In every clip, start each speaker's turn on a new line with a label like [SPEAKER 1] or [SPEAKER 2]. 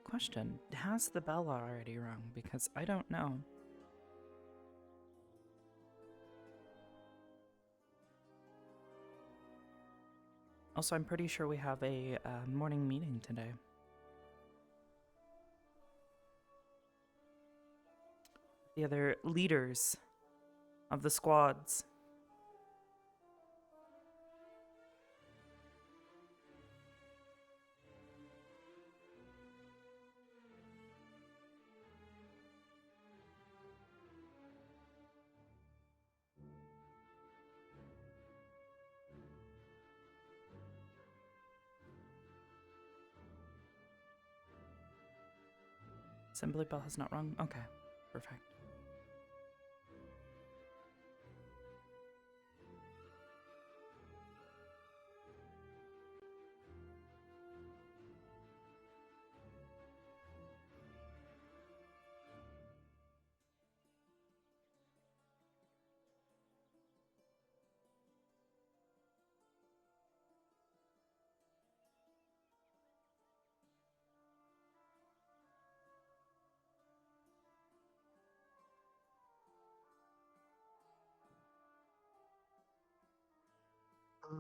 [SPEAKER 1] Question. Has the bell already rung? Because I don't know. Also, I'm pretty sure we have a morning meeting today. The other leaders of the squads. Assembly bell has not rung? Okay, perfect.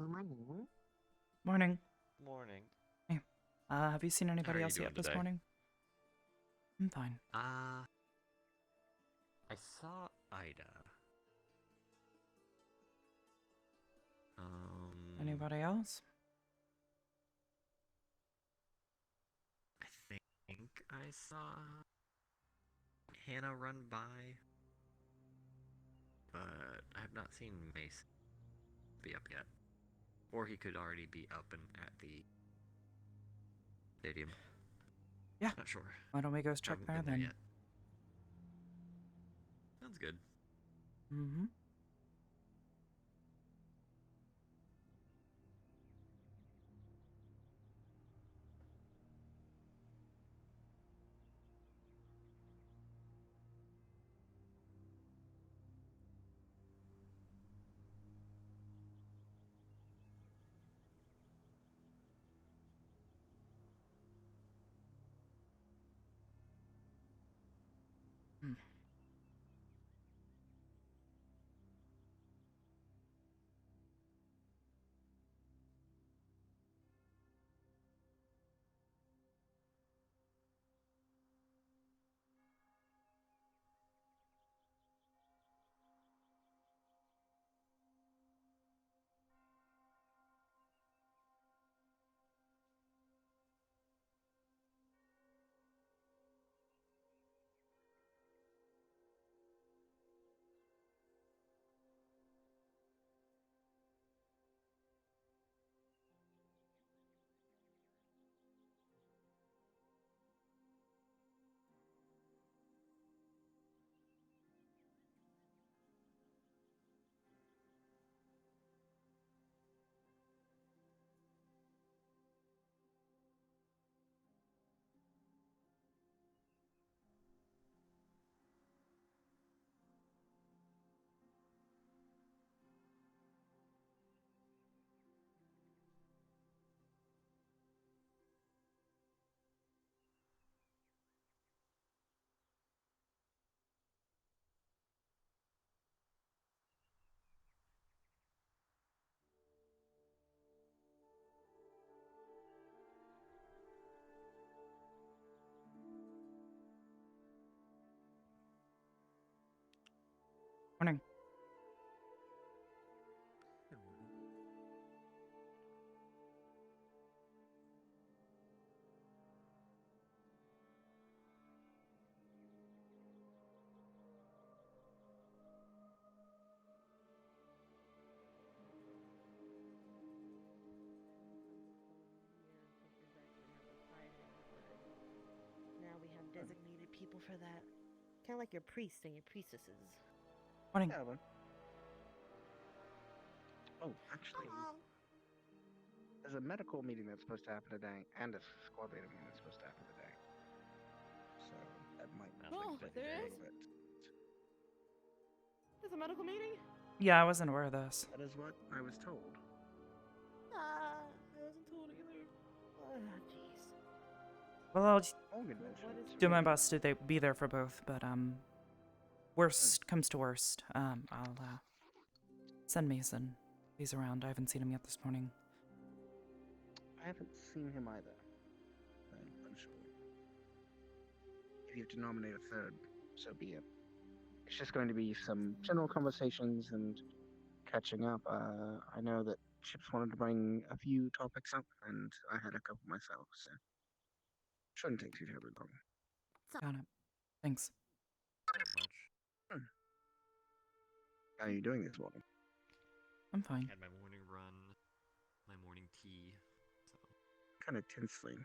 [SPEAKER 2] Morning.
[SPEAKER 1] Morning.
[SPEAKER 3] Morning.
[SPEAKER 1] Hey. Have you seen
[SPEAKER 3] How
[SPEAKER 1] anybody
[SPEAKER 3] are you
[SPEAKER 1] else
[SPEAKER 3] doing
[SPEAKER 1] yet this
[SPEAKER 3] today?
[SPEAKER 1] morning? I'm fine.
[SPEAKER 3] I saw Ida.
[SPEAKER 1] Anybody else?
[SPEAKER 3] I think I saw Hannah run by, but I have not seen Mace be up yet. Or he could already be up and at the stadium.
[SPEAKER 1] Yeah.
[SPEAKER 3] Not sure.
[SPEAKER 1] Why don't we go check
[SPEAKER 3] Haven't
[SPEAKER 1] there
[SPEAKER 3] been there
[SPEAKER 1] then?
[SPEAKER 3] yet. Sounds good.
[SPEAKER 1] Mm-hmm. Mm. Morning.
[SPEAKER 4] Now we have designated people for that. Kind of like your priests and your priestesses.
[SPEAKER 1] Morning.
[SPEAKER 2] Yeah, but... Oh, actually, there's a medical meeting that's supposed to happen today, and a squad leader meeting that's supposed to happen today. So that might
[SPEAKER 4] Oh,
[SPEAKER 2] push
[SPEAKER 4] there
[SPEAKER 2] it a
[SPEAKER 4] is?
[SPEAKER 2] little bit.
[SPEAKER 4] There's a medical meeting?
[SPEAKER 1] Yeah, I wasn't aware of this.
[SPEAKER 2] That is what I was told.
[SPEAKER 4] I wasn't told either. Jeez.
[SPEAKER 1] Well, I'll
[SPEAKER 2] Morgan
[SPEAKER 4] What
[SPEAKER 2] mentioned
[SPEAKER 4] is-
[SPEAKER 2] to
[SPEAKER 1] do
[SPEAKER 2] me.
[SPEAKER 1] my best to be there for both, but worst comes to worst, I'll send Mason. He's around. I haven't seen him yet this morning.
[SPEAKER 2] I haven't seen him either. I'm sure. If you have to nominate a third, so be it. It's just going to be some general conversations and catching up. I know that Chips wanted to bring a few topics up, and I had a couple myself, so shouldn't take too terribly long.
[SPEAKER 1] Got it. Thanks.
[SPEAKER 3] Not much.
[SPEAKER 2] How are you doing this morning?
[SPEAKER 1] I'm fine.
[SPEAKER 3] Had my morning run, my morning tea. So
[SPEAKER 2] Kind of tensely.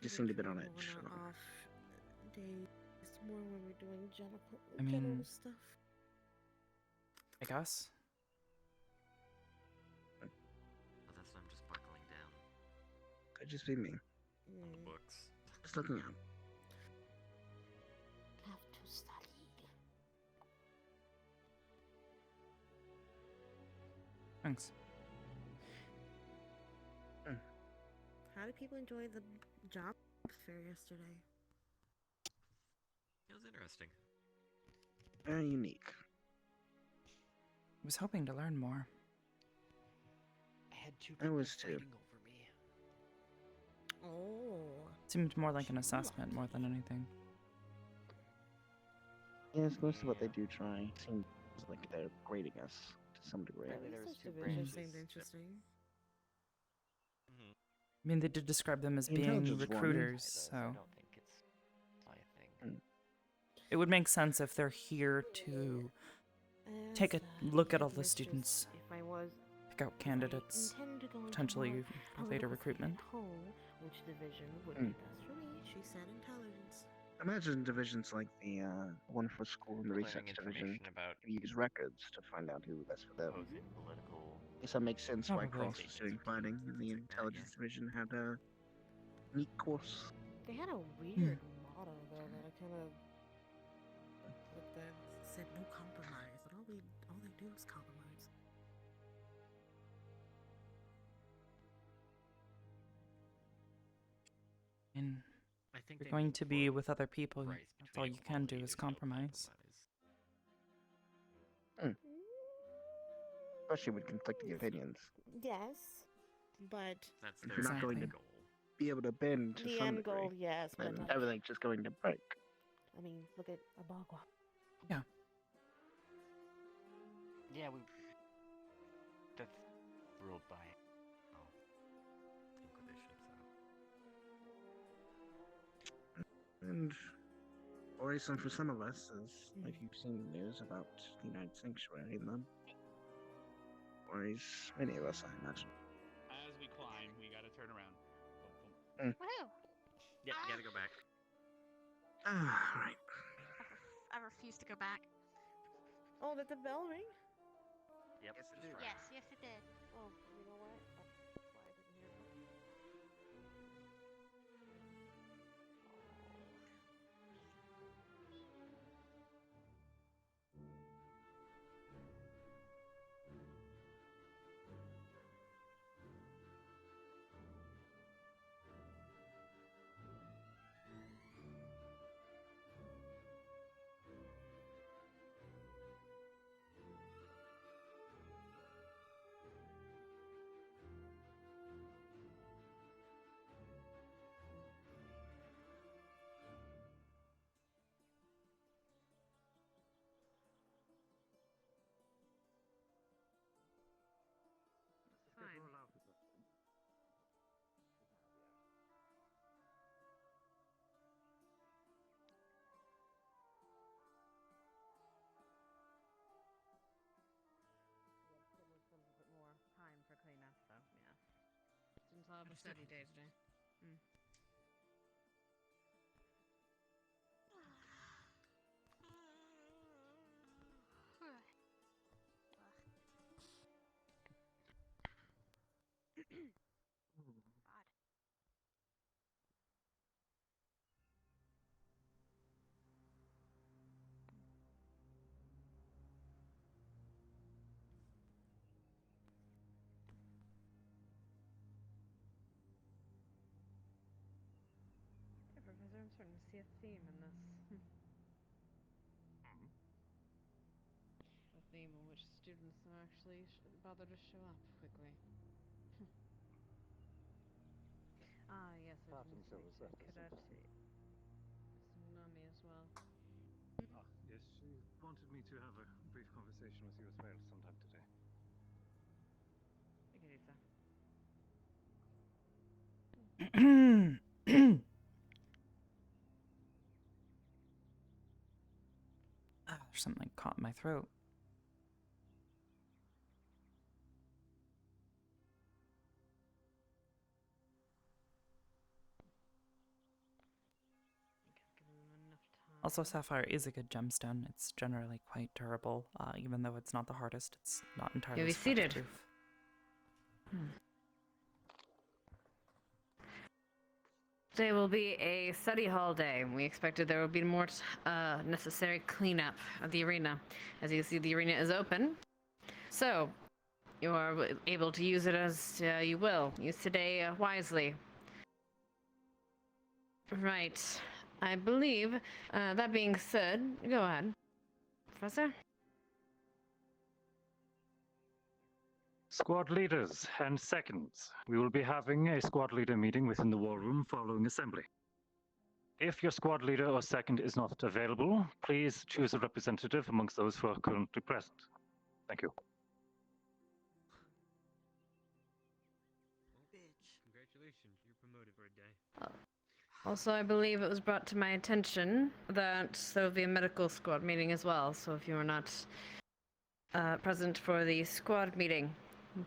[SPEAKER 2] Just seemed a bit on
[SPEAKER 4] We're
[SPEAKER 2] edge.
[SPEAKER 4] on our off days more when we're doing general
[SPEAKER 1] I mean-
[SPEAKER 4] stuff.
[SPEAKER 1] I guess.
[SPEAKER 3] but that's when I'm just buckling down
[SPEAKER 2] Could just be me.
[SPEAKER 3] on the books.
[SPEAKER 2] Just looking out.
[SPEAKER 4] Have to study.
[SPEAKER 1] Thanks.
[SPEAKER 4] How did people enjoy the job fair yesterday?
[SPEAKER 3] It was interesting.
[SPEAKER 2] Very unique.
[SPEAKER 1] I was hoping to learn more.
[SPEAKER 5] I had two
[SPEAKER 2] I
[SPEAKER 5] people
[SPEAKER 2] was too.
[SPEAKER 5] fighting over me.
[SPEAKER 4] Oh.
[SPEAKER 1] Seemed more like an assessment more than anything.
[SPEAKER 2] Yes, most of what they do try seems like they're grading us to some degree.
[SPEAKER 5] Apparently there was
[SPEAKER 4] Research
[SPEAKER 5] two
[SPEAKER 4] division
[SPEAKER 5] branches,
[SPEAKER 4] seemed
[SPEAKER 5] but-
[SPEAKER 4] interesting.
[SPEAKER 1] I mean, they did describe them as
[SPEAKER 2] The
[SPEAKER 1] being
[SPEAKER 2] intelligence one.
[SPEAKER 1] recruiters,
[SPEAKER 5] I
[SPEAKER 1] so
[SPEAKER 5] don't think it's my thing.
[SPEAKER 1] it would make sense if they're here to take a look at all the students,
[SPEAKER 4] If I was
[SPEAKER 1] pick out candidates,
[SPEAKER 4] intend to go into
[SPEAKER 1] potentially
[SPEAKER 4] more
[SPEAKER 1] for later
[SPEAKER 4] political
[SPEAKER 1] recruitment.
[SPEAKER 4] at home, which division would
[SPEAKER 2] Hmm.
[SPEAKER 4] be best for me? She said intelligence.
[SPEAKER 2] Imagine divisions like the one for school and the
[SPEAKER 5] Learning
[SPEAKER 2] research division
[SPEAKER 5] information about
[SPEAKER 2] use records to find out who best for them.
[SPEAKER 5] opposing political.
[SPEAKER 2] Guess that makes sense why
[SPEAKER 1] Probably.
[SPEAKER 2] Cross was doing fighting and the intelligence division had a neat course.
[SPEAKER 4] They had a weird motto though that I kind of looked at. Said no compromise, but all they do is compromise.
[SPEAKER 1] And
[SPEAKER 3] I think
[SPEAKER 1] you're
[SPEAKER 3] they
[SPEAKER 1] going
[SPEAKER 3] mean
[SPEAKER 1] to be
[SPEAKER 3] for
[SPEAKER 1] with other people.
[SPEAKER 3] price
[SPEAKER 1] That's all
[SPEAKER 3] between
[SPEAKER 1] you can do
[SPEAKER 3] equality,
[SPEAKER 1] is
[SPEAKER 3] there's no
[SPEAKER 1] compromise.
[SPEAKER 2] Especially with conflicting opinions.
[SPEAKER 4] Yes, but
[SPEAKER 3] That's
[SPEAKER 2] If
[SPEAKER 3] their
[SPEAKER 2] you're not going
[SPEAKER 1] to
[SPEAKER 3] goal.
[SPEAKER 2] Be able to bend to
[SPEAKER 4] the
[SPEAKER 2] some
[SPEAKER 4] end
[SPEAKER 2] degree,
[SPEAKER 4] goal, yes, but
[SPEAKER 2] then
[SPEAKER 4] like,
[SPEAKER 2] everything's just going to break.
[SPEAKER 4] I mean, look at Abagua.
[SPEAKER 5] Yeah, that's ruled by.
[SPEAKER 3] Oh, Inquisition. So
[SPEAKER 2] And worrisome for some of us is, if you've seen the news about the United Sanctuary and them. Worries many of us, I imagine.
[SPEAKER 6] As we climb, we gotta turn around. Boom, boom.
[SPEAKER 7] Woohoo!
[SPEAKER 3] yeah, you gotta go back.
[SPEAKER 2] Ah, right.
[SPEAKER 7] I refuse to go back.
[SPEAKER 4] Oh, did the bell ring?
[SPEAKER 3] Yep.
[SPEAKER 2] Yes, it
[SPEAKER 3] just
[SPEAKER 2] is.
[SPEAKER 3] right.
[SPEAKER 7] Yes, yes it did.
[SPEAKER 4] Oh, you know what? That's why I didn't hear it.
[SPEAKER 7] Fine.
[SPEAKER 4] Yeah, it was a little bit more time for cleanup, so yeah.
[SPEAKER 7] Didn't have a study day today. God.
[SPEAKER 8] starting to see a theme in this. A theme in which students don't actually bother to show up quickly. Yes, I
[SPEAKER 9] Pattern
[SPEAKER 8] didn't
[SPEAKER 9] shows
[SPEAKER 8] speak
[SPEAKER 9] that
[SPEAKER 8] to
[SPEAKER 9] is
[SPEAKER 8] Kadachi.
[SPEAKER 9] interesting.
[SPEAKER 8] Tsunami as well.
[SPEAKER 9] Yes, she wanted me to have a brief conversation with you as well sometime today.
[SPEAKER 8] Ikirita.
[SPEAKER 1] There's something caught in my throat.
[SPEAKER 8] Give him enough time.
[SPEAKER 1] Also, sapphire is a good gemstone. It's generally quite durable, even though it's not the hardest. It's not entirely
[SPEAKER 8] be seated.
[SPEAKER 1] scratch-proof.
[SPEAKER 8] Today will be a study hall day. We expected there would be more necessary cleanup of the arena. As you see, the arena is open. So, you are able to use it as you will. Use today wisely. Right. I believe, that being said, go ahead. Professor?
[SPEAKER 9] Squad leaders and seconds. We will be having a squad leader meeting within the war room following assembly. If your squad leader or second is not available, please choose a representative amongst those who are currently present. Thank you.
[SPEAKER 3] Congratulations, you're promoted for a day.
[SPEAKER 8] Also, I believe it was brought to my attention that there will be a medical squad meeting as well. So if you are not present for the squad meeting,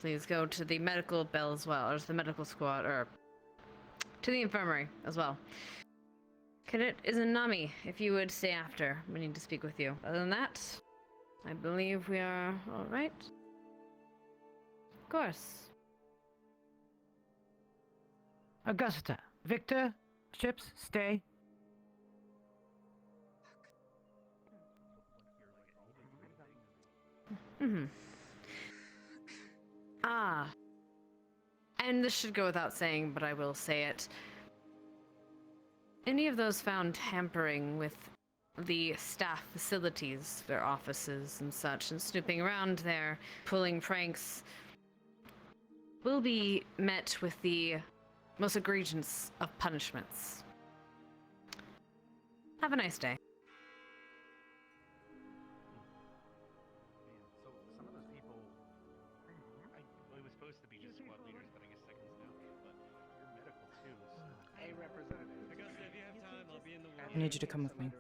[SPEAKER 8] please go to the medical bell as well, or to the medical squad, or to the infirmary as well. Cadet Izanami, if you would stay after, we need to speak with you. Other than that, I believe we are all right. Of course.
[SPEAKER 10] Augusta, Victor, ships, stay.
[SPEAKER 8] Mm-hmm. And this should go without saying, but I will say it. Any of those found tampering with the staff facilities, their offices and such, and snooping around there, pulling pranks, will be met with the most egregious of punishments. Have a nice day.
[SPEAKER 6] So some of those people, it was supposed to be just squad leaders, but I guess seconds now. But you're medical too. So.
[SPEAKER 2] A representative.
[SPEAKER 3] Augusta, if you have time, I'll be in the
[SPEAKER 1] I need you to come with me.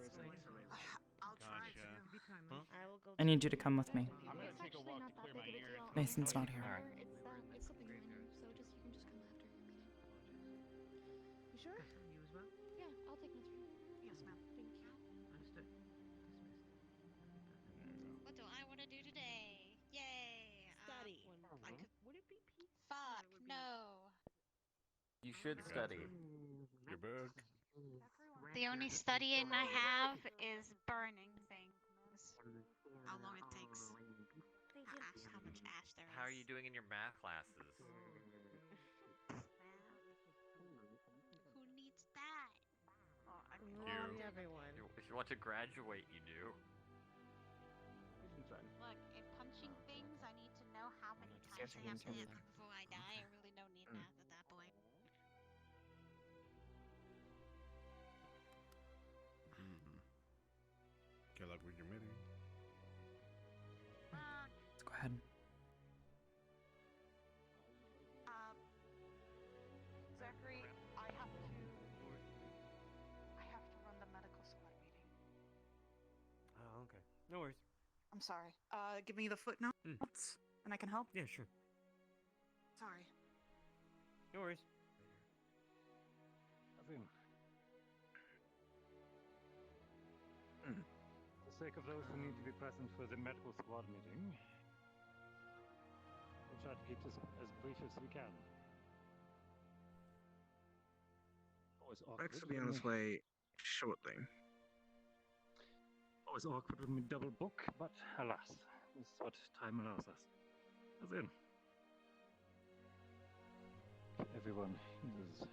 [SPEAKER 7] I'll try
[SPEAKER 6] Gotcha.
[SPEAKER 7] to.
[SPEAKER 3] Huh?
[SPEAKER 8] I will go
[SPEAKER 1] I need you to come with me.
[SPEAKER 6] I'm gonna take a walk to clear my ear.
[SPEAKER 1] Mason's not here.
[SPEAKER 3] Alright.
[SPEAKER 7] It's something minor, so you can just come after your meeting.
[SPEAKER 10] You sure? You as well?
[SPEAKER 7] Yeah, I'll take notes for you.
[SPEAKER 10] Yes, ma'am.
[SPEAKER 7] Thank you.
[SPEAKER 10] Understood. Dismissed.
[SPEAKER 7] What do I want to do today? Yay!
[SPEAKER 4] Study.
[SPEAKER 7] I could.
[SPEAKER 4] Would it be peaceful?
[SPEAKER 7] Fuck no.
[SPEAKER 5] You should study.
[SPEAKER 6] You're back.
[SPEAKER 7] The only studying I have is burning things. How long it takes. How much ash there is.
[SPEAKER 5] How are you doing in your math classes?
[SPEAKER 7] Who needs that?
[SPEAKER 8] Love everyone.
[SPEAKER 5] If you want to graduate, you do.
[SPEAKER 7] Look, in punching things, I need to know how many times I have to hit before I die. I really don't need math at that point.
[SPEAKER 6] Good luck with your meeting.
[SPEAKER 1] Let's go ahead.
[SPEAKER 11] Zachary, I have to run the medical squad meeting.
[SPEAKER 3] Oh, okay. No worries.
[SPEAKER 11] I'm sorry. Give me the footnotes and I can help.
[SPEAKER 3] Yeah, sure.
[SPEAKER 11] Sorry.
[SPEAKER 3] No worries.
[SPEAKER 9] Azim. For the sake of those who need to be present for the medical squad meeting, we'll try to keep this as brief as we can. Always awkward.
[SPEAKER 2] Rex will be on his way shortly.
[SPEAKER 9] Always awkward when we double book, but alas, this is what time allows us. Azim. Everyone is present.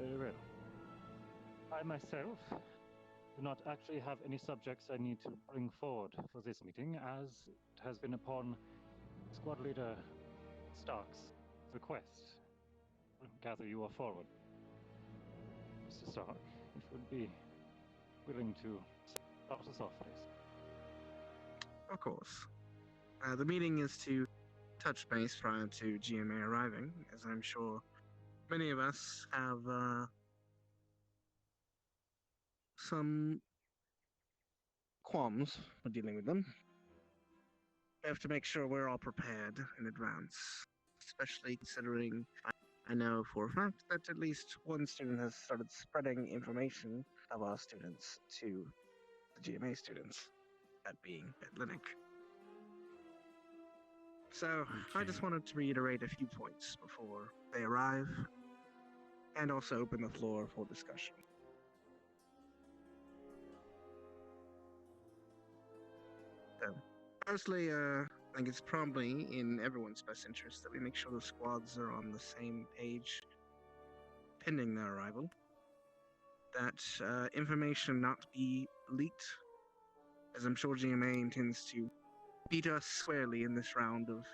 [SPEAKER 9] Very well. I myself do not actually have any subjects I need to bring forward for this meeting, as it has been upon Squad Leader Stark's request. Gather you are forward. Mr. Stark, if you would be willing to start us off, please.
[SPEAKER 2] Of course. The meeting is to touch base prior to GMA arriving, as I'm sure many of us have some qualms with dealing with them. We have to make sure we're all prepared in advance, especially considering I know for a fact that at least one student has started spreading information of our students to the GMA students, that being Bedlinic. So, I just wanted to reiterate a few points before they arrive, and also open the floor for discussion. So, firstly, I think it's probably in everyone's best interest that we make sure the squads are on the same page pending their arrival. That information not be leaked, as I'm sure GMA intends to beat us squarely in this round of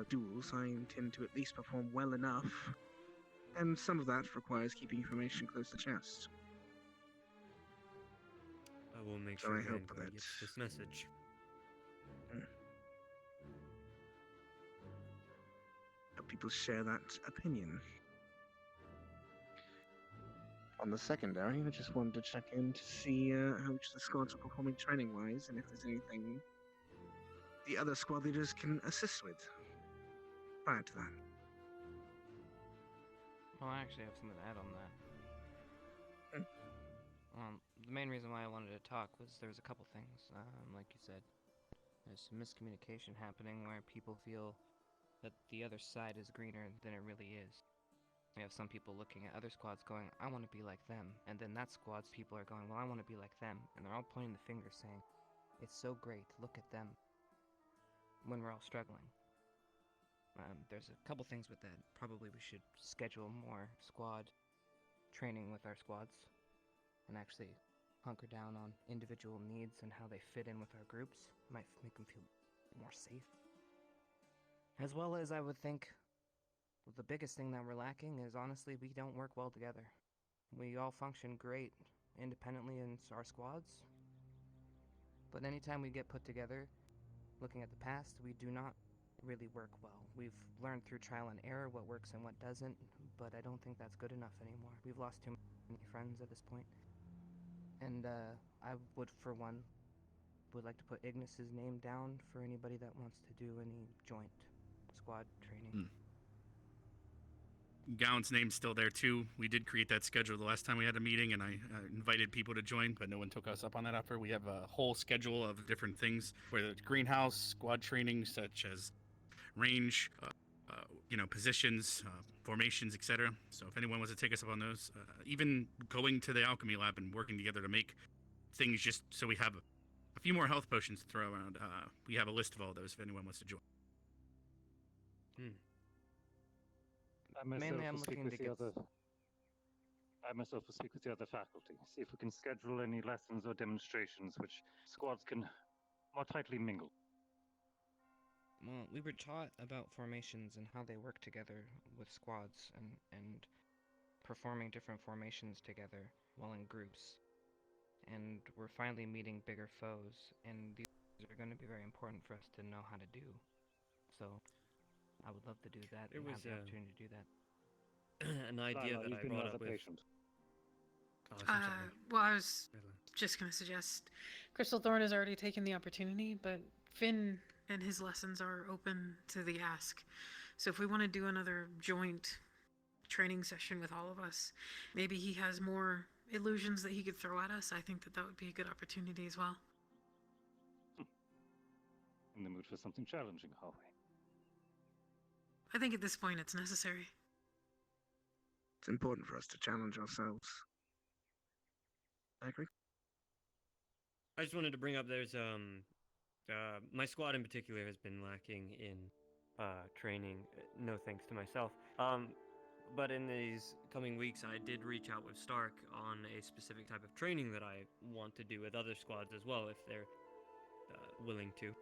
[SPEAKER 2] duels. I intend to at least perform well enough, and some of that requires keeping information close to chest.
[SPEAKER 12] I will make
[SPEAKER 2] So
[SPEAKER 12] sure
[SPEAKER 2] I hope
[SPEAKER 12] Vanguard
[SPEAKER 2] that-
[SPEAKER 12] gets this message.
[SPEAKER 2] Hope people share that opinion. On the secondary, I just wanted to check in to see how each of the squads are performing training-wise, and if there's anything the other squad leaders can assist with prior to that.
[SPEAKER 13] Well, I actually have something to add on that. The main reason why I wanted to talk was there was a couple things. Like you said, there's some miscommunication happening where people feel that the other side is greener than it really is. We have some people looking at other squads going, I want to be like them. And then that squad's people are going, well, I want to be like them. And they're all pointing the finger saying, it's so great, look at them. When we're all struggling. There's a couple things with that. Probably we should schedule more squad training with our squads. And actually hunker down on individual needs and how they fit in with our groups. Might make them feel more safe. As well as I would think the biggest thing that we're lacking is honestly we don't work well together. We all function great independently in our squads. But anytime we get put together, looking at the past, we do not really work well. We've learned through trial and error what works and what doesn't, but I don't think that's good enough anymore. We've lost too many friends at this point. And I would, for one, would like to put Ignis's name down for anybody that wants to do any joint squad training.
[SPEAKER 14] Gowan's name's still there too. We did create that schedule the last time we had a meeting, and I invited people to join, but no one took us up on that offer. We have a whole schedule of different things, whether it's greenhouse, squad training, such as range, positions, formations, etc. So if anyone wants to take us up on those, even going to the alchemy lab and working together to make things just so we have a few more health potions to throw around, we have a list of all those if anyone wants to join.
[SPEAKER 13] Mainly I'm looking to get...
[SPEAKER 9] I myself will speak with the other faculty, see if we can schedule any lessons or demonstrations which squads can more tightly mingle.
[SPEAKER 13] Well, we were taught about formations and how they work together with squads and performing different formations together while in groups. And we're finally meeting bigger foes, and these are going to be very important for us to know how to do. So, I would love to do that and have the opportunity to do that.
[SPEAKER 12] An idea that I brought up with...
[SPEAKER 11] Well, I was just going to suggest Crystal Thorn has already taken the opportunity, but Finn and his lessons are open to the ask. So if we want to do another joint training session with all of us, maybe he has more illusions that he could throw at us. I think that would be a good opportunity as well.
[SPEAKER 9] In the mood for something challenging, are we?
[SPEAKER 11] I think at this point it's necessary.
[SPEAKER 2] It's important for us to challenge ourselves. I agree.
[SPEAKER 12] I just wanted to bring up there's my squad in particular has been lacking in training, no thanks to myself. but in these coming weeks, I did reach out with Stark on a specific type of training that I want to do with other squads as well, if they're willing to.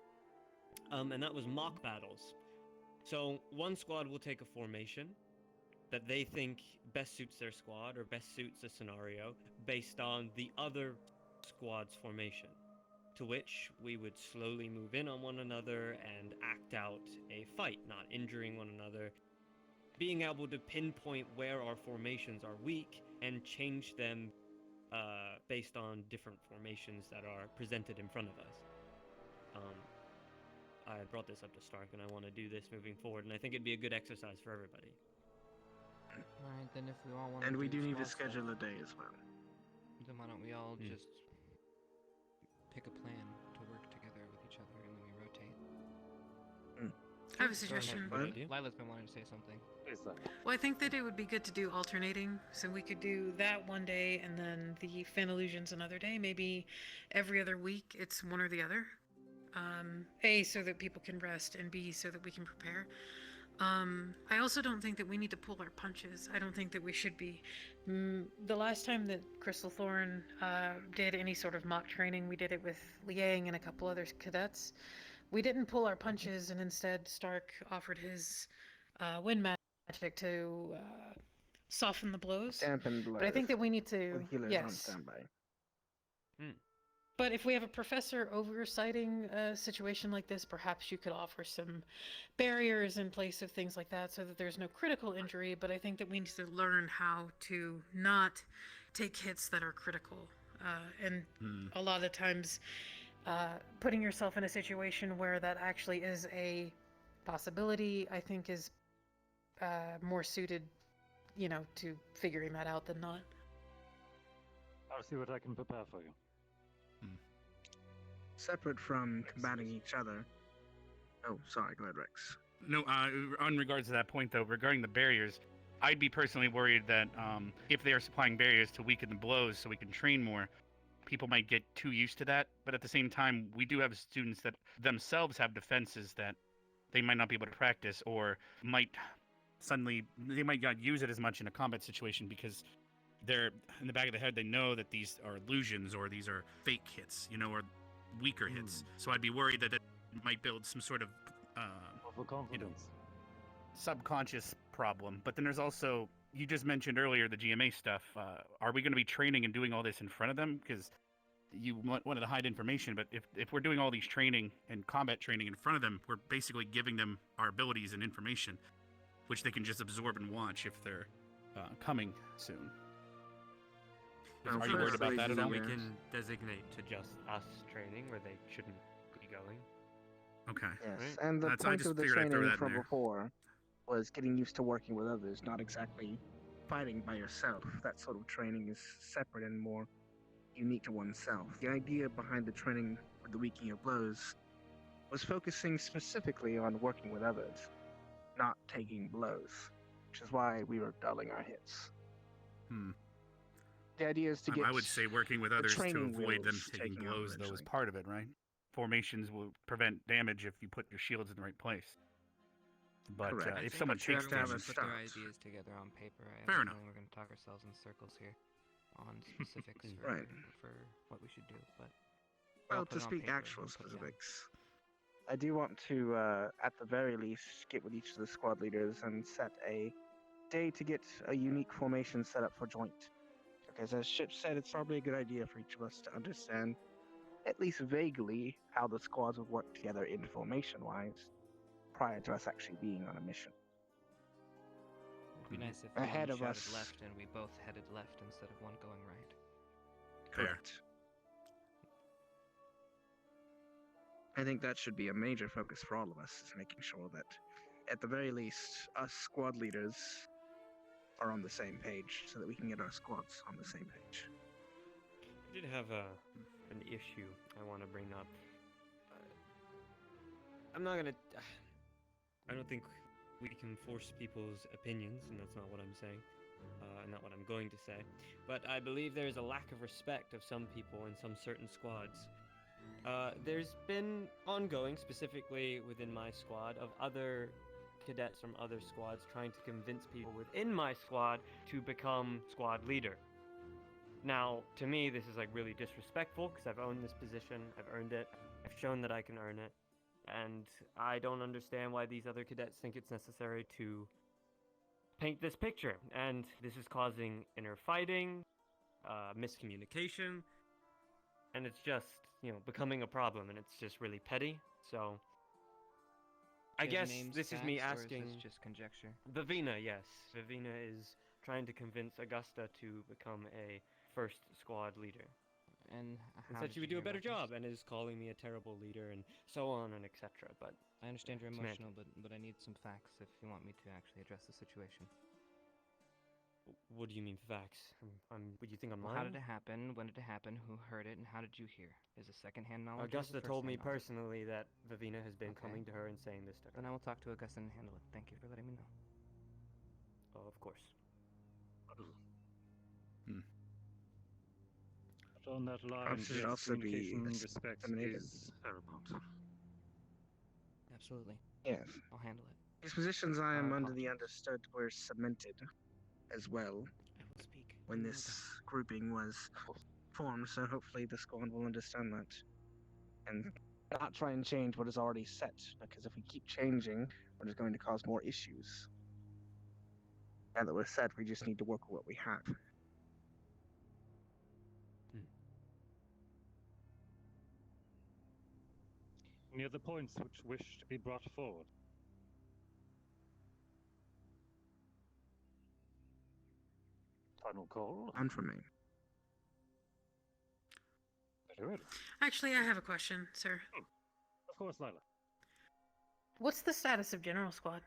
[SPEAKER 12] And that was mock battles. So one squad will take a formation that they think best suits their squad or best suits a scenario based on the other squad's formation, to which we would slowly move in on one another and act out a fight, not injuring one another, being able to pinpoint where our formations are weak and change them based on different formations that are presented in front of us. I brought this up to Stark, and I want to do this moving forward, and I think it'd be a good exercise for everybody.
[SPEAKER 13] Alright, then if we all want
[SPEAKER 2] And we do need to
[SPEAKER 13] squad stuff,
[SPEAKER 2] schedule a day as well.
[SPEAKER 13] then why don't we all just pick a plan to work together with each other, and then we rotate.
[SPEAKER 11] I have a
[SPEAKER 13] Go ahead,
[SPEAKER 11] suggestion.
[SPEAKER 13] Lila's been wanting to say something.
[SPEAKER 11] Well, I think that it would be good to do alternating, so we could do that one day and then the Fan Illusions another day. Maybe every other week it's one or the other. A, so that people can rest, and B, so that we can prepare. I also don't think that we need to pull our punches. I don't think that we should be. The last time that Crystal Thorn did any sort of mock training, we did it with Liang and a couple other cadets. We didn't pull our punches, and instead Stark offered his wind magic to soften the blows.
[SPEAKER 2] Dampen blows.
[SPEAKER 11] But I think that we need to,
[SPEAKER 2] With healers on
[SPEAKER 11] yes.
[SPEAKER 2] standby.
[SPEAKER 11] But if we have a professor oversighting a situation like this, perhaps you could offer some barriers in place of things like that so that there's no critical injury. But I think that we need to learn how to not take hits that are critical. And a lot of times, putting yourself in a situation where that actually is a possibility, I think is more suited, to figuring that out than not.
[SPEAKER 9] I'll see what I can prepare for you.
[SPEAKER 2] Separate from combating each other. Oh, sorry, go ahead, Rex.
[SPEAKER 14] No, on regards to that point, though, regarding the barriers, I'd be personally worried that if they are supplying barriers to weaken the blows so we can train more, people might get too used to that. But at the same time, we do have students that themselves have defenses that they might not be able to practice, or might they might not use it as much in a combat situation because they're in the back of the head, they know that these are illusions or these are fake hits, or weaker hits. So I'd be worried that it might build some sort of
[SPEAKER 9] overconfidence,
[SPEAKER 14] subconscious problem. But then there's also, you just mentioned earlier, the GMA stuff. Are we going to be training and doing all this in front of them? Because you wanted to hide information, but if we're doing all these training and combat training in front of them, we're basically giving them our abilities and information, which they can just absorb and watch if they're coming soon. Are you worried about that at all?
[SPEAKER 12] We can designate to just us training where they shouldn't be going.
[SPEAKER 14] Okay.
[SPEAKER 2] Yes,
[SPEAKER 12] Right.
[SPEAKER 2] and the
[SPEAKER 14] I
[SPEAKER 2] point
[SPEAKER 14] just
[SPEAKER 2] of the
[SPEAKER 14] figured I'd throw
[SPEAKER 2] training
[SPEAKER 14] that in
[SPEAKER 2] from
[SPEAKER 14] there.
[SPEAKER 2] before was getting used to working with others, not exactly fighting by yourself. That sort of training is separate and more unique to oneself. The idea behind the training for the weakening of blows was focusing specifically on working with others, not taking blows, which is why we were dulling our hits. The idea is to get.
[SPEAKER 14] I would say working with
[SPEAKER 2] the
[SPEAKER 14] others to
[SPEAKER 2] training
[SPEAKER 14] avoid them
[SPEAKER 2] wheels
[SPEAKER 14] taking
[SPEAKER 2] taking over
[SPEAKER 14] blows, though, is
[SPEAKER 2] eventually.
[SPEAKER 14] part of it, right? Formations will prevent damage if you put your shields in the right place. But
[SPEAKER 2] Correct.
[SPEAKER 14] if someone
[SPEAKER 2] But you
[SPEAKER 14] takes
[SPEAKER 2] have to have
[SPEAKER 14] damage,
[SPEAKER 2] a
[SPEAKER 13] Put their
[SPEAKER 2] start.
[SPEAKER 13] ideas together on paper. I
[SPEAKER 14] Fair
[SPEAKER 13] have a
[SPEAKER 14] enough.
[SPEAKER 13] feeling we're going to talk ourselves in circles here on specifics
[SPEAKER 2] Right.
[SPEAKER 13] for what we should do. But
[SPEAKER 2] Well,
[SPEAKER 13] I'll put
[SPEAKER 2] to
[SPEAKER 13] it on
[SPEAKER 2] speak
[SPEAKER 13] paper
[SPEAKER 2] actual
[SPEAKER 13] and put it down.
[SPEAKER 2] specifics, I do want to, at the very least, get with each of the squad leaders and set a day to get a unique formation set up for joint. Because as Chip said, it's probably a good idea for each of us to understand, at least vaguely, how the squads would work together in formation-wise, prior to us actually being on a mission.
[SPEAKER 13] It'd be nice if
[SPEAKER 2] Ahead
[SPEAKER 13] one
[SPEAKER 2] of
[SPEAKER 13] shouted
[SPEAKER 2] us.
[SPEAKER 13] left and we both headed left instead of one going right.
[SPEAKER 2] Correct. I think that should be a major focus for all of us, is making sure that, at the very least, us squad leaders are on the same page, so that we can get our squads on the same page.
[SPEAKER 12] I did have an issue I want to bring up. I'm not gonna. I don't think we can force people's opinions, and that's not what I'm saying, and not what I'm going to say. But I believe there is a lack of respect of some people in some certain squads. There's been ongoing, specifically within my squad, of other cadets from other squads trying to convince people within my squad to become squad leader. Now, to me, this is like really disrespectful because I've owned this position, I've earned it, I've shown that I can earn it, and I don't understand why these other cadets think it's necessary to paint this picture. And this is causing inner fighting, miscommunication, and it's just, becoming a problem, and it's just really petty. So I
[SPEAKER 13] Do you have
[SPEAKER 12] guess
[SPEAKER 13] names,
[SPEAKER 12] this is me
[SPEAKER 13] facts, or is
[SPEAKER 12] asking.
[SPEAKER 13] this just conjecture?
[SPEAKER 12] Vivina, yes. Vivina is trying to convince Augusta to become a first squad leader.
[SPEAKER 13] And
[SPEAKER 12] And
[SPEAKER 13] how
[SPEAKER 12] said
[SPEAKER 13] did
[SPEAKER 12] she
[SPEAKER 13] you
[SPEAKER 12] would do a
[SPEAKER 13] hear
[SPEAKER 12] better
[SPEAKER 13] about
[SPEAKER 12] job, and is calling me a terrible leader, and so on and etc. But
[SPEAKER 13] I understand you're
[SPEAKER 12] semantics.
[SPEAKER 13] emotional, but I need some facts if you want me to actually address the situation.
[SPEAKER 12] What do you mean facts? Would you think I'm
[SPEAKER 13] Well,
[SPEAKER 12] lying?
[SPEAKER 13] how did it happen? When did it happen? Who heard it? And how did you hear? Is it secondhand knowledge? or is
[SPEAKER 12] Augusta
[SPEAKER 13] it
[SPEAKER 12] told me
[SPEAKER 13] first-hand knowledge?
[SPEAKER 12] personally that Vivina has been
[SPEAKER 13] Okay.
[SPEAKER 12] coming to her and saying this to her.
[SPEAKER 13] Then I will talk to Augusta and handle it. Thank you for letting me know.
[SPEAKER 12] Oh, of course.
[SPEAKER 9] But on that line,
[SPEAKER 2] Perhaps it should
[SPEAKER 9] yes,
[SPEAKER 2] also be
[SPEAKER 9] communication and respect
[SPEAKER 2] disseminated.
[SPEAKER 9] is paramount.
[SPEAKER 13] Absolutely.
[SPEAKER 2] Yes.
[SPEAKER 13] I'll handle it.
[SPEAKER 2] These positions I am
[SPEAKER 13] I
[SPEAKER 2] under the
[SPEAKER 13] apologize.
[SPEAKER 2] understood were cemented as well
[SPEAKER 10] I will speak.
[SPEAKER 2] when
[SPEAKER 10] Well
[SPEAKER 2] this grouping was formed, so hopefully the squad will understand that. And not try and change what is already set, because if we keep changing, we're just going to cause more issues. Now that we're set, we just need to work with what we have.
[SPEAKER 9] Any other points which wish to be brought forward? Final call.
[SPEAKER 2] On from me.
[SPEAKER 9] Very well.
[SPEAKER 11] Actually, I have a question, sir.
[SPEAKER 9] Of course, Lila.
[SPEAKER 11] What's the status of General Squad?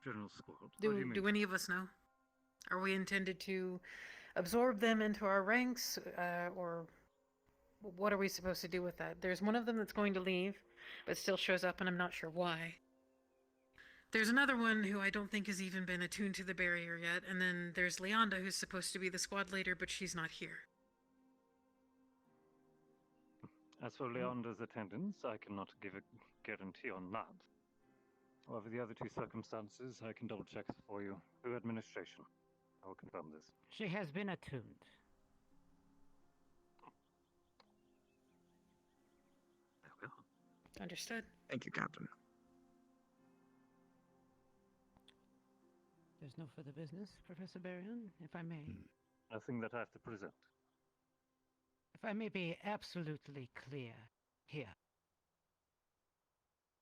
[SPEAKER 9] General Squad. What do you mean?
[SPEAKER 11] Do any of us know? Are we intended to absorb them into our ranks, or what are we supposed to do with that? There's one of them that's going to leave, but still shows up, and I'm not sure why. There's another one who I don't think has even been attuned to the barrier yet, and then there's Leonda, who's supposed to be the squad leader, but she's not here.
[SPEAKER 9] As for Leander's attendance, I cannot give a guarantee on that. However, the other two circumstances, I can double check for you through administration. I will confirm this.
[SPEAKER 10] She has been attuned.
[SPEAKER 9] There we are.
[SPEAKER 11] Understood.
[SPEAKER 2] Thank you, Captain.
[SPEAKER 10] There's no further business, Professor Baryon, if I may.
[SPEAKER 9] Nothing that I have to present.
[SPEAKER 10] If I may be absolutely clear here.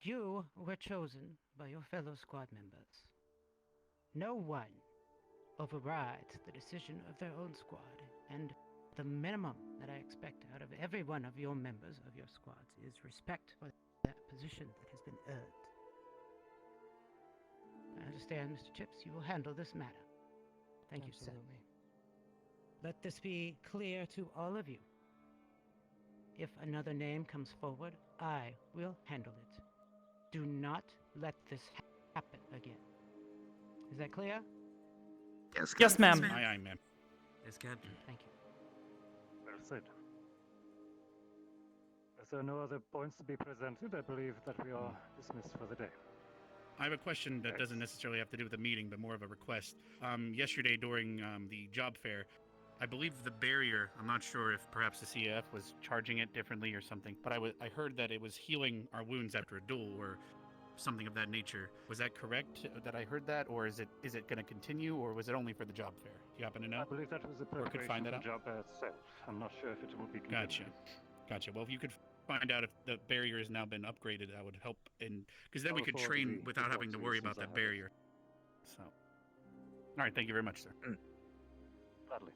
[SPEAKER 10] You were chosen by your fellow squad members. No one overrides the decision of their own squad, and the minimum that I expect out of every one of your members of your squads is respect for that position that has been earned. I understand, Mr. Chips, you will handle this matter. Thank you, sir.
[SPEAKER 13] Absolutely.
[SPEAKER 10] Let this be clear to all of you. If another name comes forward, I will handle it. Do not let this happen again. Is that clear?
[SPEAKER 2] Yes,
[SPEAKER 1] Yes, ma'am.
[SPEAKER 14] Aye, aye, ma'am.
[SPEAKER 12] Yes, Captain.
[SPEAKER 10] Thank you.
[SPEAKER 9] Well said. As there are no other points to be presented, I believe that we are dismissed for the day.
[SPEAKER 14] I have a question that doesn't necessarily have to do with the meeting, but more of a request. Yesterday during the job fair, I believe the barrier, I'm not sure if perhaps the CAF was charging it differently or something, but I heard that it was healing our wounds after a duel or something of that nature. Was that correct that I heard that, or is it going to continue, or was it only for the job fair? Do you happen to know?
[SPEAKER 9] I believe that was a
[SPEAKER 14] Or could find
[SPEAKER 9] preparation
[SPEAKER 14] that
[SPEAKER 9] for
[SPEAKER 14] out?
[SPEAKER 9] the job itself. I'm not sure if it will be
[SPEAKER 14] Gotcha.
[SPEAKER 9] continued.
[SPEAKER 14] Gotcha. Well, if you could find out if the barrier has now been upgraded, that would help. Because then
[SPEAKER 9] I'll
[SPEAKER 14] we could
[SPEAKER 9] forward
[SPEAKER 14] train
[SPEAKER 9] the
[SPEAKER 14] without
[SPEAKER 9] report
[SPEAKER 14] having to
[SPEAKER 9] to you
[SPEAKER 14] worry
[SPEAKER 9] as soon
[SPEAKER 14] about
[SPEAKER 9] as I
[SPEAKER 14] that
[SPEAKER 9] have it.
[SPEAKER 14] barrier. So, all right. Thank you very much, sir.
[SPEAKER 9] Gladly.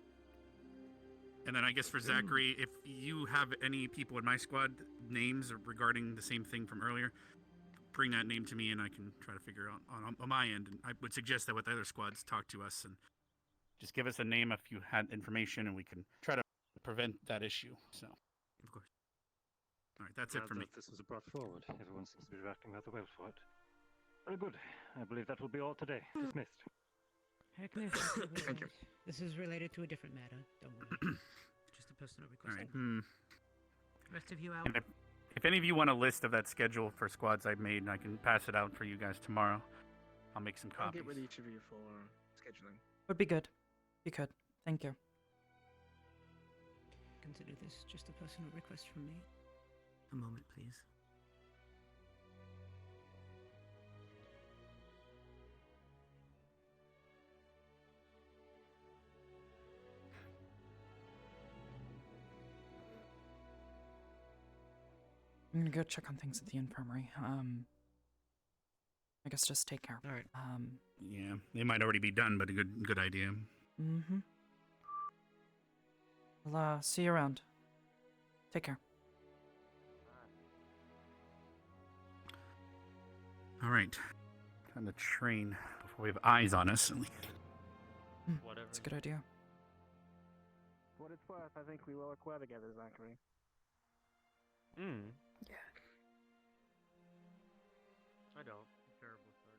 [SPEAKER 14] And then I guess for Zachary, if you have any people in my squad names regarding the same thing from earlier, bring that name to me and I can try to figure out on my end. And I would suggest that with the other squads, talk to us and just give us a name if you had information, and we can try to prevent that issue. So, of course. All right, that's it
[SPEAKER 9] Glad
[SPEAKER 14] for me.
[SPEAKER 9] that this was brought forward. Everyone seems to be reacting rather well for it. Very good. I believe that will be all today. Dismissed.
[SPEAKER 10] Agnes,
[SPEAKER 2] Thank you.
[SPEAKER 10] This is related to a different matter. Don't worry. Just a personal
[SPEAKER 14] All
[SPEAKER 10] request.
[SPEAKER 14] right.
[SPEAKER 10] Rest of you out.
[SPEAKER 14] If any of you want a list of that schedule for squads I've made, I can pass it out for you guys tomorrow. I'll make some
[SPEAKER 2] I'll
[SPEAKER 14] copies.
[SPEAKER 2] get with each of you for scheduling.
[SPEAKER 1] Would be good. You could. Thank you.
[SPEAKER 10] Consider this just a personal request from me. A moment, please.
[SPEAKER 1] I'm gonna go check on things at the infirmary. I guess just take care.
[SPEAKER 12] All right.
[SPEAKER 14] Yeah, they might already be done, but a good idea.
[SPEAKER 1] Mm-hmm. I'll see you around. Take care.
[SPEAKER 14] All right, time to train before we have eyes on us.
[SPEAKER 5] Whatever.
[SPEAKER 1] That's a good idea.
[SPEAKER 2] For what it's worth, I think we will work well together, Zachary.
[SPEAKER 5] Hmm.
[SPEAKER 1] Yeah.
[SPEAKER 5] I don't. Terrible start.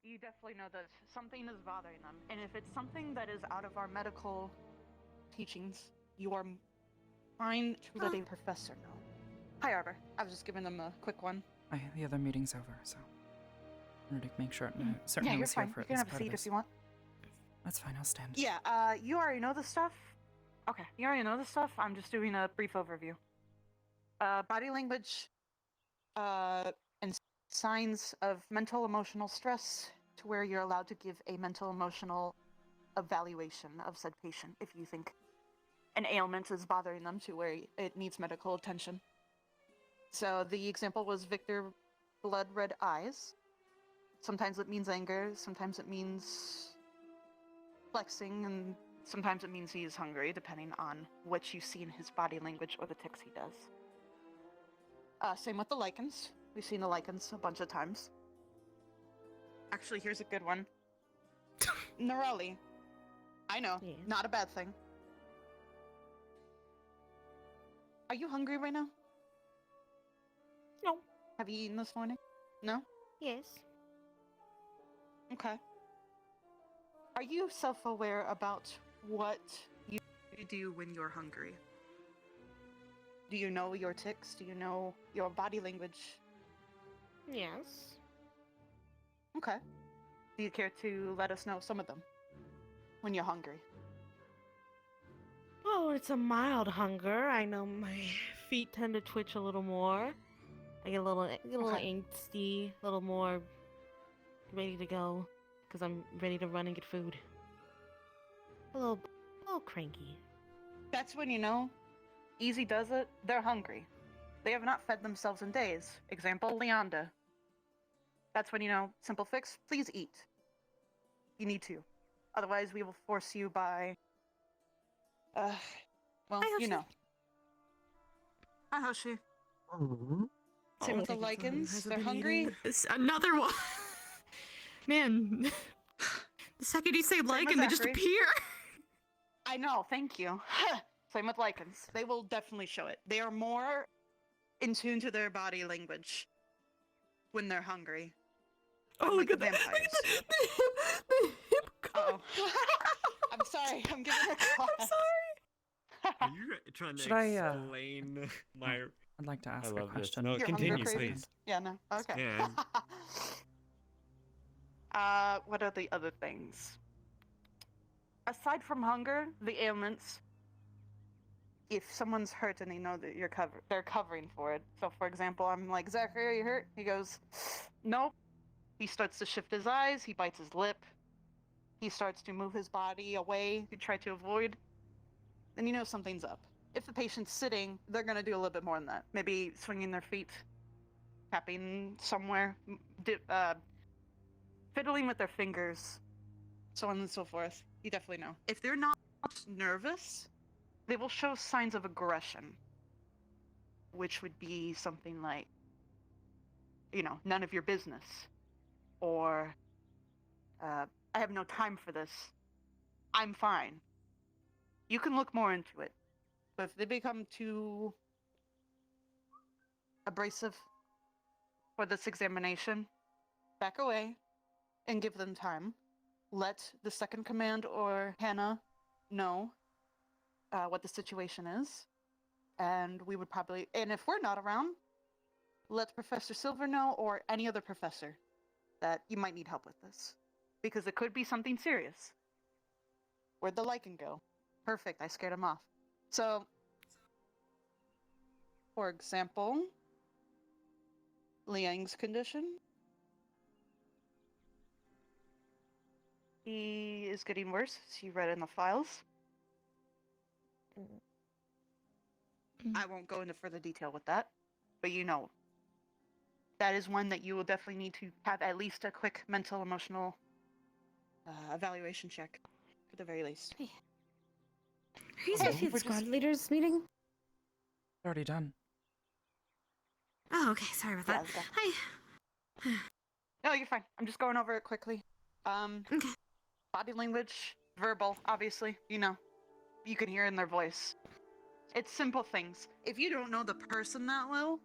[SPEAKER 15] You definitely know that something is bothering them, and if it's something that is out of our medical teachings, you are fine to let a professor know. Hi, Arbor. I was just giving them a quick one.
[SPEAKER 1] The other meeting's over, so I wanted to make sure.
[SPEAKER 15] Yeah,
[SPEAKER 1] Certainly
[SPEAKER 15] you're
[SPEAKER 1] was here
[SPEAKER 15] fine.
[SPEAKER 1] for
[SPEAKER 15] You
[SPEAKER 1] at
[SPEAKER 15] can
[SPEAKER 1] least
[SPEAKER 15] have a
[SPEAKER 1] part of
[SPEAKER 15] seat
[SPEAKER 1] this.
[SPEAKER 15] if you want.
[SPEAKER 1] That's fine. I'll stand.
[SPEAKER 15] Yeah, you already know this stuff. Okay, you already know this stuff. I'm just doing a brief overview. Body language, and signs of mental emotional stress to where you're allowed to give a mental emotional evaluation of said patient if you think an ailment is bothering them to where it needs medical attention. So the example was Victor blood red eyes. Sometimes it means anger, sometimes it means flexing, and sometimes it means he is hungry, depending on what you see in his body language or the tics he does. Same with the lichens. We've seen the lichens a bunch of times. Actually, here's a good one. Nerali. I know, not a bad thing. Are you hungry right now?
[SPEAKER 4] No.
[SPEAKER 15] Have you eaten this morning? No?
[SPEAKER 4] Yes.
[SPEAKER 15] Okay. Are you self-aware about what you do when you're hungry? Do you know your tics? Do you know your body language?
[SPEAKER 4] Yes.
[SPEAKER 15] Okay. Do you care to let us know some of them when you're hungry?
[SPEAKER 4] Oh, it's a mild hunger. I know my feet tend to twitch a little more. I get a little angsty, a little more ready to go, because I'm ready to run and get food. A little cranky.
[SPEAKER 15] That's when you know. Easy does it. They're hungry. They have not fed themselves in days. Example, Leonda. That's when you know. Simple fix. Please eat. You need to. Otherwise, we will force you by. Well, you know. Hi, Hoshi. Same with the lichens. They're hungry.
[SPEAKER 11] It's another one. Man, the second you say
[SPEAKER 15] Same with
[SPEAKER 11] lichen, they just
[SPEAKER 15] Zachary.
[SPEAKER 11] appear.
[SPEAKER 15] I know, thank you. Same with lichens. They will definitely show it. They are more in tune to their body language when they're hungry.
[SPEAKER 11] Oh,
[SPEAKER 15] Unlike
[SPEAKER 11] look
[SPEAKER 15] the
[SPEAKER 11] at that.
[SPEAKER 15] vampires.
[SPEAKER 11] The hip
[SPEAKER 15] Uh-oh. I'm sorry, I'm giving a call.
[SPEAKER 11] I'm sorry.
[SPEAKER 12] Are you trying to
[SPEAKER 1] Should I,
[SPEAKER 12] explain my?
[SPEAKER 1] I'd like to ask
[SPEAKER 12] I
[SPEAKER 1] a
[SPEAKER 12] love this.
[SPEAKER 1] question.
[SPEAKER 12] No,
[SPEAKER 15] Your
[SPEAKER 12] continue,
[SPEAKER 15] hunger cravings?
[SPEAKER 12] please.
[SPEAKER 15] Yeah, no. Okay.
[SPEAKER 12] Yeah.
[SPEAKER 15] What are the other things? Aside from hunger, the ailments. If someone's hurt and they know that they're covering for it. So, for example, I'm like, Zachary, are you hurt? He goes, nope. He starts to shift his eyes. He bites his lip. He starts to move his body away to try to avoid. Then you know something's up. If the patient's sitting, they're going to do a little bit more than that. Maybe swinging their feet, tapping somewhere, fiddling with their fingers, so on and so forth. You definitely know. If they're not nervous, they will show signs of aggression, which would be something like, none of your business, or I have no time for this. I'm fine. You can look more into it. But if they become too abrasive for this examination, back away and give them time. Let the second command or Hannah know what the situation is. And we would probably, and if we're not around, let Professor Silver know or any other professor that you might need help with this. Because it could be something serious. Where'd the lichen go? Perfect, I scared him off. So, for example, Liang's condition. He is getting worse, as you read in the files. I won't go into further detail with that, but you know, that is one that you will definitely need to have at least a quick mental, emotional evaluation check, at the very least.
[SPEAKER 8] Are you supposed to be at the squad leaders meeting?
[SPEAKER 1] Already done.
[SPEAKER 8] Oh, okay. Sorry about that.
[SPEAKER 15] Yeah,
[SPEAKER 8] Hi.
[SPEAKER 15] No, you're fine. I'm just going over it quickly.
[SPEAKER 8] Okay.
[SPEAKER 15] Body language, verbal, obviously. You know, you can hear in their voice. It's simple things. If you don't know the person that well,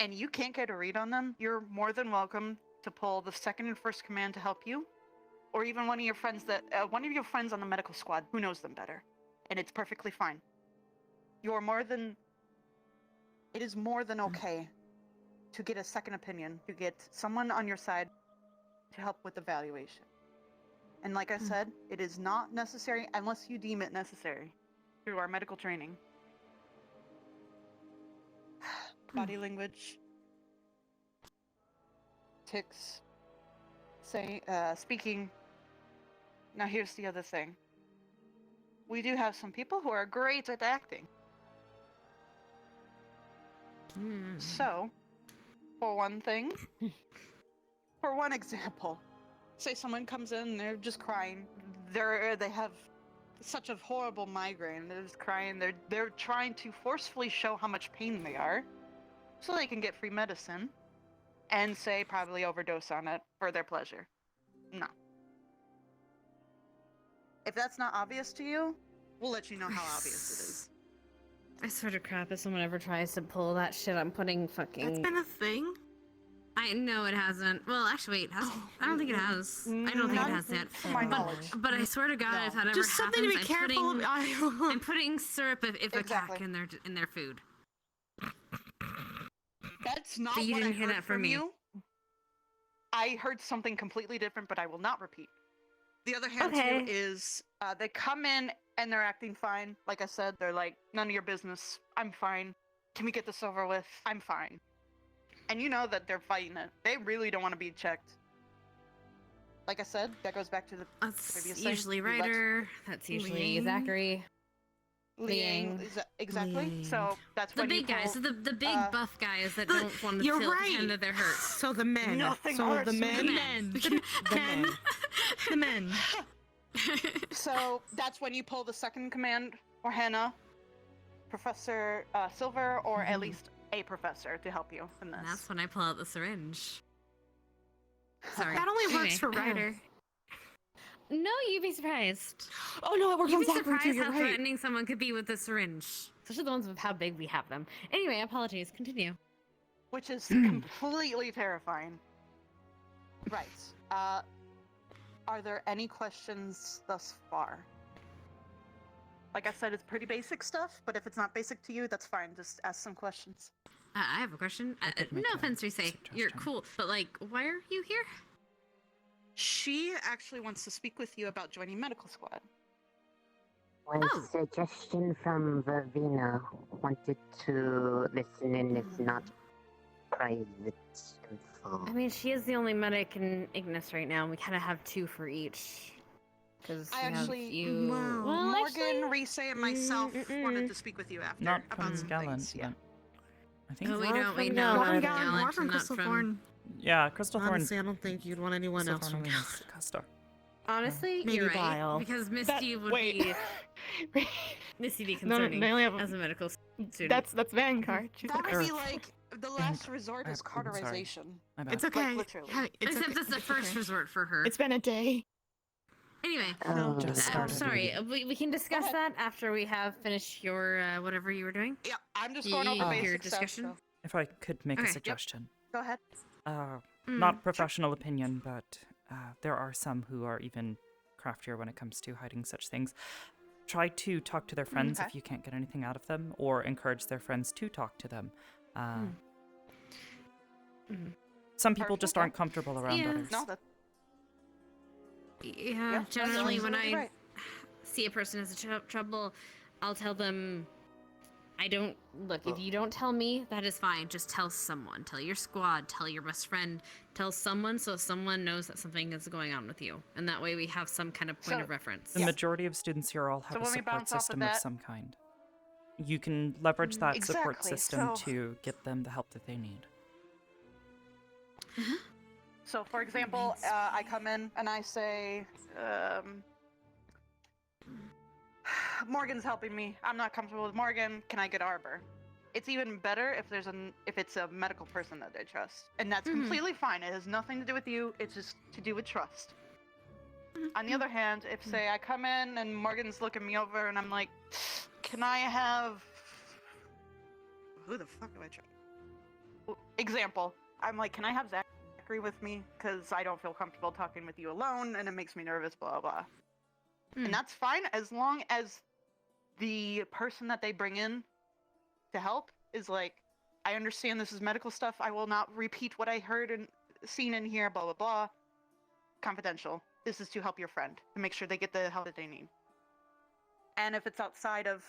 [SPEAKER 15] and you can't get a read on them, you're more than welcome to pull the second and first command to help you, or even one of your friends on the medical squad who knows them better, and it's perfectly fine. It is more than okay to get a second opinion, to get someone on your side to help with evaluation. And like I said, it is not necessary unless you deem it necessary through our medical training. Body language, tics, speaking. Now here's the other thing. We do have some people who are great at acting. So, for one thing, for one example, say someone comes in, they're just crying. They have such a horrible migraine. They're just crying. They're trying to forcefully show how much pain they are, so they can get free medicine, and say probably overdose on it for their pleasure. No. If that's not obvious to you, we'll let you know how obvious it is.
[SPEAKER 8] I swear to crap, if someone ever tries to pull that shit, I'm putting fucking...
[SPEAKER 11] That's been a thing?
[SPEAKER 8] I know it hasn't. Well, actually, wait, I don't think it has. I don't think it has yet.
[SPEAKER 15] To my knowledge.
[SPEAKER 8] But I swear to God, if that ever
[SPEAKER 11] Just something
[SPEAKER 8] happens,
[SPEAKER 11] to be careful of.
[SPEAKER 8] I'm putting syrup if a cat
[SPEAKER 15] Exactly.
[SPEAKER 8] in their food.
[SPEAKER 15] That's not
[SPEAKER 8] But you
[SPEAKER 15] what
[SPEAKER 8] didn't
[SPEAKER 15] I
[SPEAKER 8] hear
[SPEAKER 15] heard
[SPEAKER 8] that from me.
[SPEAKER 15] you. I heard something completely different, but I will not repeat. The other hand
[SPEAKER 8] Okay.
[SPEAKER 15] too is they come in and they're acting fine. Like I said, they're like, none of your business. I'm fine. Can we get this over with? I'm fine. And you know that they're fighting it. They really don't want to be checked. Like I said, that goes back to the
[SPEAKER 8] That's
[SPEAKER 15] previous
[SPEAKER 8] usually
[SPEAKER 15] thing.
[SPEAKER 8] Ryder. That's usually
[SPEAKER 11] Liang.
[SPEAKER 8] Zachary.
[SPEAKER 15] Liang. Exactly.
[SPEAKER 11] Liang.
[SPEAKER 15] So that's
[SPEAKER 8] The
[SPEAKER 15] when
[SPEAKER 8] big
[SPEAKER 15] you
[SPEAKER 8] guys,
[SPEAKER 15] pull,
[SPEAKER 8] the big buff guys that don't want to
[SPEAKER 11] You're
[SPEAKER 8] feel
[SPEAKER 11] right.
[SPEAKER 8] pretend that they're hurt.
[SPEAKER 11] So the men.
[SPEAKER 15] Nothing
[SPEAKER 11] so
[SPEAKER 15] hurts
[SPEAKER 11] the
[SPEAKER 15] me.
[SPEAKER 11] men.
[SPEAKER 8] The men.
[SPEAKER 11] The men.
[SPEAKER 15] So that's when you pull the second command, or Hannah, Professor Silver, or at least a professor to help you in this.
[SPEAKER 8] And that's when I pull out the syringe. Sorry.
[SPEAKER 11] That only
[SPEAKER 8] Anyway.
[SPEAKER 11] works for Ryder.
[SPEAKER 8] No, you'd be surprised.
[SPEAKER 11] Oh no, it works
[SPEAKER 8] You'd
[SPEAKER 11] on
[SPEAKER 8] be
[SPEAKER 11] Zachary
[SPEAKER 8] surprised
[SPEAKER 11] too. You're
[SPEAKER 8] how
[SPEAKER 11] right.
[SPEAKER 8] threatening someone could be with a syringe. Especially the ones with how big we have them. Anyway, apologies. Continue.
[SPEAKER 15] Which is completely terrifying. Right. Are there any questions thus far? Like I said, it's pretty basic stuff, but if it's not basic to you, that's fine. Just ask some questions.
[SPEAKER 8] I have a question.
[SPEAKER 1] could
[SPEAKER 8] No
[SPEAKER 1] make a
[SPEAKER 8] offense, Rise. You're
[SPEAKER 1] suggestion.
[SPEAKER 8] cool, but like, why are you here?
[SPEAKER 15] She actually wants to speak with you about joining medical squad.
[SPEAKER 16] One suggestion from Vervina. Wanted to listen in, if not private info.
[SPEAKER 8] I mean, she is the only medic in Ignis right now, and we kind of have two for each. Because
[SPEAKER 15] I actually,
[SPEAKER 8] you.
[SPEAKER 11] Wow.
[SPEAKER 8] Well,
[SPEAKER 15] Morgan, Rise, and myself wanted to speak with you after
[SPEAKER 1] Not
[SPEAKER 15] about
[SPEAKER 1] from
[SPEAKER 15] some
[SPEAKER 1] Gallant,
[SPEAKER 15] things. Yeah.
[SPEAKER 1] but I think.
[SPEAKER 8] Oh, we
[SPEAKER 11] Not
[SPEAKER 8] don't. We
[SPEAKER 11] from
[SPEAKER 8] know.
[SPEAKER 11] Gallant.
[SPEAKER 8] Not
[SPEAKER 11] From
[SPEAKER 8] from
[SPEAKER 11] Gallant,
[SPEAKER 8] Gallant,
[SPEAKER 11] or from
[SPEAKER 8] not
[SPEAKER 11] Crystal
[SPEAKER 8] from-
[SPEAKER 11] Thorn.
[SPEAKER 1] Yeah, Crystal Thorn.
[SPEAKER 11] Honestly, I don't think you'd want anyone
[SPEAKER 1] Crystal
[SPEAKER 11] else
[SPEAKER 1] Thorn
[SPEAKER 11] from
[SPEAKER 1] only
[SPEAKER 11] Gallant.
[SPEAKER 1] has Custer.
[SPEAKER 8] Honestly,
[SPEAKER 11] Maybe
[SPEAKER 8] you're right.
[SPEAKER 11] Dial.
[SPEAKER 8] Because Misty would
[SPEAKER 10] wait.
[SPEAKER 8] be. Misty be
[SPEAKER 10] No,
[SPEAKER 8] concerning
[SPEAKER 10] they only have-
[SPEAKER 8] as a medical student.
[SPEAKER 10] That's Vanguard. She's
[SPEAKER 15] That
[SPEAKER 10] like
[SPEAKER 15] would be
[SPEAKER 10] Earth.
[SPEAKER 15] like the last resort is
[SPEAKER 1] I'm sorry.
[SPEAKER 15] cauterization.
[SPEAKER 1] My bad.
[SPEAKER 11] It's okay.
[SPEAKER 15] literally.
[SPEAKER 11] Yeah, it's
[SPEAKER 8] Except
[SPEAKER 11] okay.
[SPEAKER 8] it's the
[SPEAKER 11] It's
[SPEAKER 8] first
[SPEAKER 11] okay.
[SPEAKER 8] resort for her.
[SPEAKER 10] It's been a day.
[SPEAKER 8] Anyway,
[SPEAKER 1] Just started.
[SPEAKER 8] sorry. We can discuss that after we have finished your whatever you were doing.
[SPEAKER 15] Yeah, I'm just going over
[SPEAKER 8] Your
[SPEAKER 15] basic stuff.
[SPEAKER 8] discussion.
[SPEAKER 15] So.
[SPEAKER 1] If I could make a
[SPEAKER 8] Okay. Yep.
[SPEAKER 1] suggestion.
[SPEAKER 15] Go ahead.
[SPEAKER 1] Not professional opinion, but there are some who are even craftier when it comes to hiding such things. Try to talk to their friends if you can't get anything out of them, or encourage their friends to talk to them. Some people just aren't comfortable around others.
[SPEAKER 15] No, that.
[SPEAKER 8] Yeah, generally when I
[SPEAKER 15] right.
[SPEAKER 8] see a person has trouble, I'll tell them. I don't look. If you don't tell me, that is fine. Just tell someone. Tell your squad. Tell your best friend. Tell someone so someone knows that something is going on with you, and that way we have some kind of point of reference.
[SPEAKER 1] The majority of students here all have a support system of some kind. You can leverage that support system to get them the help that they need.
[SPEAKER 15] So, for example, I come in and I say, Morgan's helping me. I'm not comfortable with Morgan. Can I get Arbor? It's even better if it's a medical person that they trust, and that's completely fine. It has nothing to do with you. It's just to do with trust. On the other hand, if say I come in and Morgan's looking me over and I'm like, can I have who the fuck am I trying? Example, I'm like, can I have Zachary with me? Because I don't feel comfortable talking with you alone, and it makes me nervous, blah, blah. And that's fine as long as the person that they bring in to help is like, I understand this is medical stuff. I will not repeat what I heard and seen in here, blah, blah, blah. Confidential. This is to help your friend, to make sure they get the help that they need. And if it's outside of,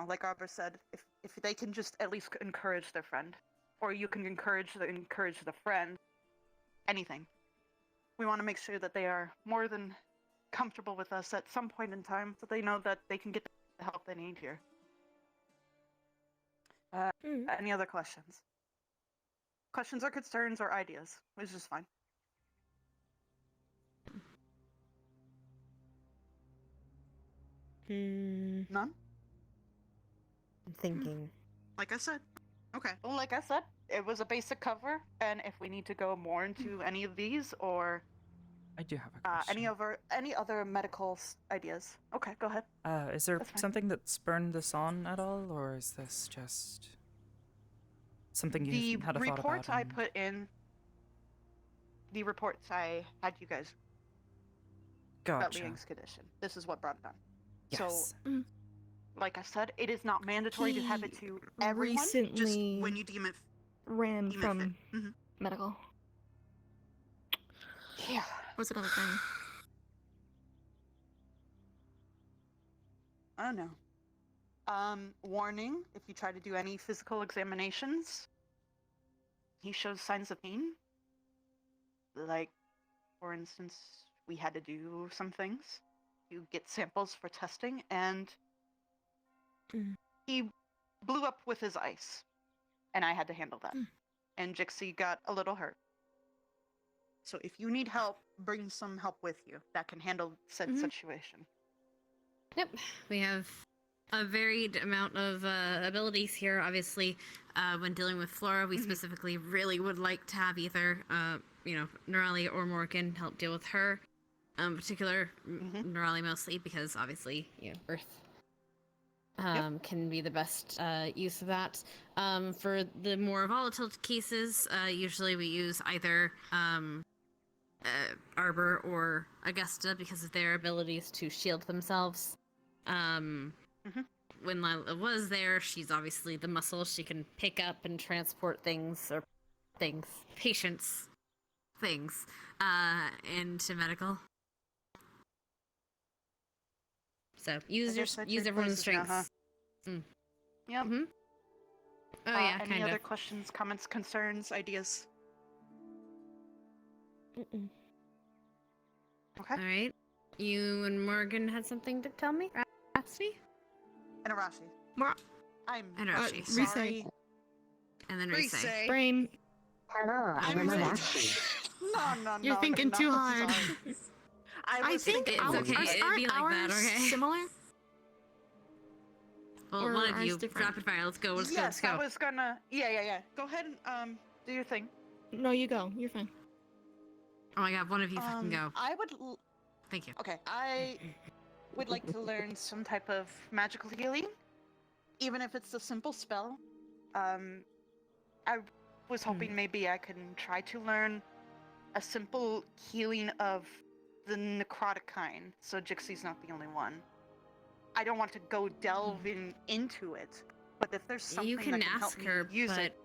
[SPEAKER 15] like Arbor said, if they can just at least encourage their friend, or you can encourage the friend, anything. We want to make sure that they are more than comfortable with us at some point in time, so they know that they can get the help they need here. Any other questions? Questions or concerns or ideas, which is fine. None?
[SPEAKER 4] I'm thinking.
[SPEAKER 15] Like I said. Okay. Well, like I said, it was a basic cover, and if we need to go more into any of these, or
[SPEAKER 1] I do have a question.
[SPEAKER 15] any other medical ideas. Okay, go ahead.
[SPEAKER 1] Is there something that spurned this on at all, or is this just something you had a thought about?
[SPEAKER 15] The reports I put in. The reports I had you guys. About Liang's condition. This is what brought it on.
[SPEAKER 1] Yes.
[SPEAKER 15] So, like I said, it is not mandatory to have it to everyone.
[SPEAKER 17] Recently
[SPEAKER 15] just when you deem it.
[SPEAKER 17] Ran from medical.
[SPEAKER 15] Yeah.
[SPEAKER 17] What's another thing?
[SPEAKER 15] I don't know. Warning, if you try to do any physical examinations, he shows signs of pain. Like, for instance, we had to do some things. You get samples for testing, and he blew up with his ice. And I had to handle that. And Jixie got a little hurt. So if you need help, bring some help with you that can handle said situation.
[SPEAKER 8] Yep, we have a varied amount of abilities here. Obviously, when dealing with Flora, we specifically really would like to have either, Nerali or Morgan help deal with her. Particular Nerali mostly because obviously, Earth can be the best use of that. For the more volatile cases, usually we use either Arbor or Augusta because of their abilities to shield themselves. When Lila was there, she's obviously the muscle. She can pick up and transport patients, into medical. So use everyone's strengths.
[SPEAKER 15] Yep.
[SPEAKER 8] Oh yeah, kind of.
[SPEAKER 15] Any other questions, comments, concerns, ideas?
[SPEAKER 8] Okay. All right. You and Morgan had something to tell me? Rashi?
[SPEAKER 15] And Arashi. I'm
[SPEAKER 8] Arashi.
[SPEAKER 15] sorry.
[SPEAKER 8] And then Risei.
[SPEAKER 17] Brain.
[SPEAKER 16] Hello, I'm Arashi.
[SPEAKER 15] No.
[SPEAKER 17] You're thinking too hard.
[SPEAKER 15] I
[SPEAKER 17] think
[SPEAKER 8] it's okay. It'd be like that, okay?
[SPEAKER 17] Similar?
[SPEAKER 8] Well,
[SPEAKER 17] Or
[SPEAKER 8] one of
[SPEAKER 17] ours
[SPEAKER 8] you,
[SPEAKER 17] different?
[SPEAKER 8] rapid fire. Let's go. Let's
[SPEAKER 15] yes,
[SPEAKER 8] go.
[SPEAKER 15] I was gonna. Yeah. Go ahead and do your thing.
[SPEAKER 17] No, you go. You're fine.
[SPEAKER 8] Oh my god, one of you fucking go.
[SPEAKER 15] I
[SPEAKER 11] Thank you.
[SPEAKER 15] Okay, I would like to learn some type of magical healing, even if it's a simple spell. I was hoping maybe I can try to learn a simple healing of the necrotic kind, so Jixie's not the only one. I don't want to go delving into it, but if there's something
[SPEAKER 8] You can
[SPEAKER 15] that can help
[SPEAKER 8] ask
[SPEAKER 15] me
[SPEAKER 8] her,
[SPEAKER 15] use
[SPEAKER 8] but
[SPEAKER 15] it,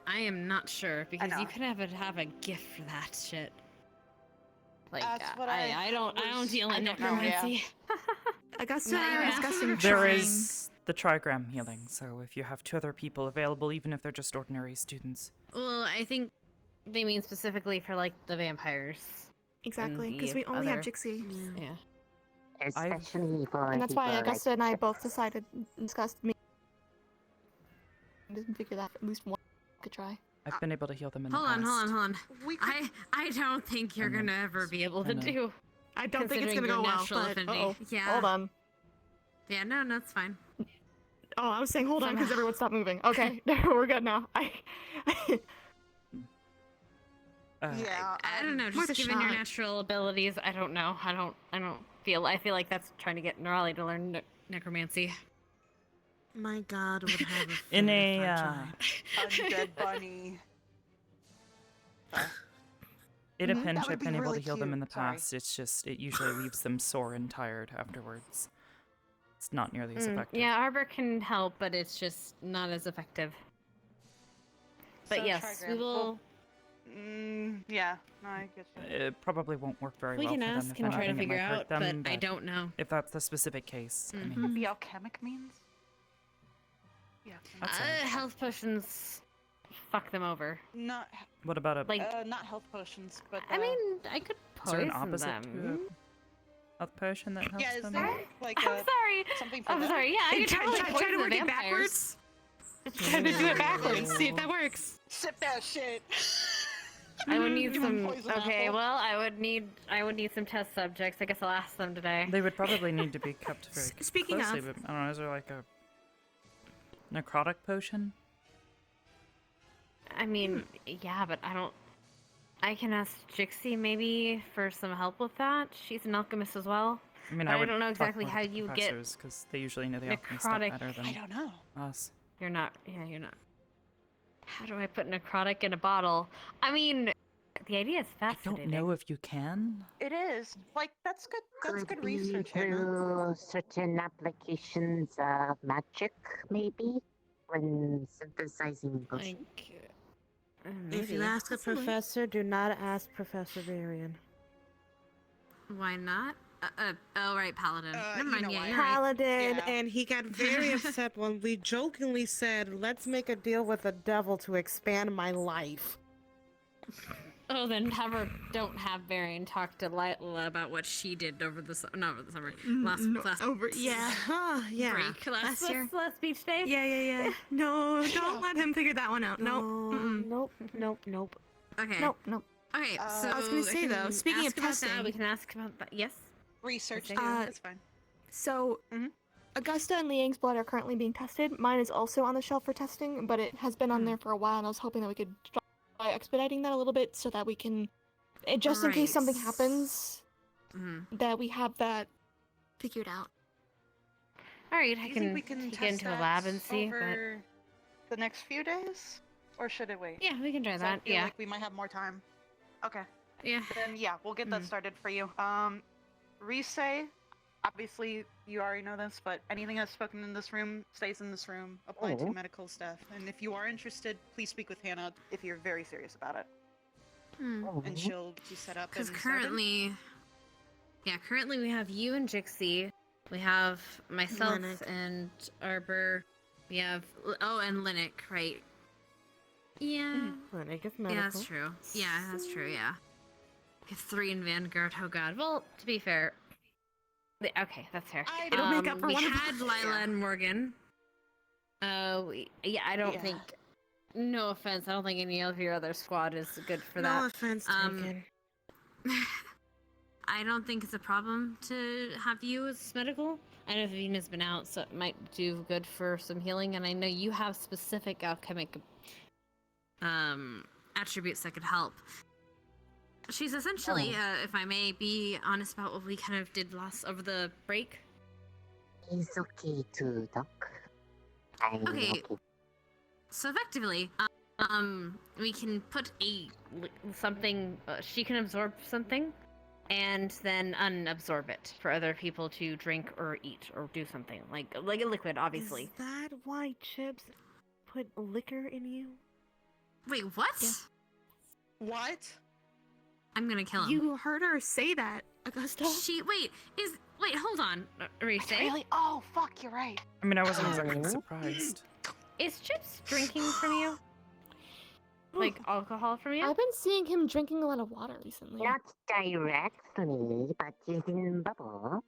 [SPEAKER 8] I am not sure because
[SPEAKER 15] know.
[SPEAKER 8] you could have a gift for that shit. Like
[SPEAKER 15] That's what
[SPEAKER 8] I don't deal in
[SPEAKER 15] I don't know,
[SPEAKER 8] necromancy.
[SPEAKER 17] Augusta
[SPEAKER 8] Not
[SPEAKER 17] and I
[SPEAKER 8] even
[SPEAKER 17] were
[SPEAKER 8] asking.
[SPEAKER 17] discussing
[SPEAKER 1] There
[SPEAKER 17] trying.
[SPEAKER 1] is the trigram healing, so if you have 2 other people available, even if they're just ordinary students.
[SPEAKER 8] Well, I think they mean specifically for like the vampires.
[SPEAKER 17] Exactly, because
[SPEAKER 8] the
[SPEAKER 17] we only have
[SPEAKER 8] other-
[SPEAKER 17] Jixie.
[SPEAKER 8] Yeah.
[SPEAKER 16] Especially for
[SPEAKER 17] And that's why
[SPEAKER 16] people
[SPEAKER 17] Augusta and I both discussed me. Didn't figure that at least one could try.
[SPEAKER 1] I've been able to heal them in
[SPEAKER 8] Hold
[SPEAKER 1] the
[SPEAKER 8] on,
[SPEAKER 1] past.
[SPEAKER 8] hold on. I don't think you're
[SPEAKER 1] I know.
[SPEAKER 8] gonna ever be able to
[SPEAKER 1] I know.
[SPEAKER 8] do.
[SPEAKER 17] I don't think it's
[SPEAKER 8] considering
[SPEAKER 17] gonna go
[SPEAKER 8] your
[SPEAKER 17] well,
[SPEAKER 8] natural
[SPEAKER 17] but
[SPEAKER 8] affinity.
[SPEAKER 17] uh-oh.
[SPEAKER 8] Yeah.
[SPEAKER 17] Hold on.
[SPEAKER 8] Yeah, no, it's fine.
[SPEAKER 17] Oh, I was saying hold on because
[SPEAKER 8] Somehow.
[SPEAKER 17] everyone stopped moving. Okay, we're good now.
[SPEAKER 15] yeah,
[SPEAKER 8] I don't know.
[SPEAKER 17] worth
[SPEAKER 8] Just
[SPEAKER 17] a
[SPEAKER 8] given your
[SPEAKER 17] shot.
[SPEAKER 8] natural abilities, I don't know. I feel like that's trying to get Nerali to learn necromancy.
[SPEAKER 4] My God, would have a
[SPEAKER 1] In
[SPEAKER 4] fit
[SPEAKER 1] a,
[SPEAKER 4] if I tried.
[SPEAKER 15] undead bunny.
[SPEAKER 1] In a
[SPEAKER 15] Mhm,
[SPEAKER 1] pinch,
[SPEAKER 15] that would
[SPEAKER 1] I've
[SPEAKER 15] be
[SPEAKER 1] been able
[SPEAKER 15] really
[SPEAKER 1] to heal them in the
[SPEAKER 15] cute, sorry.
[SPEAKER 1] past. It's just, it usually leaves them sore and tired afterwards. It's not nearly as effective.
[SPEAKER 8] Yeah, Arbor can help, but it's just not as effective. But
[SPEAKER 15] So
[SPEAKER 8] yes, we
[SPEAKER 15] trigram.
[SPEAKER 8] will.
[SPEAKER 15] Yeah, no, I guess.
[SPEAKER 1] It probably won't work very
[SPEAKER 8] We
[SPEAKER 1] well
[SPEAKER 8] can
[SPEAKER 1] for them.
[SPEAKER 8] ask
[SPEAKER 1] If
[SPEAKER 8] and try to
[SPEAKER 1] anything, it
[SPEAKER 8] figure
[SPEAKER 1] might hurt
[SPEAKER 8] out,
[SPEAKER 1] them,
[SPEAKER 8] but I don't know.
[SPEAKER 1] If that's the specific case, I mean,
[SPEAKER 15] The alchemic means? Yeah.
[SPEAKER 1] That's all.
[SPEAKER 8] Health potions fuck them over.
[SPEAKER 15] Not
[SPEAKER 1] what about a
[SPEAKER 15] not health potions, but
[SPEAKER 8] I mean, I could
[SPEAKER 1] is there an
[SPEAKER 8] poison
[SPEAKER 1] opposite
[SPEAKER 8] them.
[SPEAKER 1] to a potion that helps
[SPEAKER 15] yeah, is
[SPEAKER 1] them?
[SPEAKER 15] there like
[SPEAKER 8] I'm sorry.
[SPEAKER 15] something for
[SPEAKER 8] I'm
[SPEAKER 15] them?
[SPEAKER 8] sorry. Yeah, I could totally
[SPEAKER 4] try
[SPEAKER 8] poison
[SPEAKER 4] to
[SPEAKER 8] the
[SPEAKER 4] work it
[SPEAKER 8] vampires.
[SPEAKER 4] backwards. Try to do it backwards. See if that works.
[SPEAKER 15] Sip that shit.
[SPEAKER 8] I would need
[SPEAKER 15] Give 'em
[SPEAKER 8] some.
[SPEAKER 15] poison
[SPEAKER 8] Okay,
[SPEAKER 15] apple.
[SPEAKER 8] well, I would need some test subjects. I guess I'll ask them today.
[SPEAKER 1] They would probably need to be kept very
[SPEAKER 17] Speaking
[SPEAKER 1] closely,
[SPEAKER 17] of-
[SPEAKER 1] but I don't know, is there like a necrotic potion?
[SPEAKER 8] I mean, yeah, but I don't. I can ask Jixie maybe for some help with that. She's an alchemist as well.
[SPEAKER 1] I mean,
[SPEAKER 8] But
[SPEAKER 1] I would
[SPEAKER 8] don't know
[SPEAKER 1] talk
[SPEAKER 8] exactly
[SPEAKER 1] more
[SPEAKER 8] how
[SPEAKER 1] with the
[SPEAKER 8] you get
[SPEAKER 1] professors, because they usually know the alchemy stuff
[SPEAKER 8] necrotic.
[SPEAKER 1] better than
[SPEAKER 15] I don't know.
[SPEAKER 1] us.
[SPEAKER 8] You're not. Yeah, you're not. How do I put necrotic in a bottle? I mean, the idea is
[SPEAKER 1] I
[SPEAKER 8] fascinating.
[SPEAKER 1] don't know if you can.
[SPEAKER 15] It is. Like that's good. That's
[SPEAKER 16] could
[SPEAKER 15] good
[SPEAKER 16] be
[SPEAKER 15] research, Hannah.
[SPEAKER 16] through certain applications of magic, maybe, when synthesizing potions.
[SPEAKER 8] Like,
[SPEAKER 4] If you
[SPEAKER 8] maybe.
[SPEAKER 4] ask a professor, do not ask Professor Varian.
[SPEAKER 8] Why not? Oh, right, Paladin. Never
[SPEAKER 15] you
[SPEAKER 8] mind.
[SPEAKER 15] know
[SPEAKER 8] Yeah,
[SPEAKER 15] why.
[SPEAKER 8] you're right.
[SPEAKER 4] Paladin,
[SPEAKER 15] Yeah.
[SPEAKER 4] and he got very upset when we jokingly said, "Let's make a deal with the devil to expand my life."
[SPEAKER 8] Oh, then don't have Varian talk to Lila about what she did over the not over the summer, last
[SPEAKER 17] Yeah. Yeah.
[SPEAKER 8] break, last
[SPEAKER 17] year.
[SPEAKER 8] last beach day.
[SPEAKER 17] Yeah. No, don't let him figure that one out. No.
[SPEAKER 4] Nope.
[SPEAKER 8] Okay.
[SPEAKER 17] Nope.
[SPEAKER 8] Okay. So
[SPEAKER 17] I was gonna say, though,
[SPEAKER 8] can
[SPEAKER 17] speaking
[SPEAKER 8] ask
[SPEAKER 17] of
[SPEAKER 8] about that,
[SPEAKER 17] testing-
[SPEAKER 8] we can ask about that. Yes.
[SPEAKER 15] Research too.
[SPEAKER 8] Okay.
[SPEAKER 15] That's fine.
[SPEAKER 17] So,
[SPEAKER 15] Mhm.
[SPEAKER 17] Augusta and Liang's blood are currently being tested. Mine is also on the shelf for testing, but it has been on there for a while, and I was hoping that we could try expediting that a little bit so that we can, just in case something
[SPEAKER 8] Right.
[SPEAKER 17] happens, that we have that figured out.
[SPEAKER 8] All right,
[SPEAKER 15] Do
[SPEAKER 8] I
[SPEAKER 15] you
[SPEAKER 8] can
[SPEAKER 15] think we can
[SPEAKER 8] take
[SPEAKER 15] test
[SPEAKER 8] into a
[SPEAKER 15] that
[SPEAKER 8] lab and see. But
[SPEAKER 15] over the next few days, or should it wait?
[SPEAKER 8] yeah, we can try
[SPEAKER 15] 'Cause I
[SPEAKER 8] that.
[SPEAKER 15] feel
[SPEAKER 8] Yeah.
[SPEAKER 15] like we might have more time. Okay.
[SPEAKER 8] Yeah.
[SPEAKER 15] Then yeah, we'll get that started for you. Resay, obviously you already know this, but anything that's spoken in this room stays in this room. Apply to
[SPEAKER 16] Oh.
[SPEAKER 15] medical stuff. And if you are interested, please speak with Hannah if you're very serious about it.
[SPEAKER 16] Oh.
[SPEAKER 15] And she'll get you set up.
[SPEAKER 8] Because
[SPEAKER 15] and started.
[SPEAKER 8] currently we have you and Jixie. We have myself
[SPEAKER 17] Linux.
[SPEAKER 8] and Arbor. We have and Linux, right? Yeah.
[SPEAKER 4] Clinic is
[SPEAKER 8] Yeah,
[SPEAKER 4] medical.
[SPEAKER 8] that's true. Yeah, that's true. Yeah. We have 3 in Vanguard. Oh God. Well, to be fair. Okay, that's fair.
[SPEAKER 17] It'll make up for
[SPEAKER 8] we
[SPEAKER 17] one of
[SPEAKER 8] had
[SPEAKER 17] us.
[SPEAKER 8] Lila and Morgan. I don't think. No offense, I don't think any of your other squad is good for that.
[SPEAKER 4] No offense taken.
[SPEAKER 8] I don't think it's a problem to have you as medical. I know Vina's been out, so it might do good for some healing, and I know you have specific alchemic attributes that could help. she's essentially, if I may be honest about what we kind of did last over the break.
[SPEAKER 16] It's okay to talk.
[SPEAKER 8] Okay. So effectively, we can put something. She can absorb something, and then unabsorb it for other people to drink or eat or do something like a liquid, obviously.
[SPEAKER 4] Is that why Chips put liquor in you?
[SPEAKER 8] Wait, what?
[SPEAKER 4] Yeah.
[SPEAKER 15] What?
[SPEAKER 8] I'm gonna kill him.
[SPEAKER 17] You heard her say that, Augusta.
[SPEAKER 8] Wait, hold on, Reese.
[SPEAKER 15] Really? Oh, fuck, you're right.
[SPEAKER 1] I mean, I wasn't exactly surprised.
[SPEAKER 8] Is Chips drinking from you? Like alcohol from you?
[SPEAKER 17] I've been seeing him drinking a lot of water recently.
[SPEAKER 16] Not directly, but he's in bubble.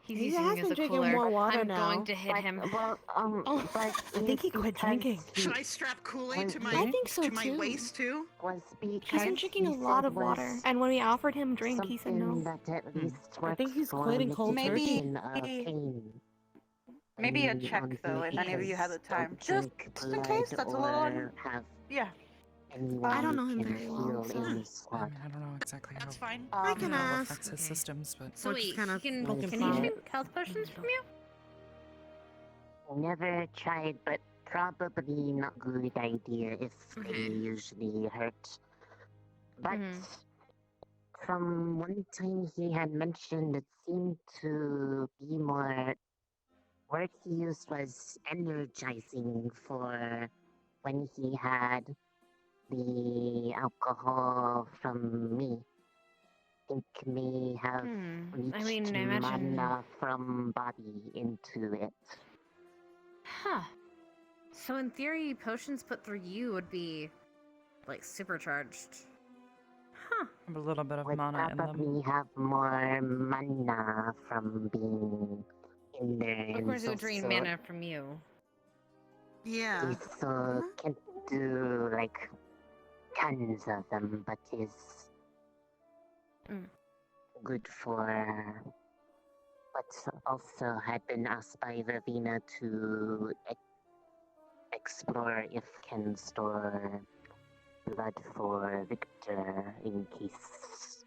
[SPEAKER 8] He's
[SPEAKER 17] He
[SPEAKER 8] using
[SPEAKER 17] has
[SPEAKER 8] me as
[SPEAKER 17] been
[SPEAKER 8] a
[SPEAKER 17] drinking
[SPEAKER 8] cooler.
[SPEAKER 17] more water
[SPEAKER 8] I'm
[SPEAKER 17] now.
[SPEAKER 8] going to hit him.
[SPEAKER 16] Well, but
[SPEAKER 17] I think he quit drinking.
[SPEAKER 15] Should I strap Kool-Aid to my
[SPEAKER 17] I think so
[SPEAKER 15] to my
[SPEAKER 17] too.
[SPEAKER 15] waist too?
[SPEAKER 17] He's been drinking a lot of water, and when we offered him drink, he said no.
[SPEAKER 16] That at least
[SPEAKER 4] I think he's
[SPEAKER 16] works
[SPEAKER 4] quitting
[SPEAKER 16] for
[SPEAKER 4] cold turkey.
[SPEAKER 15] Maybe a check though, if any of you have the time. Just in case, that's a little yeah.
[SPEAKER 17] I don't know him very well, so...
[SPEAKER 1] I mean, I don't know exactly
[SPEAKER 15] That's
[SPEAKER 1] how
[SPEAKER 15] fine.
[SPEAKER 17] I can
[SPEAKER 1] it
[SPEAKER 17] ask.
[SPEAKER 1] affects his systems, but...
[SPEAKER 8] So wait,
[SPEAKER 17] kind of
[SPEAKER 8] can
[SPEAKER 17] looking
[SPEAKER 8] you
[SPEAKER 17] for
[SPEAKER 8] drink
[SPEAKER 17] it.
[SPEAKER 8] health potions from you?
[SPEAKER 16] Never tried, but probably not good idea if they usually hurt. But from one time he had mentioned it seemed to be more... Word he used was energizing for when he had the alcohol from me. I think may have reached
[SPEAKER 8] I mean, I imagine...
[SPEAKER 16] mana from body into it.
[SPEAKER 8] Huh. So in theory, potions put through you would be, like, supercharged. Huh.
[SPEAKER 1] A little bit of
[SPEAKER 16] Would
[SPEAKER 1] mana in them.
[SPEAKER 16] probably have more mana from being in there.
[SPEAKER 8] Of course, it would
[SPEAKER 16] and
[SPEAKER 8] drain
[SPEAKER 16] also
[SPEAKER 8] mana from you.
[SPEAKER 15] Yeah.
[SPEAKER 16] he so can't do, like, tons of them, but is good for... But also had been asked by Ravina to explore if can store blood for Victor in case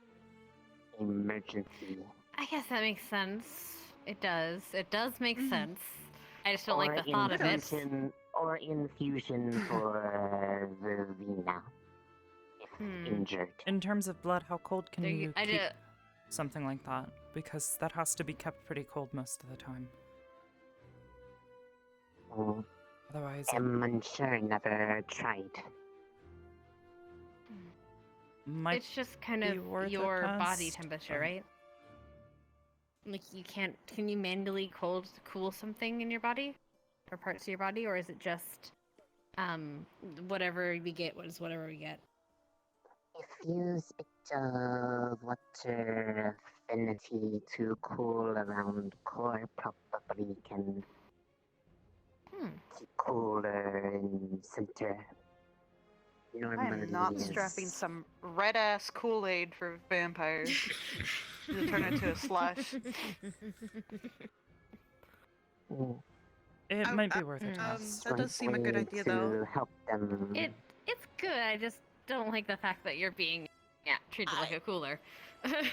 [SPEAKER 16] emergency.
[SPEAKER 8] I guess that makes sense. It does. It does make sense. I just don't like the thought of it.
[SPEAKER 16] Or infusion for Ravina if injured.
[SPEAKER 1] In terms of blood, how cold can you
[SPEAKER 8] I
[SPEAKER 1] keep something like that? Because that has to be kept pretty cold most of the time. Otherwise,
[SPEAKER 16] I'm unsure, never tried.
[SPEAKER 1] might
[SPEAKER 8] It's just kind
[SPEAKER 1] be
[SPEAKER 8] of
[SPEAKER 1] worth a
[SPEAKER 8] your body
[SPEAKER 1] test,
[SPEAKER 8] temperature,
[SPEAKER 1] but-
[SPEAKER 8] right? Like you can't. Can you manually cool something in your body, or parts of your body, or is it just whatever we get? What is whatever we get?
[SPEAKER 16] If you speak of water affinity to cool around core, probably can keep cooler in center.
[SPEAKER 15] I
[SPEAKER 16] Normally
[SPEAKER 15] am not
[SPEAKER 16] is-
[SPEAKER 15] strapping some red ass Kool-Aid for vampires to turn into a slush.
[SPEAKER 1] It might be worth a test.
[SPEAKER 15] That does seem a good idea, though.
[SPEAKER 16] Help them.
[SPEAKER 8] It's good. I just don't like the fact that you're being treated like a cooler. But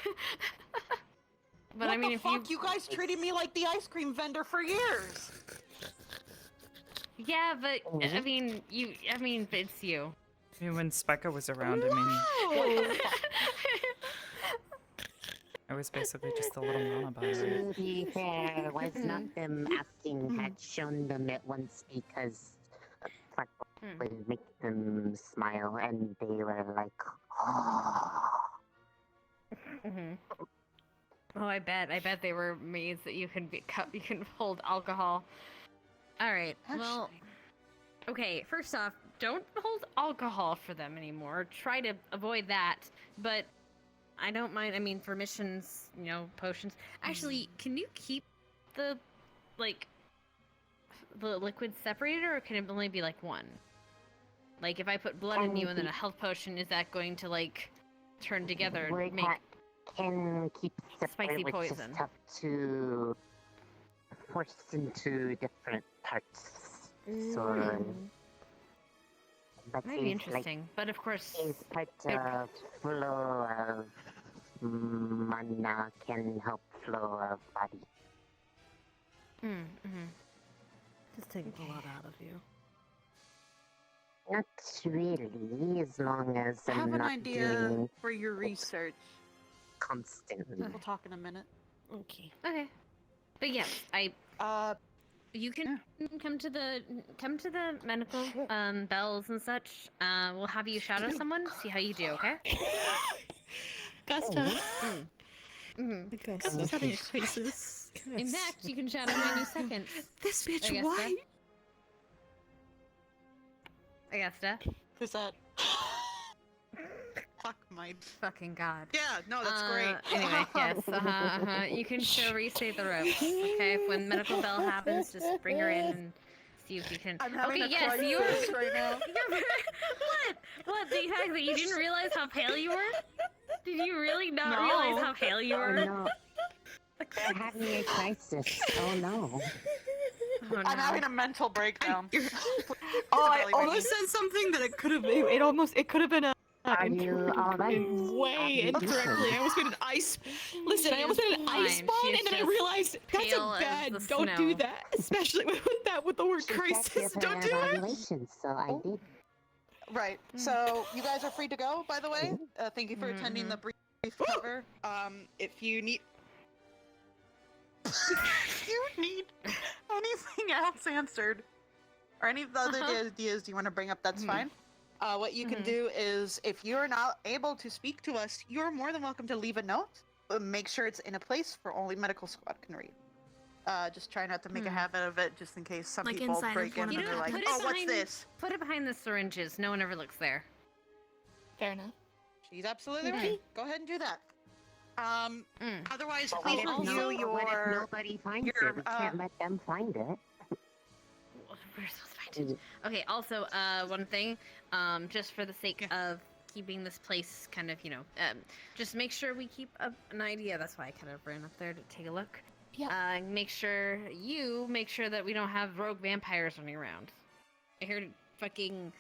[SPEAKER 15] what
[SPEAKER 8] I mean,
[SPEAKER 15] the
[SPEAKER 8] if
[SPEAKER 15] fuck? You guys treated me like the ice cream vendor for years.
[SPEAKER 8] Yeah, but I mean, it's you.
[SPEAKER 1] I mean, when Specca was around, I mean, it was basically just a little mana bar.
[SPEAKER 16] To be fair, was not them asking had shown them it once because what would make them smile, and they were like,
[SPEAKER 8] Oh, I bet they were amazed that you can you can hold alcohol. All right. Well, okay. First off, don't hold alcohol for them anymore. Try to avoid that. But I don't mind. I mean, for missions, potions. Actually, can you keep the liquid separated, or can it only be like one? Like, if I put blood in you and then a health potion, is that going to turn together and make
[SPEAKER 16] can keep separate,
[SPEAKER 8] spicy
[SPEAKER 16] which
[SPEAKER 8] poison?
[SPEAKER 16] is tough to force into different parts. So But
[SPEAKER 8] Might be
[SPEAKER 16] his,
[SPEAKER 8] interesting, but of course,
[SPEAKER 16] his part of flow of mana can help flow of body.
[SPEAKER 4] Just takes a lot out of you.
[SPEAKER 16] Not really, as long as
[SPEAKER 15] I
[SPEAKER 16] I'm
[SPEAKER 15] have an
[SPEAKER 16] not
[SPEAKER 15] idea
[SPEAKER 16] doing
[SPEAKER 15] for your research.
[SPEAKER 16] constantly.
[SPEAKER 15] We'll talk in a minute.
[SPEAKER 4] Okay.
[SPEAKER 8] Okay. But yes, you can come to the medical bells and such. We'll have you shadow someone, see how you do, okay?
[SPEAKER 17] Gusta.
[SPEAKER 8] Gusta's
[SPEAKER 17] having a crisis.
[SPEAKER 8] In fact, you can shadow my new second.
[SPEAKER 17] This bitch,
[SPEAKER 8] Augusta.
[SPEAKER 17] why?
[SPEAKER 8] Augusta.
[SPEAKER 15] Who's that? Fuck my
[SPEAKER 8] fucking god.
[SPEAKER 15] Yeah, no, that's great.
[SPEAKER 8] Anyway, yes, You can show Reese the ropes, okay? When medical bell happens, just bring her in and see if you can.
[SPEAKER 15] I'm having
[SPEAKER 8] okay,
[SPEAKER 15] a
[SPEAKER 8] yes, you
[SPEAKER 15] crisis right now.
[SPEAKER 8] What? The fact that you didn't realize how pale you were? Did you really not
[SPEAKER 15] No.
[SPEAKER 8] realize how pale you were?
[SPEAKER 16] No. They're having a crisis. Oh no.
[SPEAKER 15] I'm having a mental breakdown.
[SPEAKER 17] I almost said something that it could have. It could have been a.
[SPEAKER 16] Are you alright?
[SPEAKER 17] Way incorrectly. I almost made an ice. Listen, I almost made an ice
[SPEAKER 8] fine.
[SPEAKER 17] spawn,
[SPEAKER 8] She's
[SPEAKER 17] and then I
[SPEAKER 8] just
[SPEAKER 17] realized that's
[SPEAKER 8] pale
[SPEAKER 17] a
[SPEAKER 8] as
[SPEAKER 17] bad.
[SPEAKER 8] the
[SPEAKER 17] Don't
[SPEAKER 8] snow.
[SPEAKER 17] do that, especially with the word
[SPEAKER 16] She
[SPEAKER 17] crisis.
[SPEAKER 16] checked with
[SPEAKER 17] Don't
[SPEAKER 16] her
[SPEAKER 17] do it.
[SPEAKER 16] evaluation, so I did.
[SPEAKER 15] Right. So you guys are free to go. By the way, thank you for attending the brief cover. If you need, anything else answered, or any of the other ideas you want to bring up, that's fine. What you can do is, if you're not able to speak to us, you're more than welcome to leave a note. But make sure it's in a place for only medical squad can read. Just try not to make a habit of it, just in case some
[SPEAKER 17] Like
[SPEAKER 15] people
[SPEAKER 17] inside of
[SPEAKER 15] break in
[SPEAKER 17] one
[SPEAKER 15] and
[SPEAKER 17] of
[SPEAKER 15] they're
[SPEAKER 17] the
[SPEAKER 15] like,
[SPEAKER 8] put it
[SPEAKER 15] "Oh, what's
[SPEAKER 8] behind-
[SPEAKER 15] this?"
[SPEAKER 8] Put it behind the syringes. No one ever looks there.
[SPEAKER 17] Fair enough.
[SPEAKER 15] She's absolutely
[SPEAKER 8] Okay.
[SPEAKER 15] right. Go ahead and do that. Otherwise,
[SPEAKER 16] But
[SPEAKER 15] please
[SPEAKER 16] what if
[SPEAKER 15] review
[SPEAKER 16] no- what if
[SPEAKER 15] your.
[SPEAKER 16] nobody finds it? We can't let them find it.
[SPEAKER 8] We're supposed to find it. Okay, also, one thing, just for the sake of keeping this place kind of, just make sure we keep an idea. That's why I kind of ran up there to take a look.
[SPEAKER 17] Yeah.
[SPEAKER 8] Make sure that we don't have rogue vampires running around. I heard fucking.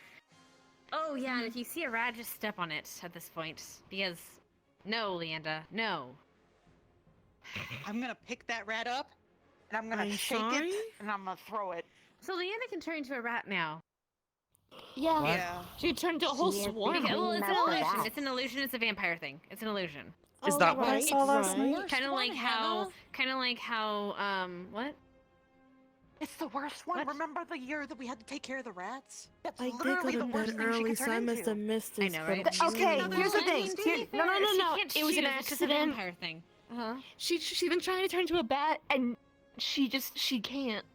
[SPEAKER 8] Oh yeah, and if you see a rat, just step on it at this point, because no, Leanda, no.
[SPEAKER 15] I'm gonna pick that rat up, and I'm gonna
[SPEAKER 4] I'm
[SPEAKER 15] shake
[SPEAKER 4] sorry?
[SPEAKER 15] it, and I'm gonna throw it.
[SPEAKER 8] So Leanda can turn into a rat now.
[SPEAKER 17] Yeah.
[SPEAKER 15] Yeah.
[SPEAKER 17] She turned into a whole
[SPEAKER 16] She is
[SPEAKER 17] swarm.
[SPEAKER 8] Okay, well, it's an
[SPEAKER 16] Not
[SPEAKER 8] illusion.
[SPEAKER 16] rats.
[SPEAKER 8] It's an illusion. It's a vampire thing. It's an illusion.
[SPEAKER 1] Is that what I
[SPEAKER 17] right,
[SPEAKER 1] saw last
[SPEAKER 17] right.
[SPEAKER 1] night?
[SPEAKER 8] Kind of like how, what?
[SPEAKER 15] It's the worst one.
[SPEAKER 8] What?
[SPEAKER 15] Remember the year that we had to take care of the rats? That's
[SPEAKER 4] I did
[SPEAKER 15] literally
[SPEAKER 4] go
[SPEAKER 15] the
[SPEAKER 4] to
[SPEAKER 15] worst
[SPEAKER 4] bed
[SPEAKER 15] thing she
[SPEAKER 4] early,
[SPEAKER 15] could
[SPEAKER 4] so
[SPEAKER 15] turn
[SPEAKER 4] I
[SPEAKER 15] into.
[SPEAKER 4] must have missed
[SPEAKER 8] I
[SPEAKER 4] this.
[SPEAKER 8] know,
[SPEAKER 4] but
[SPEAKER 8] right?
[SPEAKER 17] Okay,
[SPEAKER 8] No,
[SPEAKER 17] here's the
[SPEAKER 8] I
[SPEAKER 17] thing.
[SPEAKER 8] mean, to
[SPEAKER 17] Here-
[SPEAKER 8] be
[SPEAKER 17] no, no,
[SPEAKER 8] fair,
[SPEAKER 17] no,
[SPEAKER 8] she
[SPEAKER 17] no.
[SPEAKER 8] can't
[SPEAKER 17] It was an
[SPEAKER 8] choose, it's just a
[SPEAKER 17] accident.
[SPEAKER 8] vampire thing. Uh-huh.
[SPEAKER 17] She's been trying to turn into a bat, and she can't.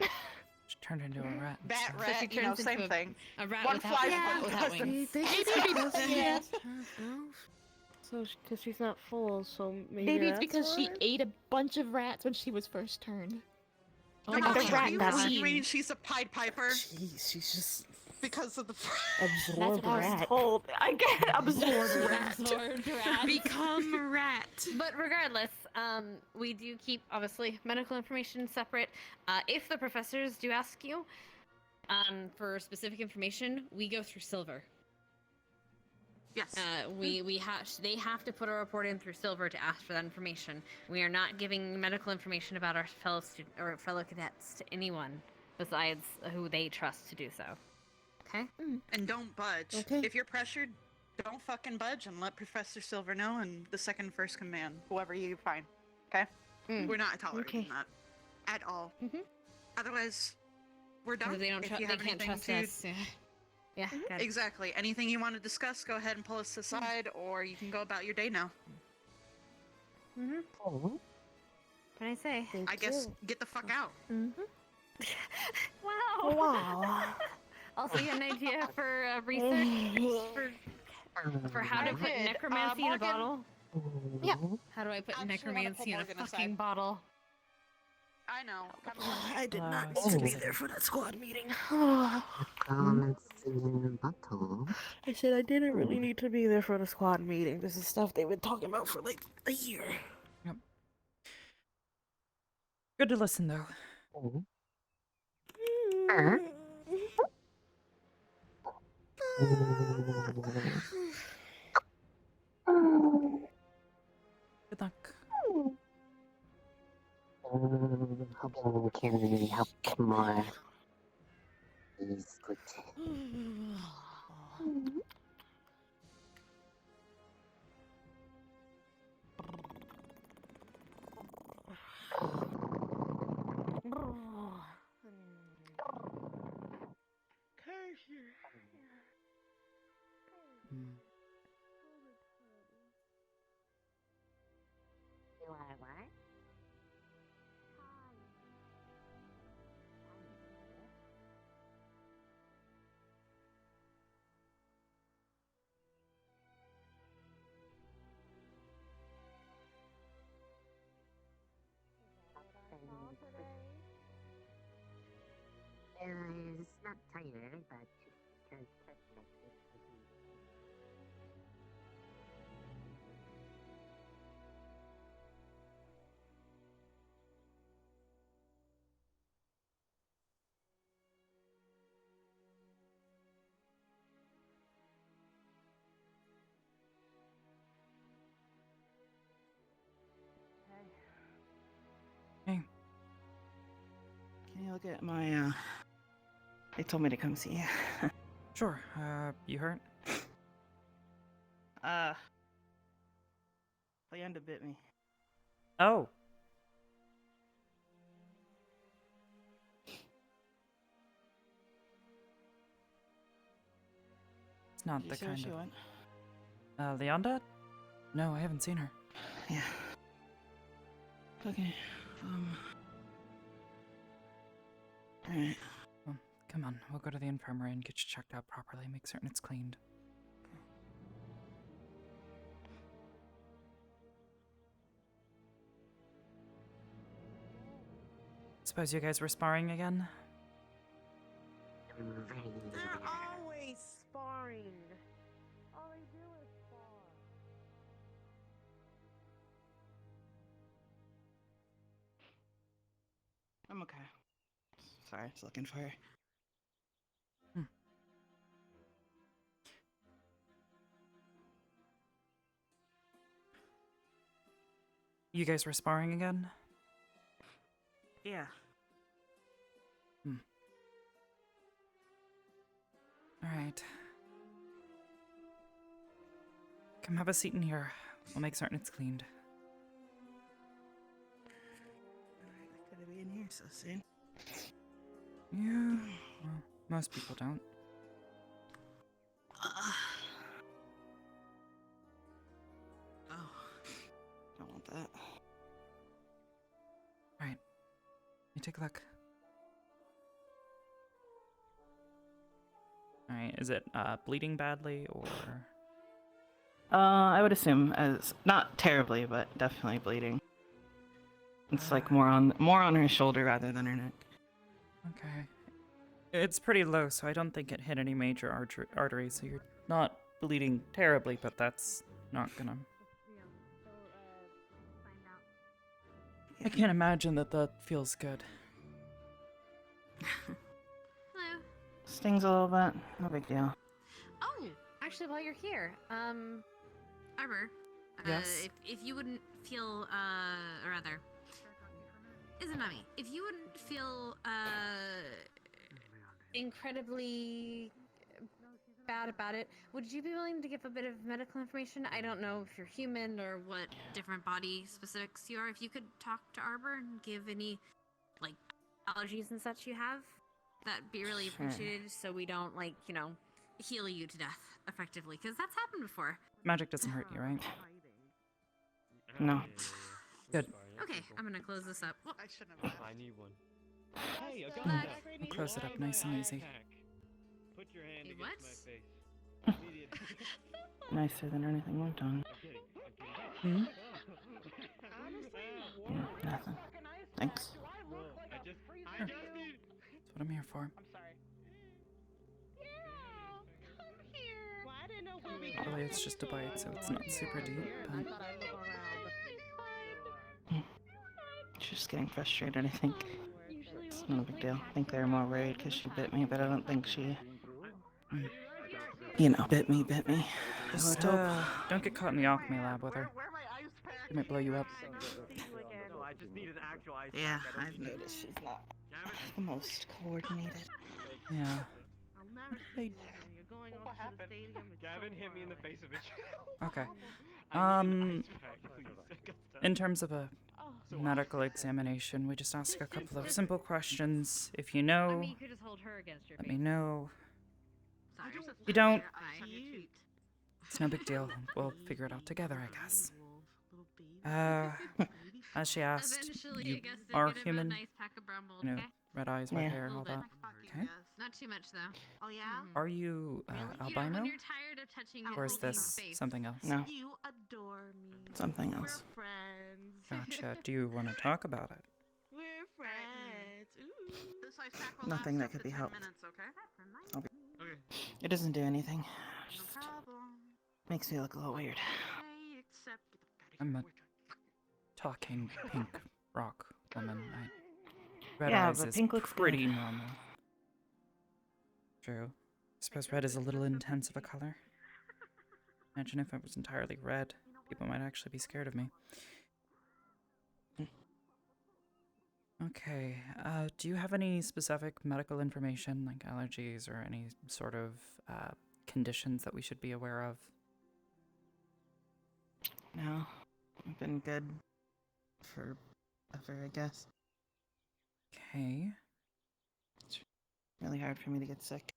[SPEAKER 1] She turned into a rat.
[SPEAKER 15] Bat,
[SPEAKER 8] So she
[SPEAKER 15] rat,
[SPEAKER 8] turns
[SPEAKER 15] same
[SPEAKER 8] into
[SPEAKER 15] thing.
[SPEAKER 8] A rat
[SPEAKER 15] One
[SPEAKER 8] without,
[SPEAKER 15] flies,
[SPEAKER 8] without,
[SPEAKER 15] one
[SPEAKER 8] without
[SPEAKER 15] doesn't.
[SPEAKER 8] wings.
[SPEAKER 17] Yeah.
[SPEAKER 4] So, because she's not full, so maybe
[SPEAKER 17] Maybe it's
[SPEAKER 4] that's
[SPEAKER 17] because she
[SPEAKER 4] why?
[SPEAKER 17] ate a bunch of rats when she was first turned.
[SPEAKER 8] Oh
[SPEAKER 17] Like
[SPEAKER 8] my
[SPEAKER 17] the
[SPEAKER 8] God.
[SPEAKER 17] rat
[SPEAKER 15] you
[SPEAKER 17] vaccine.
[SPEAKER 15] mean she's a Pied Piper
[SPEAKER 4] Jeez, she's just
[SPEAKER 15] because of the.
[SPEAKER 17] That's
[SPEAKER 4] absorbed
[SPEAKER 17] what I was
[SPEAKER 4] rat.
[SPEAKER 17] told. I get absorbed rat.
[SPEAKER 8] Absorbed rat.
[SPEAKER 11] Become a rat.
[SPEAKER 8] But regardless, we do keep, obviously, medical information separate. If the professors do ask you for specific information, we go through Silver.
[SPEAKER 15] Yes.
[SPEAKER 8] They have to put a report in through Silver to ask for that information. We are not giving medical information about our fellow cadets to anyone besides who they trust to do so. Okay?
[SPEAKER 15] And don't budge.
[SPEAKER 4] Okay.
[SPEAKER 15] If you're pressured, don't fucking budge and let Professor Silver know and the second first command, whoever you find. Okay? We're not tolerating
[SPEAKER 4] Okay.
[SPEAKER 15] that at all. Otherwise, we're done.
[SPEAKER 8] Because they don't
[SPEAKER 15] If
[SPEAKER 8] trust.
[SPEAKER 15] you
[SPEAKER 8] They
[SPEAKER 15] have
[SPEAKER 8] can't
[SPEAKER 15] anything
[SPEAKER 8] trust
[SPEAKER 15] to-
[SPEAKER 8] us. Yeah. Got it.
[SPEAKER 15] Exactly. Anything you want to discuss, go ahead and pull us aside, or you can go about your day now.
[SPEAKER 16] Oh,
[SPEAKER 8] What did I say?
[SPEAKER 15] I guess get the fuck out.
[SPEAKER 8] Wow.
[SPEAKER 17] Wow.
[SPEAKER 8] Also, you have an idea for research for how to
[SPEAKER 15] I
[SPEAKER 8] put
[SPEAKER 15] did.
[SPEAKER 8] necromancy in a
[SPEAKER 15] Morgan-
[SPEAKER 8] bottle?
[SPEAKER 17] Yeah.
[SPEAKER 8] How do I put
[SPEAKER 15] Actually, I'm gonna
[SPEAKER 8] necromancy
[SPEAKER 15] pull
[SPEAKER 8] in a
[SPEAKER 15] Morgan
[SPEAKER 8] fucking
[SPEAKER 15] aside.
[SPEAKER 8] bottle?
[SPEAKER 15] I know.
[SPEAKER 4] I did not
[SPEAKER 1] Oh,
[SPEAKER 4] need to be
[SPEAKER 1] so-
[SPEAKER 4] there for that squad meeting.
[SPEAKER 16] comments in bottle.
[SPEAKER 4] I said I didn't really need to be there for the squad meeting. This is stuff they've been talking about for like a year.
[SPEAKER 1] Good to listen, though.
[SPEAKER 16] Huh?
[SPEAKER 1] Good luck.
[SPEAKER 16] Hoping can help more. Is good. You are what? It's not tired, but just because
[SPEAKER 1] Hey.
[SPEAKER 10] Can you look at my, They told me to come see you.
[SPEAKER 1] Sure. You hurt?
[SPEAKER 10] Leander bit me.
[SPEAKER 1] Oh. It's not
[SPEAKER 10] Did
[SPEAKER 1] the
[SPEAKER 10] you see where
[SPEAKER 1] kind
[SPEAKER 10] she
[SPEAKER 1] of...
[SPEAKER 10] went?
[SPEAKER 1] Leonda? No, I haven't seen her.
[SPEAKER 10] Yeah. Okay. Alright.
[SPEAKER 1] Well, come on. We'll go to the infirmary and get you checked out properly. Make certain it's cleaned. Suppose you guys were sparring again?
[SPEAKER 4] They're always sparring. All they do is spar.
[SPEAKER 10] I'm okay. Sorry, I was looking for her.
[SPEAKER 1] You guys were sparring again?
[SPEAKER 10] Yeah.
[SPEAKER 1] Alright. Come have a seat in here. We'll make certain it's cleaned.
[SPEAKER 10] Could it be in here so soon?
[SPEAKER 1] Yeah, well, most people don't.
[SPEAKER 10] Oh, don't want that.
[SPEAKER 1] Right. You take a look. Alright, is it bleeding badly or...
[SPEAKER 10] I would assume as not terribly, but definitely bleeding. It's like more on her shoulder rather than her neck.
[SPEAKER 1] Okay. It's pretty low, so I don't think it hit any major arteries, so you're not bleeding terribly, but that's not gonna... I can't imagine that feels good.
[SPEAKER 8] Hello.
[SPEAKER 10] Stings a little bit, no big deal.
[SPEAKER 8] Oh, actually, while you're here, Arbor.
[SPEAKER 1] Yes?
[SPEAKER 8] If you wouldn't feel, or rather, isn't that me? If you wouldn't feel, incredibly bad about it, would you be willing to give a bit of medical information? I don't know if you're human or what different body specifics you are. If you could talk to Arbor and give any, like, allergies and such you have, that'd be really
[SPEAKER 10] Sure.
[SPEAKER 8] appreciated so we don't, like, heal you to death, effectively, because that's happened before.
[SPEAKER 1] Magic doesn't hurt you, right?
[SPEAKER 10] No.
[SPEAKER 1] Good.
[SPEAKER 8] Okay, I'm gonna close this up. Well,
[SPEAKER 6] I shouldn't have.
[SPEAKER 5] I need one.
[SPEAKER 6] Hey, I got
[SPEAKER 8] Black.
[SPEAKER 6] that.
[SPEAKER 1] We'll close it up nice and easy.
[SPEAKER 5] Put your hand
[SPEAKER 8] Hey,
[SPEAKER 5] against
[SPEAKER 8] what?
[SPEAKER 5] my face. Immediately.
[SPEAKER 10] Nicer than anything we've done.
[SPEAKER 1] Hmm?
[SPEAKER 10] Yeah, nothing. Thanks.
[SPEAKER 5] I just need.
[SPEAKER 1] That's what I'm here for.
[SPEAKER 15] I'm sorry. Yeah, come here. Well, I didn't know where we
[SPEAKER 1] Really, it's just a bite, so it's not super deep, but...
[SPEAKER 10] She's just getting frustrated, I think. It's no big deal. I think they were more worried because she bit me, but I don't think she
[SPEAKER 18] You know, bit me. I would
[SPEAKER 1] Just,
[SPEAKER 18] hope.
[SPEAKER 1] don't get caught in the alchemy lab with her. She might blow you up.
[SPEAKER 12] No, I just need an actual ice
[SPEAKER 18] Yeah,
[SPEAKER 12] pack. I don't
[SPEAKER 18] I've
[SPEAKER 12] need
[SPEAKER 18] noticed she's not the most coordinated.
[SPEAKER 1] Yeah.
[SPEAKER 6] What happened? Gavin hit me in the face of it.
[SPEAKER 1] Okay.
[SPEAKER 6] I need an ice pack, please.
[SPEAKER 1] In terms of a medical examination, we just ask a couple of simple questions. If you know,
[SPEAKER 8] I mean, you could just hold her against your
[SPEAKER 1] let
[SPEAKER 8] face.
[SPEAKER 1] me know.
[SPEAKER 8] Sorry.
[SPEAKER 1] You don't.
[SPEAKER 8] Cute.
[SPEAKER 1] It's no big deal. We'll figure it out together, I guess. As she asked,
[SPEAKER 8] Eventually,
[SPEAKER 1] you
[SPEAKER 8] I guess they
[SPEAKER 1] are
[SPEAKER 8] get him a
[SPEAKER 1] human.
[SPEAKER 8] nice pack of brambles,
[SPEAKER 1] You know,
[SPEAKER 8] okay?
[SPEAKER 1] red eyes, red
[SPEAKER 18] Yeah.
[SPEAKER 1] hair, all that. Okay.
[SPEAKER 8] Not too much though.
[SPEAKER 7] Oh yeah?
[SPEAKER 1] Are you
[SPEAKER 8] You know,
[SPEAKER 1] albino?
[SPEAKER 8] when you're tired of touching
[SPEAKER 1] Or is
[SPEAKER 8] his
[SPEAKER 1] this
[SPEAKER 8] face.
[SPEAKER 1] something else?
[SPEAKER 18] No.
[SPEAKER 4] You adore me.
[SPEAKER 18] Something else.
[SPEAKER 4] We're friends.
[SPEAKER 1] Gotcha. Do you want to talk about it?
[SPEAKER 4] We're friends. Ooh.
[SPEAKER 7] This ice pack will
[SPEAKER 18] Nothing
[SPEAKER 7] last
[SPEAKER 18] that
[SPEAKER 7] up
[SPEAKER 18] could
[SPEAKER 7] to
[SPEAKER 18] be
[SPEAKER 7] 10
[SPEAKER 18] helped.
[SPEAKER 7] minutes, okay?
[SPEAKER 18] I'll be-
[SPEAKER 6] Okay.
[SPEAKER 18] It doesn't do anything.
[SPEAKER 7] No
[SPEAKER 18] Just
[SPEAKER 7] problem.
[SPEAKER 18] makes me look a little weird.
[SPEAKER 7] Okay, except
[SPEAKER 1] I'm a talking pink rock woman. Red
[SPEAKER 18] Yeah,
[SPEAKER 1] eyes
[SPEAKER 18] but
[SPEAKER 1] is
[SPEAKER 18] pink looks
[SPEAKER 1] pretty
[SPEAKER 18] good.
[SPEAKER 1] normal. True. I suppose red is a little intense of a color. Imagine if it was entirely red. People might actually be scared of me. Okay, do you have any specific medical information, like allergies or any sort of conditions that we should be aware of?
[SPEAKER 18] No, I've been good forever, I guess.
[SPEAKER 1] Okay.
[SPEAKER 18] It's really hard for me to get sick.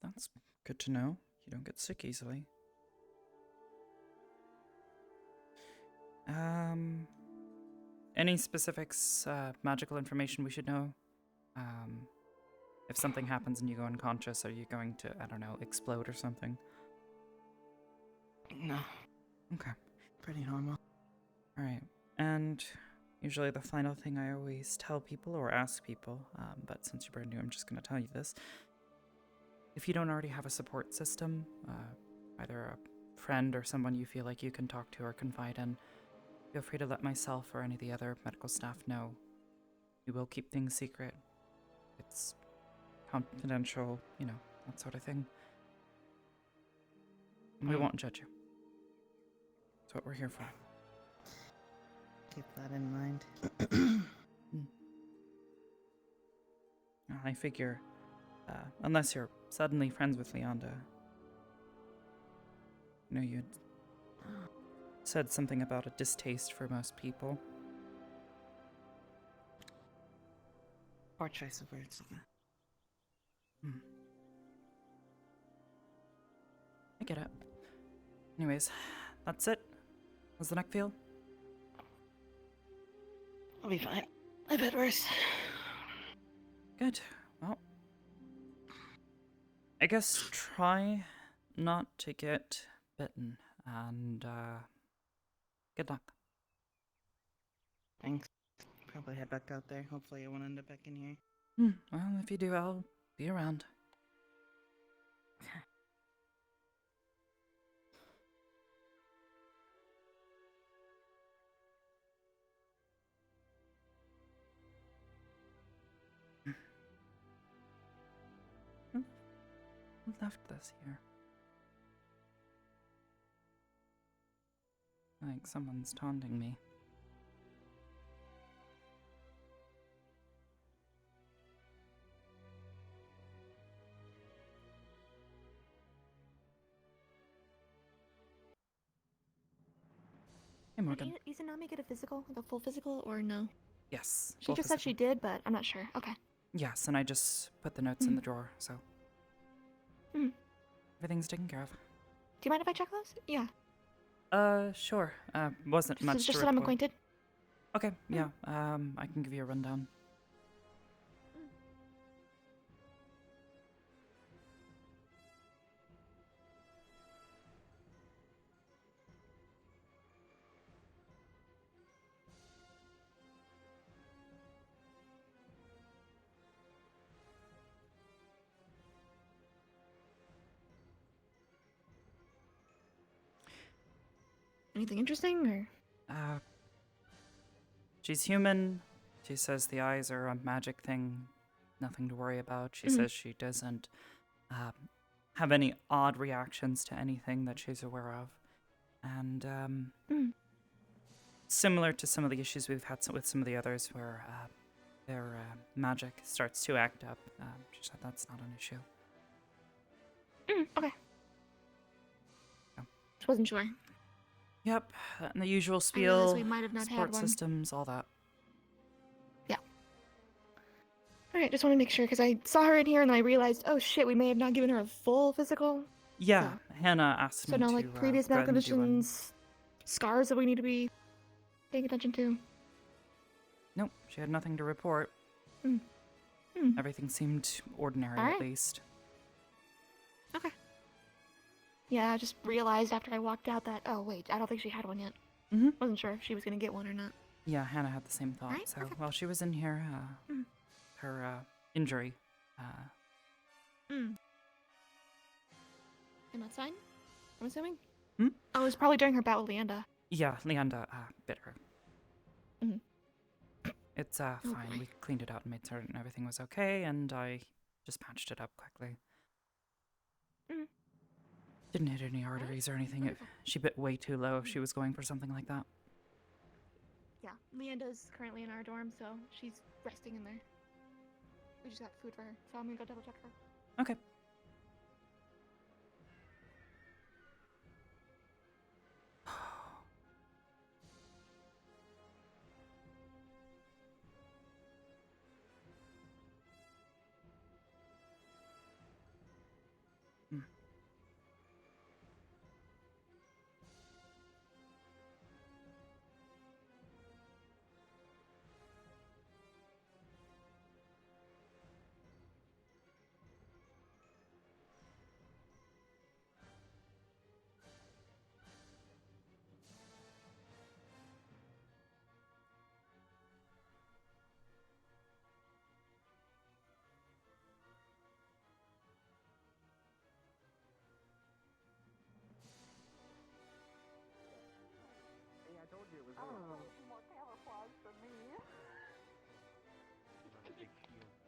[SPEAKER 1] That's good to know. You don't get sick easily. Any specifics, magical information we should know? If something happens and you go unconscious, are you going to, I don't know, explode or something?
[SPEAKER 18] No.
[SPEAKER 1] Okay.
[SPEAKER 18] Pretty normal.
[SPEAKER 1] Alright. And usually the final thing I always tell people or ask people, but since you're brand new, I'm just going to tell you this. If you don't already have a support system, either a friend or someone you feel like you can talk to or confide in, feel free to let myself or any of the other medical staff know. We will keep things secret. It's confidential, you know, that sort of thing. And we won't judge you. That's what we're here for.
[SPEAKER 18] Keep that in mind.
[SPEAKER 1] I figure, unless you're suddenly friends with Leonda, you know, you'd said something about a distaste for most people.
[SPEAKER 18] Poor choice of words.
[SPEAKER 1] I get it. Anyways, that's it. How's the neck feel?
[SPEAKER 18] I'll be fine. I've had worse.
[SPEAKER 1] Good. Well, I guess try not to get bitten, and good luck.
[SPEAKER 18] Thanks. Probably head back out there. Hopefully I won't end up back in here.
[SPEAKER 1] Well, if you do, I'll be around. Who left this here? Like someone's taunting me. Hey, Morgan.
[SPEAKER 17] Did Izanami get a physical, like a full physical, or no?
[SPEAKER 1] Yes.
[SPEAKER 17] She
[SPEAKER 1] full
[SPEAKER 17] just said
[SPEAKER 1] physical.
[SPEAKER 17] she did, but I'm not sure. Okay.
[SPEAKER 1] Yes, and I just put the notes in the drawer, so. Everything's taken care of.
[SPEAKER 17] Do you mind if I check those? Yeah.
[SPEAKER 1] Sure. Wasn't much
[SPEAKER 17] Just
[SPEAKER 1] to
[SPEAKER 17] so that I'm
[SPEAKER 1] report.
[SPEAKER 17] acquainted.
[SPEAKER 1] Okay, yeah. I can give you a rundown.
[SPEAKER 17] Anything interesting, or?
[SPEAKER 1] She's human. She says the eyes are a magic thing. Nothing to worry about. She says she doesn't have any odd reactions to anything that she's aware of. And similar to some of the issues we've had with some of the others where their magic starts to act up, she said that's not an issue.
[SPEAKER 17] Okay. Just wasn't sure.
[SPEAKER 1] Yep, and the usual
[SPEAKER 17] I realized
[SPEAKER 1] spiel,
[SPEAKER 17] we might have not had
[SPEAKER 1] support
[SPEAKER 17] one.
[SPEAKER 1] systems, all that.
[SPEAKER 17] Yeah. Alright, just want to make sure, because I saw her in here and I realized, oh shit, we may have not given her a full physical.
[SPEAKER 1] Yeah, Hannah asked
[SPEAKER 17] So
[SPEAKER 1] me
[SPEAKER 17] no,
[SPEAKER 1] to
[SPEAKER 17] like, previous
[SPEAKER 1] go ahead
[SPEAKER 17] medical
[SPEAKER 1] and do one.
[SPEAKER 17] conditions, scars that we need to be paying attention to.
[SPEAKER 1] Nope, she had nothing to report. Everything seemed ordinary,
[SPEAKER 17] Alright.
[SPEAKER 1] at least.
[SPEAKER 17] Okay. Yeah, I just realized after I walked out that, oh wait, I don't think she had one yet. Wasn't sure if she was going to get one or not.
[SPEAKER 1] Yeah, Hannah had the same thought.
[SPEAKER 17] Alright,
[SPEAKER 1] So while she was in here, her injury.
[SPEAKER 17] And that's fine, I'm assuming? Oh, it was probably during her bout with Leanda.
[SPEAKER 1] Yeah, Leanda bit her.
[SPEAKER 17] Mhm.
[SPEAKER 1] It's fine.
[SPEAKER 17] Okay.
[SPEAKER 1] We cleaned it out and made certain everything was okay, and I just patched it up quickly. Didn't hit any arteries or anything. She bit way too low if she was going for something like that.
[SPEAKER 17] Yeah, Leanda's currently in our dorm, so she's resting in there. We just got food for her, so I'm gonna go double check her.
[SPEAKER 1] Okay.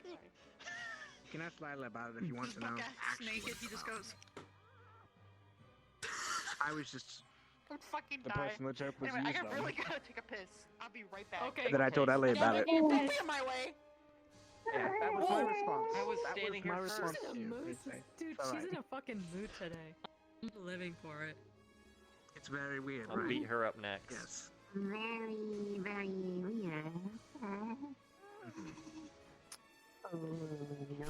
[SPEAKER 2] You can ask Lila about it if you want to know.
[SPEAKER 15] Naked, he just goes.
[SPEAKER 2] I was just
[SPEAKER 15] I'm fucking
[SPEAKER 2] the
[SPEAKER 15] dying.
[SPEAKER 2] person the joke was
[SPEAKER 15] Anyway, I
[SPEAKER 2] used
[SPEAKER 15] got
[SPEAKER 2] on.
[SPEAKER 15] really gotta take a piss. I'll be right back.
[SPEAKER 2] Okay. Then I told Ellie about it.
[SPEAKER 15] Don't be in my way.
[SPEAKER 2] Yeah, that was my response.
[SPEAKER 13] I was
[SPEAKER 2] That
[SPEAKER 13] standing
[SPEAKER 2] my
[SPEAKER 13] here
[SPEAKER 2] response
[SPEAKER 13] first.
[SPEAKER 2] to you.
[SPEAKER 11] Dude,
[SPEAKER 2] It's all
[SPEAKER 11] she's
[SPEAKER 2] right.
[SPEAKER 11] in a fucking mood today. I'm living for it.
[SPEAKER 2] It's very weird,
[SPEAKER 3] I'll
[SPEAKER 2] right?
[SPEAKER 3] beat her up next.
[SPEAKER 2] Yes.
[SPEAKER 16] Very, very weird. Oh no.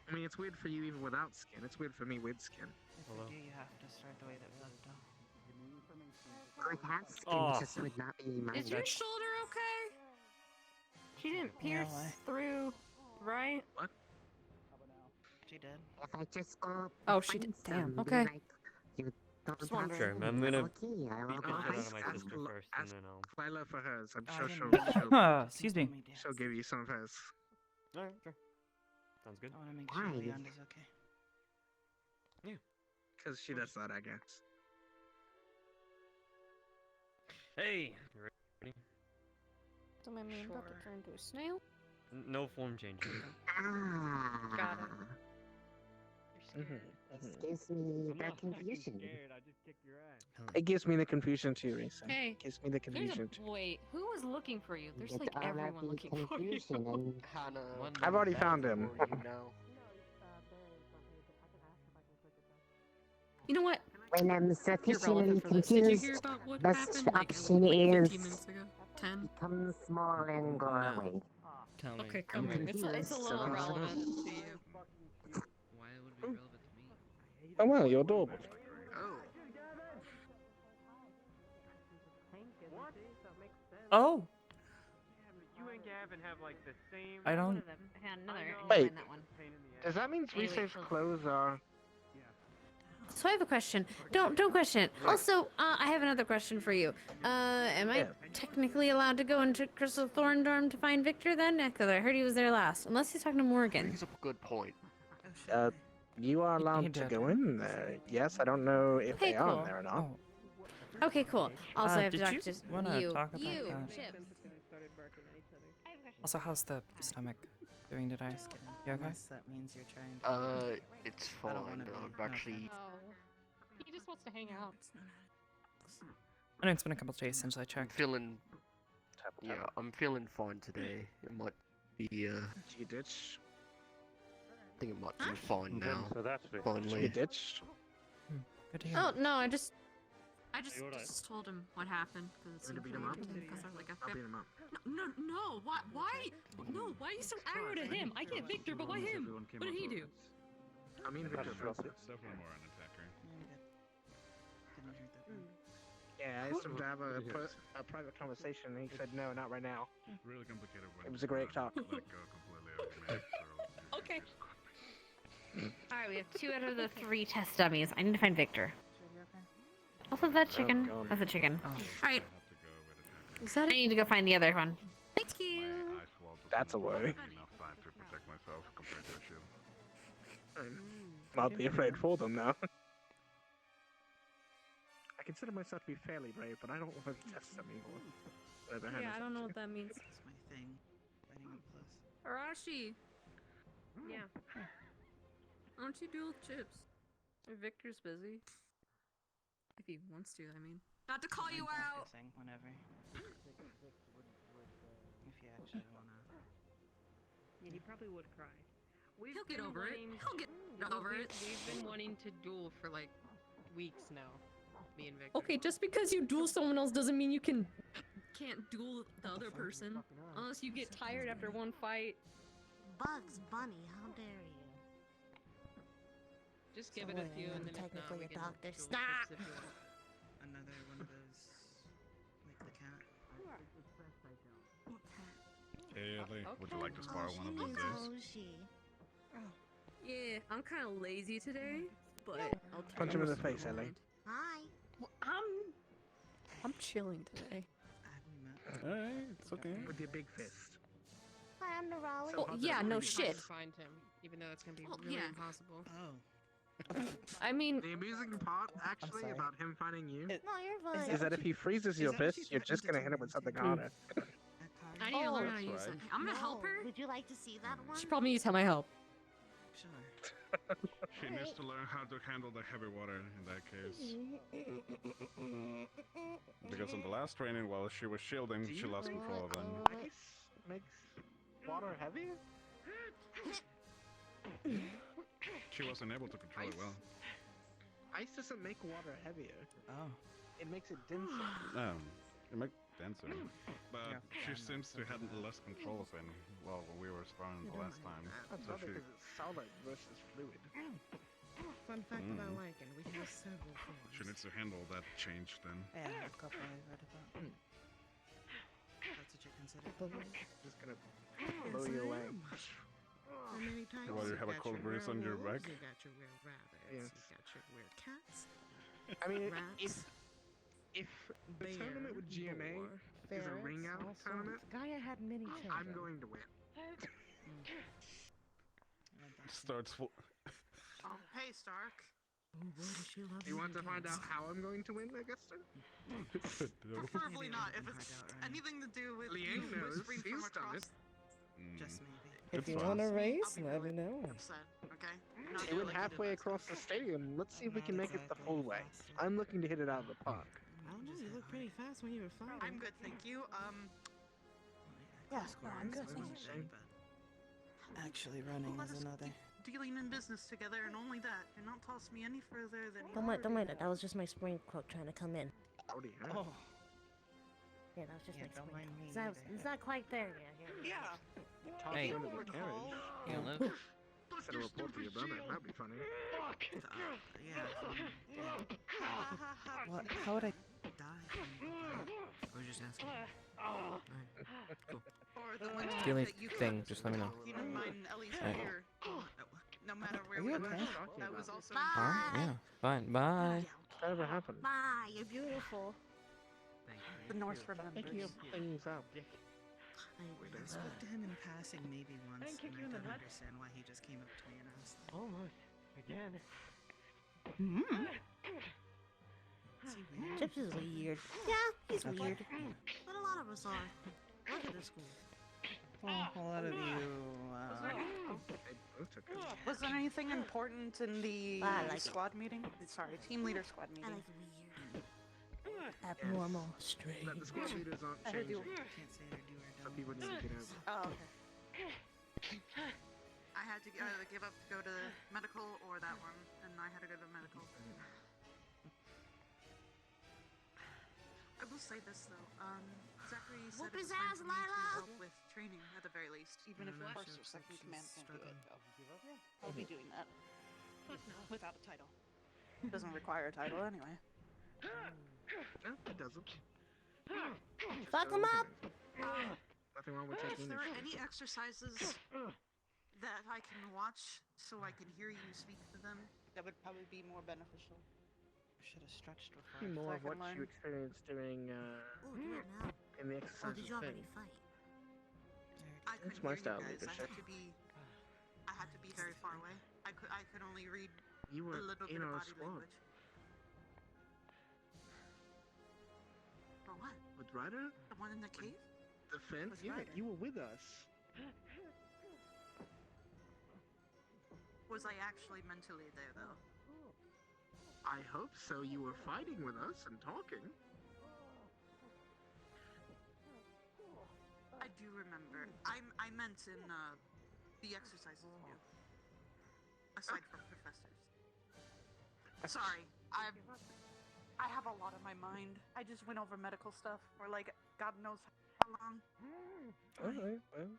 [SPEAKER 2] I mean, it's weird for you even without skin. It's weird for me with skin.
[SPEAKER 18] If we do, you have to start the way that we left off.
[SPEAKER 16] Could have skin,
[SPEAKER 3] Oh.
[SPEAKER 16] just would not be mine.
[SPEAKER 8] Is your shoulder okay? She didn't pierce through, right?
[SPEAKER 2] What?
[SPEAKER 18] She did.
[SPEAKER 16] If I just go
[SPEAKER 8] Oh, she
[SPEAKER 16] find
[SPEAKER 8] did.
[SPEAKER 16] some,
[SPEAKER 8] Damn.
[SPEAKER 16] be
[SPEAKER 8] Okay.
[SPEAKER 16] like, you don't
[SPEAKER 8] Just
[SPEAKER 16] have
[SPEAKER 8] wondering.
[SPEAKER 3] Sure,
[SPEAKER 16] skin.
[SPEAKER 3] I'm gonna
[SPEAKER 16] Okay, I will
[SPEAKER 3] beat
[SPEAKER 16] go
[SPEAKER 3] the shit out
[SPEAKER 16] find
[SPEAKER 3] of my
[SPEAKER 16] some.
[SPEAKER 3] sister first, and then I'll.
[SPEAKER 2] Lila for hers. I'm
[SPEAKER 18] Oh, I
[SPEAKER 2] sure
[SPEAKER 18] didn't
[SPEAKER 2] she'll,
[SPEAKER 18] know.
[SPEAKER 1] Excuse me.
[SPEAKER 2] she'll give you some of hers.
[SPEAKER 3] Alright, sure. Sounds good.
[SPEAKER 18] I want to make sure
[SPEAKER 16] Why?
[SPEAKER 18] Leanda's okay.
[SPEAKER 2] Because she does that, I guess.
[SPEAKER 3] Hey! You ready?
[SPEAKER 8] So my man about to turn into a snail?
[SPEAKER 3] No form changing.
[SPEAKER 16] Ah.
[SPEAKER 8] Got it.
[SPEAKER 16] This gives me the confusion.
[SPEAKER 5] I just kicked your ass.
[SPEAKER 2] It gives me the confusion too, Risa.
[SPEAKER 8] Hey,
[SPEAKER 2] It gives me the
[SPEAKER 8] There's
[SPEAKER 2] confusion
[SPEAKER 8] a
[SPEAKER 2] too.
[SPEAKER 8] wait. Who was looking for you? There's
[SPEAKER 16] It's
[SPEAKER 8] like
[SPEAKER 16] all of
[SPEAKER 8] everyone
[SPEAKER 16] the
[SPEAKER 8] looking for you.
[SPEAKER 16] confusion and
[SPEAKER 13] Hannah.
[SPEAKER 2] I've already found him.
[SPEAKER 8] You know what?
[SPEAKER 16] when I'm
[SPEAKER 11] You're
[SPEAKER 16] sufficiently
[SPEAKER 11] relevant for this. Did you hear
[SPEAKER 16] confused,
[SPEAKER 11] about what
[SPEAKER 16] the
[SPEAKER 11] happened like,
[SPEAKER 16] option
[SPEAKER 11] like 15
[SPEAKER 16] is
[SPEAKER 11] minutes ago? 10?
[SPEAKER 16] become small and go away.
[SPEAKER 3] Tell me.
[SPEAKER 8] Okay,
[SPEAKER 16] I'm
[SPEAKER 8] cool. It's a
[SPEAKER 16] confused,
[SPEAKER 8] little
[SPEAKER 16] so-
[SPEAKER 8] relevant to you.
[SPEAKER 3] Why would it be relevant to me?
[SPEAKER 2] Oh well, you're adorable.
[SPEAKER 1] Oh,
[SPEAKER 6] You and Gavin have like the same.
[SPEAKER 1] I don't.
[SPEAKER 2] Wait. Does that mean Risa's clothes are?
[SPEAKER 8] So I have a question. Don't question it. Also, I have another question for you. Am I technically allowed to go into Crystal Thorn dorm to find Victor then? Because I heard he was there last. Unless he's talking to Morgan.
[SPEAKER 13] He's a good point.
[SPEAKER 2] You are allowed to go in there. Yes, I don't know if
[SPEAKER 8] Okay,
[SPEAKER 2] they are
[SPEAKER 8] cool.
[SPEAKER 2] in there or not.
[SPEAKER 8] Okay, cool. Also, I have to
[SPEAKER 1] did
[SPEAKER 8] talk
[SPEAKER 1] you
[SPEAKER 8] to
[SPEAKER 1] wanna
[SPEAKER 8] you.
[SPEAKER 1] talk about
[SPEAKER 8] You,
[SPEAKER 1] that?
[SPEAKER 8] Chips.
[SPEAKER 1] Also, how's the stomach? doing today? You okay?
[SPEAKER 18] Unless that means you're trying to.
[SPEAKER 19] It's
[SPEAKER 18] I
[SPEAKER 19] fine.
[SPEAKER 18] don't wanna be-
[SPEAKER 19] I've actually.
[SPEAKER 11] He just wants to hang out.
[SPEAKER 1] I know it's been a couple days since I
[SPEAKER 19] I'm
[SPEAKER 1] checked.
[SPEAKER 19] feeling. Yeah, I'm feeling fine today. It might be.
[SPEAKER 2] You ditch?
[SPEAKER 19] I think it might be fine now.
[SPEAKER 9] So that's
[SPEAKER 19] Finally.
[SPEAKER 2] Ditch?
[SPEAKER 1] Good to hear.
[SPEAKER 8] Oh no, I just
[SPEAKER 20] just told him what happened because
[SPEAKER 2] You wanna beat him up?
[SPEAKER 20] like a
[SPEAKER 2] I'll beat him up.
[SPEAKER 20] no, why no, why are you so aggro to him? I get Victor, but why him? What did he do?
[SPEAKER 2] I mean, Victor.
[SPEAKER 14] Definitely more an attacker.
[SPEAKER 2] Yeah, I asked him to have a private conversation, and he said no, not right now.
[SPEAKER 14] Really complicated when
[SPEAKER 2] It was a great talk.
[SPEAKER 14] let go completely of the mix, or
[SPEAKER 20] Okay.
[SPEAKER 8] Alright, we have 2 out of the 3 test dummies. I need to find Victor. Also, that chicken.
[SPEAKER 2] God.
[SPEAKER 8] That's a chicken.
[SPEAKER 20] Alright.
[SPEAKER 8] Is that I need to go find the other one.
[SPEAKER 20] Thank you.
[SPEAKER 2] That's a worry.
[SPEAKER 14] enough time to protect myself compared to a shield.
[SPEAKER 2] Not be afraid for them now. I consider myself to be fairly brave, but I don't want to test them anymore.
[SPEAKER 20] Yeah, I don't know what that means.
[SPEAKER 18] That's my thing. Fighting up close.
[SPEAKER 20] Arashi,
[SPEAKER 8] Yeah.
[SPEAKER 20] why don't you duel with Chips? Victor's busy. If he wants to, I mean. Not to call you out!
[SPEAKER 18] Practicing whenever. If you actually wanna.
[SPEAKER 8] Yeah, he probably would cry.
[SPEAKER 20] He'll get over it. He'll get over it.
[SPEAKER 8] We've been wanting to duel for like weeks now. Me and Victor.
[SPEAKER 20] Okay, just because you duel someone else doesn't mean you can't duel the other person. Unless you get tired after one fight.
[SPEAKER 4] Bugs Bunny, how dare you?
[SPEAKER 8] Just give it a few and then if not,
[SPEAKER 4] technically
[SPEAKER 8] we
[SPEAKER 4] a
[SPEAKER 8] can
[SPEAKER 4] doctor.
[SPEAKER 8] duel
[SPEAKER 4] Stop!
[SPEAKER 8] Chips if you want.
[SPEAKER 18] Another one of those. Like the cat.
[SPEAKER 14] Haley, would you like to spar one of these days?
[SPEAKER 20] Yeah, I'm kind of lazy today, but I'll try.
[SPEAKER 2] Punch him in the face, Ellie.
[SPEAKER 4] Hi.
[SPEAKER 20] Well, I'm chilling today.
[SPEAKER 14] Alright, it's okay.
[SPEAKER 2] With your big fist.
[SPEAKER 4] Hi, I'm Nirali.
[SPEAKER 20] Well, yeah, no shit.
[SPEAKER 8] Find him, even though it's gonna be
[SPEAKER 20] Well,
[SPEAKER 8] really
[SPEAKER 20] yeah.
[SPEAKER 8] impossible.
[SPEAKER 18] Oh.
[SPEAKER 20] I mean,
[SPEAKER 2] The amusing part, actually,
[SPEAKER 18] sorry.
[SPEAKER 2] about him finding you,
[SPEAKER 4] No, you're fine.
[SPEAKER 2] is that if he freezes your fist, you're just gonna hit him with something harder.
[SPEAKER 20] I need to learn how to
[SPEAKER 14] that's
[SPEAKER 20] use
[SPEAKER 14] right.
[SPEAKER 20] it. I'm gonna help her.
[SPEAKER 4] Would you like to see that one?
[SPEAKER 20] She probably needs my help.
[SPEAKER 18] Sure.
[SPEAKER 14] She needs to learn how to handle the heavy water in that case. Because in the last training, while she was shielding, she lost control of them.
[SPEAKER 2] Ice makes water heavier?
[SPEAKER 14] She wasn't able to control it well.
[SPEAKER 2] Ice doesn't make water heavier.
[SPEAKER 18] Oh.
[SPEAKER 2] It makes it denser.
[SPEAKER 14] It makes denser. But
[SPEAKER 18] Yeah.
[SPEAKER 14] she seems to have less control of it, well, when we were sparring the last time.
[SPEAKER 2] That's
[SPEAKER 14] So
[SPEAKER 2] probably
[SPEAKER 14] she,
[SPEAKER 2] because it's solid versus fluid.
[SPEAKER 10] Fun fact
[SPEAKER 14] Mm.
[SPEAKER 10] about Lycan, we have several forms.
[SPEAKER 14] she needs to handle that change then.
[SPEAKER 18] Yeah, a couple I've read about. That's what you consider.
[SPEAKER 2] Just gonna blow you away.
[SPEAKER 10] So many types.
[SPEAKER 14] Well, you have a
[SPEAKER 10] got
[SPEAKER 14] cold
[SPEAKER 10] your
[SPEAKER 14] breeze
[SPEAKER 10] rare
[SPEAKER 14] on your
[SPEAKER 10] wolves,
[SPEAKER 14] back?
[SPEAKER 10] You got your rare rabbits.
[SPEAKER 2] Yes.
[SPEAKER 10] You got your rare cats.
[SPEAKER 2] I mean,
[SPEAKER 10] Rats.
[SPEAKER 2] if the tournament with GMA
[SPEAKER 10] boar,
[SPEAKER 2] is a
[SPEAKER 10] ferrets,
[SPEAKER 2] ring out
[SPEAKER 10] all
[SPEAKER 2] tournament,
[SPEAKER 10] sorts. Gaia had many children.
[SPEAKER 2] I'm going to win.
[SPEAKER 14] Starts full.
[SPEAKER 15] Hey, Stark.
[SPEAKER 10] Oh, boy, does she love
[SPEAKER 2] You want to
[SPEAKER 10] many
[SPEAKER 2] find out
[SPEAKER 10] cats.
[SPEAKER 2] how I'm going to win, Augusta?
[SPEAKER 15] Preferably
[SPEAKER 18] Maybe
[SPEAKER 15] not.
[SPEAKER 18] we
[SPEAKER 15] If
[SPEAKER 18] can
[SPEAKER 15] it's
[SPEAKER 18] find out right
[SPEAKER 15] anything to do with
[SPEAKER 2] Liang
[SPEAKER 15] you
[SPEAKER 2] knows.
[SPEAKER 15] whispering from
[SPEAKER 2] He's done
[SPEAKER 15] across.
[SPEAKER 2] it.
[SPEAKER 18] Just maybe.
[SPEAKER 5] If you
[SPEAKER 14] fun.
[SPEAKER 5] want to
[SPEAKER 15] I'll
[SPEAKER 5] race,
[SPEAKER 15] be
[SPEAKER 5] let me
[SPEAKER 15] really
[SPEAKER 5] know.
[SPEAKER 15] upset, okay? Not
[SPEAKER 2] It went
[SPEAKER 15] like you did
[SPEAKER 2] halfway
[SPEAKER 15] last
[SPEAKER 2] across the stadium. Let's see if we can make it the full way. I'm looking to hit it out of the park.
[SPEAKER 10] I don't know, you look pretty fast when you were fighting.
[SPEAKER 15] I'm good, thank you.
[SPEAKER 18] Yeah,
[SPEAKER 15] no, I'm good, thank
[SPEAKER 18] you. Actually running
[SPEAKER 15] let
[SPEAKER 18] is
[SPEAKER 15] us
[SPEAKER 18] another.
[SPEAKER 15] keep dealing in business together, and only that. Do not toss me any further than.
[SPEAKER 4] Don't mind it. That was just my spring cloak trying to come in.
[SPEAKER 2] Howdy, huh?
[SPEAKER 18] Oh.
[SPEAKER 4] Yeah, that was just
[SPEAKER 18] Yeah,
[SPEAKER 4] my
[SPEAKER 18] don't
[SPEAKER 4] spring
[SPEAKER 18] mind
[SPEAKER 4] cloak.
[SPEAKER 18] me
[SPEAKER 4] It's not,
[SPEAKER 18] either.
[SPEAKER 4] it's not quite there yet. Here.
[SPEAKER 15] Yeah.
[SPEAKER 2] Toss
[SPEAKER 13] Hey.
[SPEAKER 2] you into the carriage.
[SPEAKER 13] You gonna live?
[SPEAKER 2] Send a report to your brother. That'd be funny.
[SPEAKER 5] What? How would I?
[SPEAKER 13] I was just asking.
[SPEAKER 15] Or the one
[SPEAKER 13] The only
[SPEAKER 15] that you
[SPEAKER 13] thing,
[SPEAKER 15] kept
[SPEAKER 13] just let me know.
[SPEAKER 15] keeping in mind Ellie's
[SPEAKER 13] Alright.
[SPEAKER 15] here. No matter where
[SPEAKER 5] Are
[SPEAKER 15] we
[SPEAKER 5] you
[SPEAKER 15] went,
[SPEAKER 5] okay?
[SPEAKER 15] that was also.
[SPEAKER 13] Huh? Yeah. Fine. Bye.
[SPEAKER 2] Whatever happened?
[SPEAKER 4] Bye, you're beautiful.
[SPEAKER 15] The North remembers.
[SPEAKER 2] Thank you. Things out.
[SPEAKER 18] I spoke to him in passing maybe once, and I don't understand why he just came up to me and asked.
[SPEAKER 5] Almost. Again.
[SPEAKER 18] Is he weird?
[SPEAKER 4] Chips is weird. Yeah, he's
[SPEAKER 5] Okay.
[SPEAKER 4] weird. But a lot of us are. Look at this school.
[SPEAKER 18] a lot of you.
[SPEAKER 15] Was there anything important in the squad meeting? Sorry, team leader squad meeting.
[SPEAKER 4] Abnormal, strange.
[SPEAKER 2] That the squad leaders aren't
[SPEAKER 15] I heard you.
[SPEAKER 2] changing.
[SPEAKER 18] Can't say either do or
[SPEAKER 2] So
[SPEAKER 18] don't.
[SPEAKER 2] people need to get over.
[SPEAKER 15] Oh, okay. I had to either give up to go to medical or that one, and I had to go to medical. I will say this though, Zachary said
[SPEAKER 7] Whoop
[SPEAKER 15] it was
[SPEAKER 7] his
[SPEAKER 15] fine
[SPEAKER 7] ass,
[SPEAKER 15] for me to
[SPEAKER 7] Lila!
[SPEAKER 15] help with training at the very least, even if first or second command can't do it. I'll be doing that. Without a title. Doesn't require a title anyway.
[SPEAKER 2] No, it doesn't.
[SPEAKER 7] Fuck him up!
[SPEAKER 2] Nothing wrong with
[SPEAKER 15] If
[SPEAKER 2] taking
[SPEAKER 15] there are
[SPEAKER 2] initiative.
[SPEAKER 15] any exercises that I can watch so I can hear you speak to them, that would probably be more beneficial.
[SPEAKER 18] Should have stretched before.
[SPEAKER 2] Be more of what
[SPEAKER 15] Second
[SPEAKER 2] you
[SPEAKER 15] line.
[SPEAKER 2] experienced during
[SPEAKER 7] Oh, do it now.
[SPEAKER 2] in the
[SPEAKER 7] Oh,
[SPEAKER 2] exercise
[SPEAKER 7] did you
[SPEAKER 2] with
[SPEAKER 7] already
[SPEAKER 2] Finn.
[SPEAKER 7] fight?
[SPEAKER 15] I couldn't
[SPEAKER 2] It's my
[SPEAKER 15] hear
[SPEAKER 2] style
[SPEAKER 15] you guys.
[SPEAKER 2] leadership.
[SPEAKER 15] I had to be very far away. I could only read
[SPEAKER 2] You were
[SPEAKER 15] a little
[SPEAKER 2] in
[SPEAKER 15] bit of
[SPEAKER 2] our
[SPEAKER 15] body
[SPEAKER 2] squad.
[SPEAKER 15] language. For what?
[SPEAKER 2] With Ryder?
[SPEAKER 15] The one in the cave?
[SPEAKER 2] The fence?
[SPEAKER 15] With
[SPEAKER 2] Yeah,
[SPEAKER 15] Ryder.
[SPEAKER 2] you were with us.
[SPEAKER 15] Was I actually mentally there though?
[SPEAKER 2] I hope so. You were fighting with us and talking.
[SPEAKER 15] I do remember. I meant in the exercises we do. Aside from professors. Sorry, I have a lot on my mind. I just went over medical stuff for like God knows how long.
[SPEAKER 2] Alright, well.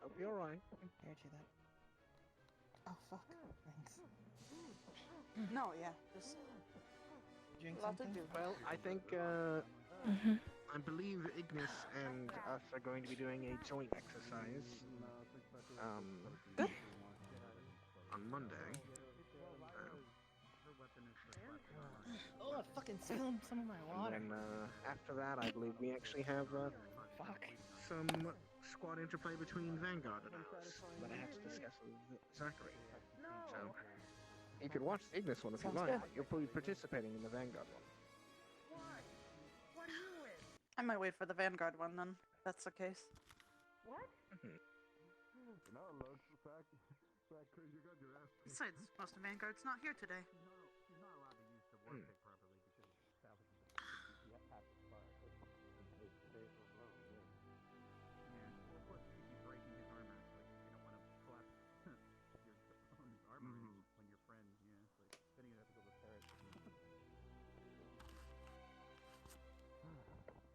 [SPEAKER 2] Hope you're alright.
[SPEAKER 18] Compared to that. Oh fuck. Thanks.
[SPEAKER 15] No, yeah, just
[SPEAKER 18] Drink
[SPEAKER 15] a lot to
[SPEAKER 18] something?
[SPEAKER 15] do.
[SPEAKER 2] Well, I think, I believe Ignis and us are going to be doing a joint exercise. On Monday.
[SPEAKER 18] Oh, I fucking spilled some of my water.
[SPEAKER 2] And then, after that, I believe we actually have, some squad interplay between Vanguard and ours that I have to discuss with Zachary. So, you could watch the Ignis one if you
[SPEAKER 15] Sounds
[SPEAKER 2] like.
[SPEAKER 15] good.
[SPEAKER 2] You'll probably be participating in the Vanguard one.
[SPEAKER 15] I might wait for the Vanguard one then. If that's the case. Besides, most of Vanguard's not here today.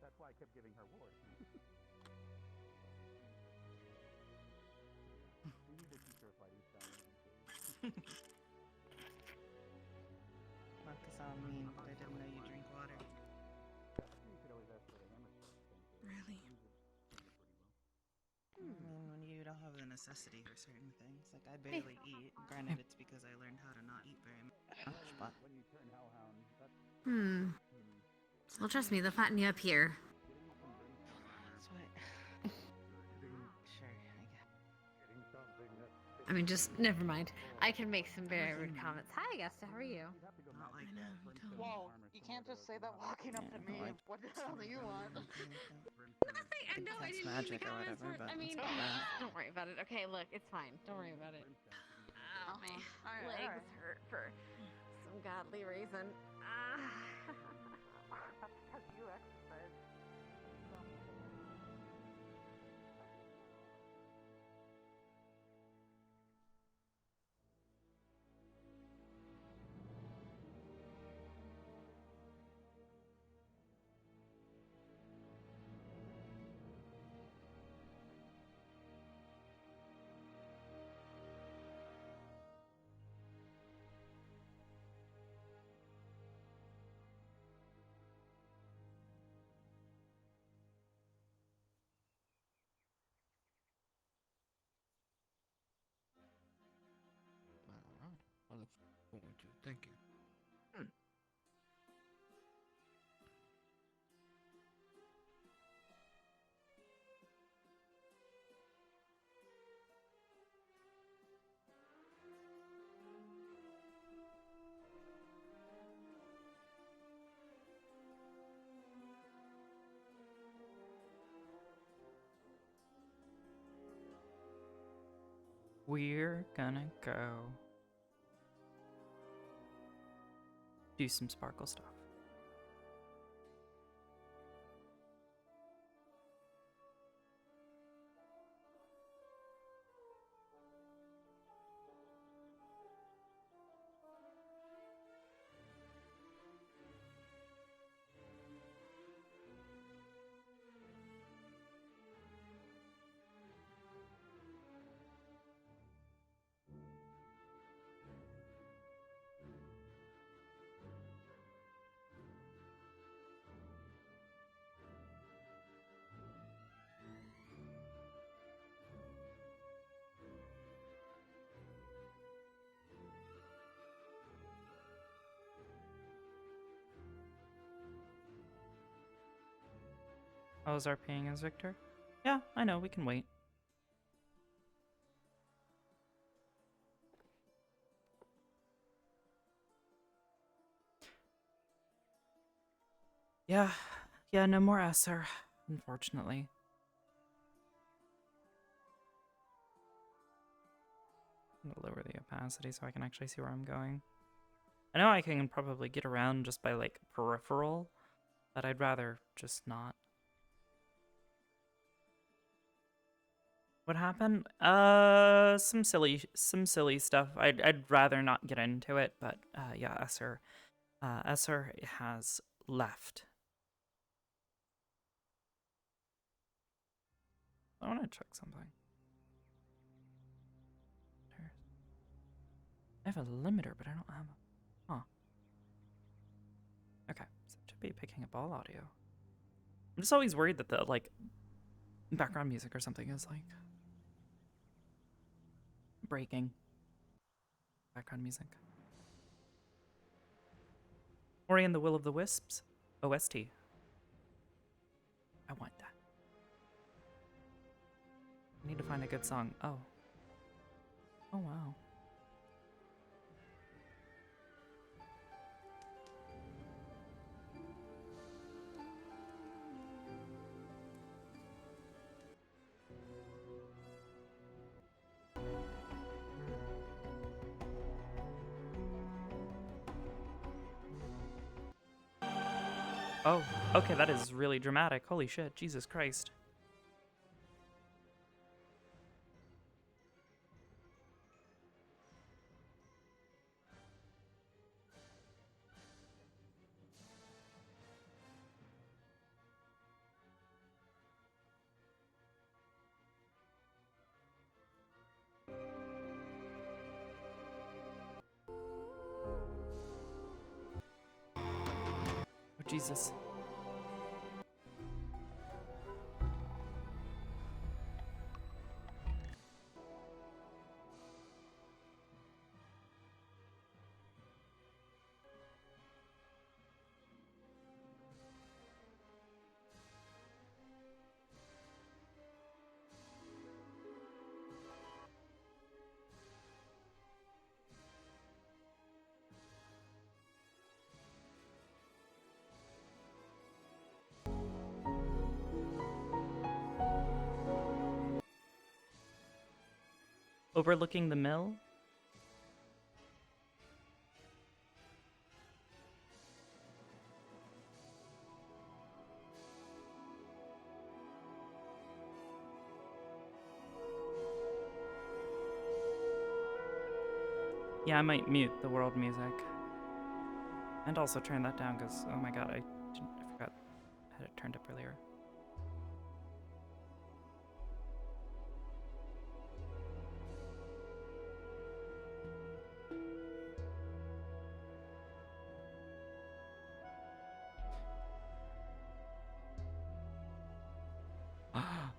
[SPEAKER 6] That's why I kept giving her wards. We need to teach her fighting style.
[SPEAKER 18] Not to sound mean, but I didn't know you drink water.
[SPEAKER 6] You could always ask for the hammer.
[SPEAKER 18] Really? I mean, when you don't have the necessity for certain things, like I barely eat. Granted, it's because I learned how to not eat very much, but
[SPEAKER 6] When you turn hellhound, that's
[SPEAKER 8] Well, trust me, they'll fatten you up here.
[SPEAKER 18] that's what. Sure, I guess.
[SPEAKER 6] getting something that
[SPEAKER 8] I mean, just never mind. I can make some very rude comments. Hi, Augusta, how are you?
[SPEAKER 18] Not like
[SPEAKER 15] Whoa, you can't just say that walking up to me. What the hell do you want?
[SPEAKER 8] I know I didn't mean the
[SPEAKER 18] magic or
[SPEAKER 8] comments
[SPEAKER 18] whatever,
[SPEAKER 8] were-
[SPEAKER 18] but
[SPEAKER 8] I mean,
[SPEAKER 18] it's fine.
[SPEAKER 8] don't worry about it. Okay, look, it's fine. Don't worry about it. Oh, my
[SPEAKER 15] Alright,
[SPEAKER 8] legs
[SPEAKER 15] alright.
[SPEAKER 8] hurt for some godly reason. Ah.
[SPEAKER 15] You exercise.
[SPEAKER 3] Alright. I look forward to it. Thank you.
[SPEAKER 1] we're gonna go do some sparkle stuff. Oh, is RPing as Victor? Yeah, I know, we can wait. Yeah, no more Esser, unfortunately. I'm gonna lower the opacity so I can actually see where I'm going. I know I can probably get around just by, like, peripheral, but I'd rather just not. What happened? Some silly stuff. I'd rather not get into it, but yeah, Esser has left. I want to check something. I have a limiter, but I don't have a... Huh. Okay, so it should be picking up all audio. I'm just always worried that the, like, background music or something is, like, breaking. Background music. Ori and the Will of the Wisps? OST. I want that. I need to find a good song. Oh. Oh, wow. Oh, okay, that is really dramatic. Holy shit, Jesus Christ. Oh, Jesus. Overlooking the mill? Yeah, I might mute the world music. And also turn that down because, oh my god, I forgot I had it turned up earlier.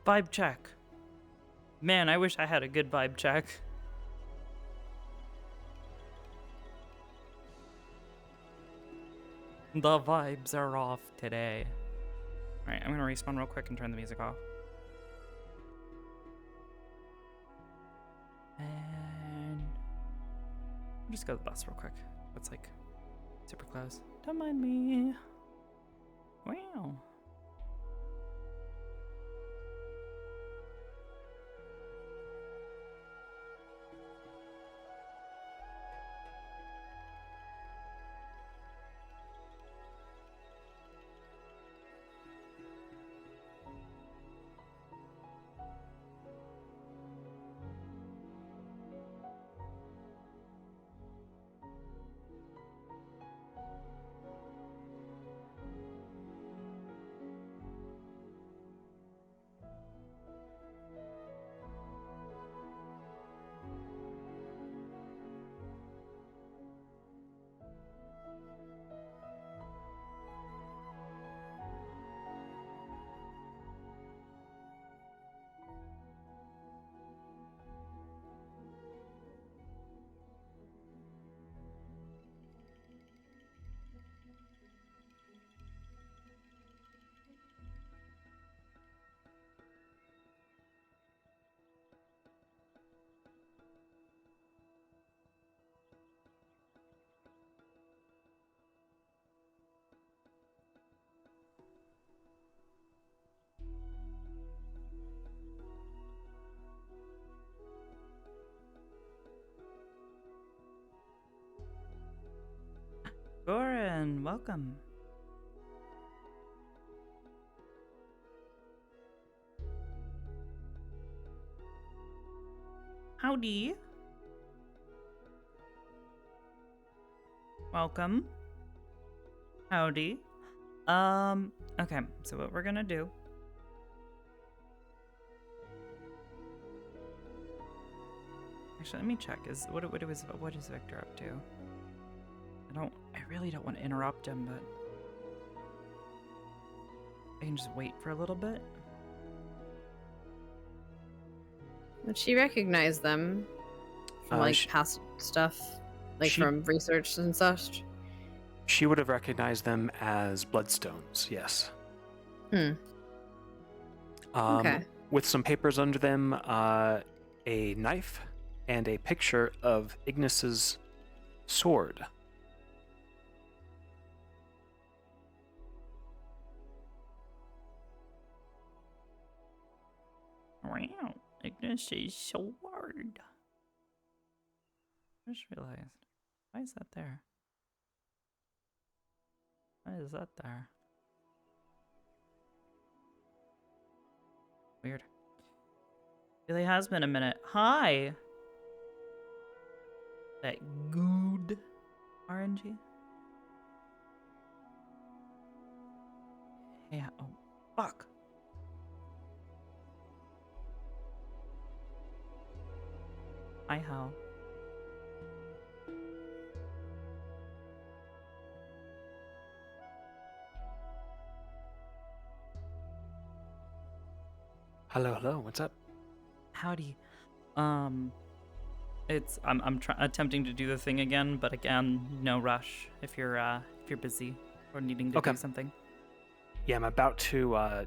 [SPEAKER 1] Vibe check. Man, I wish I had a good vibe check. The vibes are off today. Alright, I'm gonna respawn real quick and turn the music off. And I'll just go to the bus real quick. It's like super close. Don't mind me. Wow. and welcome. Howdy. Welcome. Howdy. Okay, so what we're gonna do. Actually, let me check. What is Victor up to? I really don't want to interrupt him, but I can just wait for a little bit.
[SPEAKER 8] Would she recognize them from past stuff, from research and such?
[SPEAKER 21] She would have recognized them as bloodstones, yes.
[SPEAKER 8] Okay.
[SPEAKER 21] With some papers under them, a knife, and a picture of Ignis's sword.
[SPEAKER 1] Wow, Ignis's sword. I just realized. Why is that there? Why is that there? Weird. Really has been a minute. Hi! That good RNG? Yeah, oh, fuck. Hi, Hal.
[SPEAKER 21] Hello, what's up?
[SPEAKER 1] Howdy. I'm attempting to do the thing again, but again, no rush if you're busy or needing to do something.
[SPEAKER 21] Yeah, I'm about to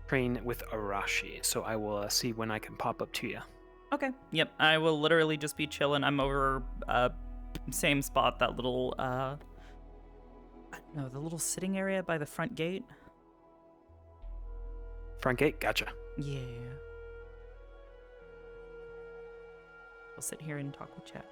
[SPEAKER 21] train with Arashi, so I will see when I can pop up to you.
[SPEAKER 1] Okay. Yep. I will literally just be chilling. I'm over same spot, that little I don't know, the little sitting area by the front gate.
[SPEAKER 21] Front gate, gotcha.
[SPEAKER 1] Yeah. We'll sit here and talk with chat.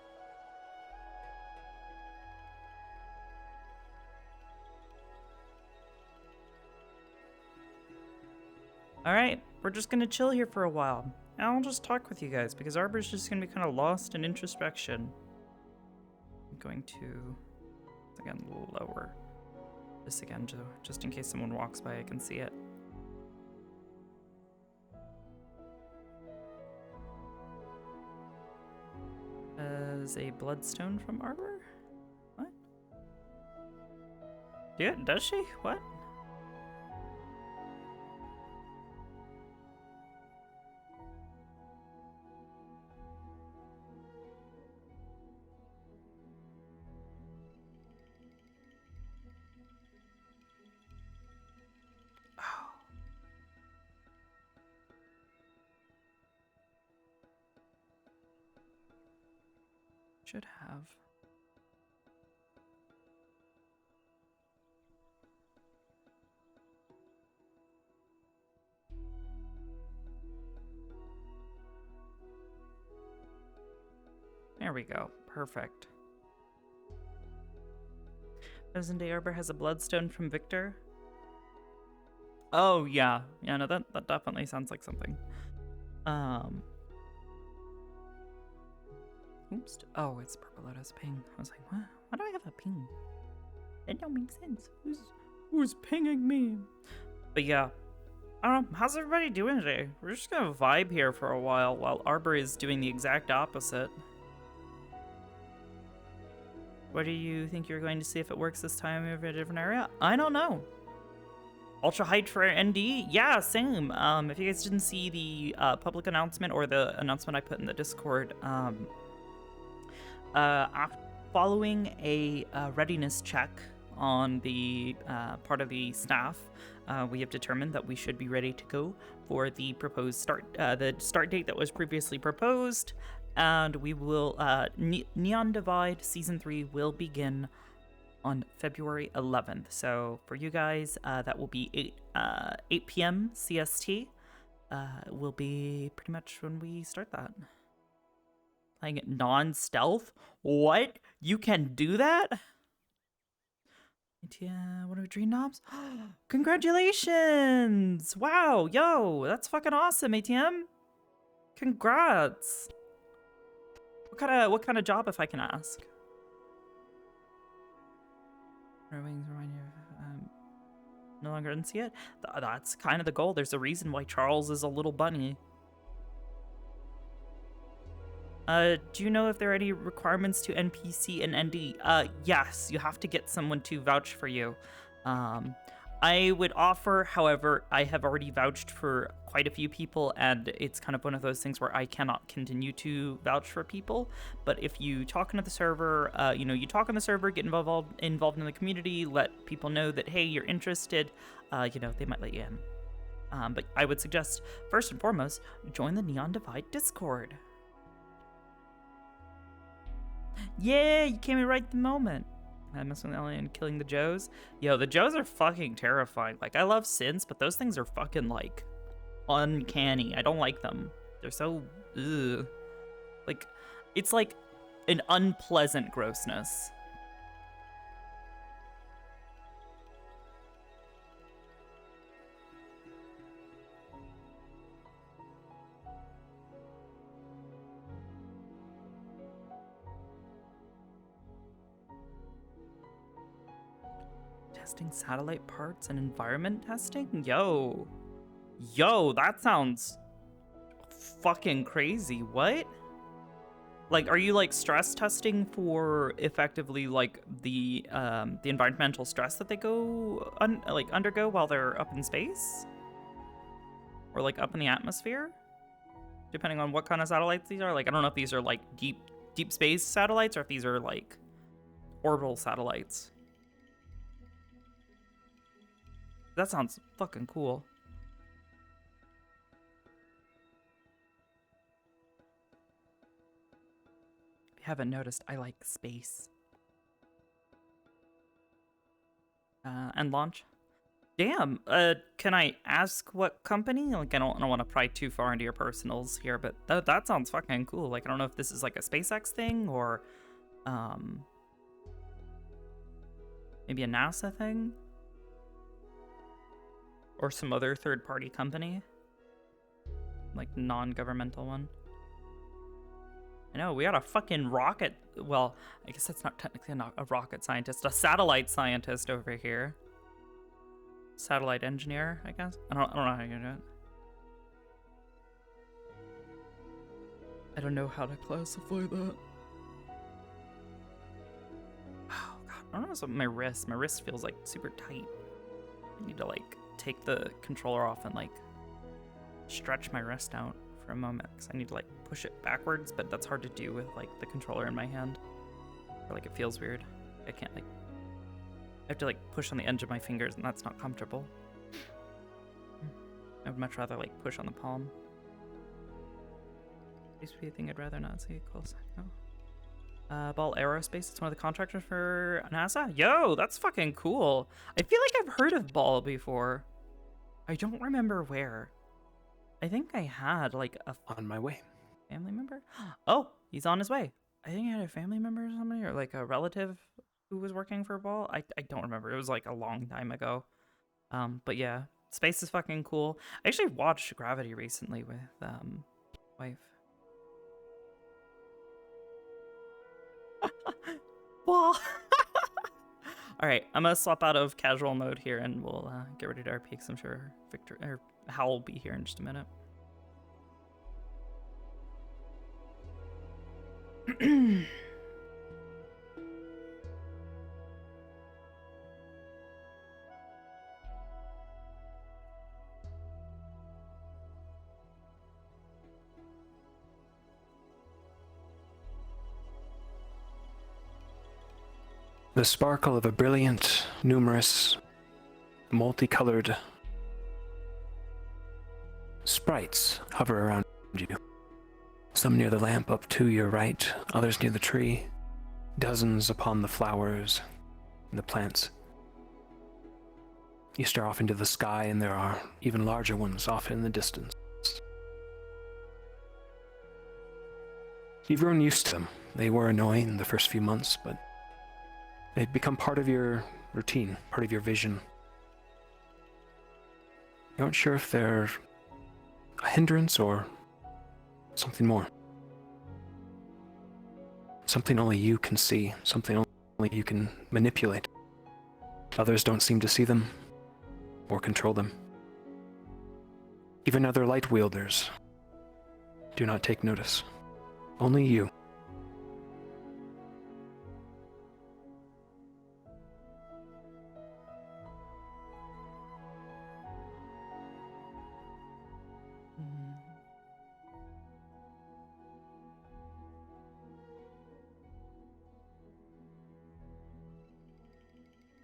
[SPEAKER 1] All right, we're just gonna chill here for a while. And I'll just talk with you guys because Arbor's just gonna be kind of lost in introspection. I'm going to, again, a little lower. This again, just in case someone walks by, I can see it. As a bloodstone from Arbor? What? Yeah, does she? What? Should have. There we go. Perfect. Present day Arbor has a bloodstone from Victor. Oh yeah. Yeah, no, that definitely sounds like something. Oops. Oh, it's Purple Lotus ping. I was like, what? Why do I have a ping? That don't make sense. Who's pinging me? But yeah. I don't know. How's everybody doing today? We're just gonna vibe here for a while Arbor is doing the exact opposite. What do you think you're going to see if it works this time over a different area? I don't know. Ultra hyped for ND? Yeah, same. If you guys didn't see the public announcement or the announcement I put in the Discord, following a readiness check on the part of the staff, we have determined that we should be ready to go for the proposed the start date that was previously proposed, and we will Neon Divide Season 3 will begin on February 11th. So for you guys, that will be 8 p.m. CST. Will be pretty much when we start that. Playing it non-stealth? What? You can do that? Yeah, what are we, Dream Knobs? Congratulations! Wow, yo, that's fucking awesome, ATM. Congrats. What kind of job, if I can ask? Wings remind you of, no longer didn't see it. That's kind of the goal. There's a reason why Charles is a little bunny. Do you know if there are any requirements to NPC and ND? Yes, you have to get someone to vouch for you. I would offer, however, I have already vouched for quite a few people, and it's kind of one of those things where I cannot continue to vouch for people. But if you talk into the server, you talk in the server, get involved in the community, let people know that, hey, you're interested, they might let you in. But I would suggest, first and foremost, join the Neon Divide Discord. Yeah, you came in right at the moment. I mess with Ellie and killing the Joes. Yo, the Joes are fucking terrifying. Like, I love synths, but those things are fucking, like, uncanny. I don't like them. They're so, ugh. Like, it's like an unpleasant grossness. Testing satellite parts and environment testing? Yo, that sounds fucking crazy. What? Like, are you like stress testing for effectively like the environmental stress that they go undergo while they're up in space, or like up in the atmosphere, depending on what kind of satellites these are? Like, I don't know if these are like deep space satellites or if these are like orbital satellites. That sounds fucking cool. If you haven't noticed, I like space. And launch. Damn. Can I ask what company? Like, I don't want to pry too far into your personals here, but that sounds fucking cool. Like, I don't know if this is like a SpaceX thing or, maybe a NASA thing. Or some other third-party company. Like, non-governmental one. I know, we got a fucking rocket... Well, I guess that's not technically a rocket scientist. A satellite scientist over here. Satellite engineer, I guess? I don't know how you do it. I don't know how to classify that. Oh, God. I don't know what's with my wrist. My wrist feels, like, super tight. I need to, like... take the controller off and like stretch my wrist out for a moment because I need to like push it backwards, but that's hard to do with like the controller in my hand. Or like it feels weird. I can't like, I have to like push on the edge of my fingers and that's not comfortable. I would much rather like push on the palm. Used to be a thing I'd rather not see close. No. Ball Aerospace, it's one of the contractors for NASA? Yo, that's fucking cool. I feel like I've heard of Ball before. I don't remember where. I think I had like a...
[SPEAKER 21] On my way.
[SPEAKER 1] Family member? Oh, he's on his way. I think I had a family member or somebody, or like a relative who was working for Ball. I don't remember. It was like a long time ago. But yeah, space is fucking cool. I actually watched Gravity recently with wife. Well, all right, I'm gonna swap out of casual mode here and we'll get ready to RP because I'm sure Victor or Hal will be here in just a minute.
[SPEAKER 21] The sparkle of a brilliant, numerous, multicolored sprites hover around you. Some near the lamp up to your right, others near the tree, dozens upon the flowers and the plants. You stare off into the sky and there are even larger ones off in the distance. You've grown used to them. They were annoying the first few months, but they've become part of your routine, part of your vision. You aren't sure if they're a hindrance or something more. Something only you can see, something only you can manipulate. Others don't seem to see them or control them. Even other light wielders do not take notice. Only you.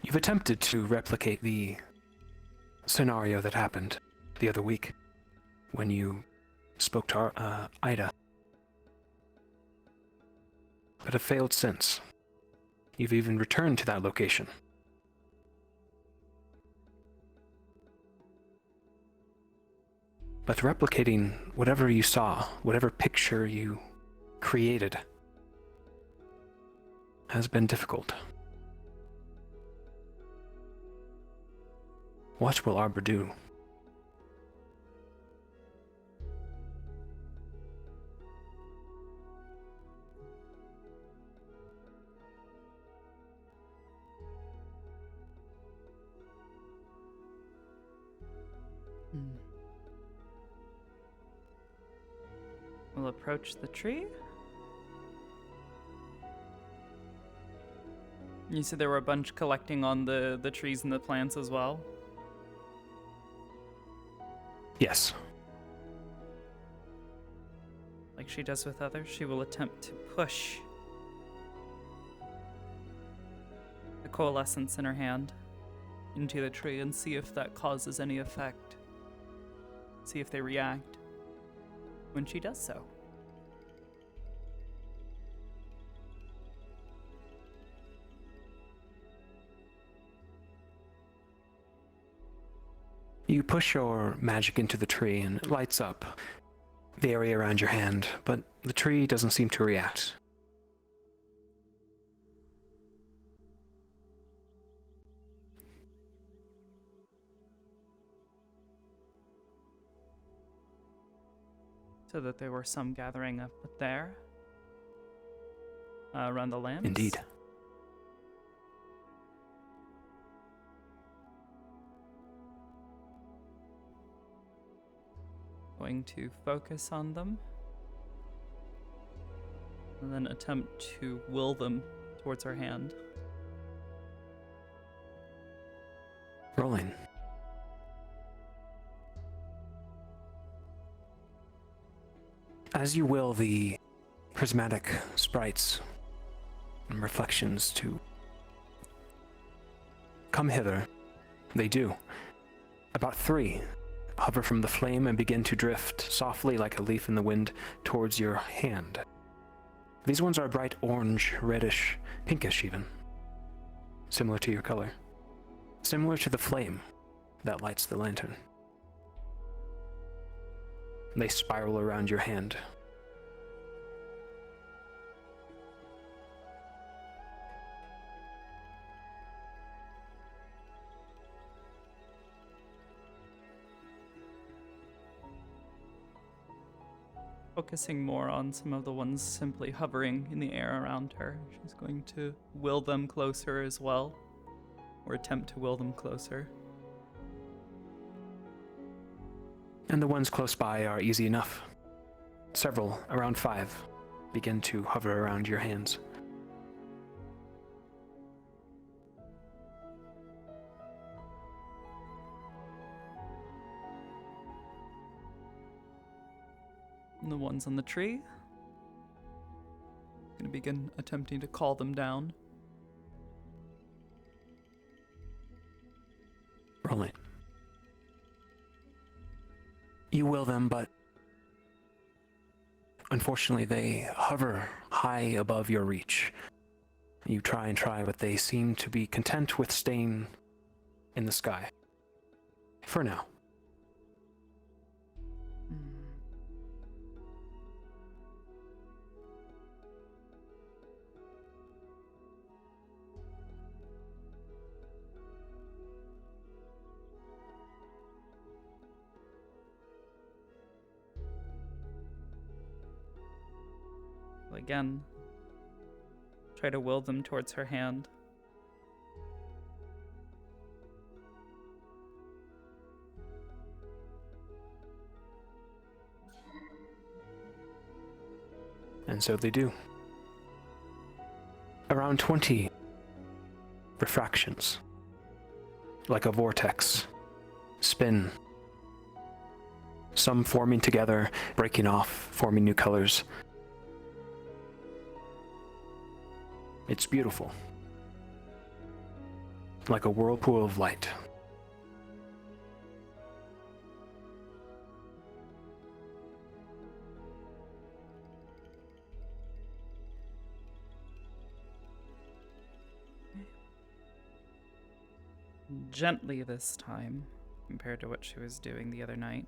[SPEAKER 21] You've attempted to replicate the scenario that happened the other week when you spoke to Ida, but have failed since. You've even returned to that location. But replicating whatever you saw, whatever picture you created, has been difficult. What will Arbor do?
[SPEAKER 1] We'll approach the tree. You said there were a bunch collecting on the trees and the plants as well?
[SPEAKER 21] Yes.
[SPEAKER 1] Like she does with others, she will attempt to push the coalescence in her hand into the tree and see if that causes any effect. See if they react when she does so.
[SPEAKER 21] You push your magic into the tree and it lights up the area around your hand, but the tree doesn't seem to react.
[SPEAKER 1] So that there were some gathering up there around the lamps?
[SPEAKER 21] Indeed.
[SPEAKER 1] Going to focus on them and then attempt to will them towards her hand.
[SPEAKER 21] Rolling. As you will the prismatic sprites and reflections to come hither, they do. About 3 hover from the flame and begin to drift softly like a leaf in the wind towards your hand. These ones are bright orange, reddish, pinkish even. Similar to your color. Similar to the flame that lights the lantern. They spiral around your hand.
[SPEAKER 1] Focusing more on some of the ones simply hovering in the air around her. She's going to will them closer as well, or attempt to will them closer.
[SPEAKER 21] And the ones close by are easy enough. Several, around 5, begin to hover around your hands.
[SPEAKER 1] And the ones on the tree, I'm going to begin attempting to call them down.
[SPEAKER 21] Roll it. You will them, but unfortunately they hover high above your reach. You try and try, but they seem to be content with staying in the sky. For now.
[SPEAKER 1] again. Try to will them towards her hand.
[SPEAKER 21] And so they do. Around 20 refractions, like a vortex, spin. Some forming together, breaking off, forming new colors. It's beautiful. Like a whirlpool of light.
[SPEAKER 1] Gently this time, compared to what she was doing the other night.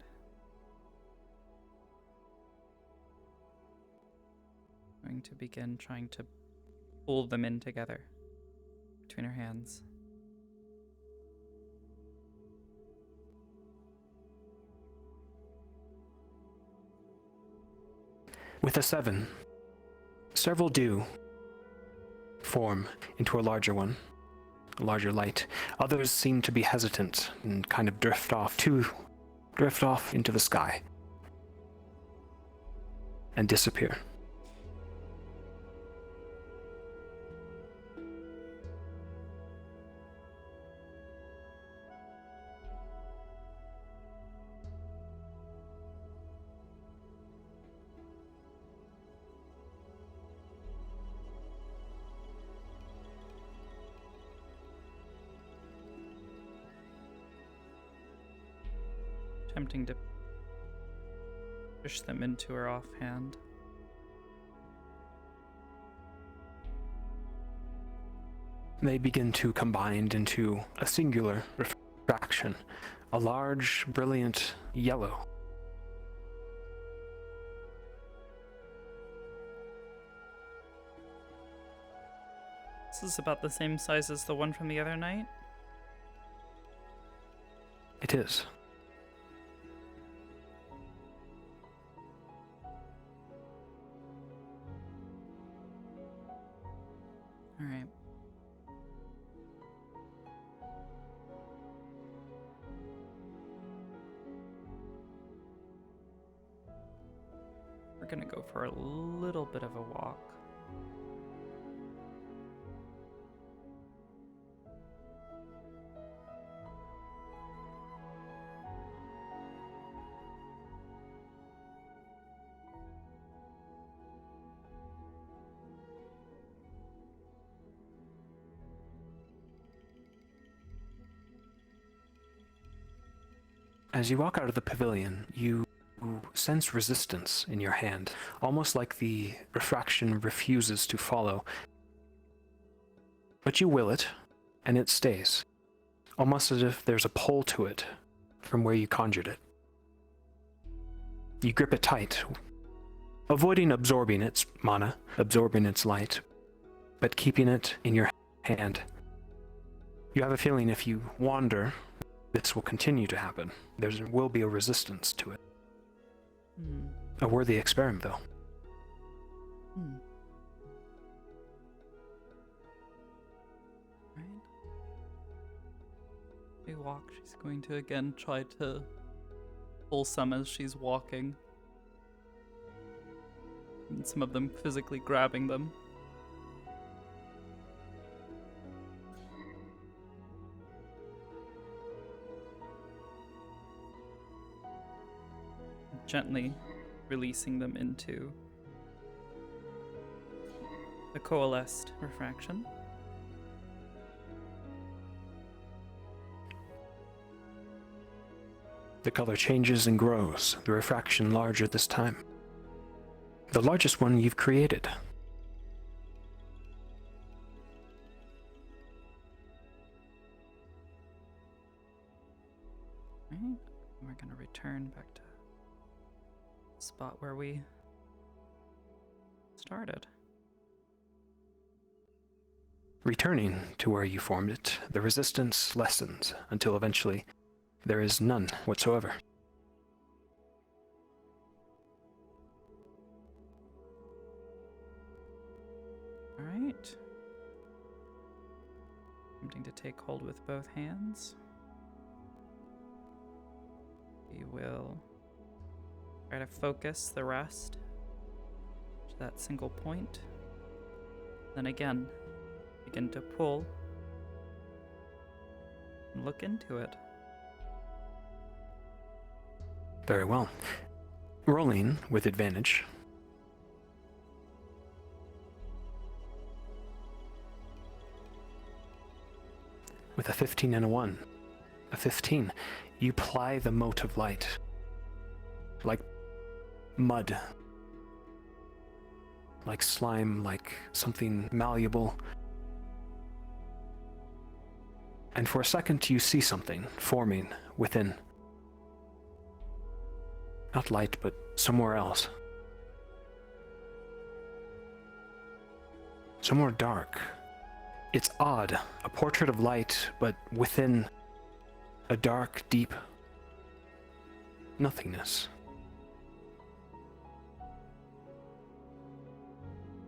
[SPEAKER 1] Going to begin trying to pull them in together between her hands.
[SPEAKER 21] With a 7, several do form into a larger one, a larger light. Others seem to be hesitant and kind of drift off into the sky and disappear.
[SPEAKER 1] Attempting to push them into her offhand.
[SPEAKER 21] They begin to combine into a singular refraction, a large, brilliant yellow.
[SPEAKER 1] This is about the same size as the one from the other night?
[SPEAKER 21] It is.
[SPEAKER 1] Alright. We're gonna go for a little bit of a walk.
[SPEAKER 21] As you walk out of the pavilion, you sense resistance in your hand, almost like the refraction refuses to follow. But you will it, and it stays, almost as if there's a pull to it from where you conjured it. You grip it tight, avoiding absorbing its mana, absorbing its light, but keeping it in your hand. You have a feeling if you wander, this will continue to happen. There will be a resistance to it. A worthy experiment, though.
[SPEAKER 1] Right. We walk. She's going to again try to pull some as she's walking. And some of them physically grabbing them. Gently releasing them into the coalesced refraction.
[SPEAKER 21] The color changes and grows, the refraction larger this time. The largest one you've created.
[SPEAKER 1] Right. We're going to return back to the spot where we started.
[SPEAKER 21] Returning to where you formed it, the resistance lessens until eventually there is none whatsoever.
[SPEAKER 1] Alright. Attempting to take hold with both hands. We will try to focus the rest to that single point. Then again, begin to pull and look into it.
[SPEAKER 21] Very well. Rolling with advantage. With a 15 and a 1. A 15. You ply the mote of light. Like mud. Like slime, like something malleable. And for a second you see something forming within. Not light, but somewhere else. Somewhere dark. It's odd. A portrait of light, but within a dark, deep nothingness.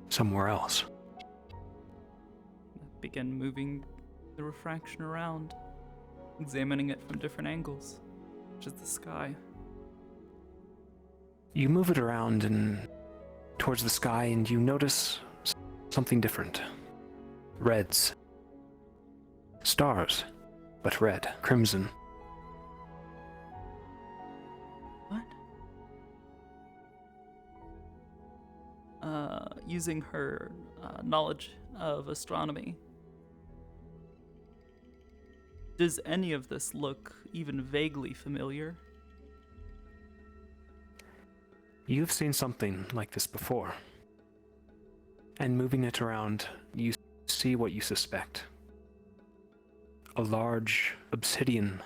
[SPEAKER 21] Somewhere else.
[SPEAKER 1] Begin moving the refraction around, examining it from different angles, such as the sky.
[SPEAKER 21] You move it around and towards the sky, and you notice something different. Reds. Stars, but red, crimson.
[SPEAKER 1] What? Using her knowledge of astronomy, does any of this look even vaguely familiar?
[SPEAKER 21] You've seen something like this before. And moving it around, you see what you suspect. A large, obsidian,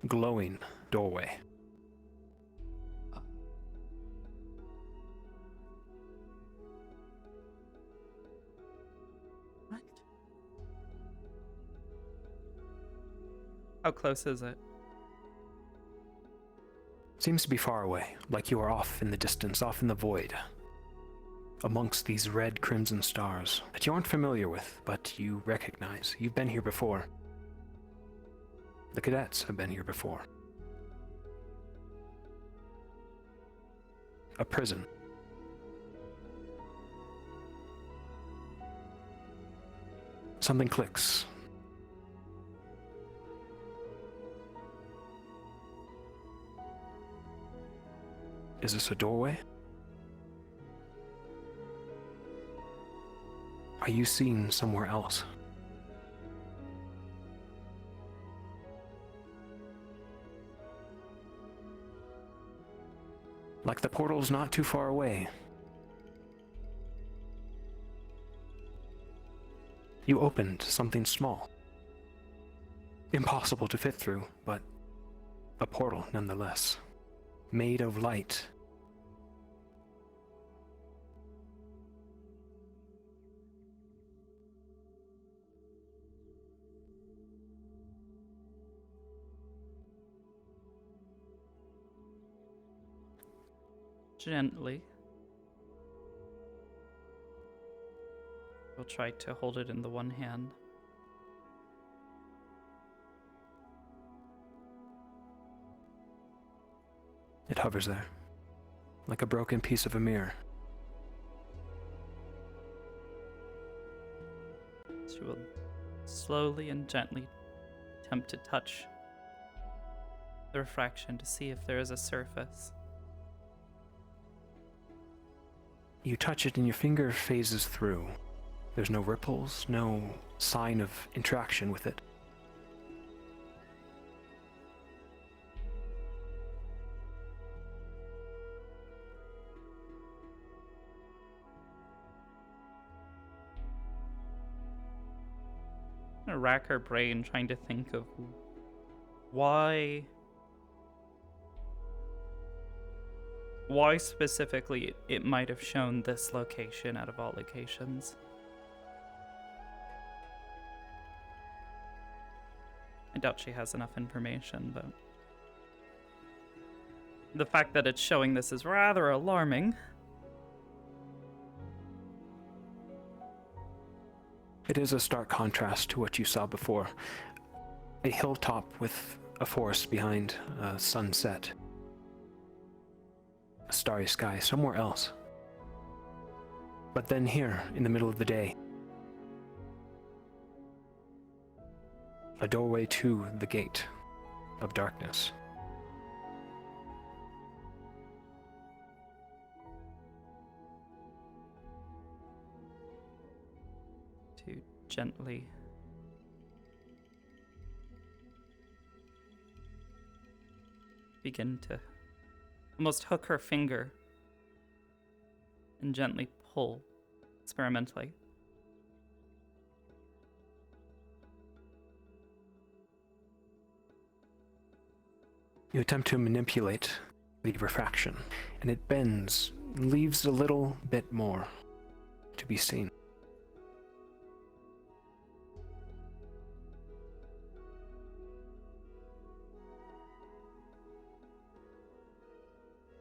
[SPEAKER 21] glowing doorway.
[SPEAKER 1] What? How close is it?
[SPEAKER 21] Seems to be far away, like you are off in the distance, off in the void. Amongst these red crimson stars that you aren't familiar with, but you recognize. You've been here before. The cadets have been here before. A prison. Something clicks. Is this a doorway? Are you seeing somewhere else? Like the portal's not too far away. You opened something small. Impossible to fit through, but a portal nonetheless. Made of light.
[SPEAKER 1] Gently. We'll try to hold it in the one hand.
[SPEAKER 21] It hovers there, like a broken piece of a mirror.
[SPEAKER 1] She will slowly and gently attempt to touch the refraction to see if there is a surface.
[SPEAKER 21] You touch it and your finger phases through. There's no ripples, no sign of interaction with it.
[SPEAKER 1] I'm gonna rack her brain trying to think of why specifically it might have shown this location out of all locations. I doubt she has enough information, but the fact that it's showing this is rather alarming.
[SPEAKER 21] It is a stark contrast to what you saw before. A hilltop with a forest behind a sunset. A starry sky somewhere else. But then here, in the middle of the day, a doorway to the gate of darkness.
[SPEAKER 1] To gently begin to almost hook her finger and gently pull experimentally.
[SPEAKER 21] You attempt to manipulate the refraction, and it bends, leaves a little bit more to be seen.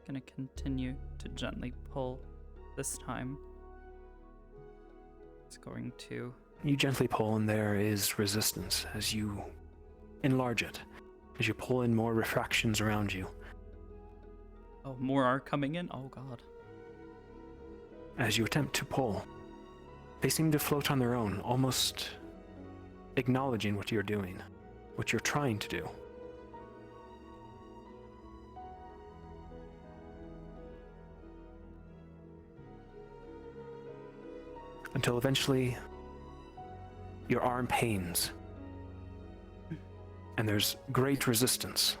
[SPEAKER 1] Gonna continue to gently pull this time. It's going to...
[SPEAKER 21] You gently pull, and there is resistance as you enlarge it, as you pull in more refractions around you.
[SPEAKER 1] Oh, more are coming in? Oh god.
[SPEAKER 21] As you attempt to pull, they seem to float on their own, almost acknowledging what you're doing, what you're trying to do. Until eventually, your arm pains, and there's great resistance.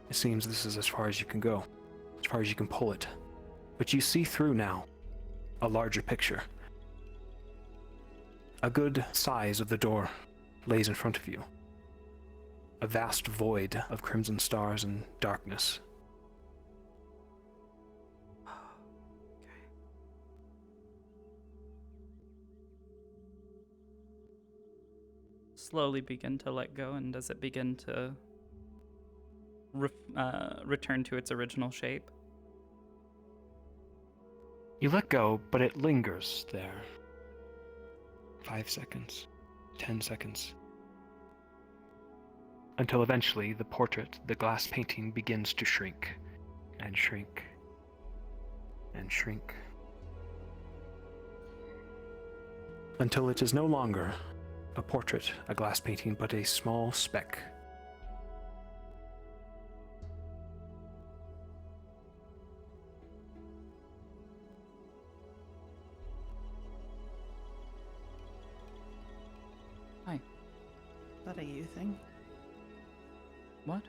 [SPEAKER 21] It seems this is as far as you can go, as far as you can pull it. But you see through now a larger picture. A good size of the door lays in front of you. A vast void of crimson stars and darkness.
[SPEAKER 1] Slowly begin to let go, and does it begin to return to its original shape?
[SPEAKER 21] You let go, but it lingers there. 5 seconds, 10 seconds. Until eventually the portrait, the glass painting, begins to shrink, and shrink, and shrink. Until it is no longer a portrait, a glass painting, but a small speck.
[SPEAKER 1] Hi.
[SPEAKER 18] Is that a you thing?
[SPEAKER 1] What?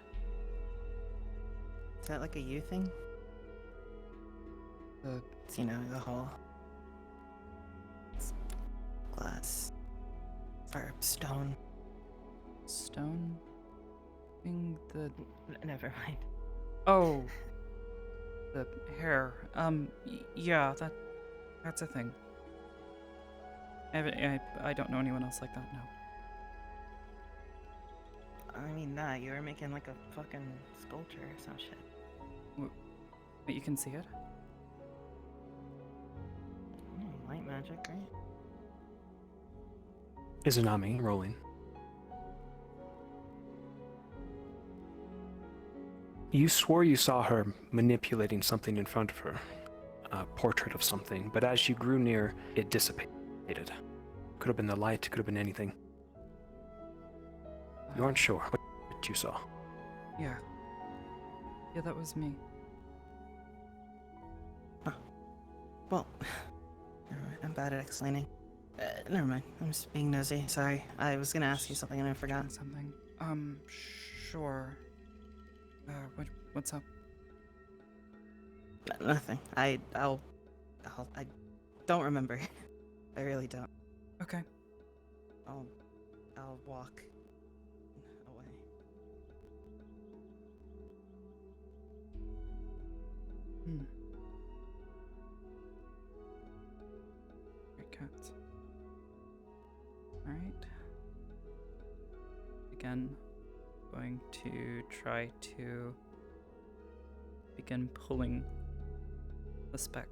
[SPEAKER 18] Is that like a you thing? You know, the whole glass or stone.
[SPEAKER 1] Stone? Being the...
[SPEAKER 18] Never mind.
[SPEAKER 1] Oh. The hair. Yeah, that's a thing. I don't know anyone else like that, no.
[SPEAKER 18] I mean, nah, you were making like a fucking sculpture or some shit.
[SPEAKER 1] But you can see it?
[SPEAKER 18] Light magic, right?
[SPEAKER 21] Izanami rolling. You swore you saw her manipulating something in front of her, a portrait of something, but as you grew near, it dissipated. Could have been the light, could have been anything. You aren't sure what you saw.
[SPEAKER 1] Yeah. Yeah, that was me.
[SPEAKER 18] Oh. Well, never mind. I'm bad at explaining. Never mind. I'm just being nosy. Sorry. I was gonna ask you something and I forgot.
[SPEAKER 1] Something. Sure. What's up?
[SPEAKER 18] Nothing. I don't remember. I really don't.
[SPEAKER 1] Okay.
[SPEAKER 18] I'll walk away.
[SPEAKER 1] Great cats. Alright. Again, going to try to begin pulling the speck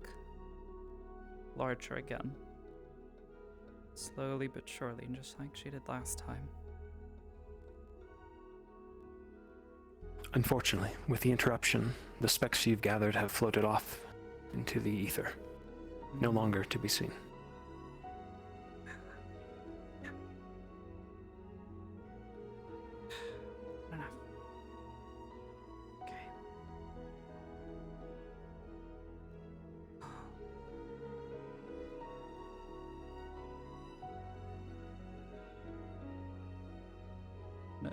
[SPEAKER 1] larger again. Slowly but surely, just like she did last time.
[SPEAKER 21] Unfortunately, with the interruption, the specks you've gathered have floated off into the ether, no longer to be seen.
[SPEAKER 1] Enough. Okay.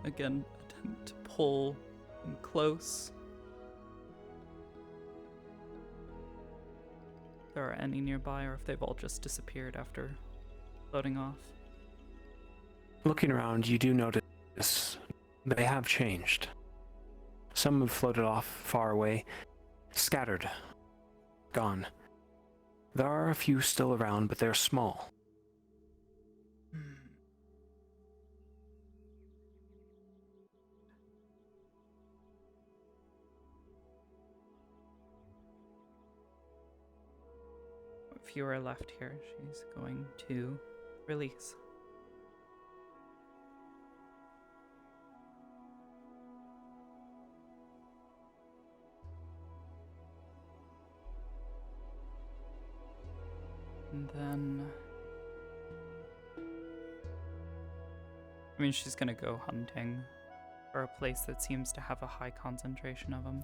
[SPEAKER 1] Again, attempt to pull in close. If there are any nearby, or if they've all just disappeared after floating off.
[SPEAKER 21] Looking around, you do notice they have changed. Some have floated off far away, scattered, gone. There are a few still around, but they're small. Few are left here. She's going to release. And then, I mean, she's gonna go hunting for a place that seems to have a high concentration of them.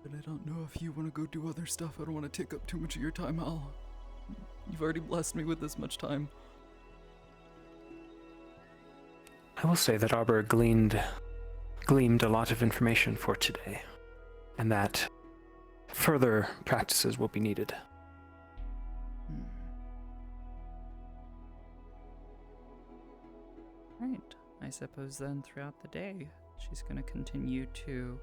[SPEAKER 12] But I don't know if you want to go do other stuff. I don't want to take up too much of your time, Al. You've already blessed me with this much time.
[SPEAKER 21] I will say that Arbor gleaned a lot of information for today, and that further practices will be needed.
[SPEAKER 1] Right. I suppose then throughout the day, she's going to continue to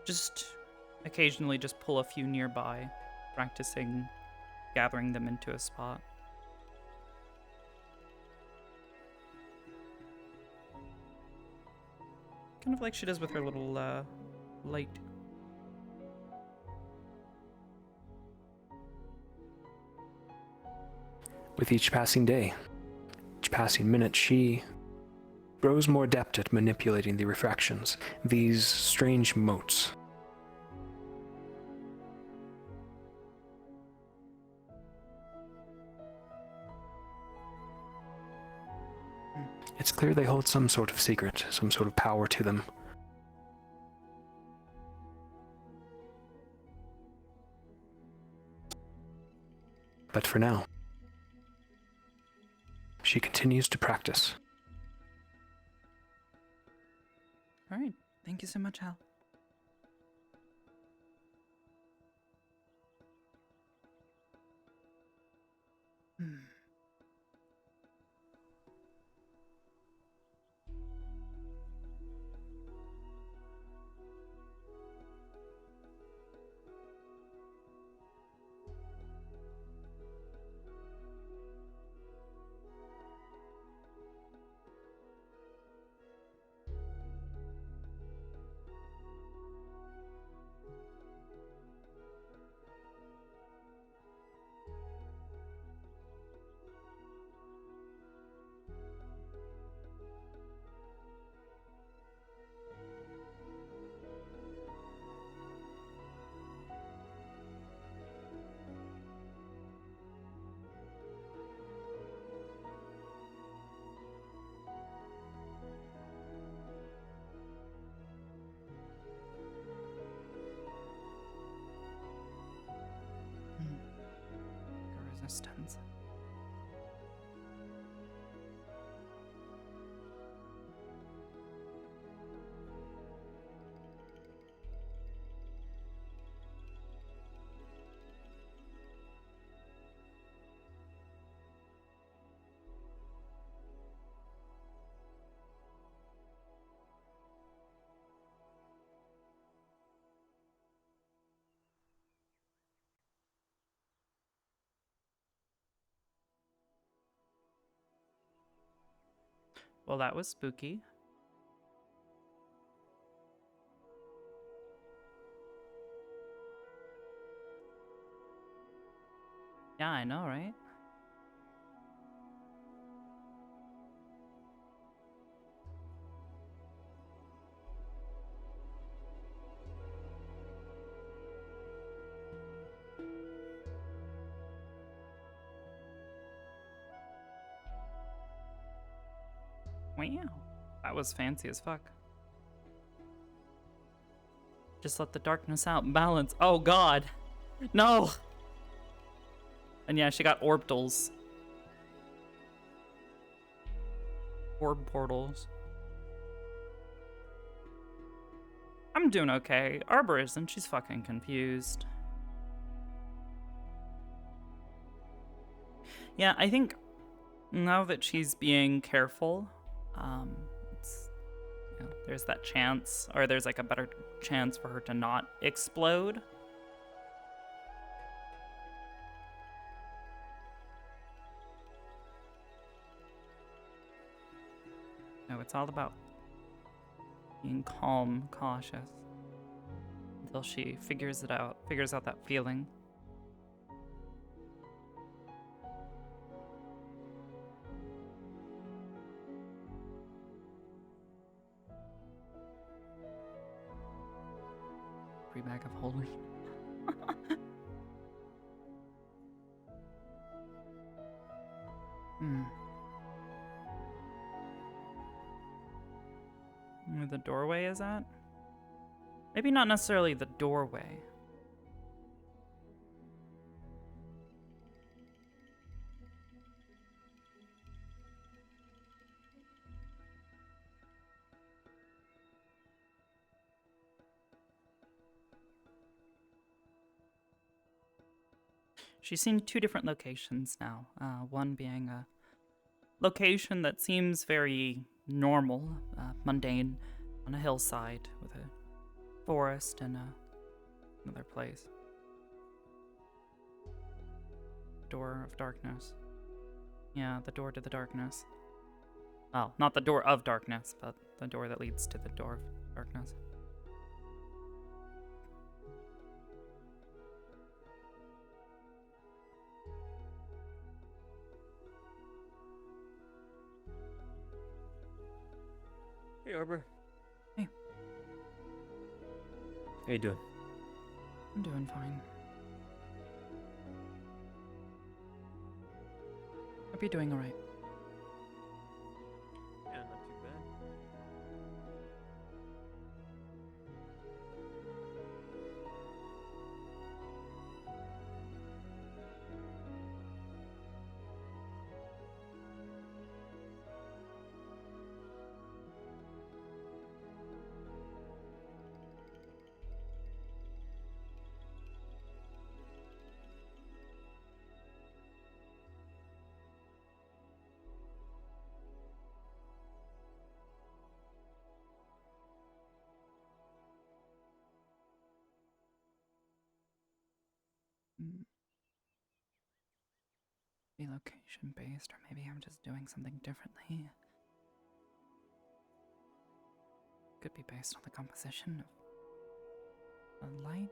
[SPEAKER 1] just occasionally just pull a few nearby, practicing gathering them into a spot. Kind of like she does with her little light.
[SPEAKER 21] With each passing day, each passing minute, she grows more adept at manipulating the refractions, these strange motes. It's clear they hold some sort of secret, some sort of power to them. But for now, she continues to practice.
[SPEAKER 1] All right. Thank you so much, Hal. Resistance. Well, that was spooky. I know, right? Wow, that was fancy as fuck. Just let the darkness out and balance. Oh god. No! And yeah, she got orbitals. Orb portals. I'm doing okay. Arbor isn't. She's fucking confused. Yeah, I think now that she's being careful, it's, you know, there's that chance, or there's like a better chance for her to not explode. No, it's all about being calm, cautious, until she figures out that feeling. Free bag of holy. Where the doorway is at? Maybe not necessarily the doorway. She's seen two different locations now. One being a location that seems very normal, mundane, on a hillside with a forest and another place. Door of darkness. Yeah, the door to the darkness. Well, not the door of darkness, but the door that leads to the door of darkness.
[SPEAKER 3] Hey, Arbor.
[SPEAKER 1] Hey.
[SPEAKER 3] How you doing?
[SPEAKER 1] I'm doing fine. Hope you're doing alright.
[SPEAKER 3] Yeah, not too bad.
[SPEAKER 1] Be location based, or maybe I'm just doing something differently. Could be based on the composition of the light.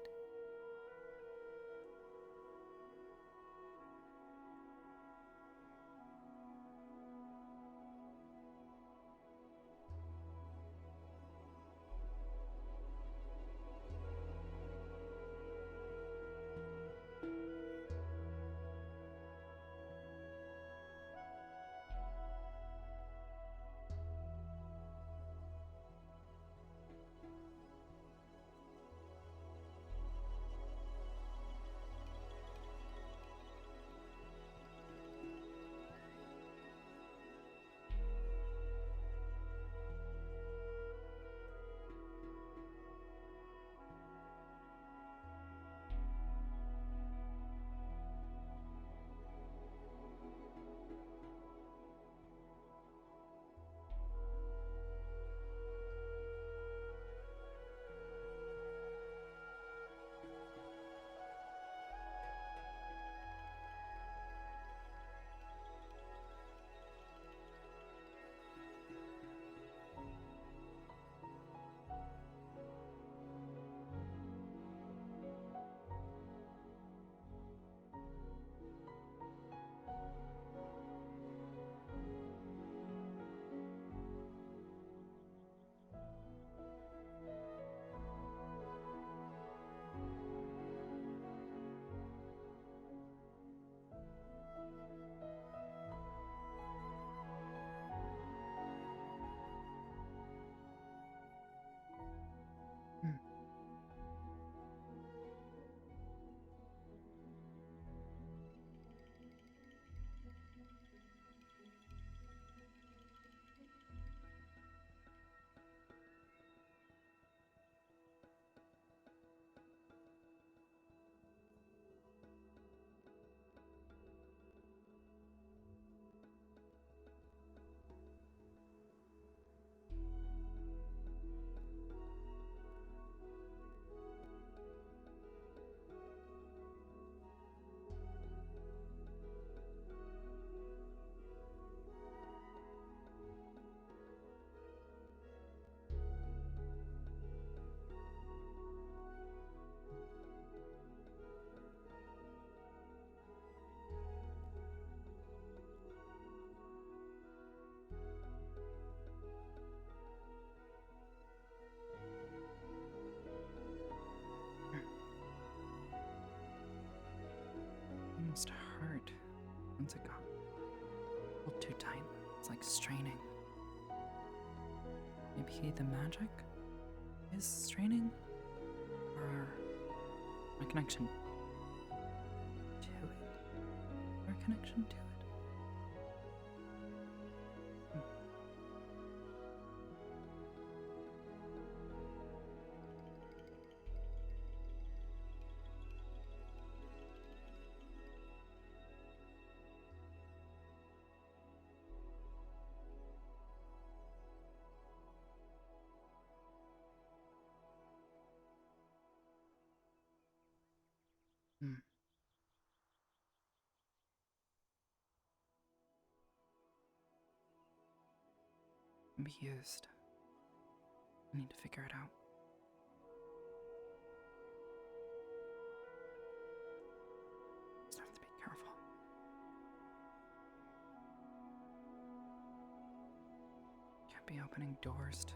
[SPEAKER 1] Once it got a little too tight, it's like straining. Maybe the magic is straining? Or my connection to it? Our connection to it? Can be used. I need to figure it out. Just have to be careful. Can't be opening doors to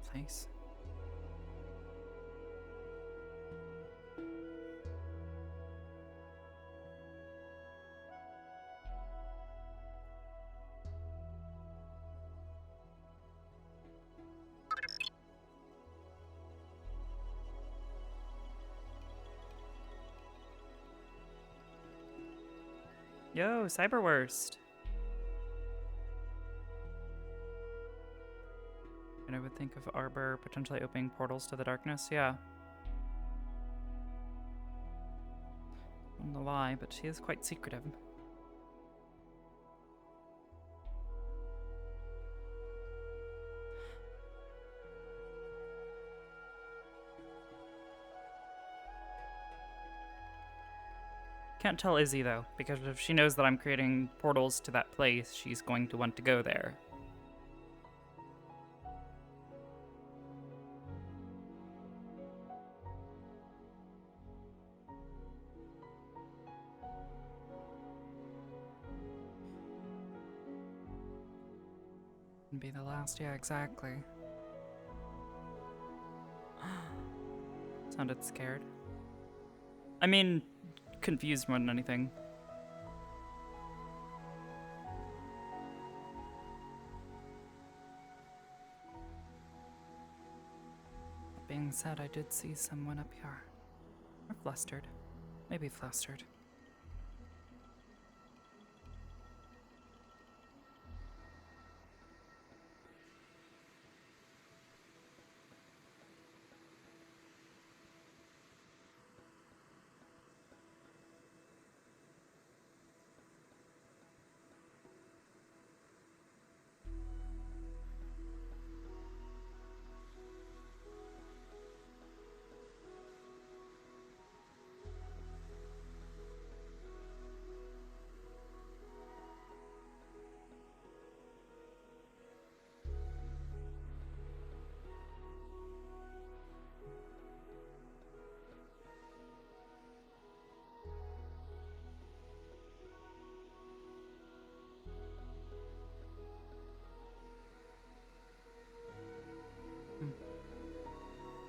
[SPEAKER 1] the place. Yo, Cyberworst. And I would think of Arbor potentially opening portals to the darkness, yeah. Not a lie, but she is quite secretive. Can't tell Izzy, though, because if she knows that I'm creating portals to that place, she's going to want to go there. And be the last, yeah, exactly. Sounded scared. I mean, confused more than anything. That being said, I did see someone up here. Or flustered. Maybe flustered.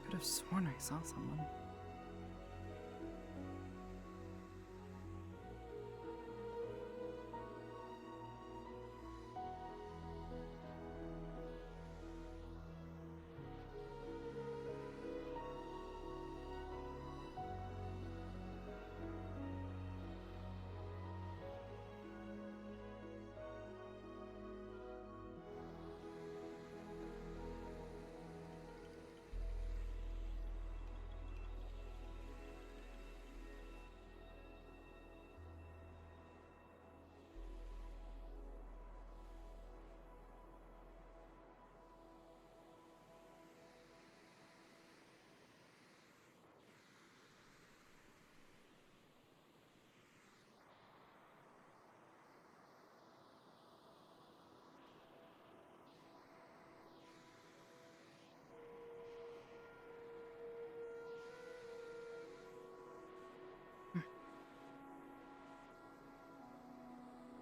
[SPEAKER 1] Could have sworn I saw someone.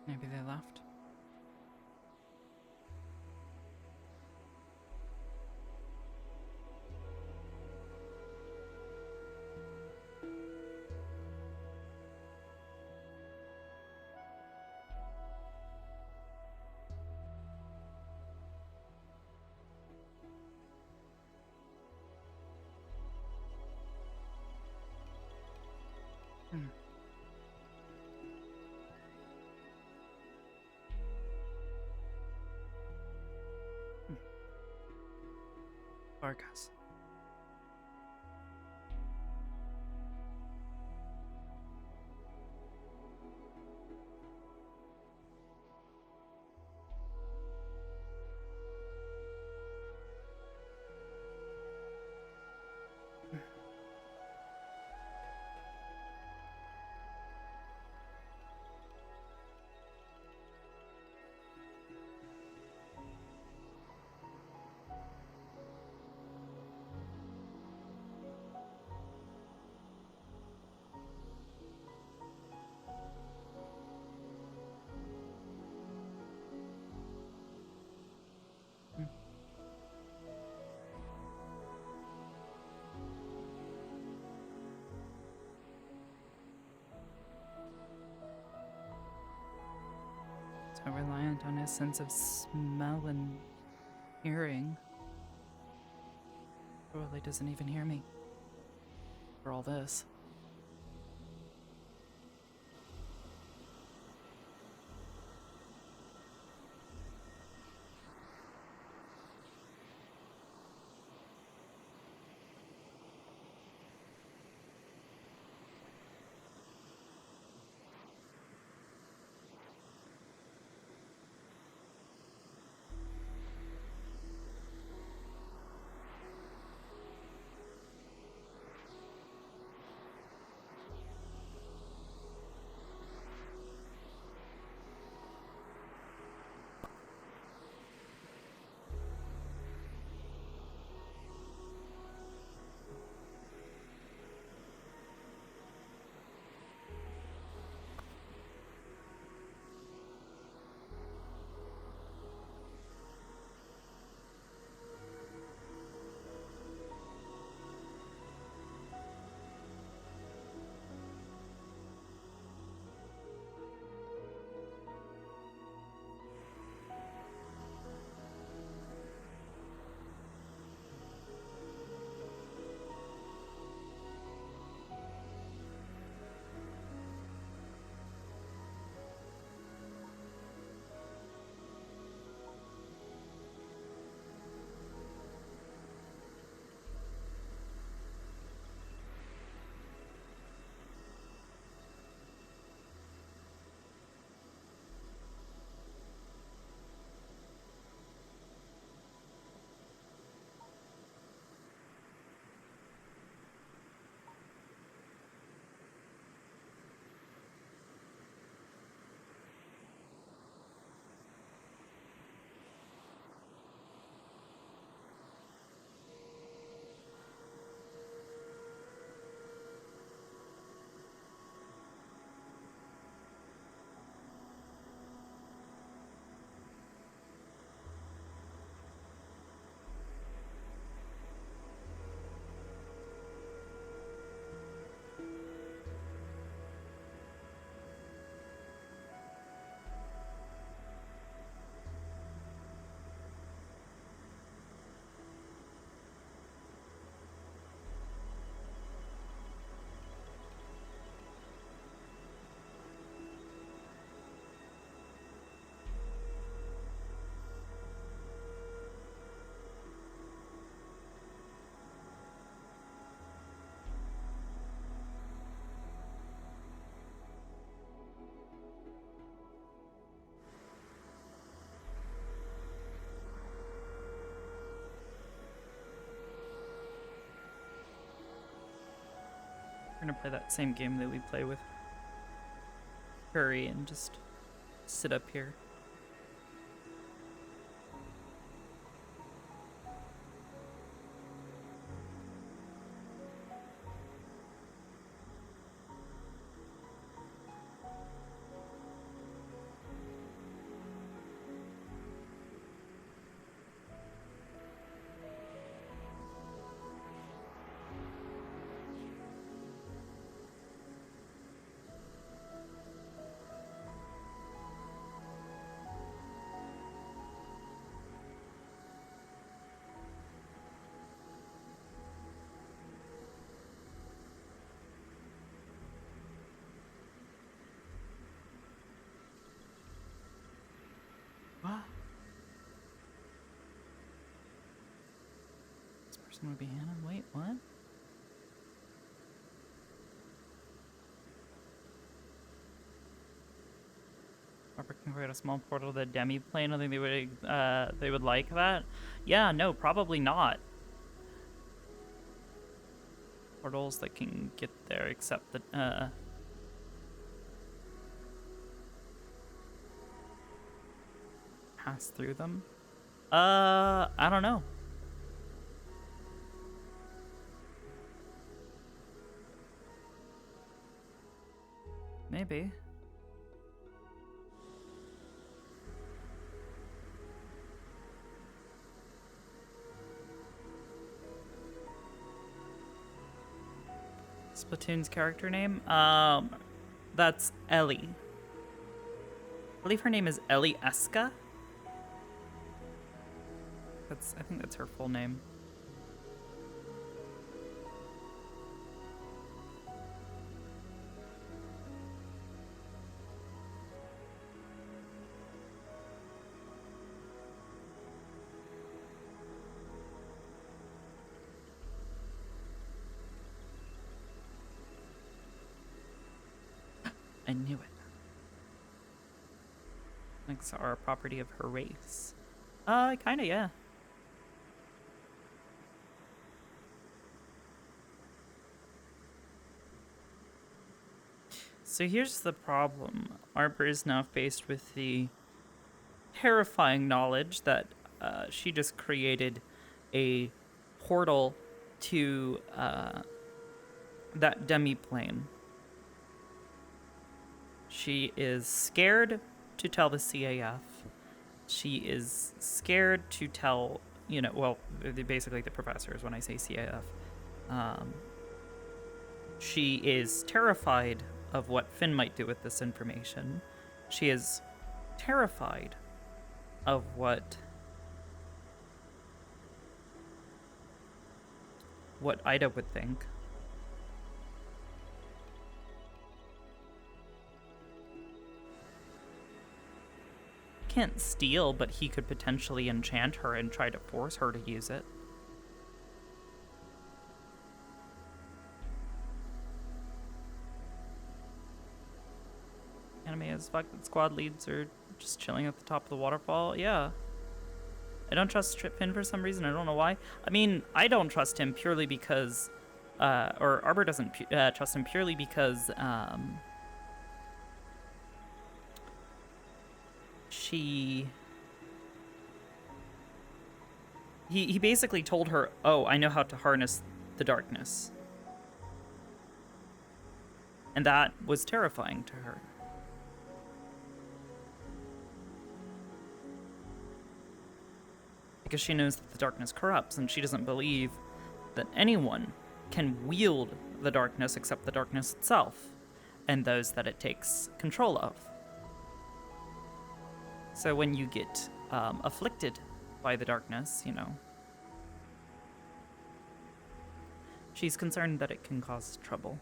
[SPEAKER 1] Maybe they left. Arcas. So reliant on his sense of smell and hearing. Probably doesn't even hear me. For all this. We're gonna play that same game that we play with Curry and just sit up here. Person would be Hannah. Wait, what? Arbor can create a small portal to the demi-plane. I think they would like that. Yeah, no, probably not. Portals that can get there, except that pass through them. I don't know. Maybe. Splatoon's character name? That's Ellie. I believe her name is Ellie Eska. I think that's her full name. I knew it. Links are a property of her race. Kinda, yeah. So here's the problem. Arbor is now faced with the terrifying knowledge that she just created a portal to that demi-plane. She is scared to tell the CAF. She is scared to tell, well, basically the professors when I say CAF. She is terrified of what Finn might do with this information. She is terrified of what Ida would think. Can't steal, but he could potentially enchant her and try to force her to use it. Anime as fuck that squad leads are just chilling at the top of the waterfall. Yeah. I don't trust Finn for some reason. I don't know why. I mean, I don't trust him purely because, or Arbor doesn't trust him purely because, he basically told her, oh, I know how to harness the darkness. And that was terrifying to her. Because she knows that the darkness corrupts, and she doesn't believe that anyone can wield the darkness except the darkness itself, and those that it takes control of. So when you get afflicted by the darkness, she's concerned that it can cause trouble.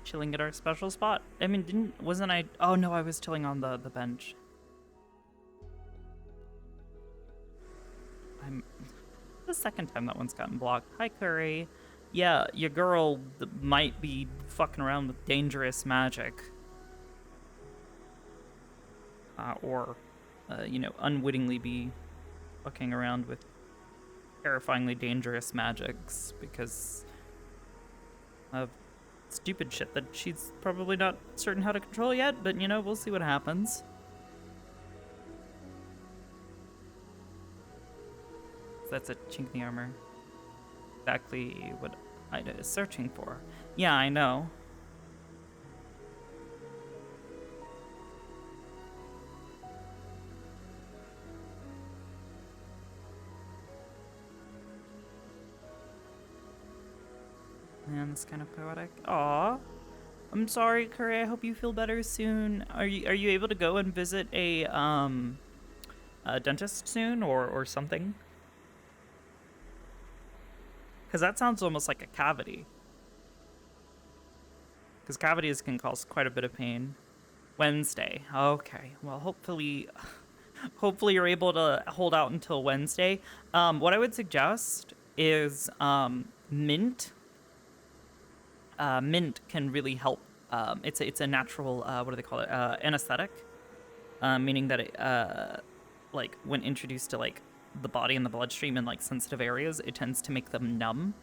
[SPEAKER 1] Chilling at our special spot. I mean, wasn't I? Oh no, I was chilling on the bench. I'm the second time that one's gotten blocked. Hi, Curry. Yeah, your girl might be fucking around with dangerous magic. Or, unwittingly be fucking around with terrifyingly dangerous magics because of stupid shit that she's probably not certain how to control yet, but we'll see what happens. So that's a chink in the armor. Exactly what Ida is searching for. Yeah, I know. Man, it's kind of poetic. Aww. I'm sorry, Curry. I hope you feel better soon. Are you able to go and visit a dentist soon or something? Because that sounds almost like a cavity. Because cavities can cause quite a bit of pain. Wednesday. Okay. Well, hopefully you're able to hold out until Wednesday. What I would suggest is mint. Mint can really help. It's a natural what do they call it? Anesthetic, meaning that it like when introduced to like the body and the bloodstream in like sensitive areas, it tends to make them numb,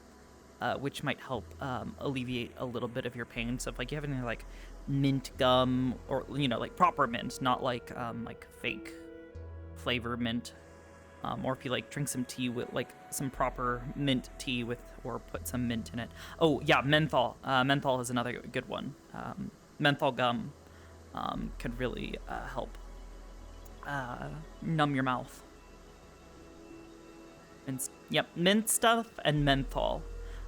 [SPEAKER 1] which might help alleviate a little bit of your pain. So if like you have any like mint gum or like proper mint, not like fake flavor mint. Or if you like drink some tea with like some proper mint tea with, or put some mint in it. Oh yeah, menthol. Menthol is another good one. Menthol gum could really help numb your mouth. Yep, mint stuff and menthol.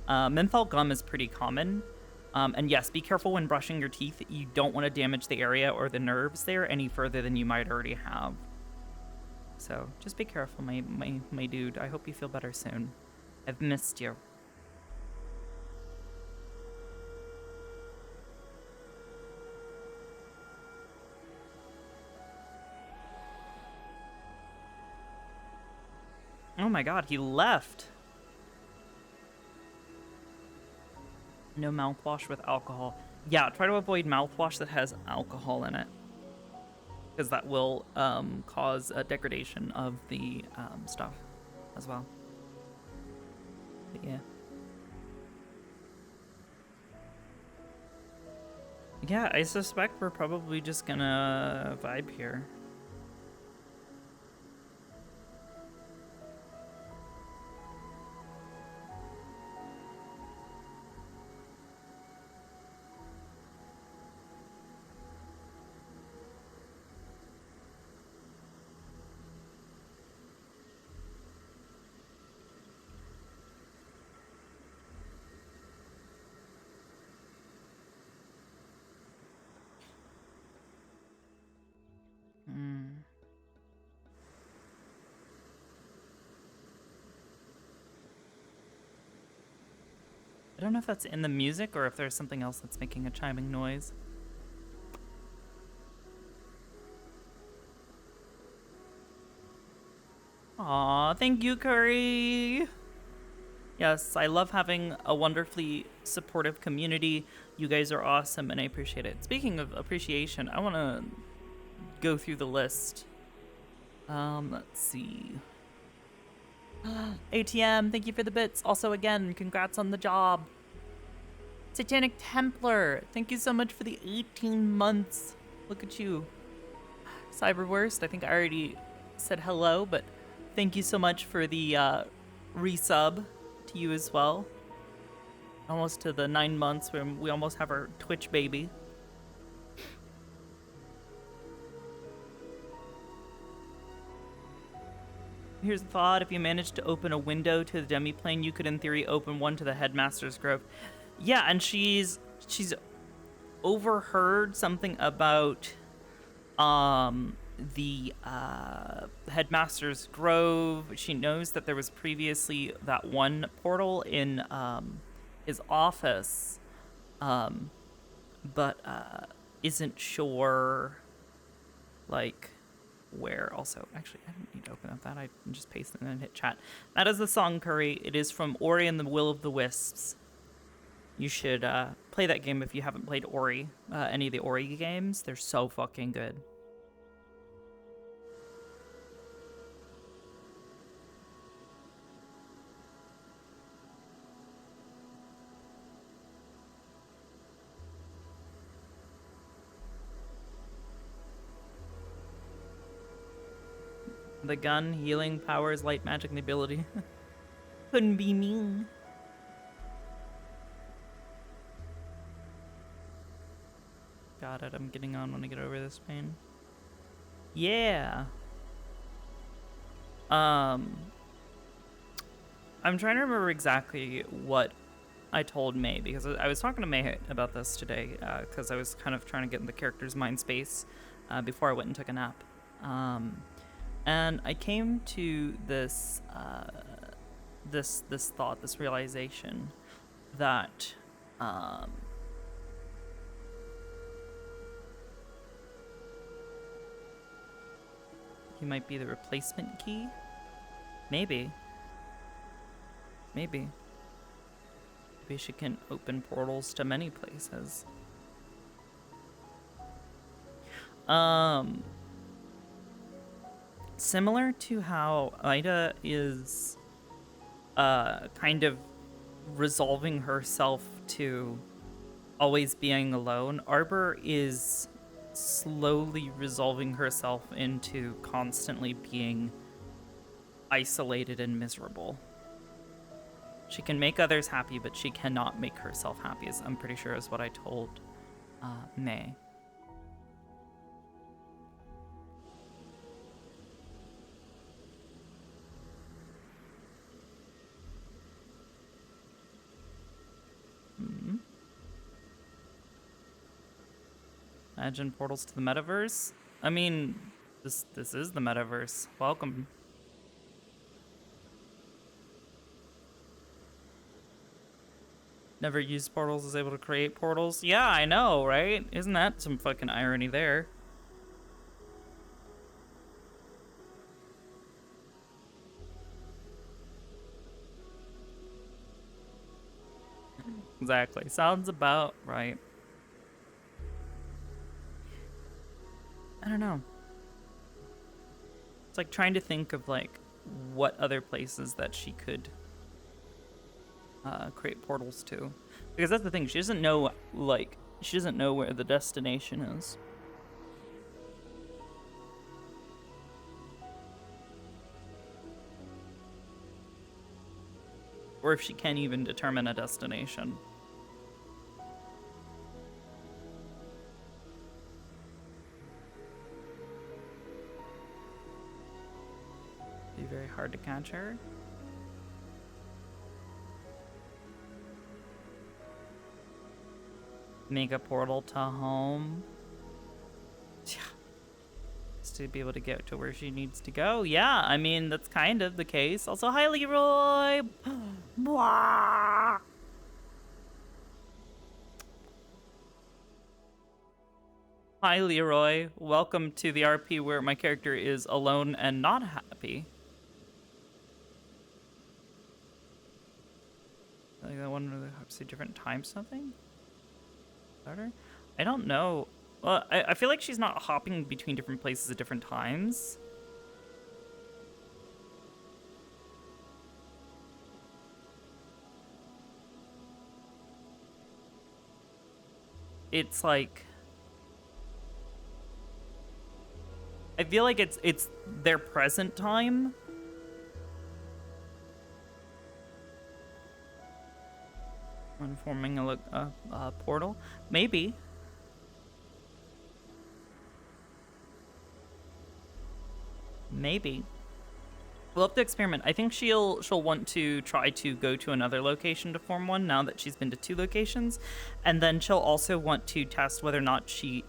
[SPEAKER 1] Menthol gum is pretty common. And yes, be careful when brushing your teeth. You don't want to damage the area or the nerves there any further than you might already have. So just be careful, my dude. I hope you feel better soon. I've missed you. Oh my god, he left. No mouthwash with alcohol. Yeah, try to avoid mouthwash that has alcohol in it, because that will cause a degradation of the stuff as well. But yeah. Yeah, I suspect we're probably just gonna vibe here. I don't know if that's in the music or if there's something else that's making a chiming noise. Aw, thank you, Curry. Yes, I love having a wonderfully supportive community. You guys are awesome, and I appreciate it. Speaking of appreciation, I want to go through the list. Let's see. ATM, thank you for the bits. Also, again, congrats on the job. Satanic Templar, thank you so much for the 18 months. Look at you. Cyberworst, I think I already said hello, but thank you so much for the resub to you as well. Almost to the 9 months where we almost have our Twitch baby. Here's the thought: if you managed to open a window to the demi-plane, you could in theory open one to the Headmaster's Grove. Yeah, and she's overheard something about the Headmaster's Grove. She knows that there was previously that one portal in his office, but isn't sure like where. Also, actually, I didn't need to open up that. I just pasted it and hit chat. That is the song, Curry. It is from Ori and the Will of the Wisps. You should play that game if you haven't played Ori, any of the Ori games. They're so fucking good. The gun, healing powers, light magic, and the ability. Couldn't be me. Got it, I'm getting on when I get over this pain. Yeah. I'm trying to remember exactly what I told May, because I was talking to May about this today, because I was kind of trying to get in the character's mind space before I went and took a nap. And I came to this this thought, this realization that he might be the replacement key. Maybe she can open portals to many places. Similar to how Ida is kind of resolving herself to always being alone, Arbor is slowly resolving herself into constantly being isolated and miserable. She can make others happy, but she cannot make herself happy, as I'm pretty sure is what I told May. Imagine portals to the metaverse. I mean, this is the metaverse. Welcome. Never used portals, is able to create portals. Yeah, I know, right? Isn't that some fucking irony there? Exactly. Sounds about right. I don't know. It's like trying to think of like what other places that she could create portals to, because that's the thing, she doesn't know where the destination is. Or if she can even determine a destination. Be very hard to catch her. Make a portal to home. Yeah. Just to be able to get to where she needs to go. Yeah, I mean, that's kind of the case. Also, hi, Leroy! Hi, Leroy. Welcome to the RP where my character is alone and not happy. Like that one where they have to say different time something? Starter? I don't know. Well, I feel like she's not hopping between different places at different times. It's like, I feel like it's their present time. When forming a portal, maybe. Maybe. We'll have to experiment. I think she'll want to try to go to another location to form one now that she's been to 2 locations, and then she'll also want to test whether or not she,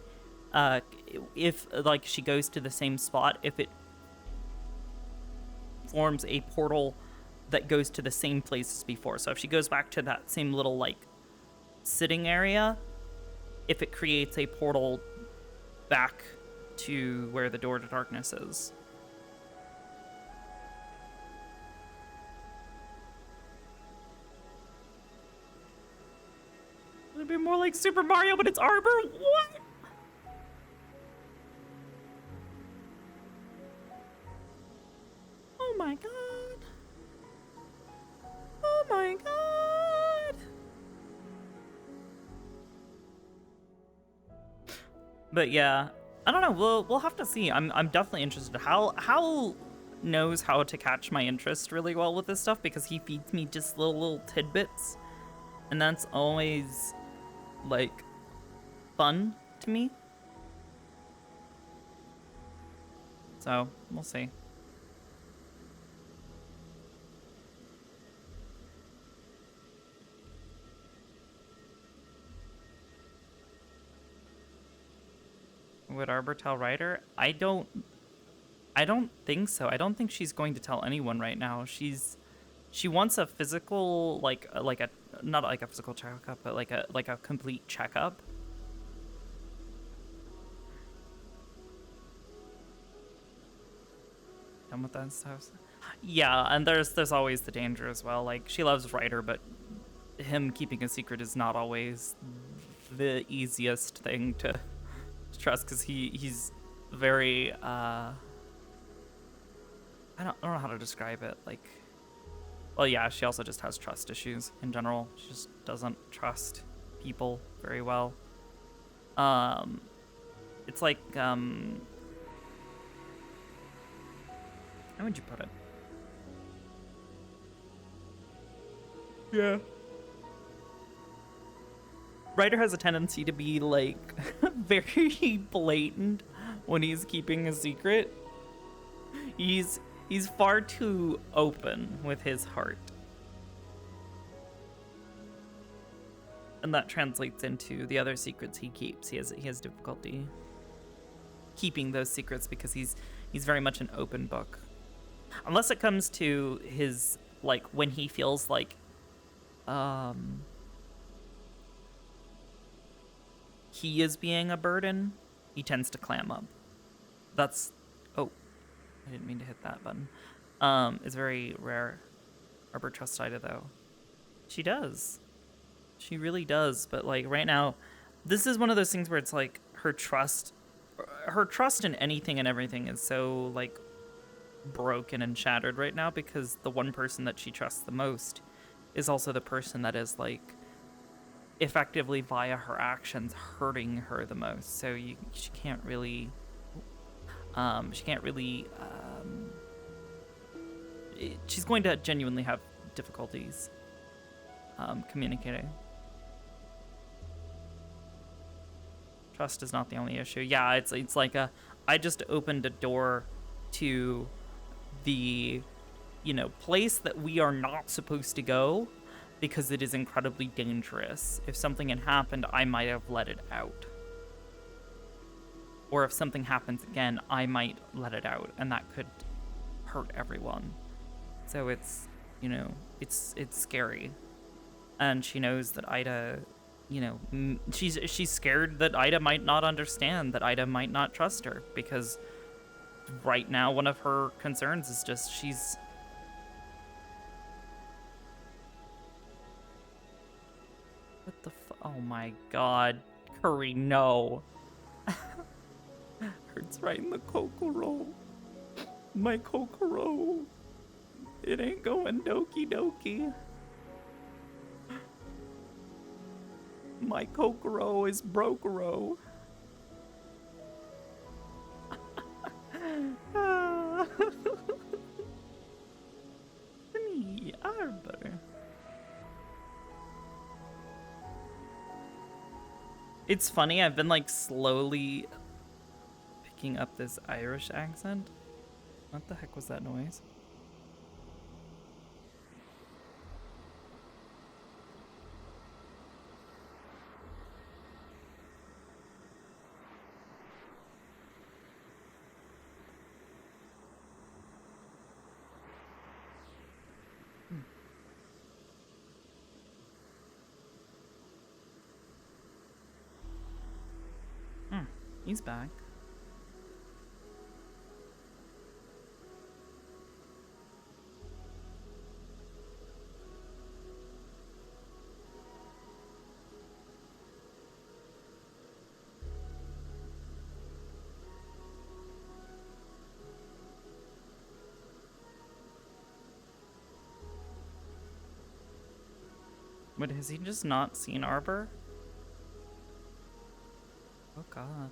[SPEAKER 1] if like she goes to the same spot, if it forms a portal that goes to the same place as before. So if she goes back to that same little like sitting area, if it creates a portal back to where the door to darkness is. It'd be more like Super Mario, but it's Arbor. What? Oh my god. Oh my god. But yeah, I don't know. We'll have to see. I'm definitely interested. Hal knows how to catch my interest really well with this stuff because he feeds me just little tidbits, and that's always like fun to me. So we'll see. Would Arbor tell Ryder? I don't think so. I don't think she's going to tell anyone right now. She wants a physical, like a not like a physical checkup, but like a complete checkup. Done with that stuff. Yeah, and there's always the danger as well. Like, she loves Ryder, but him keeping a secret is not always the easiest thing to trust, because he's very I don't know how to describe it. Like, well, yeah, she also just has trust issues in general. She just doesn't trust people very well. It's like how would you put it? Yeah. Ryder has a tendency to be like very blatant when he's keeping a secret. He's far too open with his heart. And that translates into the other secrets he keeps. He has difficulty keeping those secrets because he's very much an open book. Unless it comes to his, like, when he feels like he is being a burden, he tends to clam up. That's, oh, I didn't mean to hit that button. It's very rare. Arbor trusts Ida, though. She does. She really does. But, like, right now, this is one of those things where it's like her trust in anything and everything is so, like, broken and shattered right now, because the one person that she trusts the most is also the person that is, like, effectively via her actions hurting her the most. So she can't really she's going to genuinely have difficulties communicating. Trust is not the only issue. Yeah, it's like I just opened a door to the, place that we are not supposed to go, because it is incredibly dangerous. If something had happened, I might have let it out. Or if something happens again, I might let it out, and that could hurt everyone. So it's, it's scary. And she knows that Ida, she's scared that Ida might not understand, that Ida might not trust her, because right now one of her concerns is just what the oh my god, Curry, no. Hurts right in the kokoro. My kokoro. It ain't going doki doki. My kokoro is brokero. Me, Arbor. It's funny, I've been like slowly picking up this Irish accent. What the heck was that noise? He's back. What, has he just not seen Arbor? Oh god.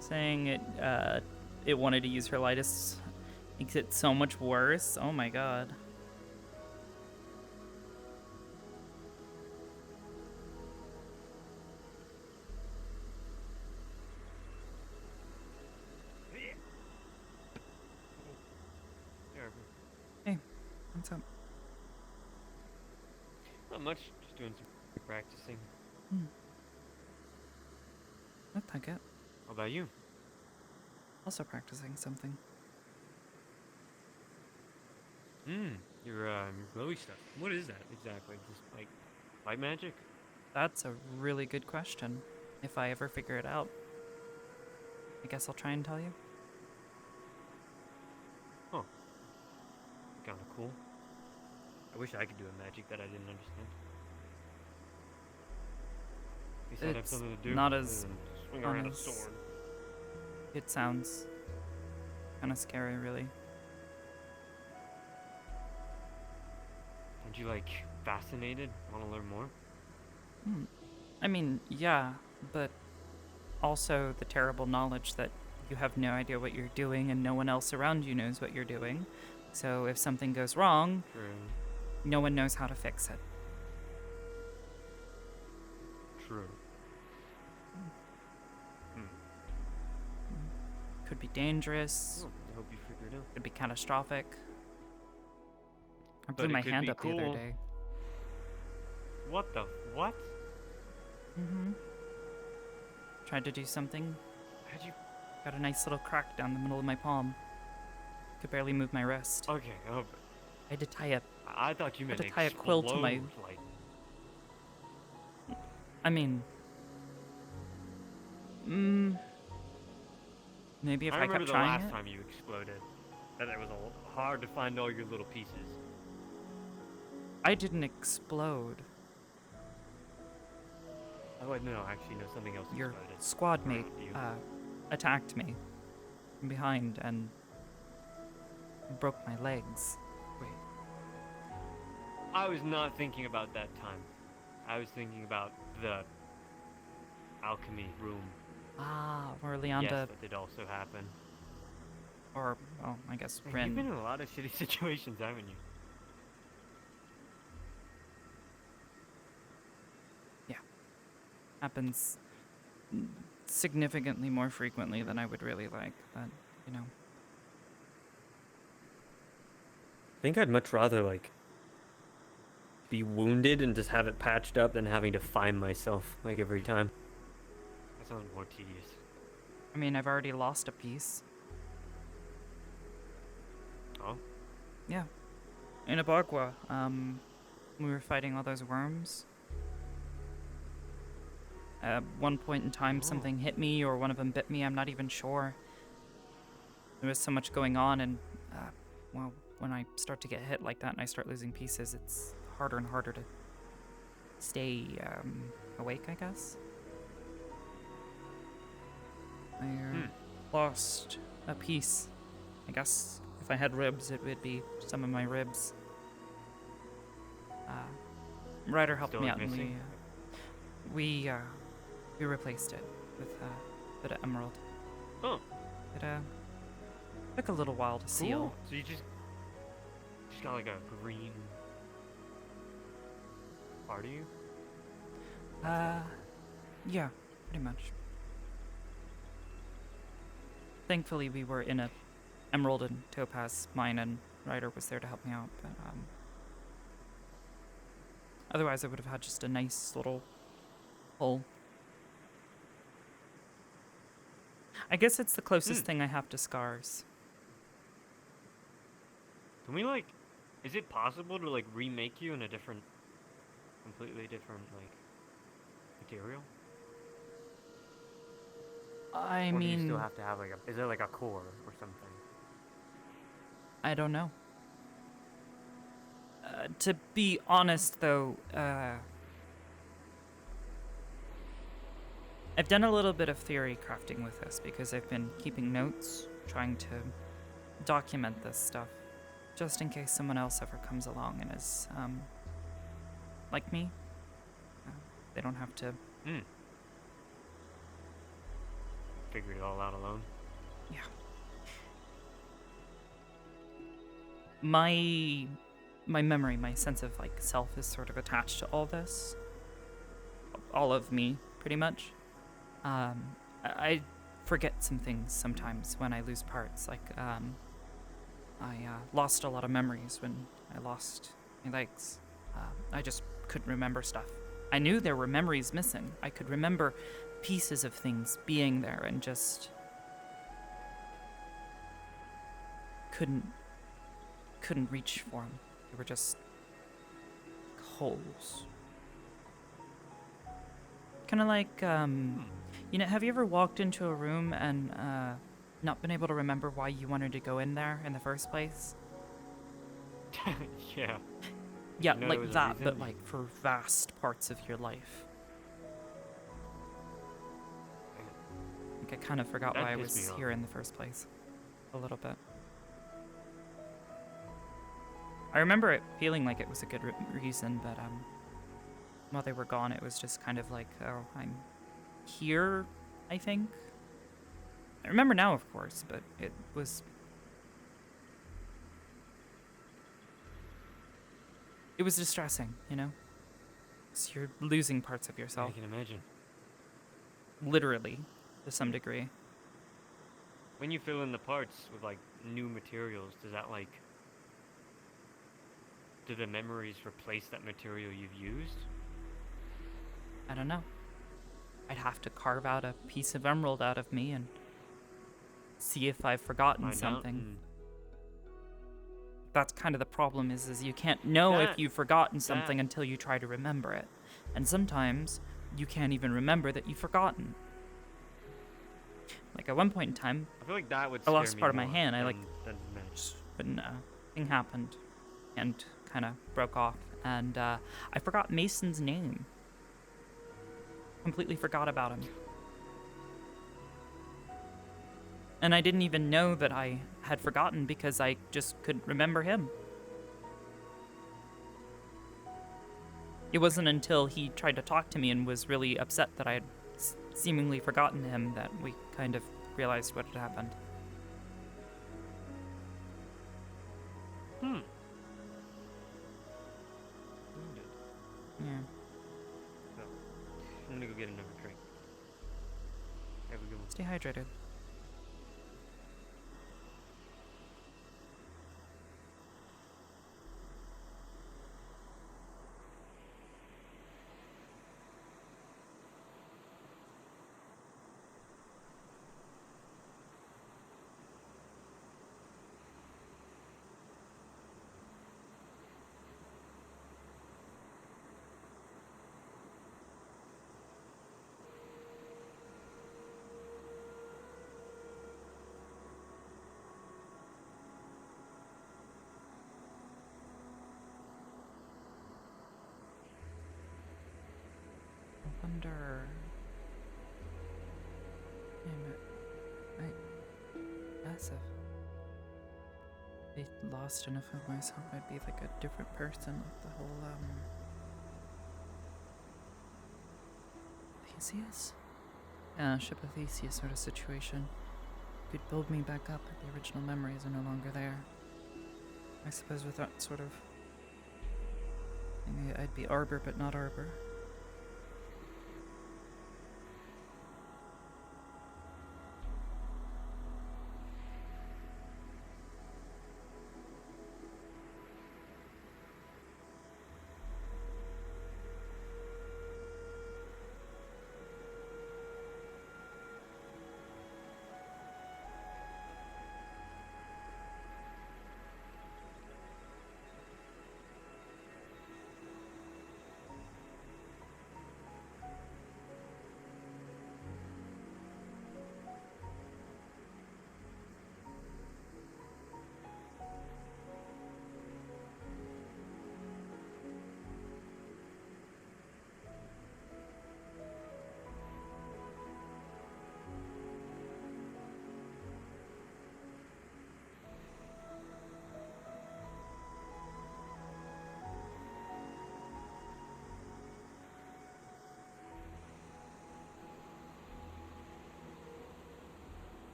[SPEAKER 1] Saying it wanted to use her lightest makes it so much worse. Oh my god. What's up?
[SPEAKER 13] Not much. Just doing some practicing.
[SPEAKER 1] I like it.
[SPEAKER 13] How about you?
[SPEAKER 1] Also practicing something.
[SPEAKER 13] Your glowy stuff. What is that exactly? Just like light magic?
[SPEAKER 1] That's a really good question. If I ever figure it out, I guess I'll try and tell you.
[SPEAKER 13] Oh. Kinda cool. I wish I could do a magic that I didn't understand. At least I'd have
[SPEAKER 1] It's
[SPEAKER 13] something to do.
[SPEAKER 1] not
[SPEAKER 13] other
[SPEAKER 1] as
[SPEAKER 13] than swing
[SPEAKER 1] fun
[SPEAKER 13] around a
[SPEAKER 1] as
[SPEAKER 13] sword.
[SPEAKER 1] it sounds. Kind of scary, really.
[SPEAKER 13] Aren't you like fascinated? Want to learn more?
[SPEAKER 1] I mean, yeah, but also the terrible knowledge that you have no idea what you're doing and no one else around you knows what you're doing. So if something goes wrong,
[SPEAKER 13] True.
[SPEAKER 1] no one knows how to fix it.
[SPEAKER 13] True.
[SPEAKER 1] Could be dangerous.
[SPEAKER 13] Oh, I hope you figure it out.
[SPEAKER 1] Could be catastrophic. I
[SPEAKER 13] But
[SPEAKER 1] blew
[SPEAKER 13] it
[SPEAKER 1] my
[SPEAKER 13] could
[SPEAKER 1] hand
[SPEAKER 13] be
[SPEAKER 1] up the other
[SPEAKER 13] cool.
[SPEAKER 1] day.
[SPEAKER 13] What the what?
[SPEAKER 1] Tried to do something.
[SPEAKER 13] How'd you?
[SPEAKER 1] Got a nice little crack down the middle of my palm. Could barely move my wrist.
[SPEAKER 13] Okay. Oh,
[SPEAKER 1] I had to tie a.
[SPEAKER 13] I thought you
[SPEAKER 1] had
[SPEAKER 13] meant
[SPEAKER 1] to tie a quilt to my.
[SPEAKER 13] explode, like.
[SPEAKER 1] I mean. Maybe if I
[SPEAKER 13] remember
[SPEAKER 1] kept
[SPEAKER 13] the
[SPEAKER 1] trying
[SPEAKER 13] last
[SPEAKER 1] it.
[SPEAKER 13] time you exploded, that it was hard to find all your little pieces.
[SPEAKER 1] I didn't explode.
[SPEAKER 13] Oh wait, no, actually, no, something else
[SPEAKER 1] Your
[SPEAKER 13] exploded.
[SPEAKER 1] squad mate
[SPEAKER 13] around you.
[SPEAKER 1] attacked me from behind and broke my legs.
[SPEAKER 13] Wait. I was not thinking about that time. I was thinking about the alchemy room.
[SPEAKER 1] Ah, where Leonda.
[SPEAKER 13] Yes, that did also happen.
[SPEAKER 1] Or, oh, I guess
[SPEAKER 13] Hey,
[SPEAKER 1] Rin.
[SPEAKER 13] you've been in a lot of shitty situations, haven't you?
[SPEAKER 1] Happens significantly more frequently than I would really like, but, you know.
[SPEAKER 17] I think I'd much rather, like, be wounded and just have it patched up than having to find myself, like, every time.
[SPEAKER 13] That sounds more tedious.
[SPEAKER 1] I mean, I've already lost a piece.
[SPEAKER 13] Oh?
[SPEAKER 1] Yeah. In Abagua, we were fighting all those worms. At one point in time, something hit me, or one of them bit me, I'm not even sure. There was so much going on, and, well, when I start to get hit like that and I start losing pieces, it's harder and harder to stay, awake, I guess. I lost a piece. I guess if I had ribs, it would be some of my ribs. Ryder helped
[SPEAKER 13] Still
[SPEAKER 1] me out, and
[SPEAKER 13] missing?
[SPEAKER 1] we replaced it with a bit of emerald.
[SPEAKER 13] Oh.
[SPEAKER 1] It took a little while to seal.
[SPEAKER 13] Cool. So you just got like a green part of you?
[SPEAKER 1] Yeah, pretty much. Thankfully, we were in a emerald and topaz mine, and Ryder was there to help me out. But otherwise, I would have had just a nice little hole. I guess it's the closest thing I have to scars.
[SPEAKER 13] Can we like, is it possible to like remake you in a different, completely different like material?
[SPEAKER 1] I
[SPEAKER 13] or do
[SPEAKER 1] mean,
[SPEAKER 13] you still have to have like a, is there like a core or something?
[SPEAKER 1] I don't know. To be honest, though, I've done a little bit of theory crafting with this because I've been keeping notes, trying to document this stuff, just in case someone else ever comes along and is, like me. They don't have to...
[SPEAKER 13] Figured it all out alone?
[SPEAKER 1] Yeah. My memory, my sense of, like, self is sort of attached to all this. All of me, pretty much. I forget some things sometimes when I lose parts, like, I lost a lot of memories when I lost my legs. I just couldn't remember stuff. I knew there were memories missing. I could remember pieces of things being there and just couldn't reach for them. They were just holes. Kind of like, you know, have you ever walked into a room and not been able to remember why you wanted to go in there in the first place?
[SPEAKER 17] Yeah.
[SPEAKER 1] Yeah,
[SPEAKER 17] You know there
[SPEAKER 1] like
[SPEAKER 17] was a
[SPEAKER 1] that,
[SPEAKER 17] reason?
[SPEAKER 1] but like for vast parts of your life. Like I kind of forgot
[SPEAKER 17] That
[SPEAKER 1] why I
[SPEAKER 17] pissed me
[SPEAKER 1] was
[SPEAKER 17] off.
[SPEAKER 1] here in the first place. A little bit. I remember it feeling like it was a good reason, but while they were gone, it was just kind of like, oh, I'm here, I think. I remember now, of course, but it was distressing, you know? 'Cause you're losing parts of yourself.
[SPEAKER 17] I can imagine.
[SPEAKER 1] Literally, to some degree.
[SPEAKER 17] When you fill in the parts with like new materials, does that like do the memories replace that material you've used?
[SPEAKER 1] I don't know. I'd have to carve out a piece of emerald out of me and see if I've forgotten
[SPEAKER 17] Find out
[SPEAKER 1] something.
[SPEAKER 17] and-
[SPEAKER 1] That's kind of the problem is you can't know if
[SPEAKER 17] That-
[SPEAKER 1] you've forgotten something
[SPEAKER 17] that-
[SPEAKER 1] until you try to remember it. And sometimes you can't even remember that you've forgotten. Like at one point in time,
[SPEAKER 17] I feel like that would
[SPEAKER 1] I
[SPEAKER 17] scare
[SPEAKER 1] lost
[SPEAKER 17] me
[SPEAKER 1] part of my
[SPEAKER 17] more
[SPEAKER 1] hand. I
[SPEAKER 17] than the match.
[SPEAKER 1] when thing happened and kind of broke off, and I forgot Mason's name. Completely forgot about him. And I didn't even know that I had forgotten because I just couldn't remember him. It wasn't until he tried to talk to me and was really upset that I had seemingly forgotten him that we kind of realized what had happened. Yeah.
[SPEAKER 17] So, I'm gonna go get another drink. Have a good one.
[SPEAKER 1] Stay hydrated. I wonder. Massive. I lost enough of myself, I'd be like a different person, like the whole, Theseus? Yeah, ship of Theseus sort of situation. Could build me back up if the original memories are no longer there. I suppose with that sort of thing, I'd be Arbor, but not Arbor.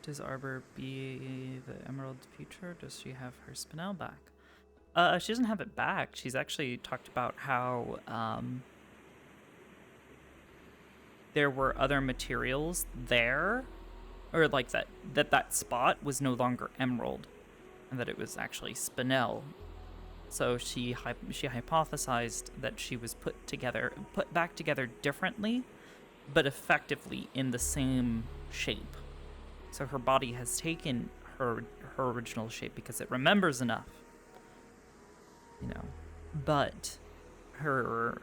[SPEAKER 1] Does Arbor be the Emerald's future? Does she have her Spinel back? She doesn't have it back. She's actually talked about how there were other materials there, or like that spot was no longer emerald, and that it was actually spinel. So she hypothesized that she was put back together differently, but effectively in the same shape. So her body has taken her original shape because it remembers enough, but her,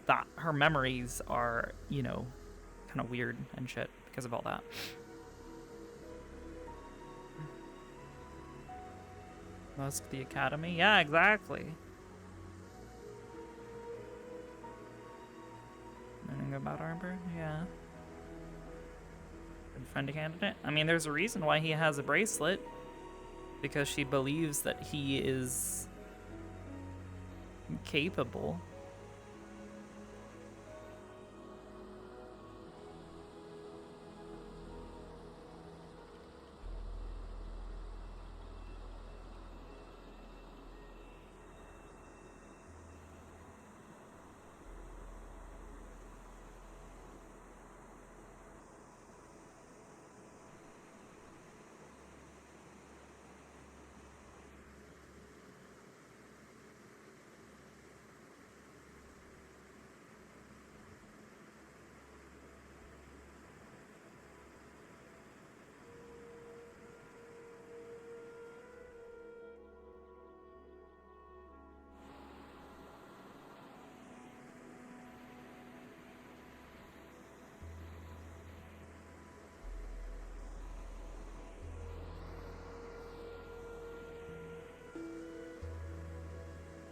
[SPEAKER 1] that her memories are, kind of weird and shit because of all that. Musk the Academy? Yeah, exactly. Learning about Arbor? Yeah. Good friend candidate? I mean, there's a reason why he has a bracelet. Because she believes that he is capable.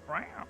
[SPEAKER 1] Wow.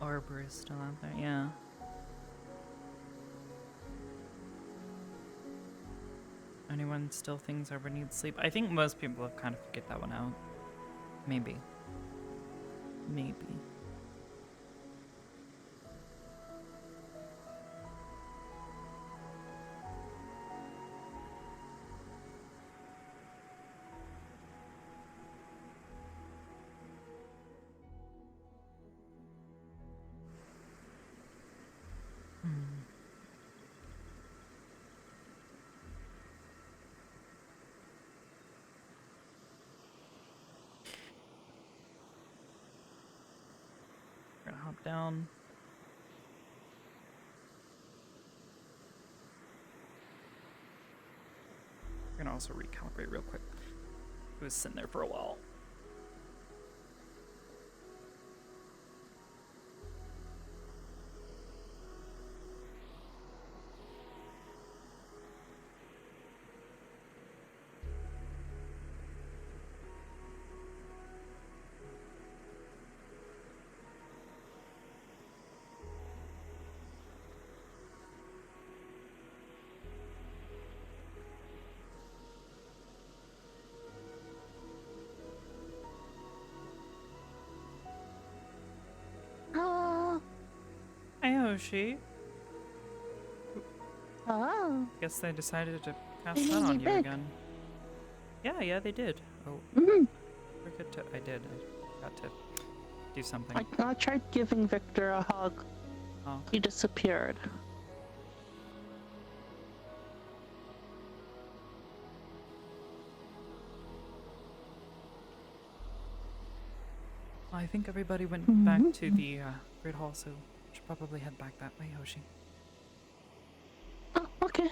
[SPEAKER 1] Arbor is still out there, yeah. Anyone still thinks Arbor needs sleep? I think most people have kind of figured that one out. Maybe. Maybe. We're gonna hop down. We're gonna also recalibrate real quick. It was sitting there for a while. Hi, Hoshi.
[SPEAKER 16] Oh.
[SPEAKER 1] Guess they decided to cast
[SPEAKER 16] They
[SPEAKER 1] that
[SPEAKER 16] made
[SPEAKER 1] on
[SPEAKER 16] me
[SPEAKER 1] you
[SPEAKER 16] big.
[SPEAKER 1] again. Yeah, they did. Oh, forget to. I did. I got to do something.
[SPEAKER 16] I tried giving Victor a hug.
[SPEAKER 1] Oh.
[SPEAKER 16] He disappeared.
[SPEAKER 1] I think everybody went back to the Great Hall, so should probably head back that way, Hoshi.
[SPEAKER 16] Oh, okay.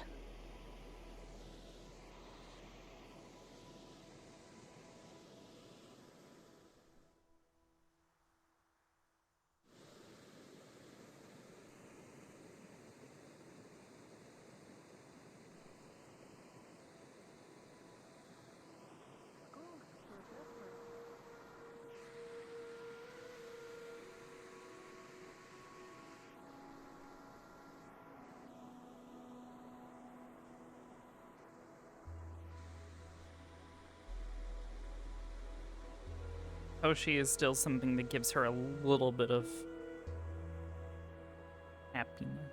[SPEAKER 1] Hoshi is still something that gives her a little bit of happiness.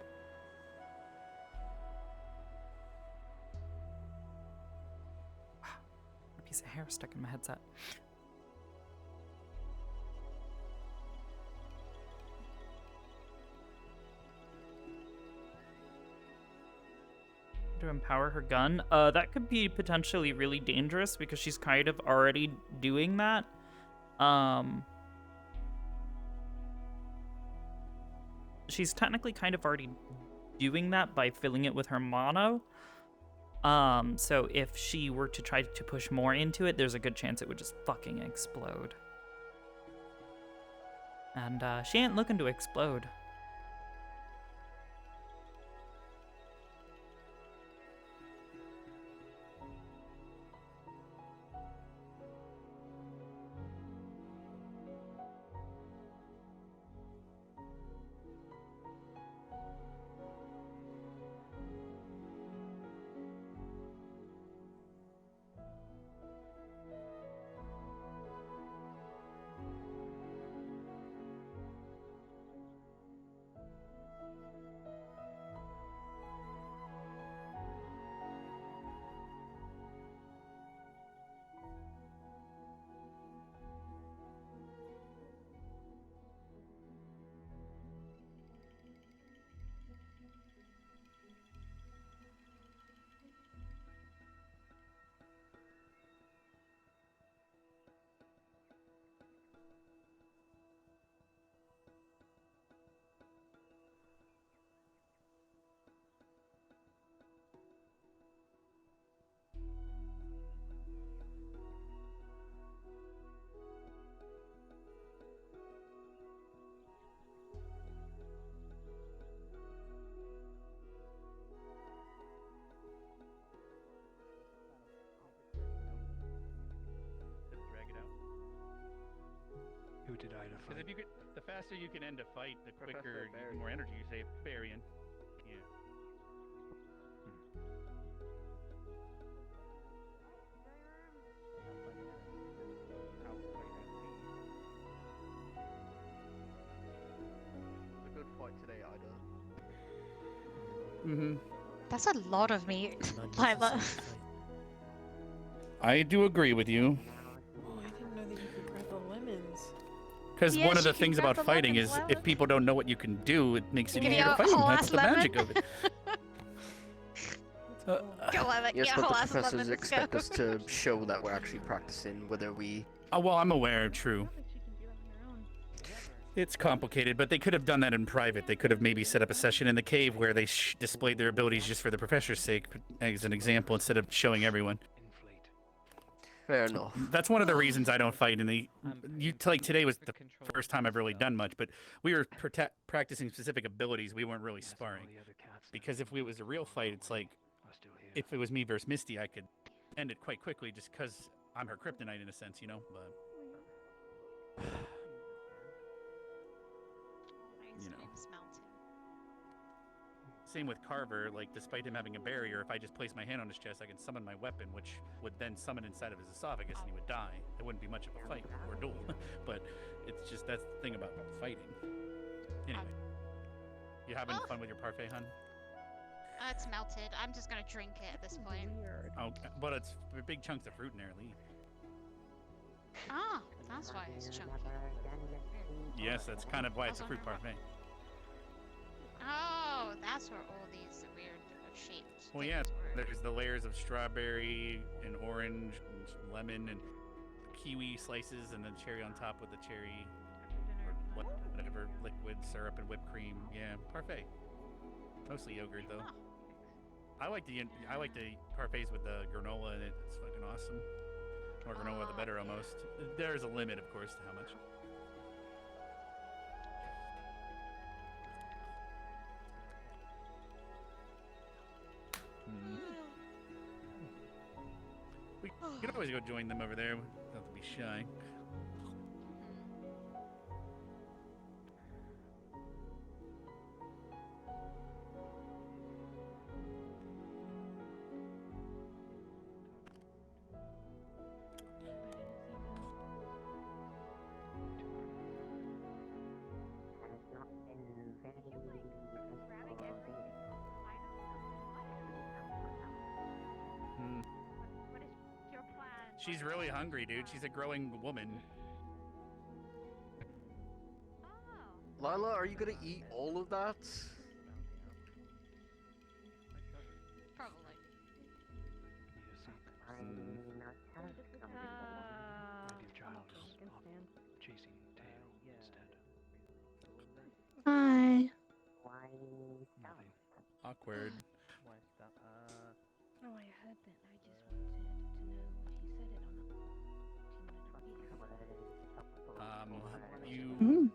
[SPEAKER 1] Wow, a piece of hair stuck in my headset. To empower her gun, that could be potentially really dangerous because she's kind of already doing that. She's technically kind of already doing that by filling it with her mono. So if she were to try to push more into it, there's a good chance it would just fucking explode. And she ain't looking to explode.
[SPEAKER 21] Who did I
[SPEAKER 14] Because
[SPEAKER 21] define?
[SPEAKER 14] if you could, the faster you can end a fight, the quicker, the more energy you save. Barian. Yeah.
[SPEAKER 19] It's a good fight today, Ida.
[SPEAKER 14] Mm-hmm.
[SPEAKER 7] That's a lot of meat, Lila.
[SPEAKER 14] I do agree with you.
[SPEAKER 4] Oh, I didn't know that you could grab the lemons.
[SPEAKER 14] Because
[SPEAKER 7] Yes,
[SPEAKER 14] one of the
[SPEAKER 7] you can
[SPEAKER 14] things
[SPEAKER 7] grab
[SPEAKER 14] about
[SPEAKER 7] the
[SPEAKER 14] fighting
[SPEAKER 7] lemons,
[SPEAKER 14] is
[SPEAKER 7] Lila.
[SPEAKER 14] if people don't know what you can do, it makes it
[SPEAKER 7] Give
[SPEAKER 14] easier
[SPEAKER 7] you
[SPEAKER 14] to
[SPEAKER 7] a
[SPEAKER 14] fight them.
[SPEAKER 7] whole
[SPEAKER 14] That's
[SPEAKER 7] ass
[SPEAKER 14] the
[SPEAKER 7] lemon.
[SPEAKER 14] magic of it.
[SPEAKER 7] Go lemon.
[SPEAKER 19] Yes,
[SPEAKER 7] Yeah,
[SPEAKER 19] but the
[SPEAKER 7] whole ass
[SPEAKER 19] professors
[SPEAKER 7] lemon. Let's
[SPEAKER 19] expect
[SPEAKER 7] go.
[SPEAKER 19] us to show that we're actually practicing, whether we...
[SPEAKER 14] Oh, well, I'm aware, true. It's complicated, but they could have done that in private. They could have maybe set up a session in the cave where they displayed their abilities just for the professor's sake, as an example, instead of showing everyone.
[SPEAKER 19] Fair enough.
[SPEAKER 14] That's one of the reasons I don't fight. Like today was the first time I've really done much, but we were practicing specific abilities. We weren't really sparring. Because if it was a real fight, it's like, if it was me versus Misty, I could end it quite quickly just because I'm her kryptonite in a sense, you know? But, you know. Same with Carver, like, despite him having a barrier, if I just place my hand on his chest, I can summon my weapon, which would then summon inside of his esophagus, and he would die. It wouldn't be much of a fight or a duel, but it's just, that's the thing about fighting. Anyway. You having fun with your parfait, hun?
[SPEAKER 7] It's melted. I'm just gonna drink it at this point.
[SPEAKER 14] Oh, but it's big chunks of fruit in there, Lee.
[SPEAKER 7] Ah, that's why it's chunky.
[SPEAKER 14] Yes, that's kind of why it's a fruit parfait.
[SPEAKER 7] Oh, that's where all these weird shapes.
[SPEAKER 14] Well, yeah, there's the layers of strawberry and orange and lemon and kiwi slices and then cherry on top with the cherry. Or what? whatever liquid syrup and whipped cream. Yeah, parfait. Mostly yogurt though. I like the parfaits with the granola in it. It's fucking awesome. More granola, the better almost. There's a limit, of course, to how much. We could always go join them over there. Don't have to be shy. She's really hungry, dude. She's a growing woman.
[SPEAKER 19] Lila, are you gonna eat all of that?
[SPEAKER 20] Probably.
[SPEAKER 5] Chasing tail instead.
[SPEAKER 16] Hi.
[SPEAKER 5] Nothing.
[SPEAKER 14] Awkward.
[SPEAKER 5] Why stop?
[SPEAKER 8] Oh, I heard that. I just wanted to know if you said it or not.
[SPEAKER 14] You.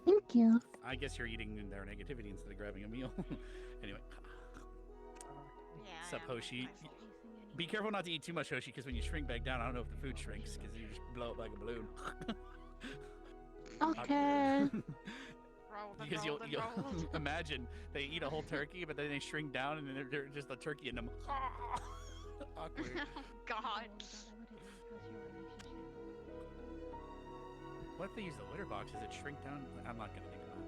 [SPEAKER 16] Thank you.
[SPEAKER 14] I guess you're eating their negativity instead of grabbing a meal. Anyway. Sup, Hoshi? Be careful not to eat too much, Hoshi, because when you shrink back down, I don't know if the food shrinks, because you just blow up like a balloon.
[SPEAKER 16] Okay.
[SPEAKER 14] Because you'll imagine they eat a whole turkey, but then they shrink down, and then they're just a turkey in them. Awkward.
[SPEAKER 20] Oh God.
[SPEAKER 14] What if they use the litter box? Does it shrink down? I'm not gonna think about it.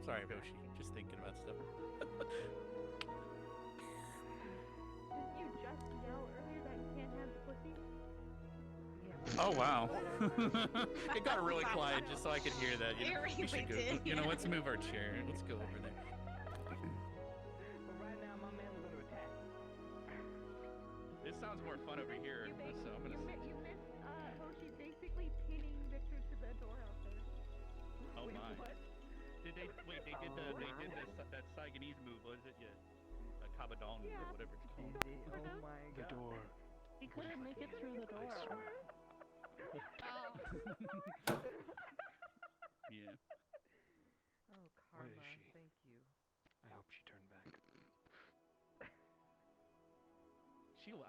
[SPEAKER 14] Sorry, Hoshi. Just thinking about stuff.
[SPEAKER 4] Didn't you just yell earlier that you can't have the pussy?
[SPEAKER 14] Oh wow. It got really quiet just so I could hear that. You know,
[SPEAKER 20] It
[SPEAKER 14] we should go.
[SPEAKER 20] really did,
[SPEAKER 14] You know, let's move our chair. Let's go over there.
[SPEAKER 5] Right now, my man's under attack.
[SPEAKER 14] This sounds more fun over here, so I'm gonna.
[SPEAKER 4] You missed Hoshi basically pinning Victor to the door out there.
[SPEAKER 14] Oh
[SPEAKER 4] Wait,
[SPEAKER 14] my.
[SPEAKER 4] what?
[SPEAKER 14] Did they wait? They did that Saigonese move. What is it? Yeah, a Kabadon or whatever it's called.
[SPEAKER 5] Oh my
[SPEAKER 12] The
[SPEAKER 5] god.
[SPEAKER 12] door.
[SPEAKER 4] He couldn't make it through the door.
[SPEAKER 14] Yeah.
[SPEAKER 5] Oh,
[SPEAKER 12] Where is
[SPEAKER 5] Karma,
[SPEAKER 12] she?
[SPEAKER 5] thank you.
[SPEAKER 12] I hope she turned back.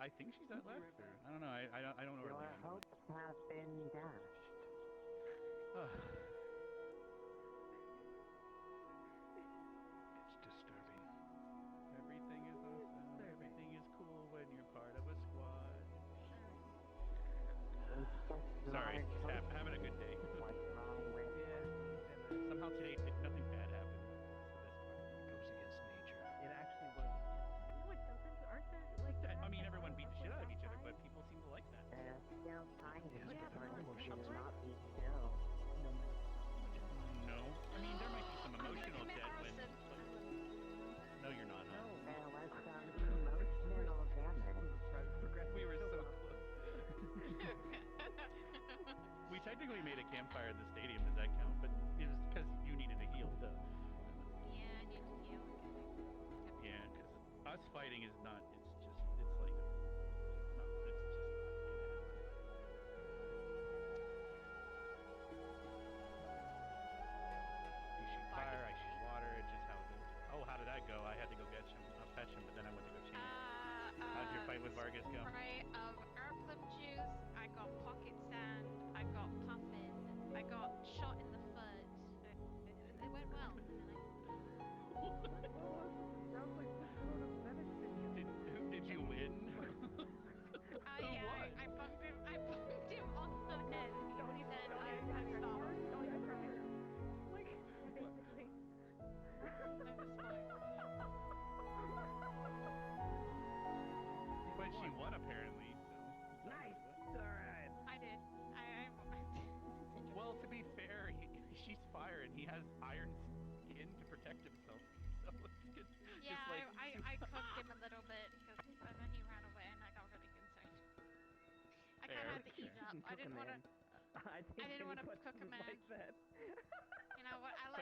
[SPEAKER 14] I think she's at left. Or, I don't know. I don't know where.
[SPEAKER 11] Your hopes have been dashed.
[SPEAKER 12] It's disturbing.
[SPEAKER 14] Everything is awesome. Everything is cool when you're part of a squad. Sorry, just having a good day.
[SPEAKER 11] What's wrong with
[SPEAKER 14] Somehow today nothing bad happened.
[SPEAKER 12] It goes against nature.
[SPEAKER 5] It actually was.
[SPEAKER 4] No, it doesn't. Aren't there like?
[SPEAKER 14] I mean, everyone beat the shit out of each other, but people seem to like that.
[SPEAKER 11] There's still time
[SPEAKER 12] Yes,
[SPEAKER 11] for
[SPEAKER 12] but there are
[SPEAKER 11] it
[SPEAKER 12] emotions.
[SPEAKER 11] to not be still.
[SPEAKER 14] No, I mean there might be some emotional dead when. No, you're not. Huh?
[SPEAKER 11] There was some emotional damage.
[SPEAKER 14] We were so close. We technically made a campfire in the stadium. Does that count? But it was because you needed to heal. Duh.
[SPEAKER 20] Yeah, I need to heal.
[SPEAKER 14] Yeah, because us fighting is not. It's like. No, it's just not gonna happen. You shoot fire, I shoot water. It's just how it is. Oh, how did that go? I had to go fetch him, but then I went to go change. How'd your fight with Vargas go?
[SPEAKER 20] Spray of herblum juice. I got pocket sand. I got puffin. I got shot in the foot. It went well.
[SPEAKER 5] Sounds like some sort of medicine.
[SPEAKER 14] Did you win?
[SPEAKER 20] Yeah, I bumped him. I bumped him on the head. He said, "I'm sorry."
[SPEAKER 4] Like basically.
[SPEAKER 14] But she won apparently. So.
[SPEAKER 5] Nice. Alright.
[SPEAKER 20] I did.
[SPEAKER 14] Well, to be fair, she's fire and he has iron skin to protect himself. So it's good.
[SPEAKER 20] Yeah,
[SPEAKER 14] just like...
[SPEAKER 20] I cooked him a little bit and then he ran away and I got really concerned. I kind of had to ease up. I didn't want to. I didn't want to cook him in.
[SPEAKER 5] Like that.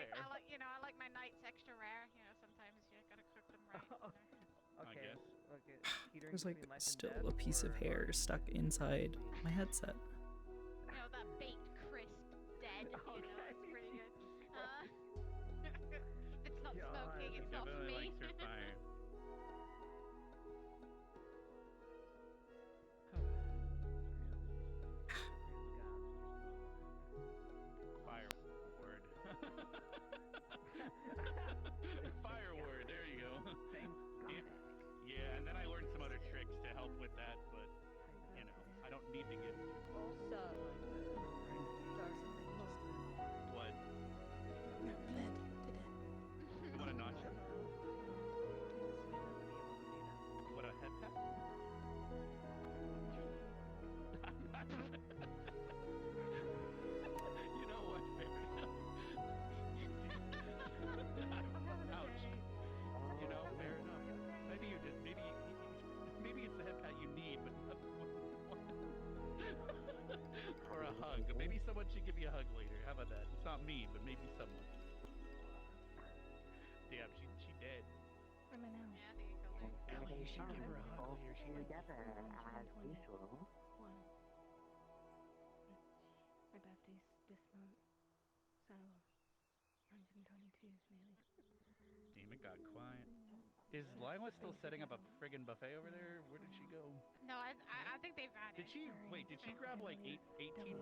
[SPEAKER 20] I like my nights extra rare. You know, sometimes you gotta cook them right.
[SPEAKER 2] Okay.
[SPEAKER 14] guess.
[SPEAKER 2] Okay. Teetering
[SPEAKER 12] There's like
[SPEAKER 2] between life and
[SPEAKER 12] still
[SPEAKER 2] death,
[SPEAKER 12] a piece of
[SPEAKER 2] or-
[SPEAKER 12] hair stuck inside my headset.
[SPEAKER 20] You know, that baked crisp dead. You know, it's pretty good. It's not smoking. It's not for
[SPEAKER 14] Definitely
[SPEAKER 20] me.
[SPEAKER 14] likes her fire. Fire word. Fire word. There you go. Yeah, and then I learned some other tricks to help with that, but you know, I don't need to get too close. What? What a notch. What a head tap? You know what? Fair enough. Ouch. You know, fair enough. Maybe you did. Maybe it's the head pat you need, but not the one. Or a hug. Maybe someone should give you a hug later. How about that? It's not me, but maybe someone. Damn, she dead.
[SPEAKER 20] Yeah, I think it killed her.
[SPEAKER 11] They
[SPEAKER 6] you should give her a hug
[SPEAKER 11] all
[SPEAKER 6] later. She likes
[SPEAKER 11] together as usual.
[SPEAKER 5] My birthday's this month, so 122 nearly.
[SPEAKER 14] Damn, it got quiet. Is Lila still setting up a friggin' buffet over there? Where did she go?
[SPEAKER 20] No, I think they've vanished.
[SPEAKER 14] Did she grab like 18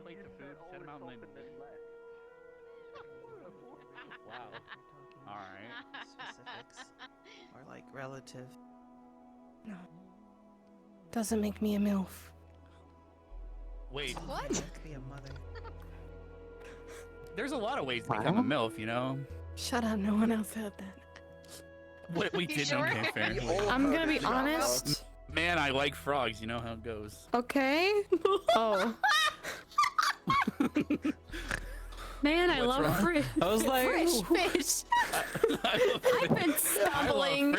[SPEAKER 14] plates of food, set them out, and then... Wow. Alright.
[SPEAKER 18] Specifics. Or like relative.
[SPEAKER 16] No. Doesn't make me a MILF.
[SPEAKER 14] Wait.
[SPEAKER 18] What? Could be a mother.
[SPEAKER 14] There's a lot of ways to become a MILF, you know?
[SPEAKER 16] Shut up, no one else heard that.
[SPEAKER 14] What we did, okay, fair.
[SPEAKER 16] I'm gonna be honest.
[SPEAKER 14] Man, I like frogs, you know how it goes.
[SPEAKER 16] Okay. Oh. Man, I
[SPEAKER 14] What's
[SPEAKER 16] love
[SPEAKER 14] wrong?
[SPEAKER 12] I was like,
[SPEAKER 16] fresh fish. I've been stumbling.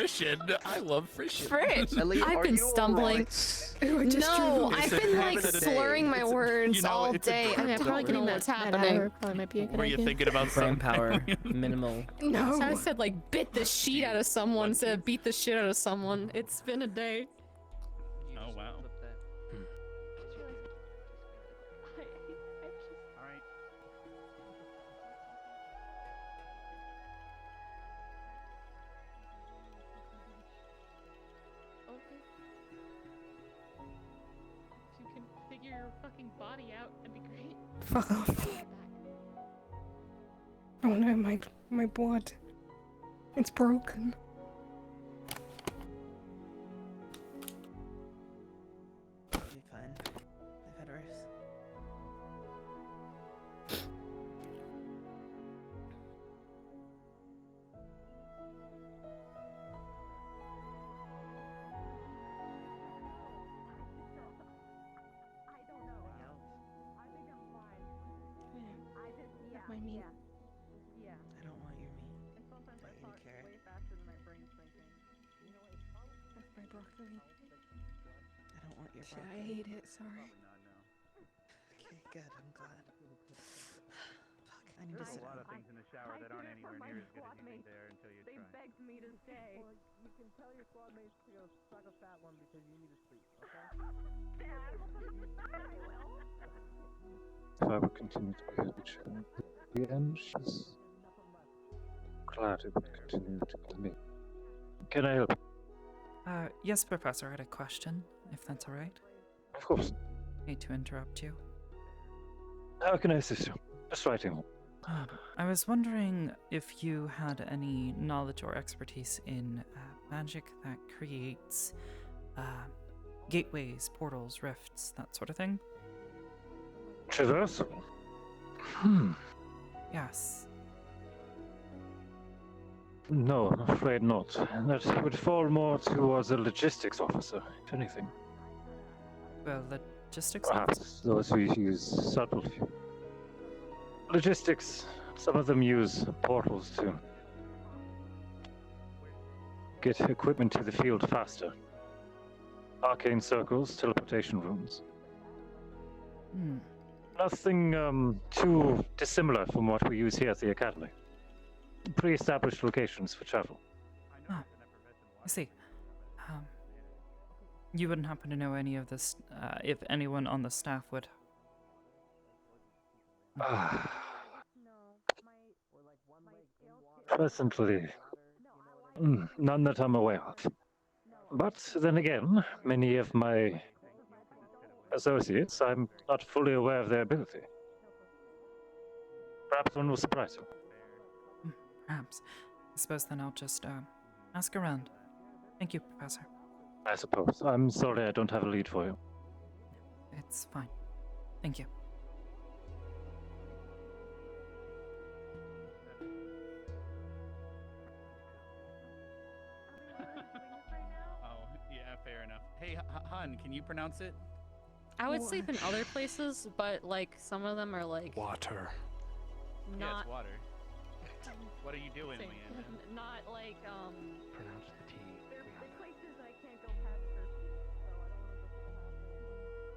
[SPEAKER 14] I love frishin'.
[SPEAKER 16] Frish.
[SPEAKER 19] Ellie,
[SPEAKER 16] I've
[SPEAKER 19] are
[SPEAKER 16] been
[SPEAKER 19] you
[SPEAKER 16] stumbling.
[SPEAKER 19] alright?
[SPEAKER 16] No, I've
[SPEAKER 14] It's a
[SPEAKER 16] been like
[SPEAKER 14] habit of the day.
[SPEAKER 16] slurring my words
[SPEAKER 14] you know,
[SPEAKER 16] all
[SPEAKER 14] it's a
[SPEAKER 16] day.
[SPEAKER 14] group
[SPEAKER 16] I'm probably
[SPEAKER 14] don't
[SPEAKER 16] getting
[SPEAKER 14] worry.
[SPEAKER 16] what's happening.
[SPEAKER 5] Probably might be a good
[SPEAKER 14] Were you
[SPEAKER 5] idea.
[SPEAKER 14] thinking about
[SPEAKER 12] brain
[SPEAKER 14] something?
[SPEAKER 12] power, minimal.
[SPEAKER 16] No.
[SPEAKER 5] I said like bit the shit out of someone instead of beat the shit out of someone. It's been a day.
[SPEAKER 14] Oh, wow.
[SPEAKER 5] I
[SPEAKER 14] Alright.
[SPEAKER 5] Okay. If you can figure your fucking body out, that'd be great.
[SPEAKER 16] Fuck off. Oh no, my blood. It's broken.
[SPEAKER 18] It'll be fine. I've had worse.
[SPEAKER 5] I don't know. I think I'm fine.
[SPEAKER 16] Yeah.
[SPEAKER 5] I just,
[SPEAKER 16] Have my meat.
[SPEAKER 5] Yeah.
[SPEAKER 18] I don't want your meat.
[SPEAKER 5] And sometimes I
[SPEAKER 18] Don't you
[SPEAKER 5] talk
[SPEAKER 18] care?
[SPEAKER 5] way faster than my brain's thinking. You know, it's
[SPEAKER 16] That's my broccoli.
[SPEAKER 18] I don't want your
[SPEAKER 16] Shit,
[SPEAKER 18] broccoli.
[SPEAKER 16] I hate it, sorry.
[SPEAKER 18] Okay, good. I'm glad. Fuck, I need to
[SPEAKER 14] There's
[SPEAKER 18] sit
[SPEAKER 14] a lot
[SPEAKER 18] down.
[SPEAKER 14] of things in the shower that aren't anywhere near as good as you think they are until you
[SPEAKER 5] They
[SPEAKER 14] try.
[SPEAKER 5] begged me to stay.
[SPEAKER 2] Well, you can tell your squad mates to go suck a fat one because you need to sleep, okay?
[SPEAKER 5] Dad, I will.
[SPEAKER 9] If I would continue to be her child, the end, she's glad it would continue to be me. Can I help?
[SPEAKER 1] Yes, Professor, I had a question, if that's all right.
[SPEAKER 9] Of course.
[SPEAKER 1] Hate to interrupt you.
[SPEAKER 9] How can I assist you? Just writing home.
[SPEAKER 1] I was wondering if you had any knowledge or expertise in magic that creates gateways, portals, rifts, that sort of thing.
[SPEAKER 9] Traversal?
[SPEAKER 1] Yes.
[SPEAKER 9] No, I'm afraid not. That would fall more towards a logistics officer, if anything.
[SPEAKER 1] Well, logistics.
[SPEAKER 9] Perhaps those who use subtlety. Logistics, some of them use portals to get equipment to the field faster. Arcane circles, teleportation rooms.
[SPEAKER 1] Hmm.
[SPEAKER 9] Nothing too dissimilar from what we use here at the Academy. pre-established locations for travel.
[SPEAKER 1] Ah, I see. You wouldn't happen to know any of this, if anyone on the staff would.
[SPEAKER 9] Presently, none that I'm aware of. But then again, many of my associates, I'm not fully aware of their ability. Perhaps one will surprise you.
[SPEAKER 1] Perhaps. I suppose then I'll just, ask around. Thank you, Professor.
[SPEAKER 9] I suppose. I'm sorry I don't have a lead for you.
[SPEAKER 1] It's fine. Thank you.
[SPEAKER 14] Oh, yeah, fair enough. Hey, Han, can you pronounce it?
[SPEAKER 5] I would sleep in other places, but like some of them are like
[SPEAKER 21] water.
[SPEAKER 14] Yeah,
[SPEAKER 5] Not
[SPEAKER 14] it's water. What are you doing,
[SPEAKER 5] same.
[SPEAKER 14] Leanna?
[SPEAKER 5] Not like
[SPEAKER 21] Pronounce the T.
[SPEAKER 4] There are places I can't go past curfew, so I don't want to go to the hospital.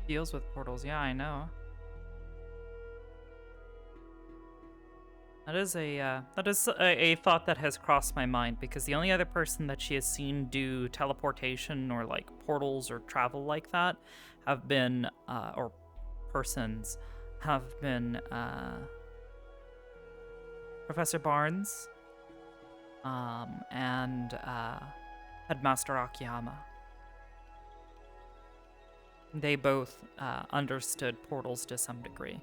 [SPEAKER 1] Deals with portals, yeah, I know. That is a thought that has crossed my mind, because the only other person that she has seen do teleportation or like portals or travel like that have been or persons have been Professor Barnes and Headmaster Akiyama. They both understood portals to some degree.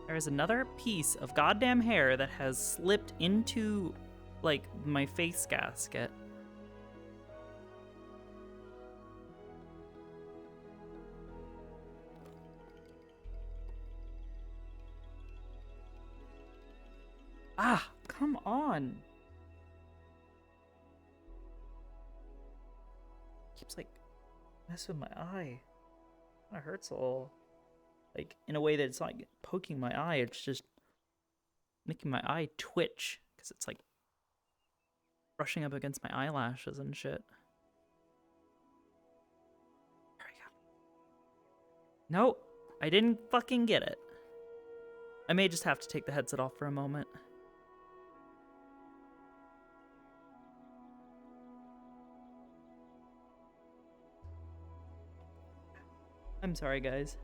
[SPEAKER 1] There is another piece of goddamn hair that has slipped into, like, my face gasket. Ah, come on. Keeps, like, messing with my eye. Kinda hurts a little. Like, in a way that it's not like poking my eye, it's just making my eye twitch, because it's like brushing up against my eyelashes and shit. There we go. No, I didn't fucking get it. I may just have to take the headset off for a moment. I'm sorry, guys.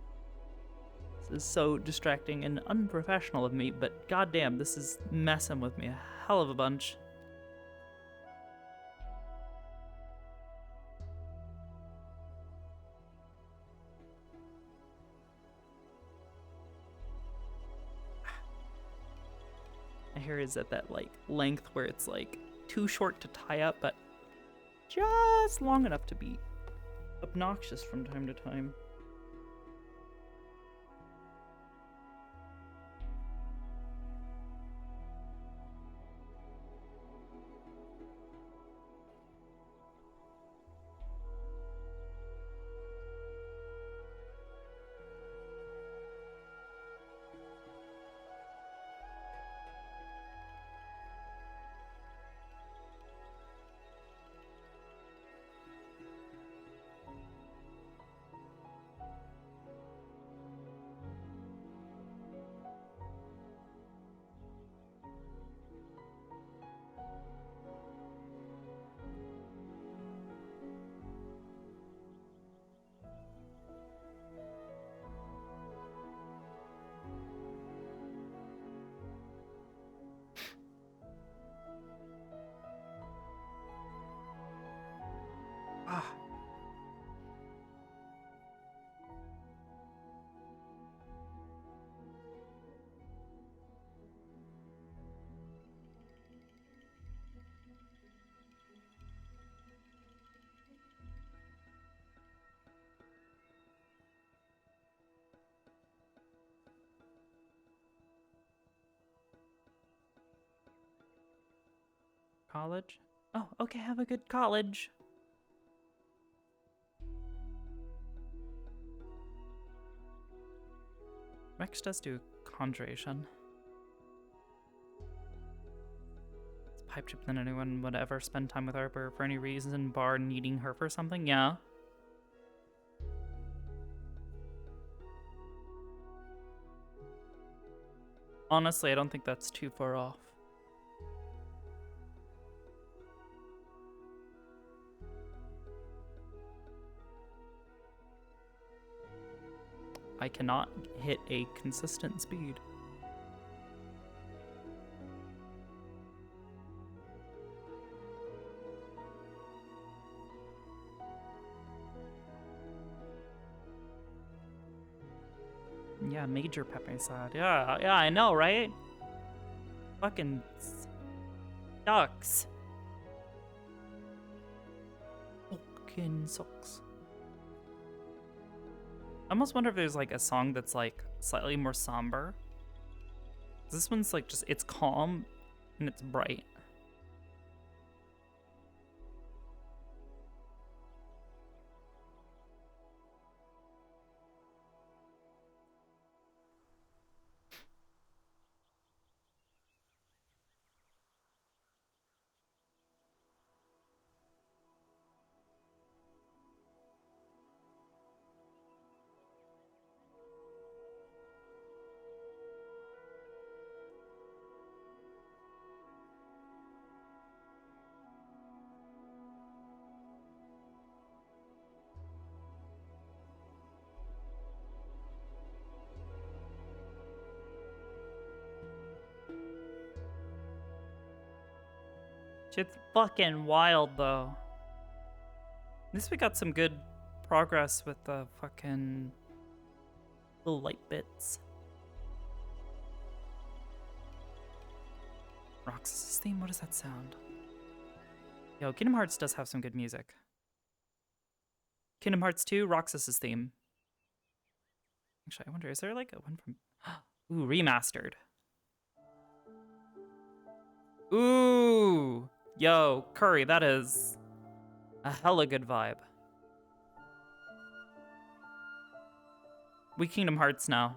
[SPEAKER 1] This is so distracting and unprofessional of me, but goddamn, this is messing with me a hell of a bunch. My hair is at that, like, length where it's, like, too short to tie up, but just long enough to be obnoxious from time to time. college. Oh, okay, have a good college. Rex does do conjuration. It's pipe chip than anyone would ever spend time with Arbor for any reason, bar needing her for something. Yeah. Honestly, I don't think that's too far off. I cannot hit a consistent speed. Yeah, major pepper salad. Yeah, I know, right? Fucking sucks. Fucking sucks. I almost wonder if there's like a song that's like slightly more somber. This one's like just, it's calm and it's bright. Shit's fucking wild, though. At least we got some good progress with the fucking little light bits. Roxas' theme? What does that sound? Yo, Kingdom Hearts does have some good music. Kingdom Hearts 2, Roxas' theme. Actually, I wonder, is there like a one from... Ooh, remastered. Ooh! Yo, Curry, that is a hella good vibe. We Kingdom Hearts now.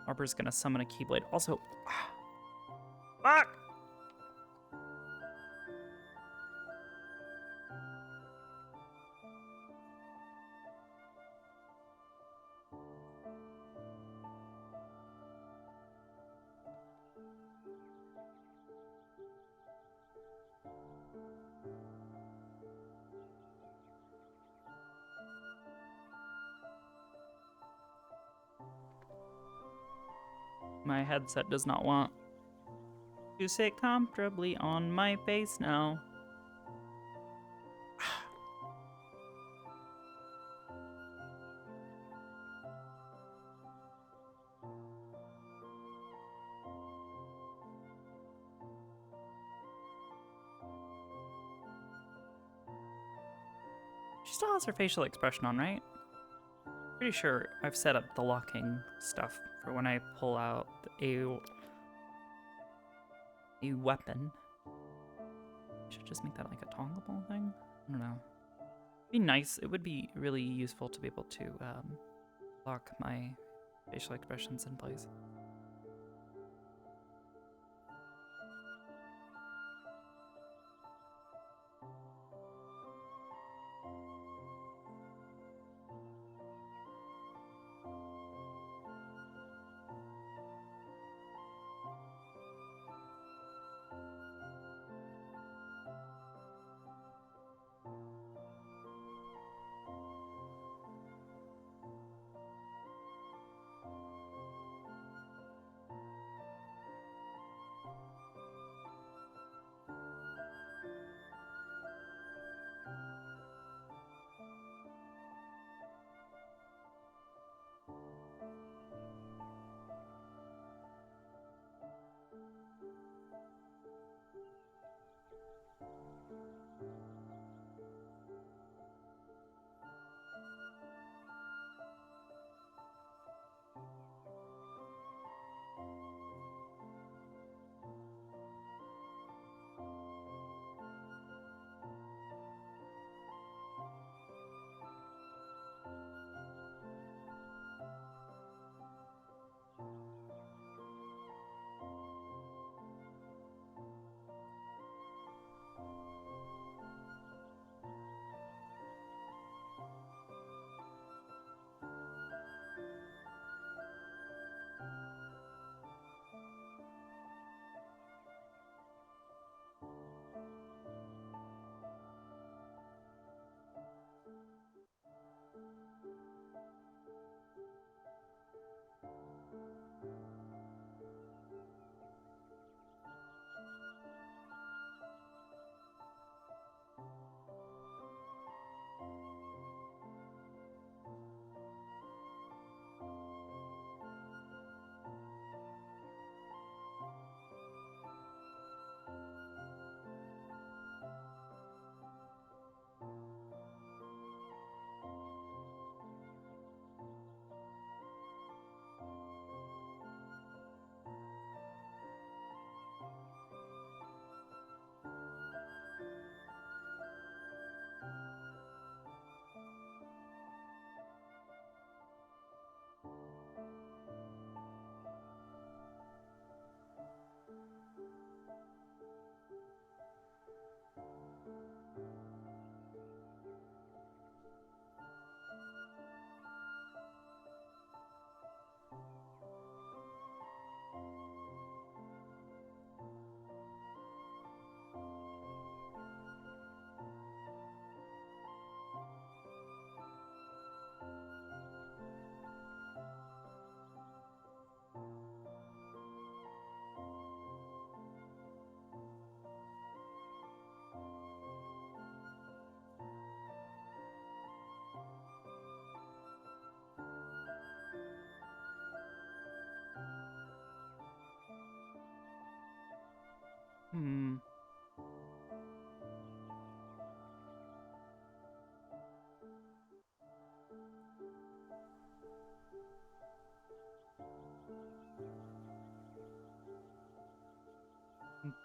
[SPEAKER 1] Arbor's gonna summon a Keyblade. Also, fuck! My headset does not want to sit comfortably on my face now. She still has her facial expression on, right? Pretty sure I've set up the locking stuff for when I pull out a weapon. Should just make that like a toggleable thing. I don't know. It'd be nice. It would be really useful to be able to lock my facial expressions in place.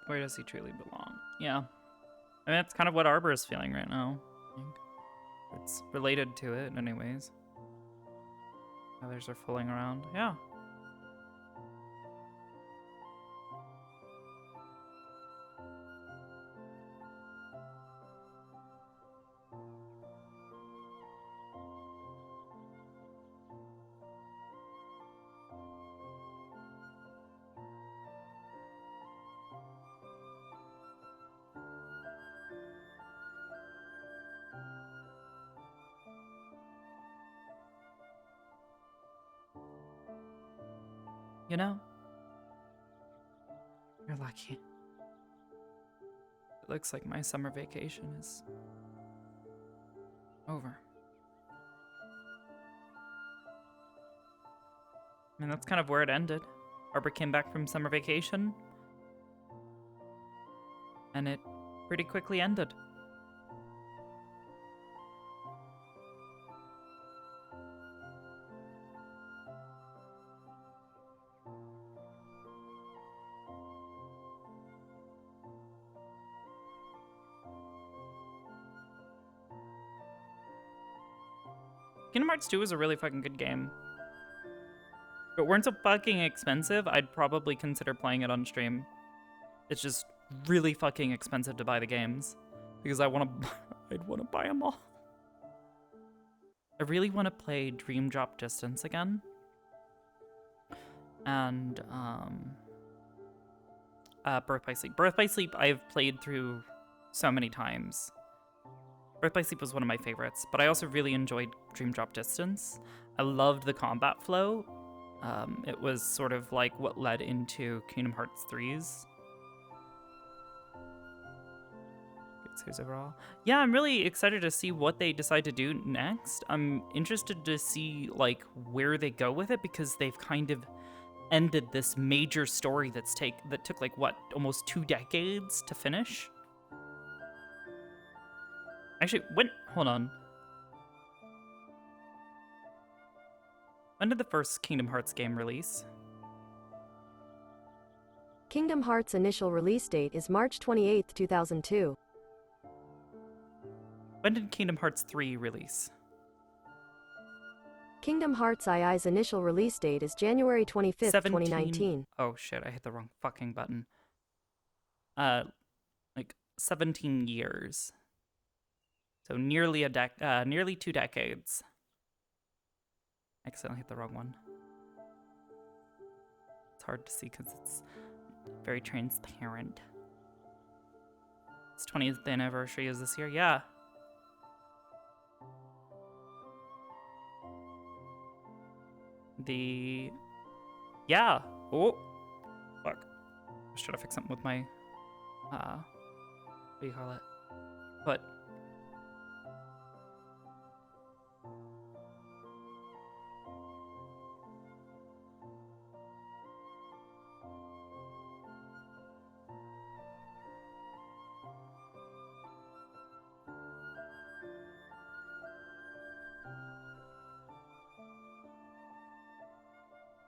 [SPEAKER 1] Where does he truly belong? Yeah. I mean, that's kind of what Arbor is feeling right now. I think it's related to it, anyways. Others are fooling around. Yeah. You know, you're lucky. It looks like my summer vacation is over. I mean, that's kind of where it ended. Arbor came back from summer vacation, and it pretty quickly ended. Kingdom Hearts 2 is a really fucking good game. If it weren't so fucking expensive, I'd probably consider playing it on stream. It's just really fucking expensive to buy the games. Because I'd want to buy them all. I really want to play Dream Drop Distance again. And, Birth by Sleep. Birth by Sleep I've played through so many times. Birth by Sleep was one of my favorites, but I also really enjoyed Dream Drop Distance. I loved the combat flow. It was sort of like what led into Kingdom Hearts 3's. Saves overall. Yeah, I'm really excited to see what they decide to do next. I'm interested to see like where they go with it because they've kind of ended this major story that took like what, almost 2 decades to finish. Actually, hold on. When did the first Kingdom Hearts game release?
[SPEAKER 10] Kingdom Hearts' initial release date is March 28, 2002.
[SPEAKER 1] When did Kingdom Hearts 3 release?
[SPEAKER 10] Kingdom Hearts II's initial release date is January 25th, 2019.
[SPEAKER 1] Oh shit, I hit the wrong fucking button. Like 17 years. So nearly 2 decades. I accidentally hit the wrong one. It's hard to see because it's very transparent. Its 20th anniversary is this year, yeah. Yeah. Oh, fuck. I was trying to fix something with my, what do you call it? But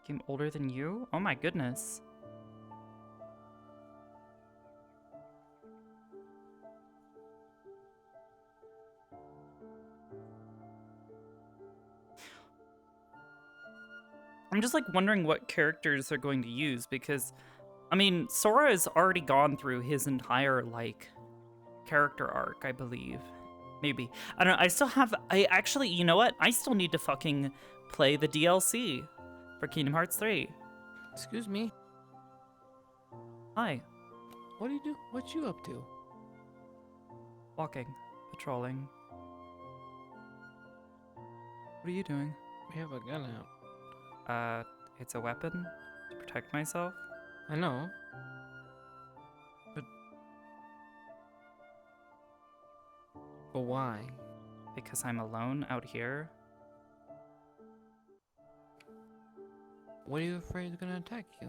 [SPEAKER 1] game older than you? Oh my goodness. I'm just like wondering what characters they're going to use because, I mean, Sora has already gone through his entire, like, character arc, I believe. Maybe. I don't know, I actually, you know what? I still need to fucking play the DLC for Kingdom Hearts 3.
[SPEAKER 13] Excuse me.
[SPEAKER 1] Hi.
[SPEAKER 13] What do you do? What you up to?
[SPEAKER 1] Walking. Patrolling. What are you doing?
[SPEAKER 13] We have a gun out.
[SPEAKER 1] It's a weapon to protect myself.
[SPEAKER 13] I know. But why?
[SPEAKER 1] Because I'm alone out here.
[SPEAKER 13] What are you afraid is gonna attack you?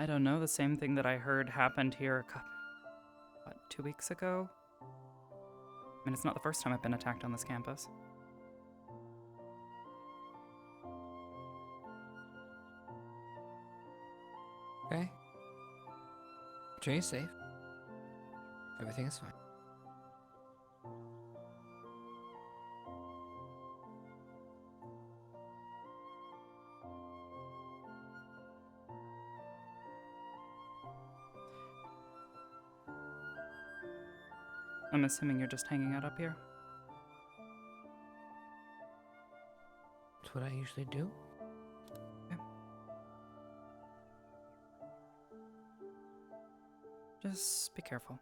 [SPEAKER 1] I don't know, the same thing that I heard happened here, 2 weeks ago? I mean, it's not the first time I've been attacked on this campus.
[SPEAKER 15] Okay. Trini's safe. Everything is fine.
[SPEAKER 1] I'm assuming you're just hanging out up here?
[SPEAKER 15] That's what I usually do.
[SPEAKER 1] Just be careful.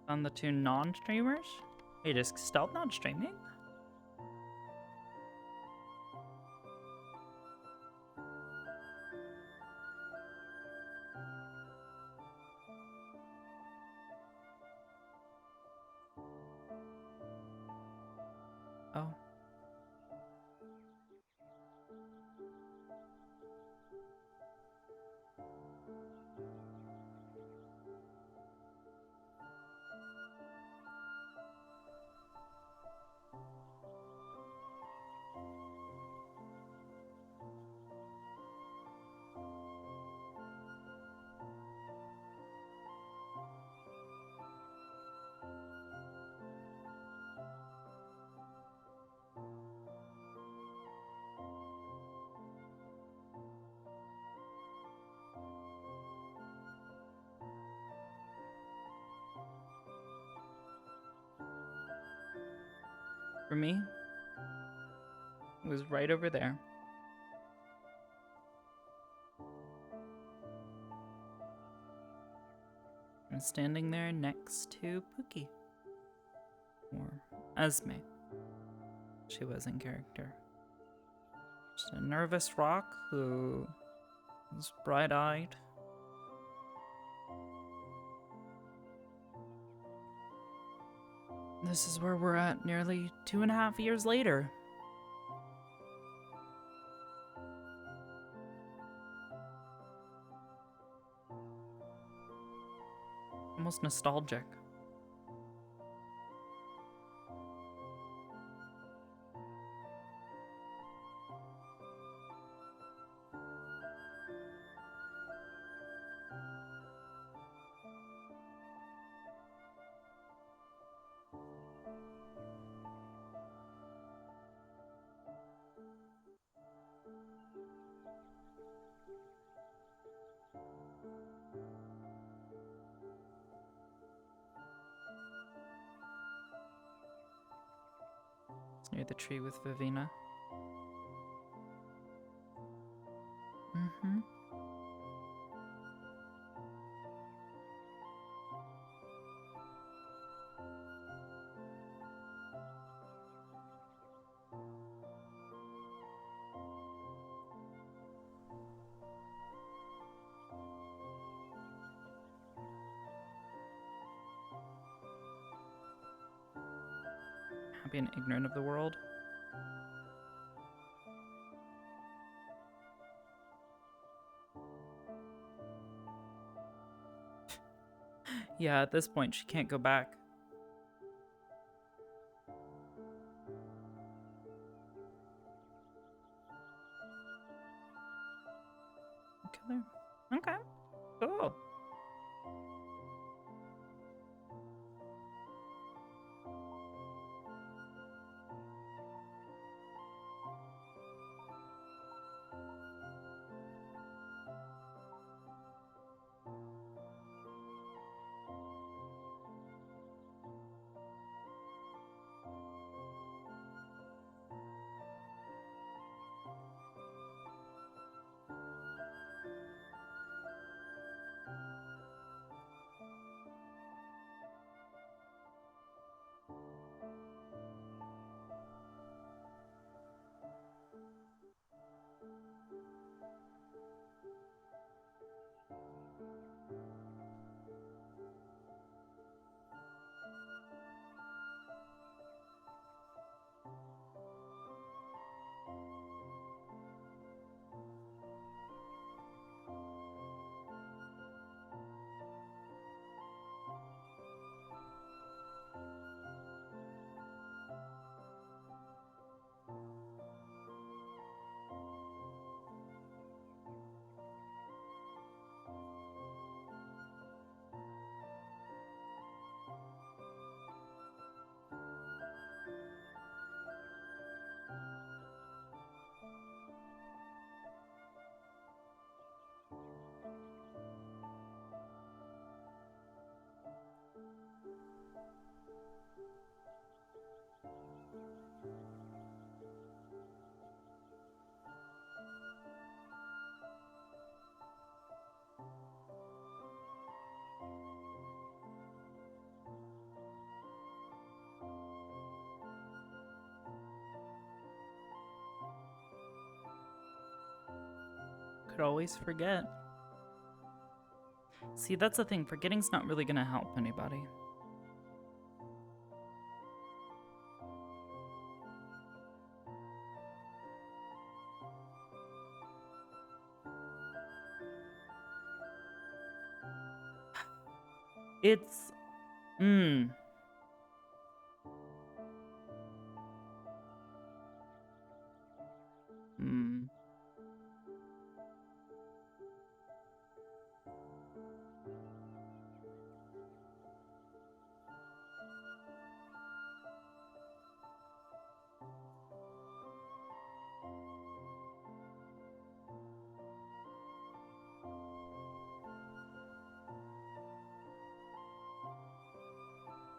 [SPEAKER 1] On the two non-streamers? You just stopped non-streaming? Oh. For me, it was right over there. I'm standing there next to Pookie. Or Esme. She was in character. Just a nervous rock who was bright-eyed. This is where we're at nearly 2.5 years later. Almost nostalgic. Near the tree with Vivina. Mm-hmm. Happy and ignorant of the world. Yeah, at this point, she can't go back. Killer. Okay. Cool. Could always forget. See, that's the thing. Forgetting's not really gonna help anybody. It's... Hmm.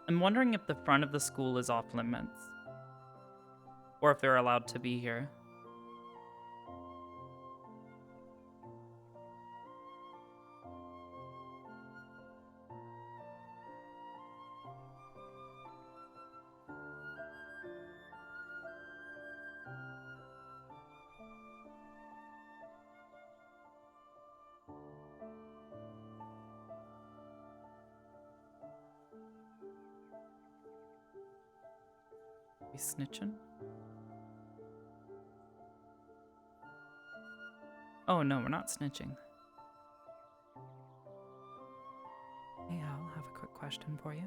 [SPEAKER 1] I'm wondering if the front of the school is off limits. Or if they're allowed to be here. We snitching? Oh no, we're not snitching. Hey, I'll have a quick question for you.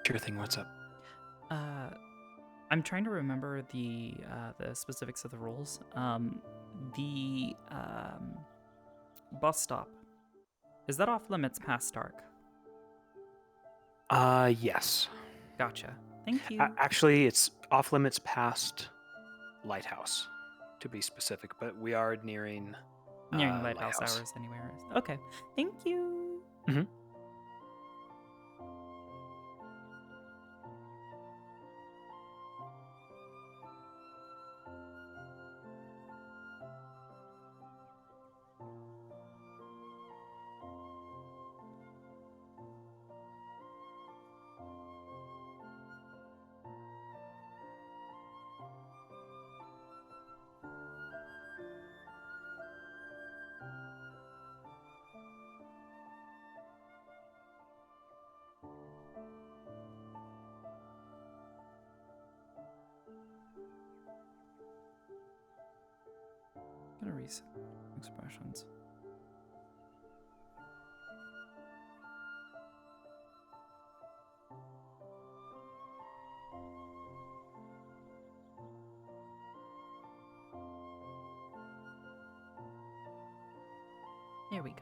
[SPEAKER 21] Sure thing, what's up?
[SPEAKER 1] I'm trying to remember the specifics of the rules. the bus stop, is that off limits past dark?
[SPEAKER 21] Yes.
[SPEAKER 1] Gotcha. Thank you.
[SPEAKER 21] Actually, it's off limits past Lighthouse, to be specific, but we are nearing
[SPEAKER 1] Lighthouse hours anywhere. Okay. Thank you.
[SPEAKER 21] Mm-hmm.
[SPEAKER 1] Gonna reset expressions. There we go.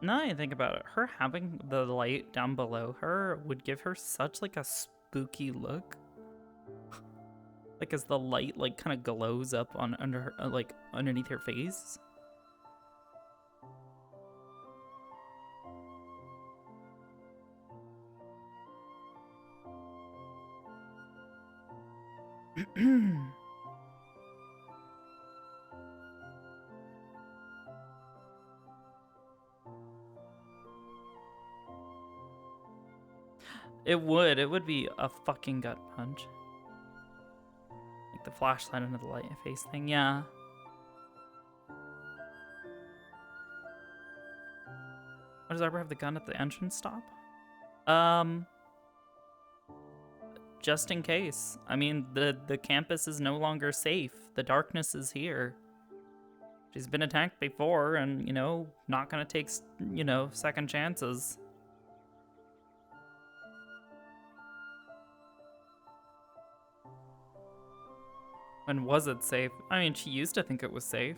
[SPEAKER 1] Now that I think about it, her having the light down below her would give her such like a spooky look. Like as the light like kind of glows up on under her, like underneath her face. It would be a fucking gut punch. Like the flashlight under the light face thing, yeah. Or does Arbor have the gun at the entrance stop? Just in case. I mean, the campus is no longer safe. The darkness is here. She's been attacked before and, you know, not gonna take, you know, second chances. When was it safe? I mean, she used to think it was safe.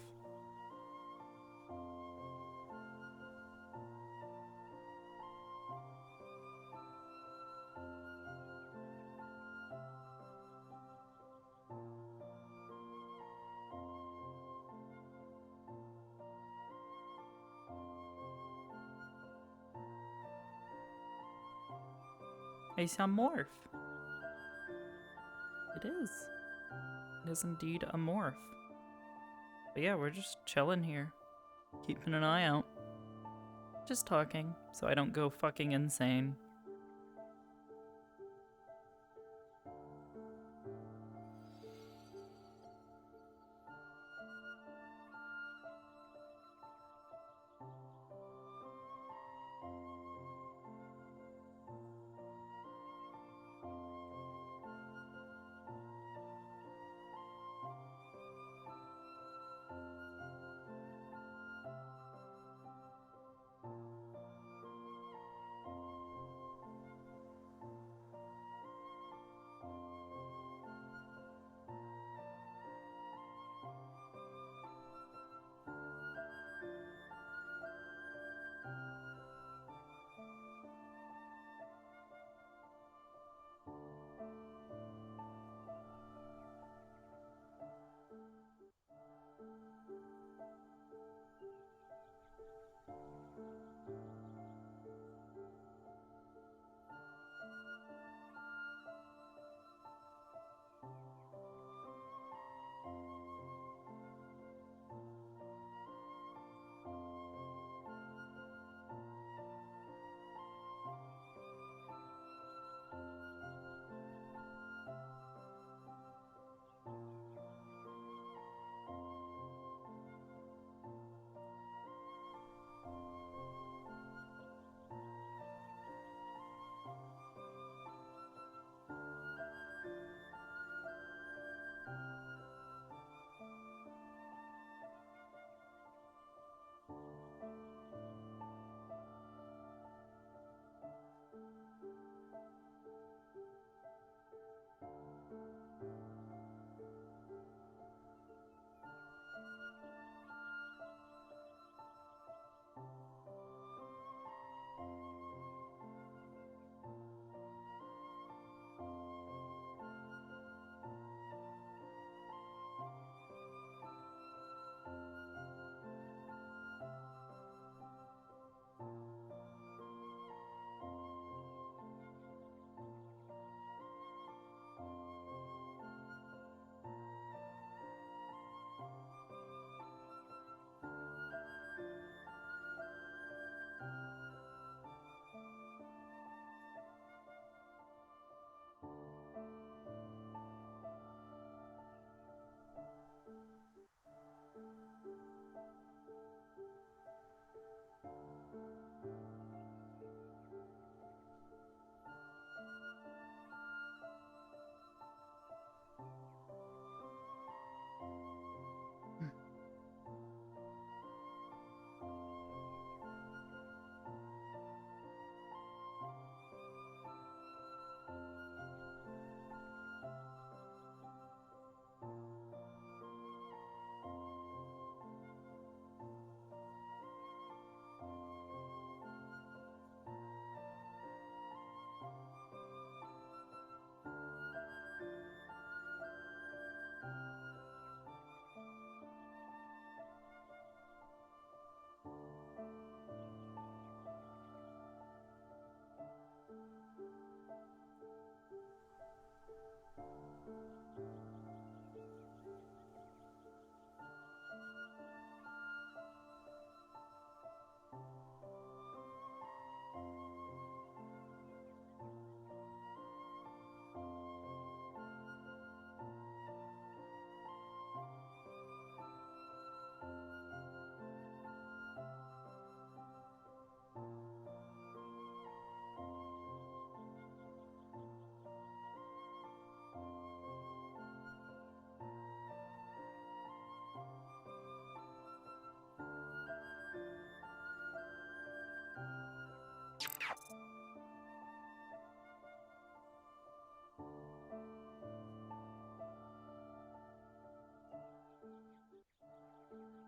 [SPEAKER 1] It's a morph. It is. It is indeed a morph. But yeah, we're just chilling here. Keeping an eye out. Just talking, so I don't go fucking insane.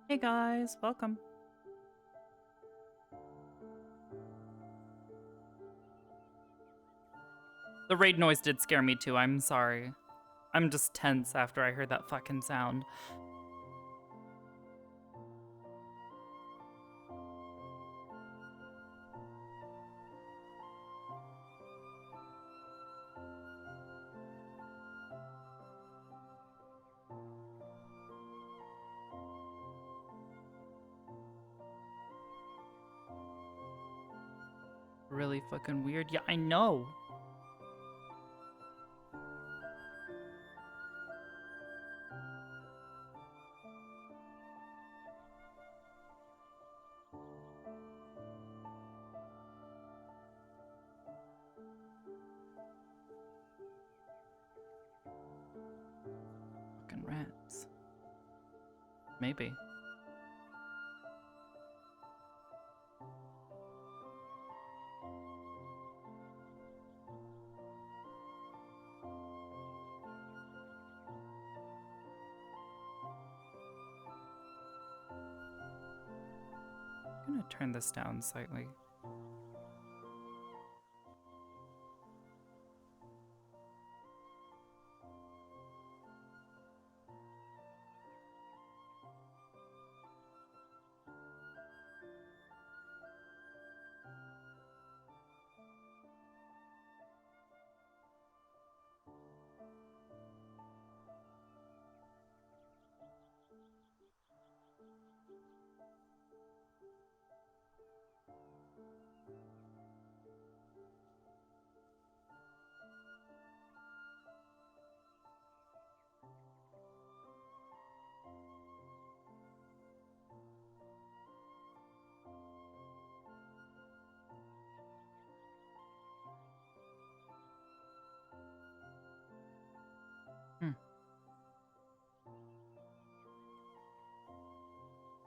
[SPEAKER 1] Hey guys, welcome. The raid noise did scare me too, I'm sorry. I'm just tense after I heard that fucking sound. Really fucking weird. Yeah, I know. Fucking rats. Maybe. I'm gonna turn this down slightly.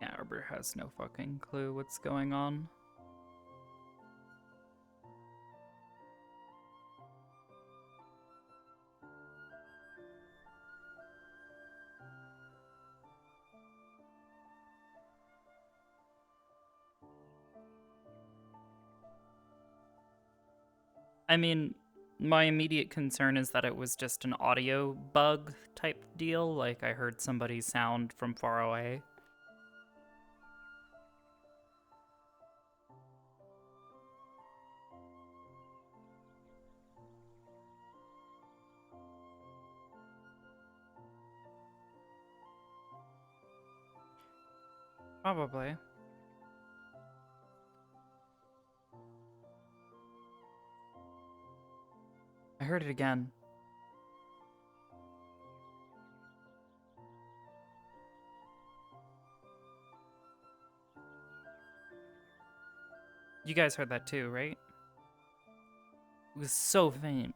[SPEAKER 1] Yeah, Arbor has no fucking clue what's going on. I mean, my immediate concern is that it was just an audio bug type deal, like I heard somebody sound from far away. Probably. I heard it again. You guys heard that too, right? It was so faint.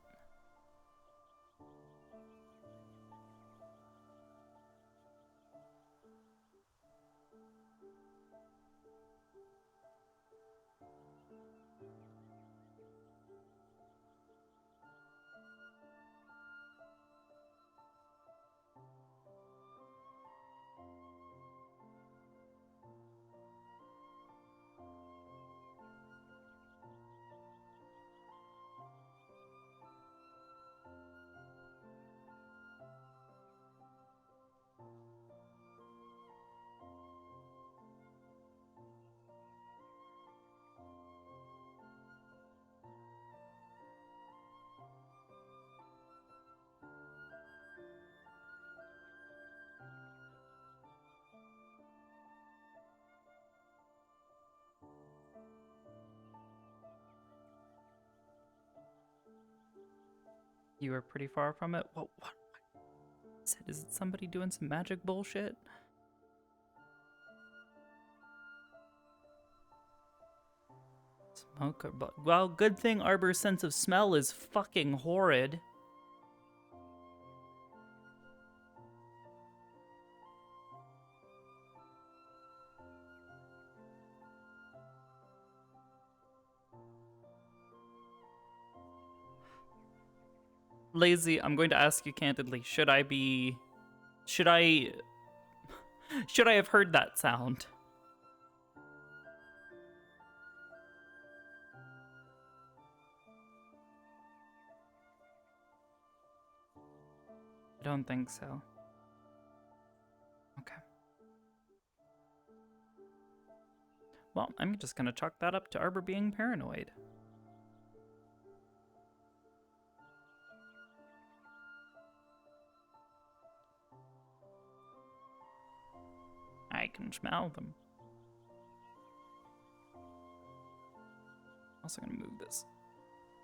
[SPEAKER 1] You were pretty far from it. What is it somebody doing some magic bullshit? Smoke or bug? Well, good thing Arbor's sense of smell is fucking horrid. Lazy, I'm going to ask you candidly, should I Should I have heard that sound? I don't think so. Okay. Well, I'm just gonna chalk that up to Arbor being paranoid. I can smell them. Also gonna move this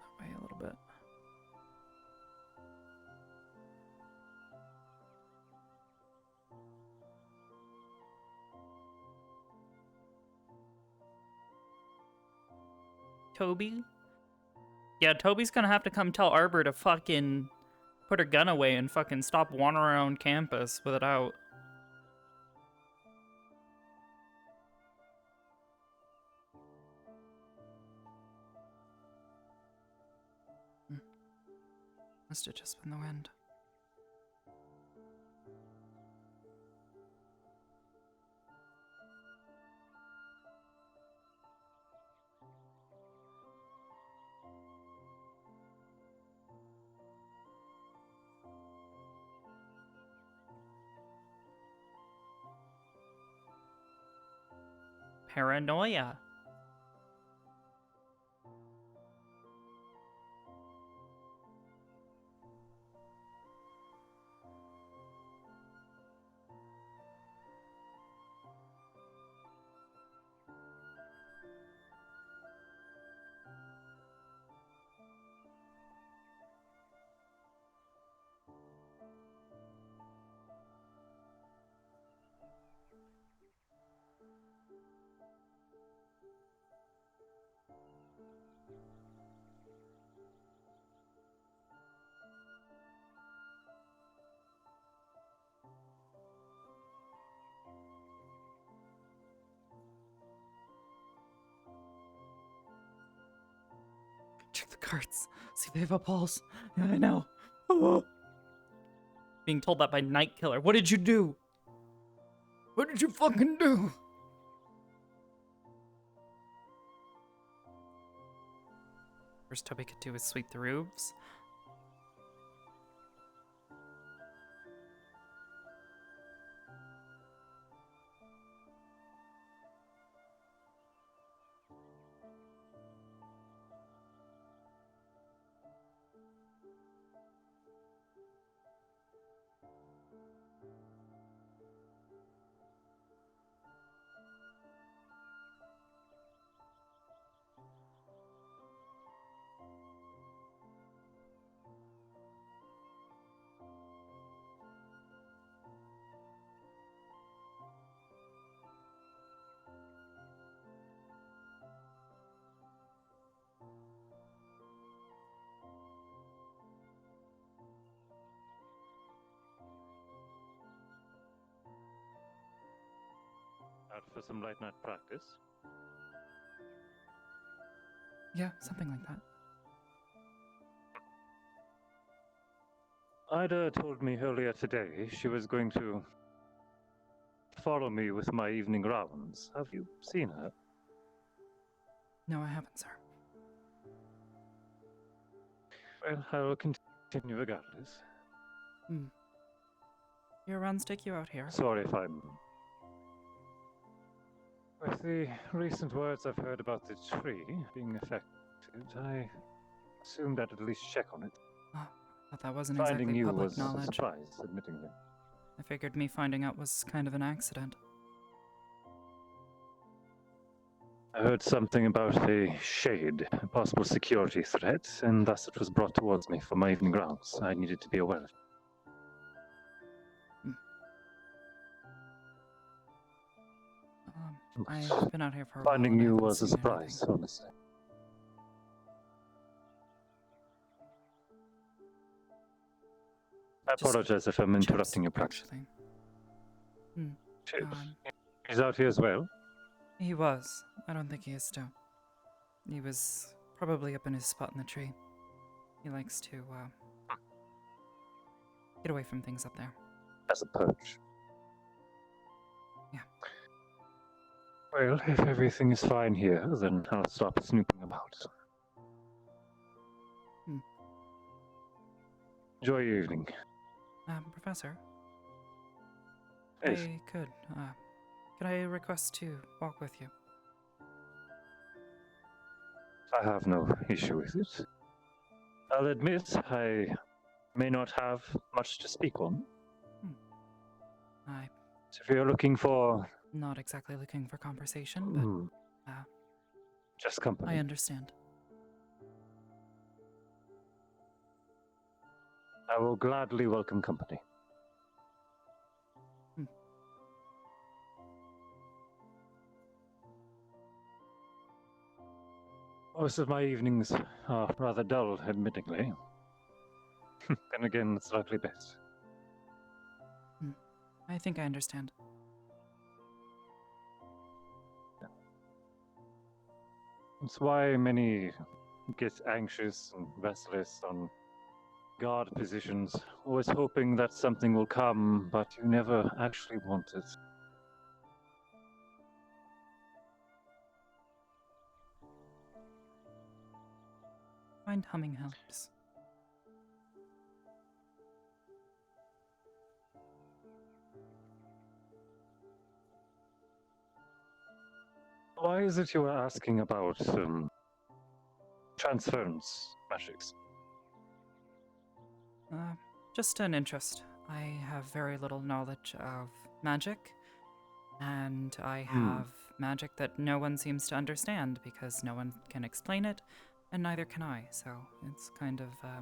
[SPEAKER 1] that way a little bit. Toby? Yeah, Toby's gonna have to come tell Arbor to fucking put her gun away and fucking stop wandering around campus with it out. Must have just been the wind. Paranoia. Check the cards. See if they have a pulse. Yeah, I know. Oh. Being told that by Night Killer. What did you do? What did you fucking do? First Toby could do is sweep the roofs.
[SPEAKER 9] Out for some late night practice?
[SPEAKER 1] Yeah, something like that.
[SPEAKER 9] Ida told me earlier today she was going to follow me with my evening rounds. Have you seen her?
[SPEAKER 1] No, I haven't, sir.
[SPEAKER 9] Well, I will continue regardless.
[SPEAKER 1] Your runs take you out here.
[SPEAKER 9] Sorry if I'm... With the recent words I've heard about the tree being affected, I assumed I'd at least check on it.
[SPEAKER 1] But that wasn't
[SPEAKER 9] Finding
[SPEAKER 1] exactly
[SPEAKER 9] you
[SPEAKER 1] public
[SPEAKER 9] was
[SPEAKER 1] knowledge.
[SPEAKER 9] a surprise, admittingly.
[SPEAKER 1] I figured me finding out was kind of an accident.
[SPEAKER 9] I heard something about a shade, a possible security threat, and thus it was brought towards me for my evening rounds. I needed to be aware of it.
[SPEAKER 1] I've been out here for a while.
[SPEAKER 9] Finding
[SPEAKER 1] and I
[SPEAKER 9] you
[SPEAKER 1] haven't
[SPEAKER 9] was a
[SPEAKER 1] seen
[SPEAKER 9] surprise,
[SPEAKER 1] anything.
[SPEAKER 9] honestly. I apologize if I'm interrupting your practice. Chips. He's out here as well?
[SPEAKER 1] He was. I don't think he is still. He was probably up in his spot in the tree. He likes to, get away from things up there.
[SPEAKER 9] As a perch. Well, if everything is fine here, then I'll stop snooping about. Enjoy your evening.
[SPEAKER 1] Professor?
[SPEAKER 9] Yes.
[SPEAKER 1] Could I request to walk with you?
[SPEAKER 9] I have no issue with it. I'll admit I may not have much to speak on. So if you're looking for...
[SPEAKER 1] Not exactly looking for conversation, but...
[SPEAKER 9] just company.
[SPEAKER 1] I understand.
[SPEAKER 9] I will gladly welcome company. Most of my evenings are rather dull, admittedly. Then again, it's likely best.
[SPEAKER 1] I think I understand.
[SPEAKER 9] It's why many get anxious and restless on guard positions, always hoping that something will come, but you never actually want it.
[SPEAKER 1] Find humming helps.
[SPEAKER 9] Why is it you are asking about transference magics?
[SPEAKER 1] Just an interest. I have very little knowledge of magic, and I have magic that no one seems to understand because no one can explain it, and neither can I, so it's kind of, I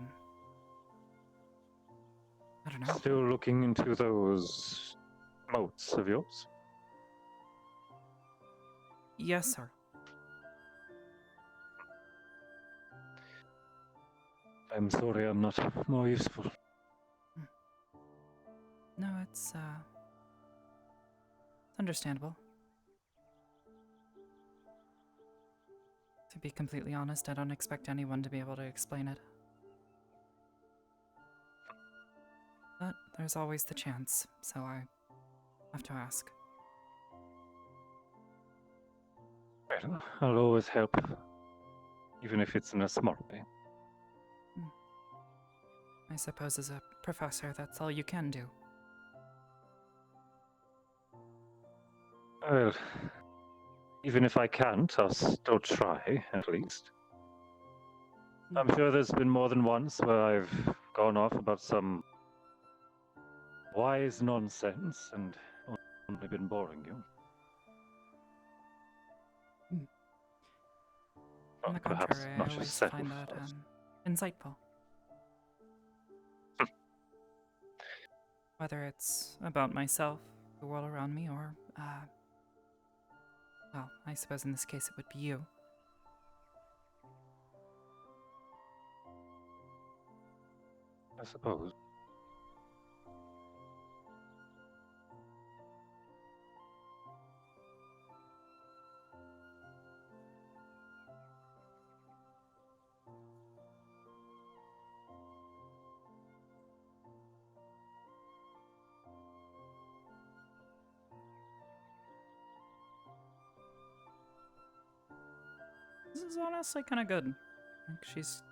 [SPEAKER 1] don't know.
[SPEAKER 9] Still looking into those motes of yours?
[SPEAKER 1] Yes, sir.
[SPEAKER 9] I'm sorry I'm not more useful.
[SPEAKER 1] No, it's understandable. To be completely honest, I don't expect anyone to be able to explain it. But there's always the chance, so I have to ask.
[SPEAKER 9] Well, I'll always help, even if it's in a smart way.
[SPEAKER 1] I suppose as a professor, that's all you can do.
[SPEAKER 9] Well, even if I can't, I'll still try, at least. I'm sure there's been more than once where I've gone off about some wise nonsense and only been boring you.
[SPEAKER 1] On the
[SPEAKER 9] Perhaps
[SPEAKER 1] contrary, I
[SPEAKER 9] not
[SPEAKER 1] always
[SPEAKER 9] just
[SPEAKER 1] find that
[SPEAKER 9] settle
[SPEAKER 1] insightful. Whether it's about myself, the world around me, or, well, I suppose in this case it would be you.
[SPEAKER 9] I suppose.
[SPEAKER 1] This is honestly kind of good. Like, she's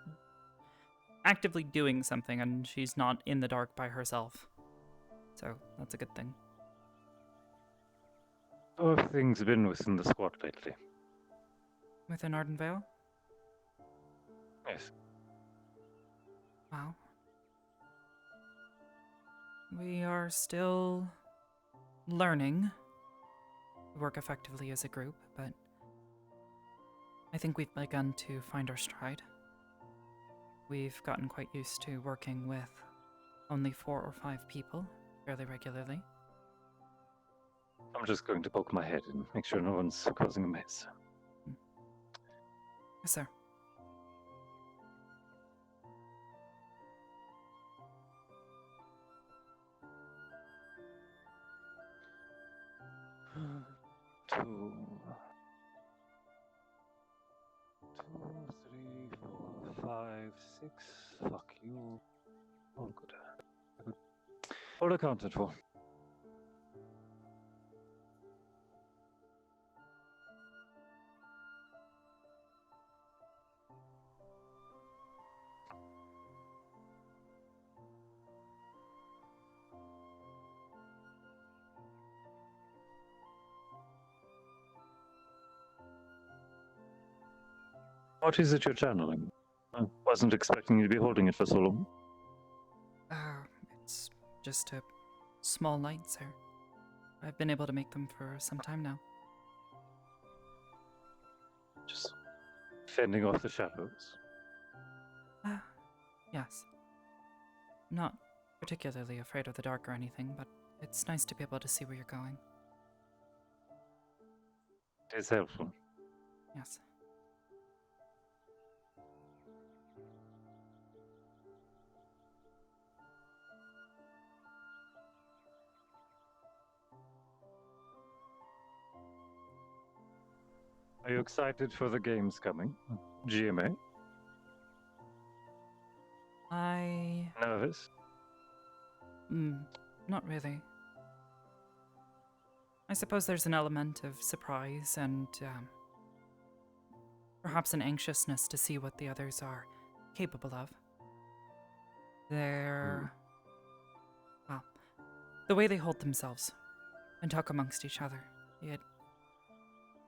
[SPEAKER 1] actively doing something and she's not in the dark by herself. So, that's a good thing.
[SPEAKER 9] How have things been within the squad lately?
[SPEAKER 1] Within Ardenvale?
[SPEAKER 9] Yes.
[SPEAKER 1] Wow. We are still learning to work effectively as a group, but I think we've begun to find our stride. We've gotten quite used to working with only 4 or 5 people fairly regularly.
[SPEAKER 9] I'm just going to poke my head and make sure no one's causing a mess.
[SPEAKER 1] Yes, sir.
[SPEAKER 9] Two, 3, 4, 5, 6. Fuck you. Oh, good. Good. All accounted for. What is it you're channeling? I wasn't expecting you to be holding it for so long.
[SPEAKER 1] It's just a small light, sir. I've been able to make them for some time now.
[SPEAKER 9] Just fending off the shadows.
[SPEAKER 1] Yes. Not particularly afraid of the dark or anything, but it's nice to be able to see where you're going.
[SPEAKER 9] It is helpful.
[SPEAKER 1] Yes.
[SPEAKER 9] Are you excited for the games coming? GMA? Nervous?
[SPEAKER 1] Not really. I suppose there's an element of surprise and, perhaps an anxiousness to see what the others are capable of. Well, the way they hold themselves and talk amongst each other,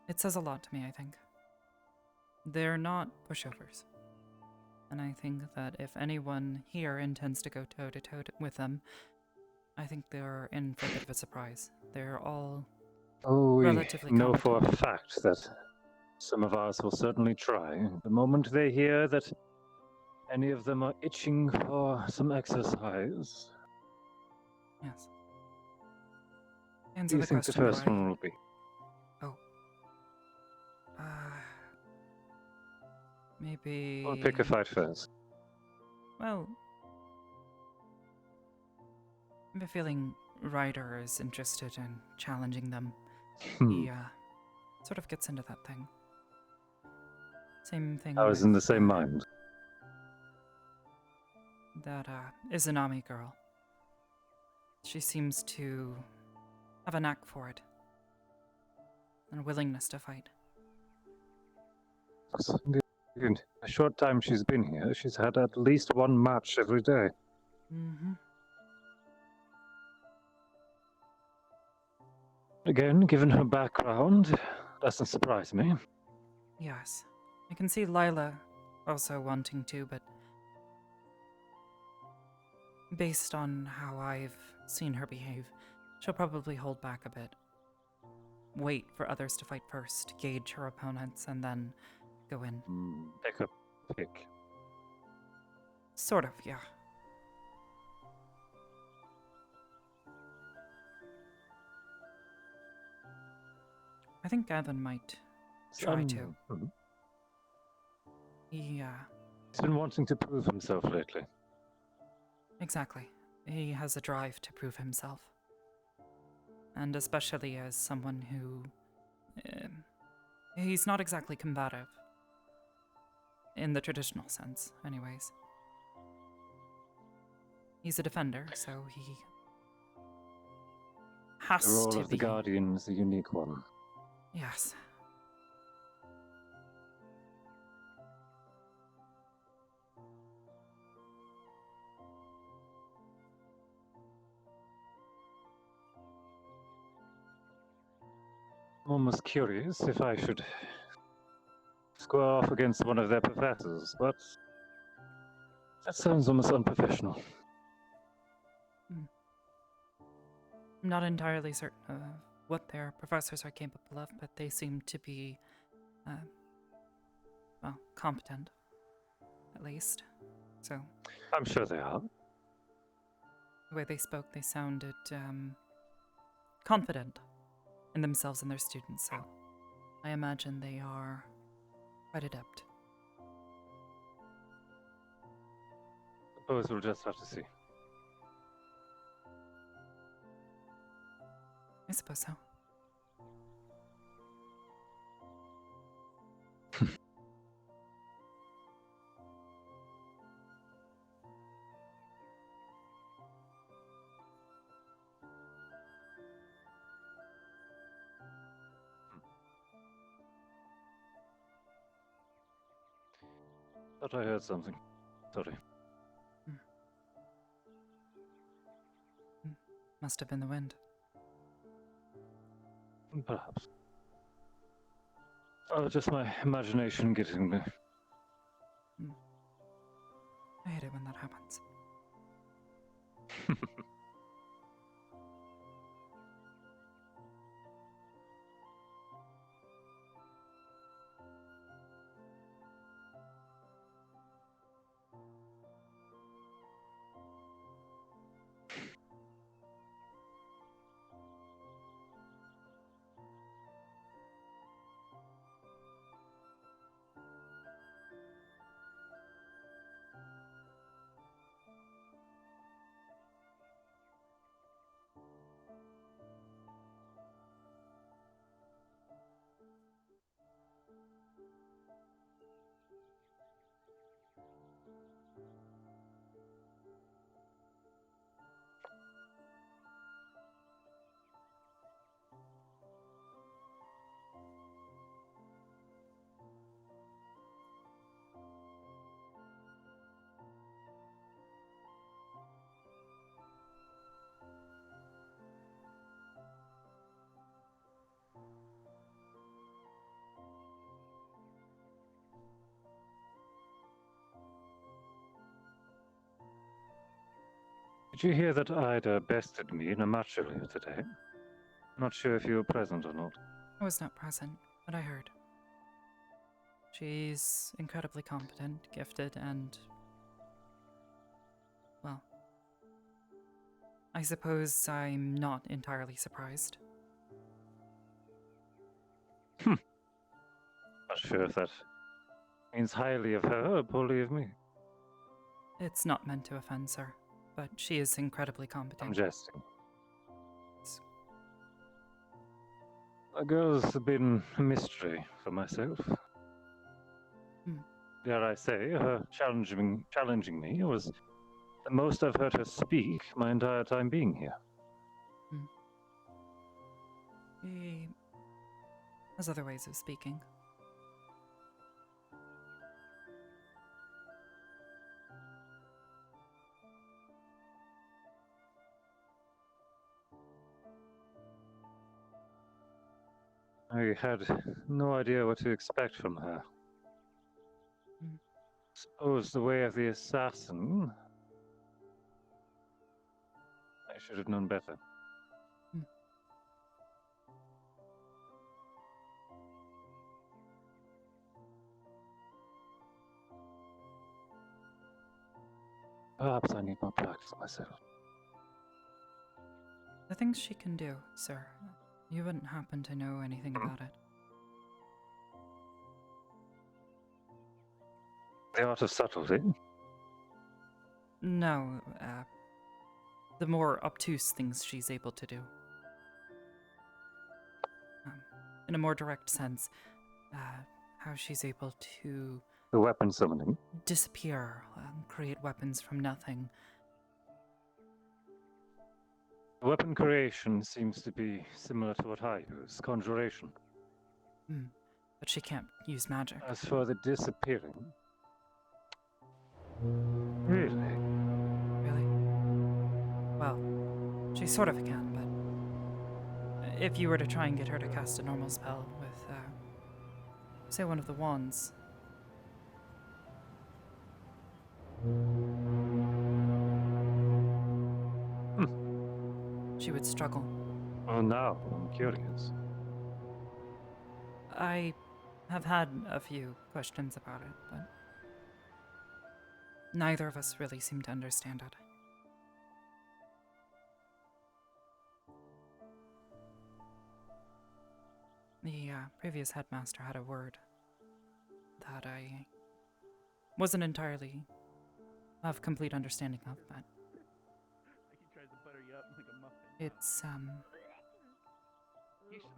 [SPEAKER 1] it says a lot to me, I think. They're not pushovers. And I think that if anyone here intends to go toe-to-toe with them, I think they're in for a bit of a surprise. They're all relatively
[SPEAKER 9] We know for
[SPEAKER 1] competent.
[SPEAKER 9] a fact that some of ours will certainly try. The moment they hear that any of them are itching for some exercise.
[SPEAKER 1] Yes.
[SPEAKER 9] What
[SPEAKER 1] Answer
[SPEAKER 9] do you
[SPEAKER 1] the
[SPEAKER 9] think the
[SPEAKER 1] question,
[SPEAKER 9] first
[SPEAKER 1] do I?
[SPEAKER 9] one will be?
[SPEAKER 1] Maybe...
[SPEAKER 9] Or pick a fight first.
[SPEAKER 1] Well, I have a feeling Ryder is interested in challenging them. He sort of gets into that thing. Same thing
[SPEAKER 9] I was
[SPEAKER 1] with
[SPEAKER 9] in the same mind.
[SPEAKER 1] that Izanami girl. She seems to have a knack for it. And a willingness to fight.
[SPEAKER 9] In a short time she's been here, she's had at least one match every day.
[SPEAKER 1] Mm-hmm.
[SPEAKER 9] Again, given her background, doesn't surprise me.
[SPEAKER 1] Yes. I can see Lila also wanting to, but based on how I've seen her behave, she'll probably hold back a bit. Wait for others to fight first, gauge her opponents, and then go in.
[SPEAKER 9] Pick up pick.
[SPEAKER 1] Sort of, yeah. I think Gavin might try to. He's
[SPEAKER 9] been wanting to prove himself lately.
[SPEAKER 1] Exactly. He has a drive to prove himself. And especially as someone who... he's not exactly combative. In the traditional sense, anyways. He's a defender, so he has
[SPEAKER 9] The role
[SPEAKER 1] to
[SPEAKER 9] of
[SPEAKER 1] be...
[SPEAKER 9] the Guardian is a unique one.
[SPEAKER 1] Yes.
[SPEAKER 9] I'm almost curious if I should square off against one of their professors, but that sounds almost unprofessional.
[SPEAKER 1] I'm not entirely certain of what their professors are capable of, but they seem to be, well, competent, at least. So...
[SPEAKER 9] I'm sure they are.
[SPEAKER 1] The way they spoke, they sounded, confident in themselves and their students, so I imagine they are quite adept.
[SPEAKER 9] Suppose we'll just have to see.
[SPEAKER 1] I suppose so.
[SPEAKER 9] Thought I heard something. Sorry.
[SPEAKER 1] Must have been the wind.
[SPEAKER 9] Perhaps. Oh, just my imagination getting
[SPEAKER 1] I hate it when that happens.
[SPEAKER 9] Did you hear that Ida bested me in a match earlier today? Not sure if you were present or not.
[SPEAKER 1] I was not present, but I heard. She's incredibly competent, gifted, and... well... I suppose I'm not entirely surprised.
[SPEAKER 9] Not sure if that means highly of her or poorly of me.
[SPEAKER 1] It's not meant to offend, sir, but she is incredibly competent.
[SPEAKER 9] I'm jesting. The girl's been a mystery for myself. Dare I say, her challenging me was the most I've heard her speak my entire time being here.
[SPEAKER 1] She has other ways of speaking.
[SPEAKER 9] I had no idea what to expect from her. Suppose the way of the assassin. I should have known better. Perhaps I need more practice myself.
[SPEAKER 1] The things she can do, sir. You wouldn't happen to know anything about it.
[SPEAKER 9] The art of subtlety?
[SPEAKER 1] No, the more obtuse things she's able to do. In a more direct sense, how she's able to...
[SPEAKER 9] The weapon summoning?
[SPEAKER 1] Disappear, create weapons from nothing.
[SPEAKER 9] Weapon creation seems to be similar to what I use, conjuration.
[SPEAKER 1] But she can't use magic.
[SPEAKER 9] As for the disappearing... Really?
[SPEAKER 1] Really? Well, she sort of can, but... if you were to try and get her to cast a normal spell with, say one of the wands... she would struggle.
[SPEAKER 9] Well, now I'm curious.
[SPEAKER 1] I have had a few questions about it, but neither of us really seem to understand it. The previous headmaster had a word that I wasn't entirely of complete understanding of, but
[SPEAKER 6] He tries to butter you up like a muffin.
[SPEAKER 1] it's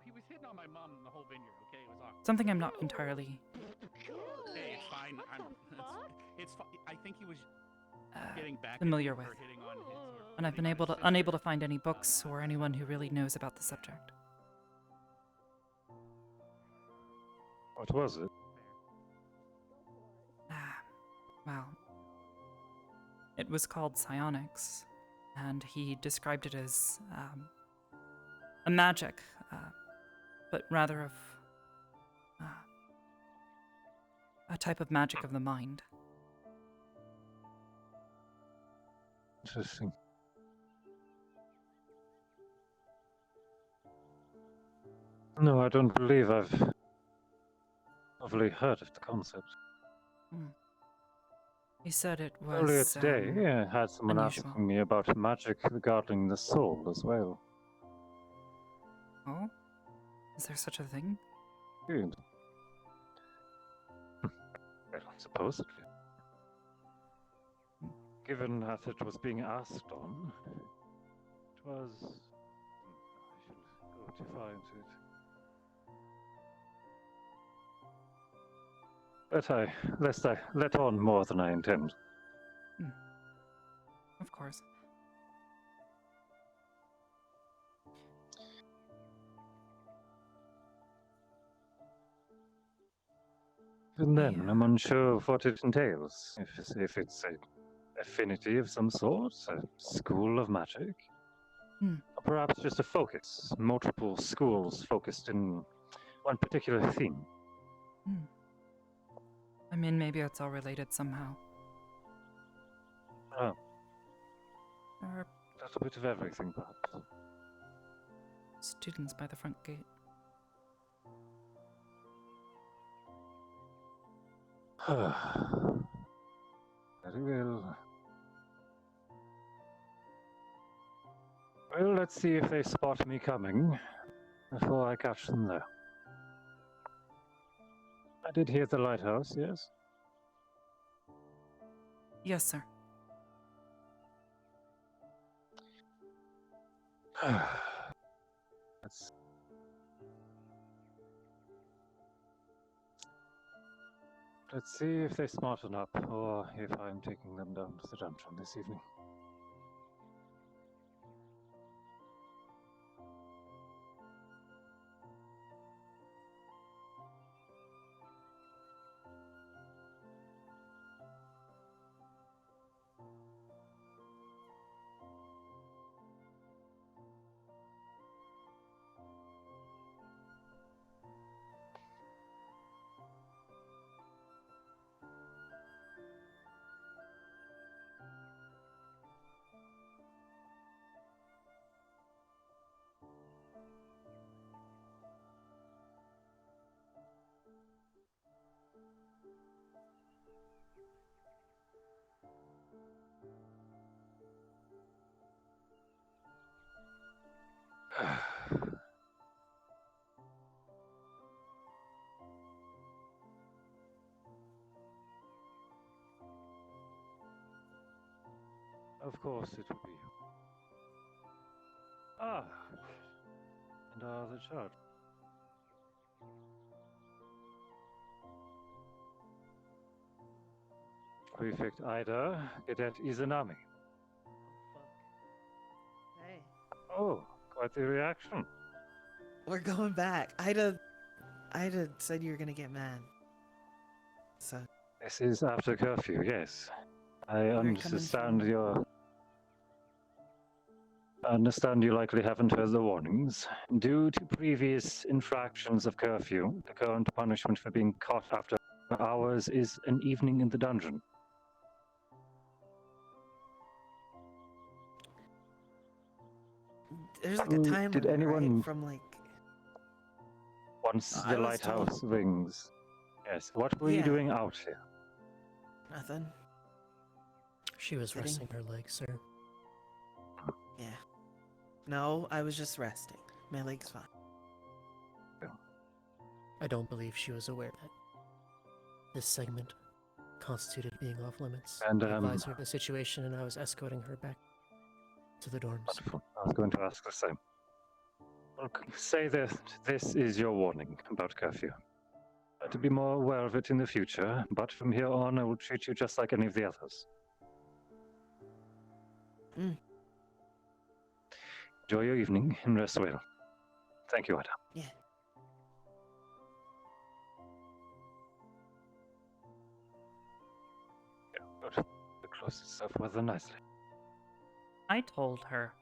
[SPEAKER 6] He was hitting on my mom in the whole vineyard. Okay, it was awkward.
[SPEAKER 1] something I'm not entirely
[SPEAKER 6] Hey, it's fine. It's fine. I think he was getting back
[SPEAKER 1] familiar
[SPEAKER 6] at
[SPEAKER 1] with,
[SPEAKER 6] her hitting on his,
[SPEAKER 1] and I've been unable to find any books or anyone who really knows about the subject.
[SPEAKER 9] What was it?
[SPEAKER 1] Well, it was called psionics, and he described it as a magic, but rather of a type of magic of the mind.
[SPEAKER 9] Interesting. No, I don't believe I've overly heard of the concept.
[SPEAKER 1] He said it was
[SPEAKER 9] Earlier today, I had someone
[SPEAKER 1] unusual.
[SPEAKER 9] asking me about magic regarding the soul as well.
[SPEAKER 1] Oh? Is there such a thing?
[SPEAKER 9] Good. Well, supposedly. Given that it was being asked on, it was... I should go too far into it. Lest I let on more than I intend.
[SPEAKER 1] Of course.
[SPEAKER 9] And then I'm unsure of what it entails. If it's a affinity of some sort, a school of magic, or perhaps just a focus, multiple schools focused in one particular theme.
[SPEAKER 1] I mean, maybe it's all related somehow.
[SPEAKER 9] Oh,
[SPEAKER 1] There are
[SPEAKER 9] a little bit of everything, perhaps.
[SPEAKER 1] students by the front gate.
[SPEAKER 9] Very well. Well, let's see if they spot me coming before I catch them there. I did hear the lighthouse, yes?
[SPEAKER 1] Yes, sir.
[SPEAKER 9] Let's see if they smarten up, or if I'm taking them down to the dungeon this evening. Of course it will be. Ah, and the church. Prefect Ida, Cadet Izanami.
[SPEAKER 18] Hey.
[SPEAKER 9] Oh, quite the reaction.
[SPEAKER 18] We're going back. Ida said you were gonna get mad. So.
[SPEAKER 9] This is after curfew, yes. I understand I understand you likely haven't heard the warnings. Due to previous infractions of curfew, the current punishment for being caught after hours is an evening in the dungeon.
[SPEAKER 18] There's like a time
[SPEAKER 9] Did
[SPEAKER 18] limit,
[SPEAKER 9] anyone
[SPEAKER 18] right? From like...
[SPEAKER 9] Once
[SPEAKER 18] I
[SPEAKER 9] the
[SPEAKER 18] was
[SPEAKER 9] lighthouse
[SPEAKER 18] told.
[SPEAKER 9] rings. Yes, what were you
[SPEAKER 18] Yeah.
[SPEAKER 9] doing out here?
[SPEAKER 18] Nothing.
[SPEAKER 15] She was
[SPEAKER 18] Sitting.
[SPEAKER 15] resting her legs, sir.
[SPEAKER 18] Yeah. No, I was just resting. My leg's fine.
[SPEAKER 15] I don't believe she was aware that this segment constituted being off limits.
[SPEAKER 9] And,
[SPEAKER 15] I advised her of the situation, and I was escorting her back to the dorms.
[SPEAKER 9] Wonderful. I was going to ask the same. Well, say that this is your warning about curfew. To be more aware of it in the future, but from here on I will treat you just like any of the others. Enjoy your evening and rest well. Thank you, Ida.
[SPEAKER 18] Yeah.
[SPEAKER 9] Good. Close itself rather nicely.
[SPEAKER 1] I told her.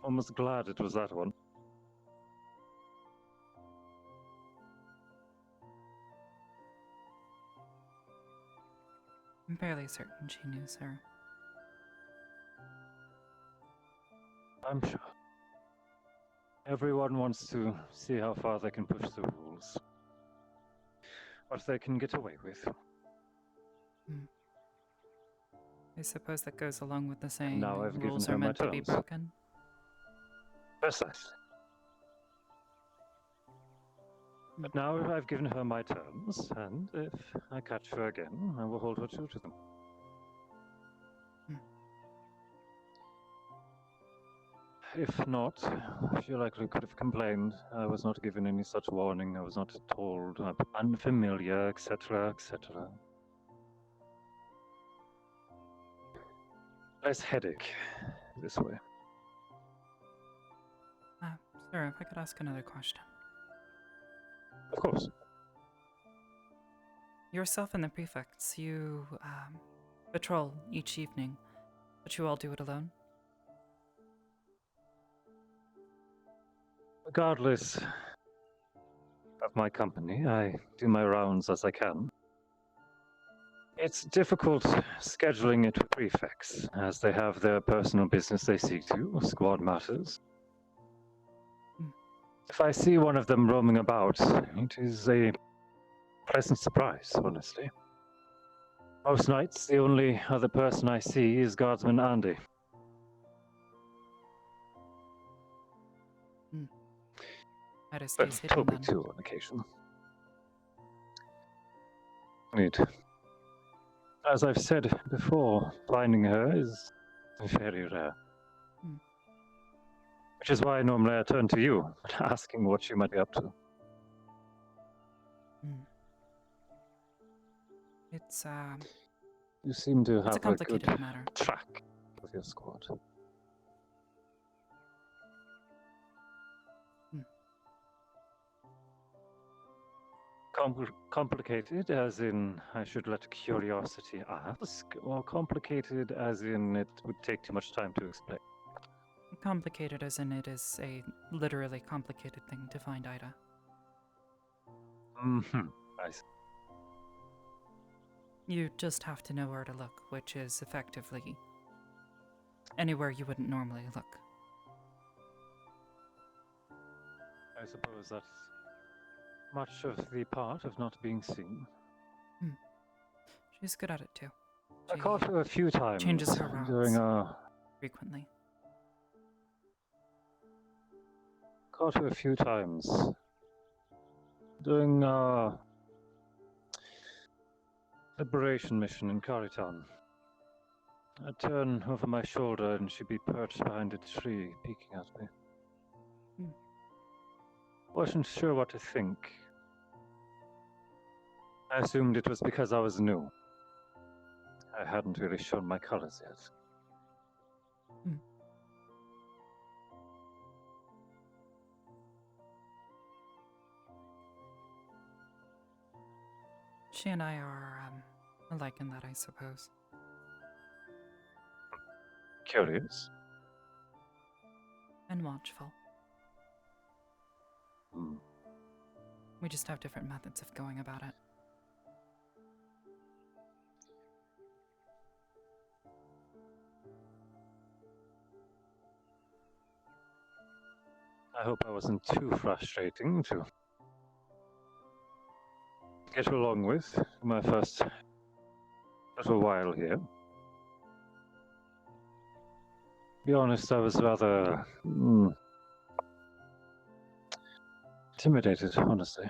[SPEAKER 9] Almost glad it was that one.
[SPEAKER 1] I'm fairly certain she knew, sir.
[SPEAKER 9] I'm sure. Everyone wants to see how far they can push the rules. What they can get away with.
[SPEAKER 1] I suppose that goes along with the saying,
[SPEAKER 9] now I've given
[SPEAKER 1] rules
[SPEAKER 9] her
[SPEAKER 1] are
[SPEAKER 9] my
[SPEAKER 1] meant to be
[SPEAKER 9] terms.
[SPEAKER 1] broken.
[SPEAKER 9] Precisely. But now I've given her my terms, and if I catch her again, I will hold her true to them. If not, she likely could have complained. I was not given any such warning. I was not told. I'm unfamiliar, etc., etc. Less headache this way.
[SPEAKER 1] Sir, if I could ask another question.
[SPEAKER 9] Of course.
[SPEAKER 1] Yourself and the prefects, you patrol each evening, but you all do it alone?
[SPEAKER 9] Regardless of my company, I do my rounds as I can. It's difficult scheduling it with prefects, as they have their personal business they see to, squad matters. If I see one of them roaming about, it is a pleasant surprise, honestly. Most nights, the only other person I see is Guardsman Andy.
[SPEAKER 1] But
[SPEAKER 9] Toby too, on occasion. Indeed. As I've said before, finding her is very rare. Which is why normally I turn to you, asking what she might be up to.
[SPEAKER 1] It's
[SPEAKER 9] You seem to
[SPEAKER 1] it's a
[SPEAKER 9] have a
[SPEAKER 1] complicated
[SPEAKER 9] good
[SPEAKER 1] matter.
[SPEAKER 9] track with your squad. Complicated as in I should let curiosity ask, or complicated as in it would take too much time to explain?
[SPEAKER 1] Complicated as in it is a literally complicated thing to find Ida.
[SPEAKER 9] I see.
[SPEAKER 1] You just have to know where to look, which is effectively anywhere you wouldn't normally look.
[SPEAKER 9] I suppose that's much of the part of not being seen.
[SPEAKER 1] She's good at it too.
[SPEAKER 9] I caught her a few times
[SPEAKER 1] changes her routes
[SPEAKER 9] during our
[SPEAKER 1] frequently.
[SPEAKER 9] Caught her a few times during our liberation mission in Karitan. I'd turn over my shoulder and she'd be perched behind a tree, peeking at me. Wasn't sure what to think. I assumed it was because I was new. I hadn't really shown my colors yet.
[SPEAKER 1] She and I are alike in that, I suppose.
[SPEAKER 9] Curious.
[SPEAKER 1] And watchful. We just have different methods of going about it.
[SPEAKER 9] I hope I wasn't too frustrating to get along with my first little while here. To be honest, I was rather intimidated, honestly.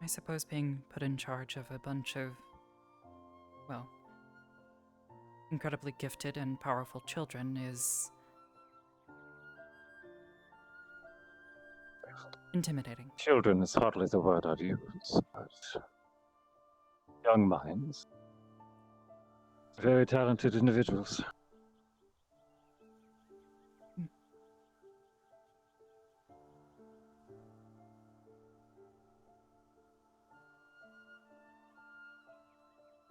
[SPEAKER 1] I suppose being put in charge of a bunch of, well, incredibly gifted and powerful children is intimidating.
[SPEAKER 9] Children is hardly the word I'd use, but young minds. Very talented individuals.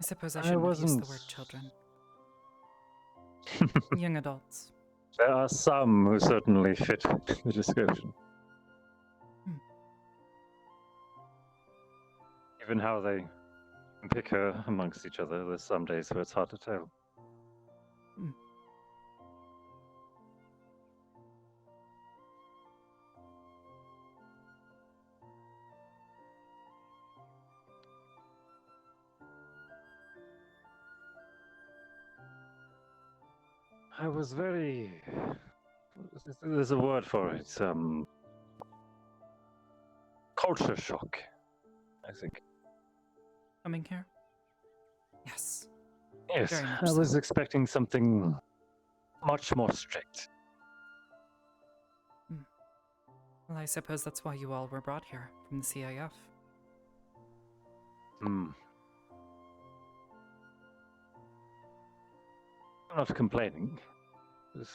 [SPEAKER 1] I suppose I shouldn't have used the word children. Young adults.
[SPEAKER 9] There are some who certainly fit the description. Even how they pick her amongst each other. There's some days where it's hard to tell. I was very... There's a word for it. Culture shock, I think.
[SPEAKER 1] Coming here? Yes.
[SPEAKER 9] Yes,
[SPEAKER 1] Very much
[SPEAKER 9] I was
[SPEAKER 1] so.
[SPEAKER 9] expecting something much more strict.
[SPEAKER 1] Well, I suppose that's why you all were brought here from the CIF.
[SPEAKER 9] I'm not complaining. It was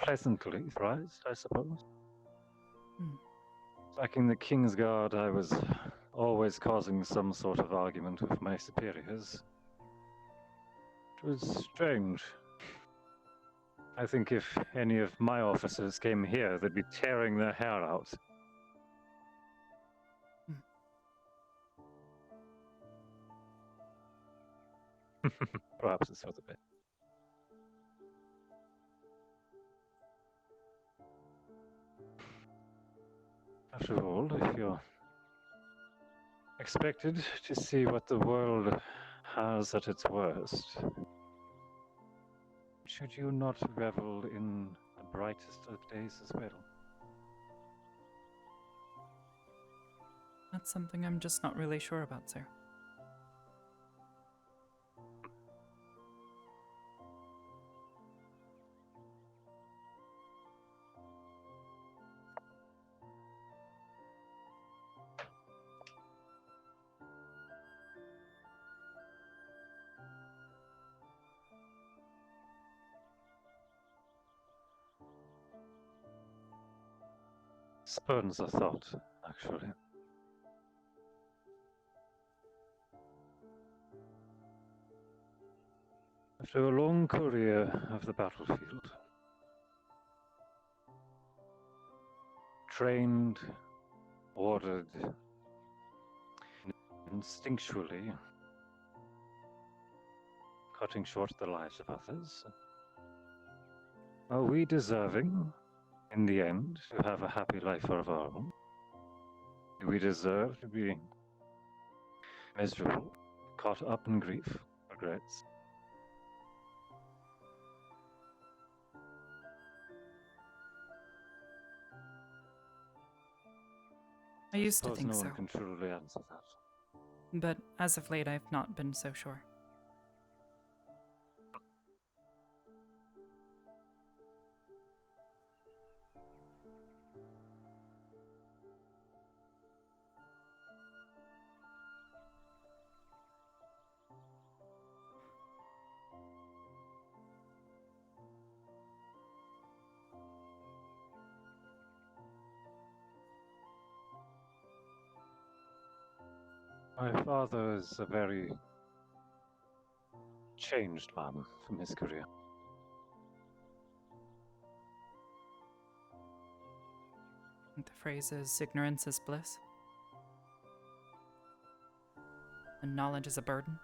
[SPEAKER 9] pleasantly surprised, I suppose. Back in the King's Guard, I was always causing some sort of argument with my superiors. It was strange. I think if any of my officers came here, they'd be tearing their hair out. Perhaps it's for the best. After all, if you're expected to see what the world has at its worst, should you not revel in the brightest of days as well?
[SPEAKER 1] That's something I'm just not really sure about, sir.
[SPEAKER 9] Spurns a thought, actually. After a long career of the battlefield, trained, ordered, instinctually, cutting short the lives of others, are we deserving, in the end, to have a happy life of our own? Do we deserve to be miserable, caught up in grief, regrets?
[SPEAKER 1] I used to
[SPEAKER 9] Suppose
[SPEAKER 1] think
[SPEAKER 9] no
[SPEAKER 1] so.
[SPEAKER 9] one can truly answer that.
[SPEAKER 1] But as of late, I've not been so sure.
[SPEAKER 9] My father is a very changed man from his career.
[SPEAKER 1] I think the phrase is ignorance is bliss. And knowledge is a burden.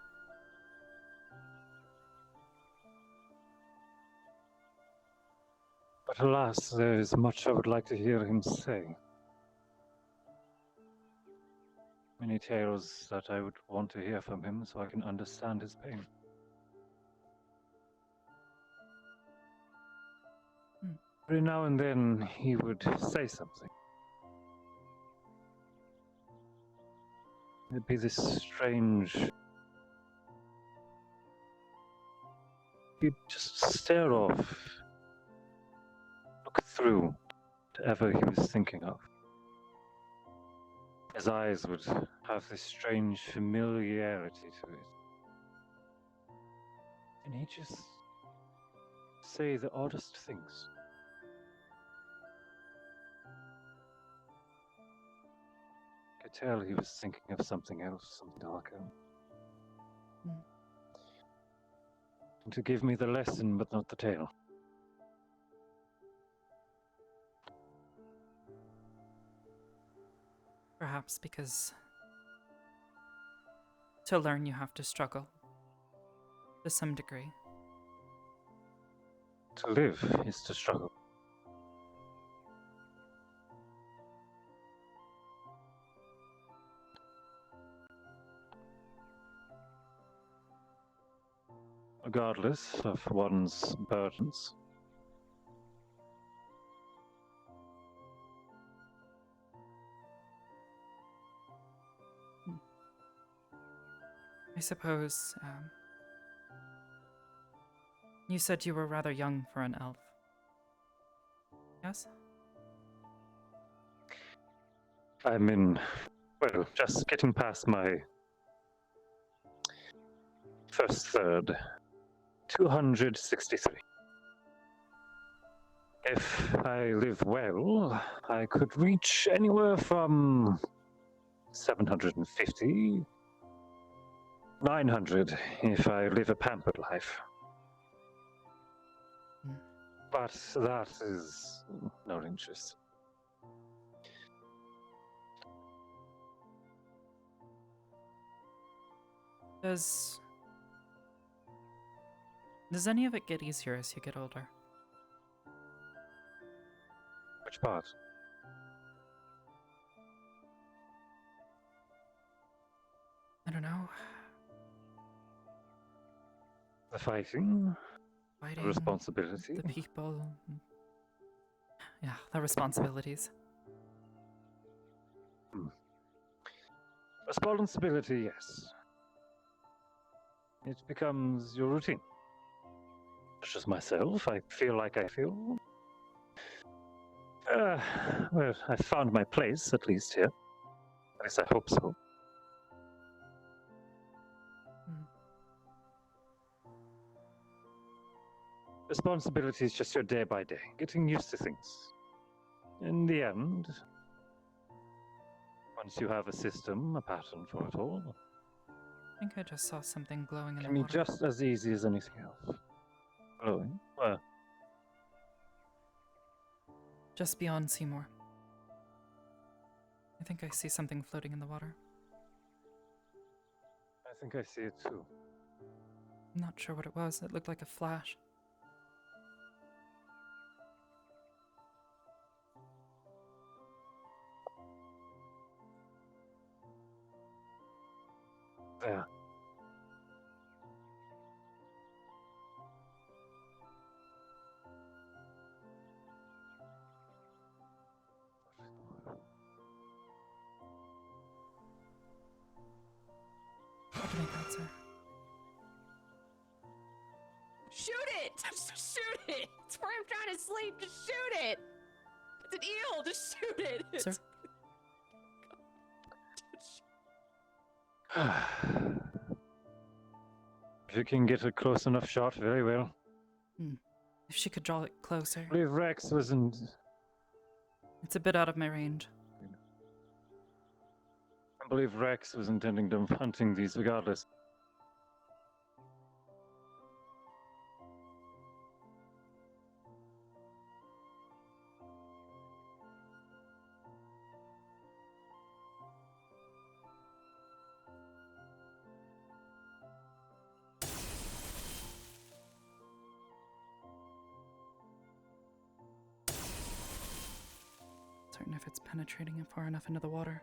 [SPEAKER 9] But alas, there is much I would like to hear him say. Many tales that I would want to hear from him so I can understand his pain. Every now and then he would say something. It'd be this strange... He'd just stare off, look through whatever he was thinking of. His eyes would have this strange familiarity to it. And he'd just say the oddest things. I could tell he was thinking of something else, something darker. And to give me the lesson, but not the tale.
[SPEAKER 1] Perhaps because To learn, you have to struggle. To some degree.
[SPEAKER 9] To live is to struggle. Regardless of one's burdens.
[SPEAKER 1] I suppose, you said you were rather young for an elf. Yes?
[SPEAKER 9] Well, just getting past my first third. 263. If I live well, I could reach anywhere from 750, 900 if I live a pampered life. But that is no interest.
[SPEAKER 1] Does any of it get easier as you get older?
[SPEAKER 9] Which part?
[SPEAKER 1] I don't know.
[SPEAKER 9] The fighting?
[SPEAKER 1] Fighting,
[SPEAKER 9] The responsibility?
[SPEAKER 1] the people. Yeah, the responsibilities.
[SPEAKER 9] Responsibility, yes. It becomes your routine. Such as myself, I feel like I feel. Well, I found my place, at least here. At least I hope so. Responsibility is just your day by day, getting used to things. In the end, once you have a system, a pattern for it all,
[SPEAKER 1] I think I just saw something glowing in
[SPEAKER 9] it
[SPEAKER 1] the
[SPEAKER 9] can be
[SPEAKER 1] water.
[SPEAKER 9] just as easy as anything else. Glowing? Where?
[SPEAKER 1] Just beyond Seymour. I think I see something floating in the water.
[SPEAKER 9] I think I see it too.
[SPEAKER 1] I'm not sure what it was. It looked like a flash.
[SPEAKER 9] There.
[SPEAKER 1] What do you make that, sir?
[SPEAKER 5] Shoot it! Just shoot it! It's where I'm trying to sleep. Just shoot it! It's an eel. Just shoot it.
[SPEAKER 1] Sir?
[SPEAKER 9] If you can get a close enough shot, very well.
[SPEAKER 1] If she could draw it closer.
[SPEAKER 9] I believe Rex wasn't.
[SPEAKER 1] It's a bit out of my range.
[SPEAKER 9] I believe Rex was intending to hunting these regardless.
[SPEAKER 1] Certain if it's penetrating it far enough into the water.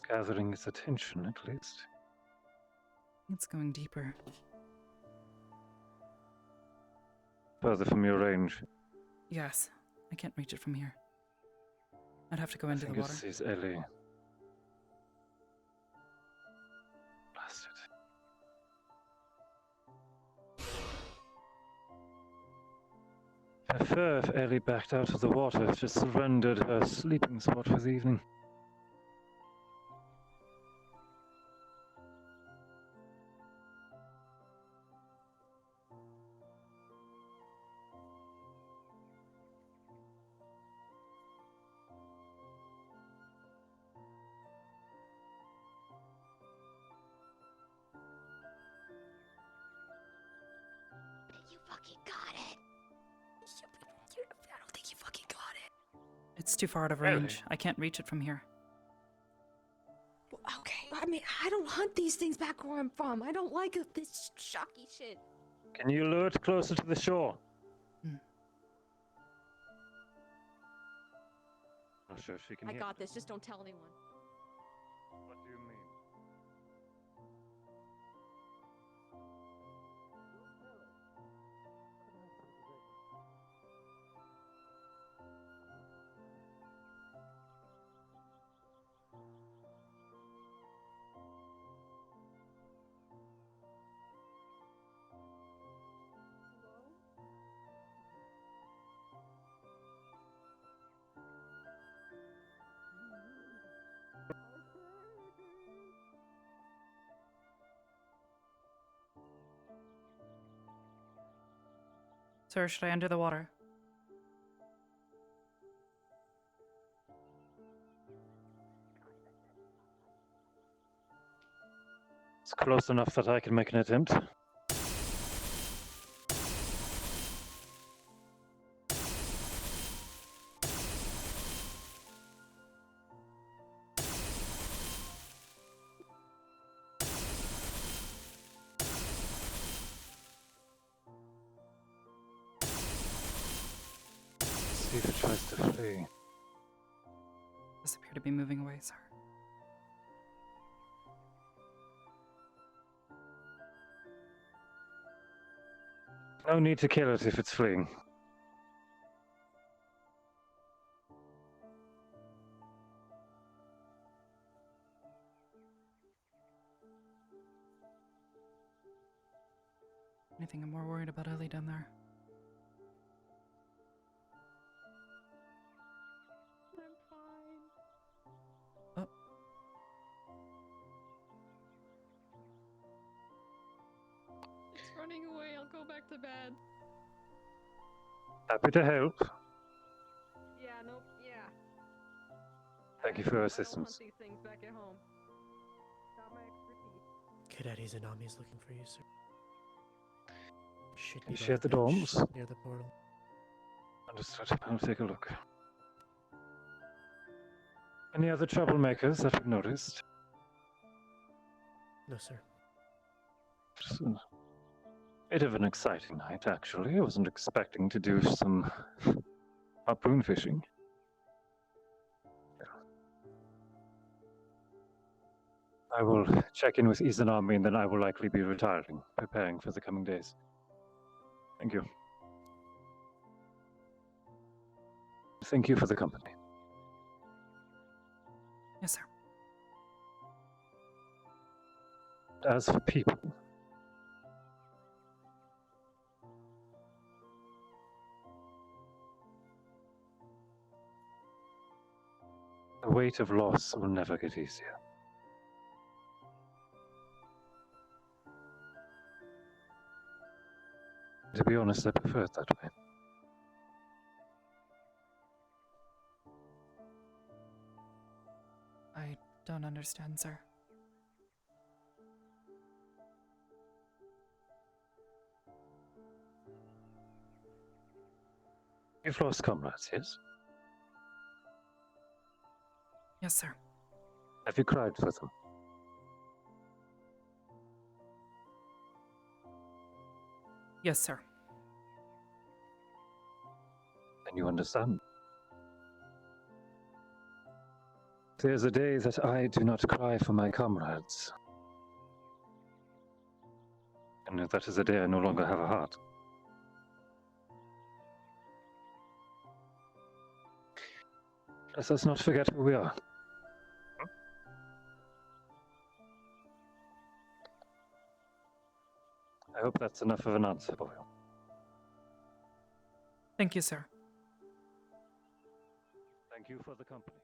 [SPEAKER 9] Gathering its attention, at least.
[SPEAKER 1] It's going deeper.
[SPEAKER 9] Further from your range.
[SPEAKER 1] Yes, I can't reach it from here. I'd have to go into the
[SPEAKER 9] I
[SPEAKER 1] water.
[SPEAKER 9] think it sees Ellie. Blast it. I prefer if Ellie backed out of the water, just surrendered her sleeping spot for the evening.
[SPEAKER 5] You fucking got it. I don't think you fucking got it.
[SPEAKER 1] It's too far out of
[SPEAKER 9] Really?
[SPEAKER 1] range. I can't reach it from here.
[SPEAKER 5] Okay, I mean, I don't hunt these things back where I'm from. I don't like this shocky shit.
[SPEAKER 9] Can you lure it closer to the shore? Not sure if she can
[SPEAKER 5] I
[SPEAKER 9] hear.
[SPEAKER 5] got this. Just don't tell anyone.
[SPEAKER 9] What do you mean?
[SPEAKER 1] Sir, should I enter the water?
[SPEAKER 9] It's close enough that I can make an attempt. See if it tries to flee.
[SPEAKER 1] Does appear to be moving away, sir.
[SPEAKER 9] No need to kill it if it's fleeing.
[SPEAKER 1] Anything I'm more worried about Ellie down there.
[SPEAKER 5] I'm fine.
[SPEAKER 1] Oh.
[SPEAKER 5] It's running away. I'll go back to bed.
[SPEAKER 9] Happy to help.
[SPEAKER 5] Yeah, nope, yeah.
[SPEAKER 9] Thank you for your
[SPEAKER 5] I don't
[SPEAKER 9] assistance.
[SPEAKER 5] hunt these things back at home. Not my expertise.
[SPEAKER 15] Cadet Izanami is looking for you, sir. Should be
[SPEAKER 9] Is
[SPEAKER 15] by
[SPEAKER 9] she at the
[SPEAKER 15] bench
[SPEAKER 9] dorms?
[SPEAKER 15] near the portal.
[SPEAKER 9] Understood. I'll take a look. Any other troublemakers that we've noticed?
[SPEAKER 15] No, sir.
[SPEAKER 9] Just a bit of an exciting night, actually. I wasn't expecting to do some harpoon fishing. I will check in with Izanami and then I will likely be retiring, preparing for the coming days. Thank you. Thank you for the company.
[SPEAKER 1] Yes, sir.
[SPEAKER 9] As for people, the weight of loss will never get easier. To be honest, I prefer it that way.
[SPEAKER 1] I don't understand, sir.
[SPEAKER 9] You've lost comrades, yes?
[SPEAKER 1] Yes, sir.
[SPEAKER 9] Have you cried for them?
[SPEAKER 1] Yes, sir.
[SPEAKER 9] Then you understand. There's a day that I do not cry for my comrades. And that is a day I no longer have a heart. Let us not forget who we are. I hope that's enough of an answer, Boyle.
[SPEAKER 1] Thank you, sir.
[SPEAKER 9] Thank you for the company.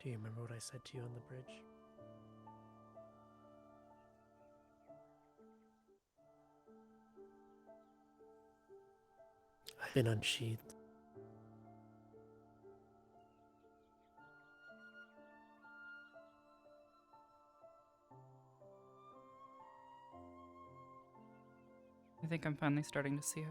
[SPEAKER 15] Do you remember what I said to you on the bridge? I've been unsheathed.
[SPEAKER 1] I think I'm finally starting to see it.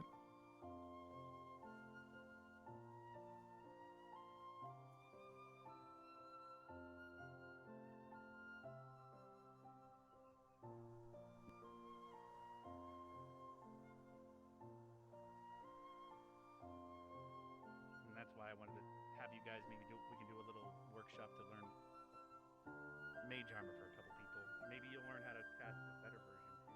[SPEAKER 6] And that's why I wanted to have you guys we can do a little workshop to learn mage armor for a couple people. Maybe you'll learn how to cast a better version too.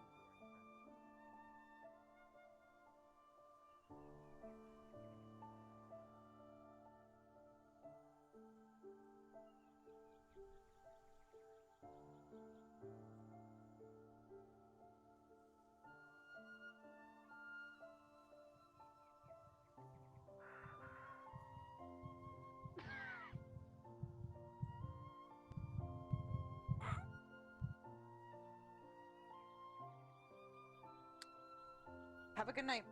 [SPEAKER 3] Have a good night.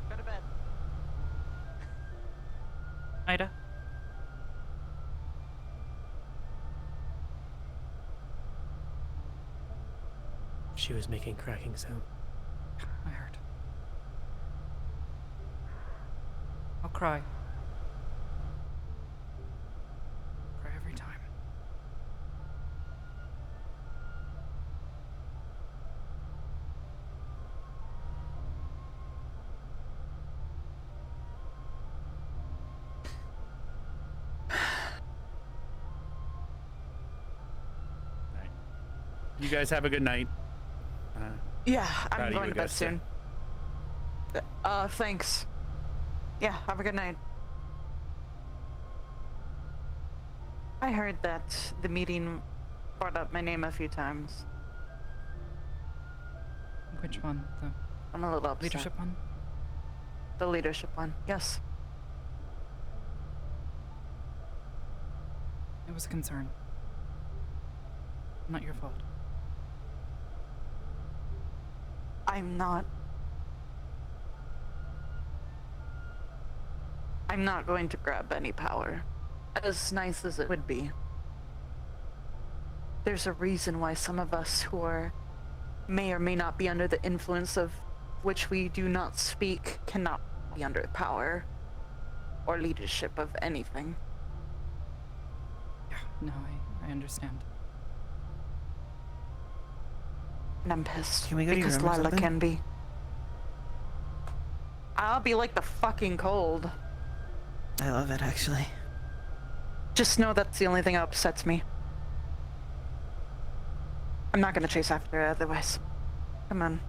[SPEAKER 3] Go to bed.
[SPEAKER 1] Ida?
[SPEAKER 15] She was making cracking sound.
[SPEAKER 1] I heard. I'll cry. Cry every time.
[SPEAKER 14] Alright. You guys have a good night.
[SPEAKER 3] Yeah,
[SPEAKER 14] Proud
[SPEAKER 3] I'm
[SPEAKER 14] of you,
[SPEAKER 3] going to bed
[SPEAKER 14] Augusta.
[SPEAKER 3] soon. Thanks. Yeah, have a good night. I heard that the meeting brought up my name a few times.
[SPEAKER 1] Which one? The
[SPEAKER 3] I'm a little upset.
[SPEAKER 1] leadership one?
[SPEAKER 3] The leadership one, yes.
[SPEAKER 1] It was a concern. Not your fault.
[SPEAKER 3] I'm not going to grab any power, as nice as it would be. There's a reason why some of us who may or may not be under the influence of which we do not speak cannot be under power or leadership of anything.
[SPEAKER 1] Yeah, no, I understand.
[SPEAKER 3] And I'm pissed
[SPEAKER 18] Can we go to your
[SPEAKER 3] because
[SPEAKER 18] room or
[SPEAKER 3] Lila
[SPEAKER 18] something?
[SPEAKER 3] can be. I'll be like the fucking cold.
[SPEAKER 18] I love it, actually.
[SPEAKER 3] Just know that's the only thing that upsets me. I'm not gonna chase after her otherwise. Come on.